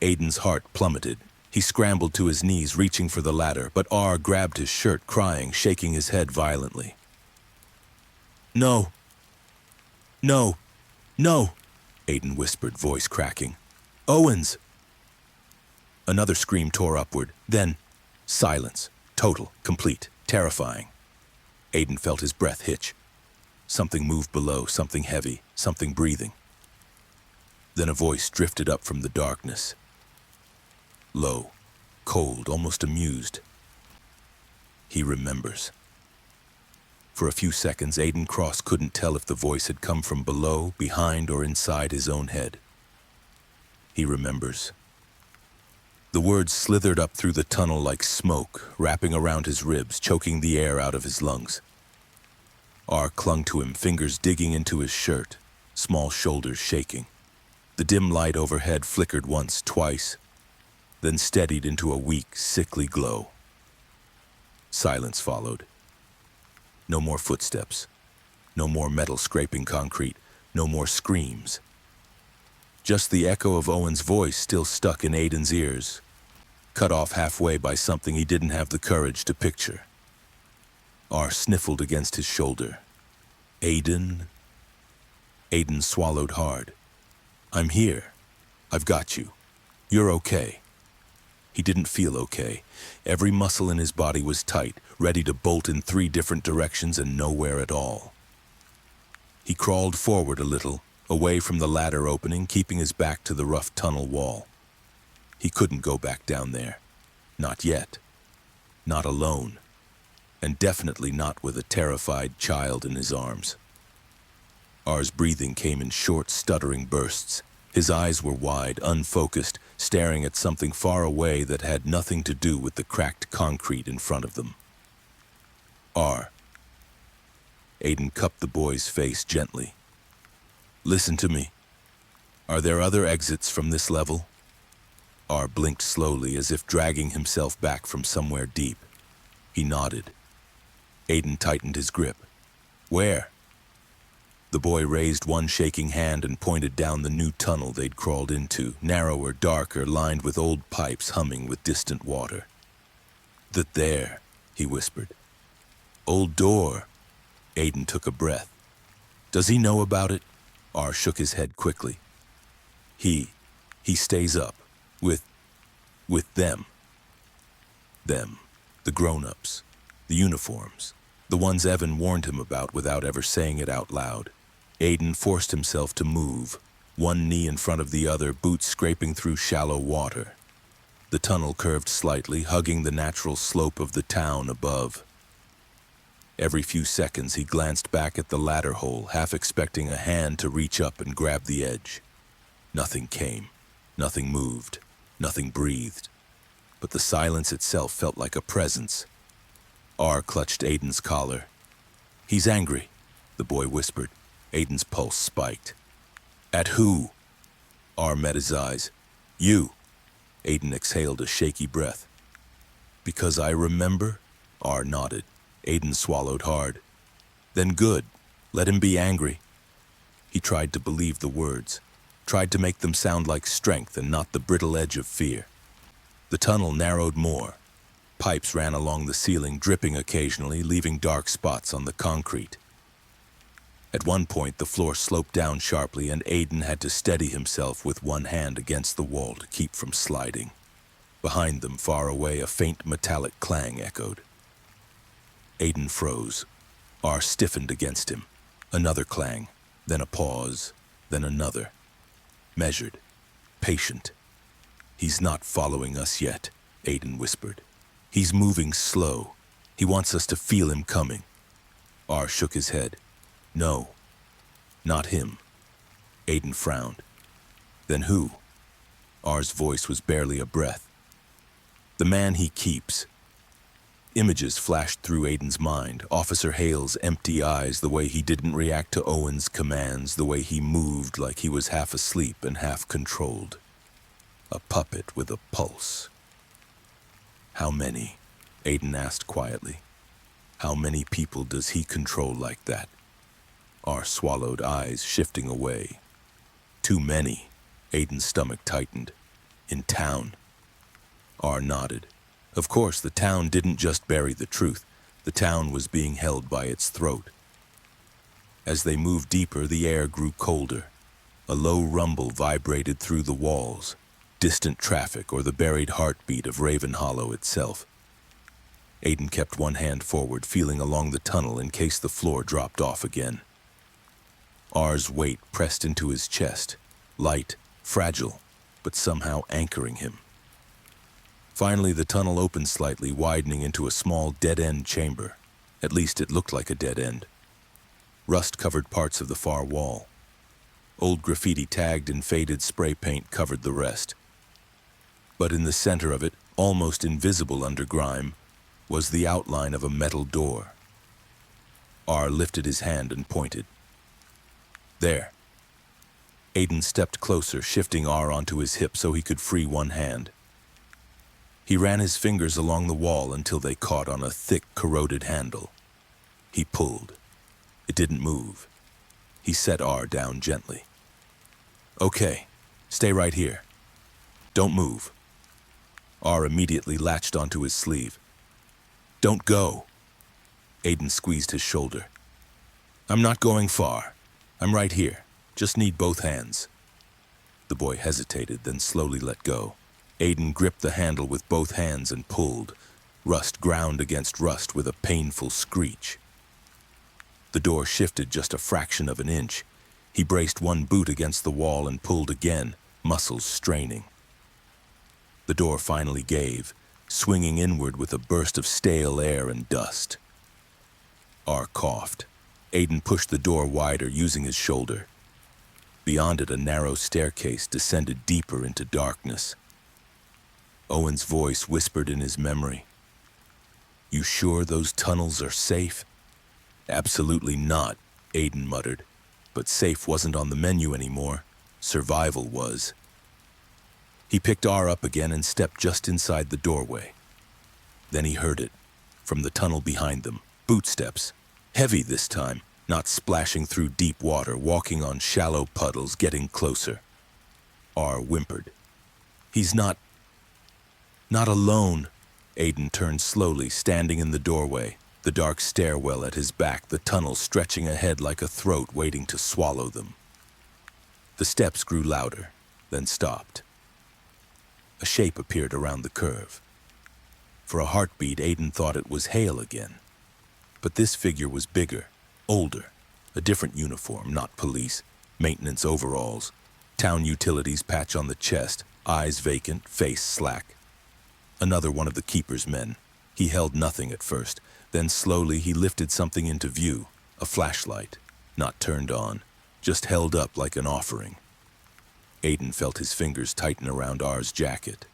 Aiden's heart plummeted. He scrambled to his knees, reaching for the ladder, but R grabbed his shirt, crying, shaking his head violently. "No! No! No!" Aiden whispered, voice cracking. "Owens!" Another scream tore upward, then silence, total, complete, terrifying. Aiden felt his breath hitch. Something moved below, something heavy, something breathing. Then a voice drifted up from the darkness. Low, cold, almost amused. He remembers. For a few seconds, Aiden Cross couldn't tell if the voice had come from below, behind, or inside his own head. He remembers. The words slithered up through the tunnel like smoke, wrapping around his ribs, choking the air out of his lungs. R clung to him, fingers digging into his shirt, small shoulders shaking. The dim light overhead flickered once, twice, then steadied into a weak, sickly glow. Silence followed. No more footsteps. No more metal scraping concrete. No more screams. Just the echo of Owen's voice still stuck in Aiden's ears, cut off halfway by something he didn't have the courage to picture. R sniffled against his shoulder. "Aiden?" Aiden swallowed hard. "I'm here. I've got you. You're okay." He didn't feel okay. Every muscle in his body was tight, ready to bolt in 3 different directions and nowhere at all. He crawled forward a little, away from the ladder opening, keeping his back to the rough tunnel wall. He couldn't go back down there. Not yet. Not alone. And definitely not with a terrified child in his arms. R's breathing came in short, stuttering bursts. His eyes were wide, unfocused, staring at something far away that had nothing to do with the cracked concrete in front of them. R. Aiden cupped the boy's face gently. "Listen to me. Are there other exits from this level?" R blinked slowly, as if dragging himself back from somewhere deep. He nodded. Aiden tightened his grip. "Where?" The boy raised one shaking hand and pointed down the new tunnel they'd crawled into, narrower, darker, lined with old pipes humming with distant water. "That there," he whispered. "Old door." Aiden took a breath. "Does he know about it?" R shook his head quickly. He stays up. With them. Them. The grown-ups. The uniforms. The ones Evan warned him about without ever saying it out loud. Aiden forced himself to move, one knee in front of the other, boots scraping through shallow water. The tunnel curved slightly, hugging the natural slope of the town above. Every few seconds he glanced back at the ladder hole, half expecting a hand to reach up and grab the edge. Nothing came. Nothing moved. Nothing breathed. But the silence itself felt like a presence. R clutched Aiden's collar. "He's angry," the boy whispered. Aiden's pulse spiked. "At who?" R met his eyes. "You." Aiden exhaled a shaky breath. "Because I remember?" R nodded. Aiden swallowed hard. "Then good. Let him be angry." He tried to believe the words, tried to make them sound like strength and not the brittle edge of fear. The tunnel narrowed more. Pipes ran along the ceiling, dripping occasionally, leaving dark spots on the concrete. At one point, the floor sloped down sharply, and Aiden had to steady himself with one hand against the wall to keep from sliding. Behind them, far away, a faint metallic clang echoed. Aiden froze. R stiffened against him. Another clang, then a pause, then another. Measured, patient. "He's not following us yet," Aiden whispered. "He's moving slow. He wants us to feel him coming. R shook his head. No, not him. Aiden frowned. Then who? R's voice was barely a breath. The man he keeps. Images flashed through Aiden's mind. Officer Hale's empty eyes, the way he didn't react to Owen's commands, the way he moved like he was half asleep and half controlled. A puppet with a pulse. How many? Aiden asked quietly. How many people does he control like that? R swallowed, eyes shifting away. Too many. Aiden's stomach tightened. In town. R nodded. Of course, the town didn't just bury the truth. The town was being held by its throat. As they moved deeper, the air grew colder. A low rumble vibrated through the walls. Distant traffic or the buried heartbeat of Raven Hollow itself. Aiden kept one hand forward, feeling along the tunnel in case the floor dropped off again. R's weight pressed into his chest, light, fragile, but somehow anchoring him. Finally, the tunnel opened slightly, widening into a small dead-end chamber. At least it looked like a dead end. Rust covered parts of the far wall. Old graffiti tagged in faded spray paint covered the rest. But in the center of it, almost invisible under grime, was the outline of a metal door. R lifted his hand and pointed. There. Aiden stepped closer, shifting R onto his hip so he could free one hand. He ran his fingers along the wall until they caught on a thick, corroded handle. He pulled. It didn't move. He set R down gently. Okay, stay right here. Don't move. R immediately latched onto his sleeve. Don't go. Aiden squeezed his shoulder. I'm not going far. I'm right here. Just need both hands. The boy hesitated, then slowly let go. Aiden gripped the handle with both hands and pulled. Rust ground against rust with a painful screech. The door shifted just a fraction of an inch. He braced one boot against the wall and pulled again, muscles straining. The door finally gave, swinging inward with a burst of stale air and dust. R coughed. Aiden pushed the door wider, using his shoulder. Beyond it, a narrow staircase descended deeper into darkness. Owen's voice whispered in his memory. You sure those tunnels are safe? Absolutely not, Aiden muttered. But safe wasn't on the menu anymore. Survival was. He picked R up again and stepped just inside the doorway. Then he heard it, from the tunnel behind them. Bootsteps. Heavy this time, not splashing through deep water, walking on shallow puddles, getting closer. R whimpered. He's not alone. Aiden turned slowly, standing in the doorway, the dark stairwell at his back, the tunnel stretching ahead like a throat waiting to swallow them. The steps grew louder, then stopped. A shape appeared around the curve. For a heartbeat, Aiden thought it was Hale again. But this figure was bigger, older, a different uniform, not police, maintenance overalls, town utilities patch on the chest, eyes vacant, face slack. Another one of the keeper's men. He held nothing at first. Then slowly he lifted something into view, a flashlight, not turned on, just held up like an offering. Aiden felt his fingers tighten around R's jacket.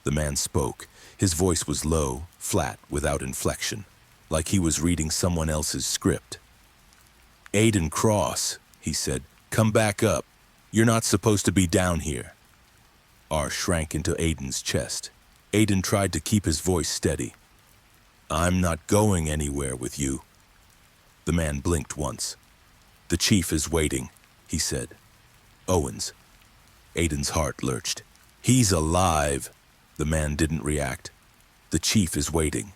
The man spoke. His voice was low, flat, without inflection, like he was reading someone else's script. Aiden Cross, he said, come back up. You're not supposed to be down here. R shrank into Aiden's chest. Aiden tried to keep his voice steady. I'm not going anywhere with you. The man blinked once. The chief is waiting, he said. Owens. Aiden's heart lurched. He's alive. The man didn't react. The chief is waiting.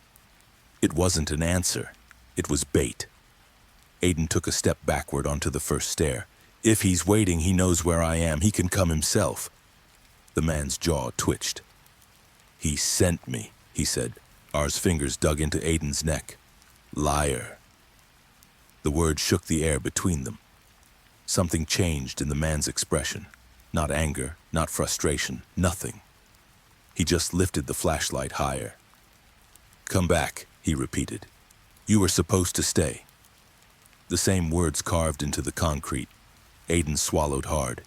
It wasn't an answer. It was bait. Aiden took a step backward onto the first stair. If he's waiting, he knows where I am. He can come himself. The man's jaw twitched. He sent me, he said. R's fingers dug into Aiden's neck. Liar. The word shook the air between them. Something changed in the man's expression. Not anger, not frustration, nothing. He just lifted the flashlight higher. Come back, he repeated. You were supposed to stay. The same words carved into the concrete. Aiden swallowed hard.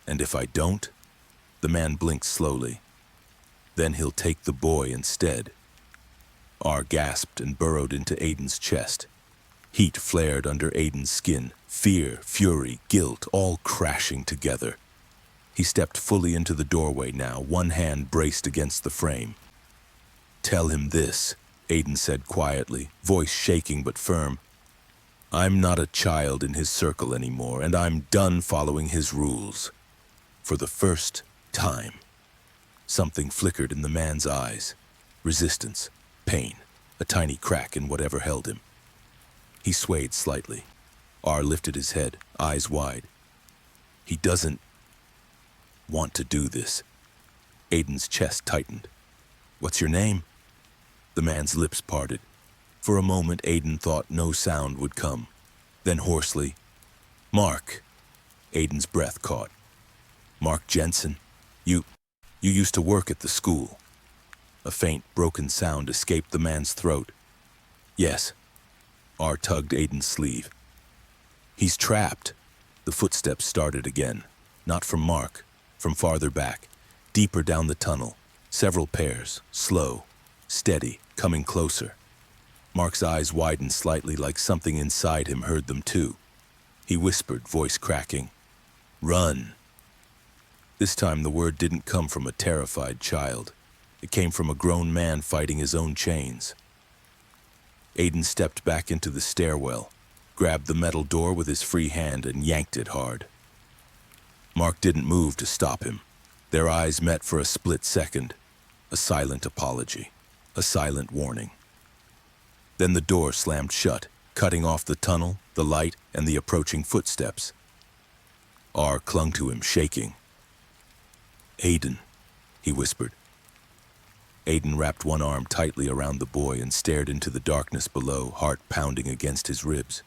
And if I don't? The man blinked slowly. Then he'll take the boy instead. R gasped and burrowed into Aiden's chest. Heat flared under Aiden's skin. Fear, fury, guilt, all crashing together. He stepped fully into the doorway now, one hand braced against the frame. Tell him this, Aiden said quietly, voice shaking but firm. I'm not a child in his circle anymore, and I'm done following his rules. For the first time. Something flickered in the man's eyes. Resistance, pain, a tiny crack in whatever held him. He swayed slightly. R lifted his head, eyes wide. He doesn't want to do this. Aiden's chest tightened. What's your name? The man's lips parted. For a moment, Aiden thought no sound would come. Then hoarsely, Mark. Aiden's breath caught. Mark Jensen, you used to work at the school. A faint, broken sound escaped the man's throat. Yes. R tugged Aiden's sleeve. He's trapped. The footsteps started again. Not from Mark, from farther back, deeper down the tunnel. Several pairs, slow, steady, coming closer. Mark's eyes widened slightly like something inside him heard them too. He whispered, voice cracking, Run. This time the word didn't come from a terrified child. It came from a grown man fighting his own chains. Aiden stepped back into the stairwell, grabbed the metal door with his free hand and yanked it hard. Mark didn't move to stop him. Their eyes met for a split second. A silent apology, a silent warning. Then the door slammed shut, cutting off the tunnel, the light, and the approaching footsteps. R clung to him, shaking. Aiden, he whispered. Aiden wrapped one arm tightly around the boy and stared into the darkness below, heart pounding against his ribs.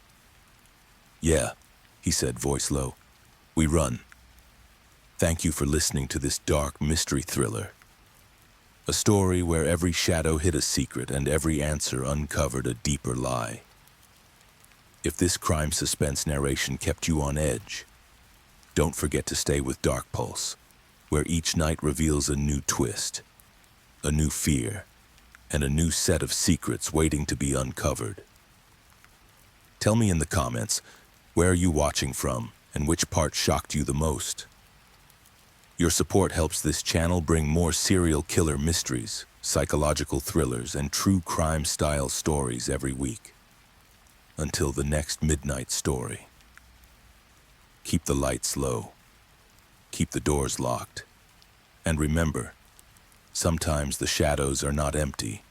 Yeah, he said, voice low. We run. Thank you for listening to this dark mystery thriller. A story where every shadow hid a secret and every answer uncovered a deeper lie. If this crime suspense narration kept you on edge, don't forget to stay with Dark Pulse, where each night reveals a new twist, a new fear, and a new set of secrets waiting to be uncovered. Tell me in the comments, where are you watching from and which part shocked you the most? Your support helps this channel bring more serial killer mysteries, psychological thrillers, and true crime-style stories every week. Until the next midnight story. Keep the lights low. Keep the doors locked. And remember, sometimes the shadows are not empty.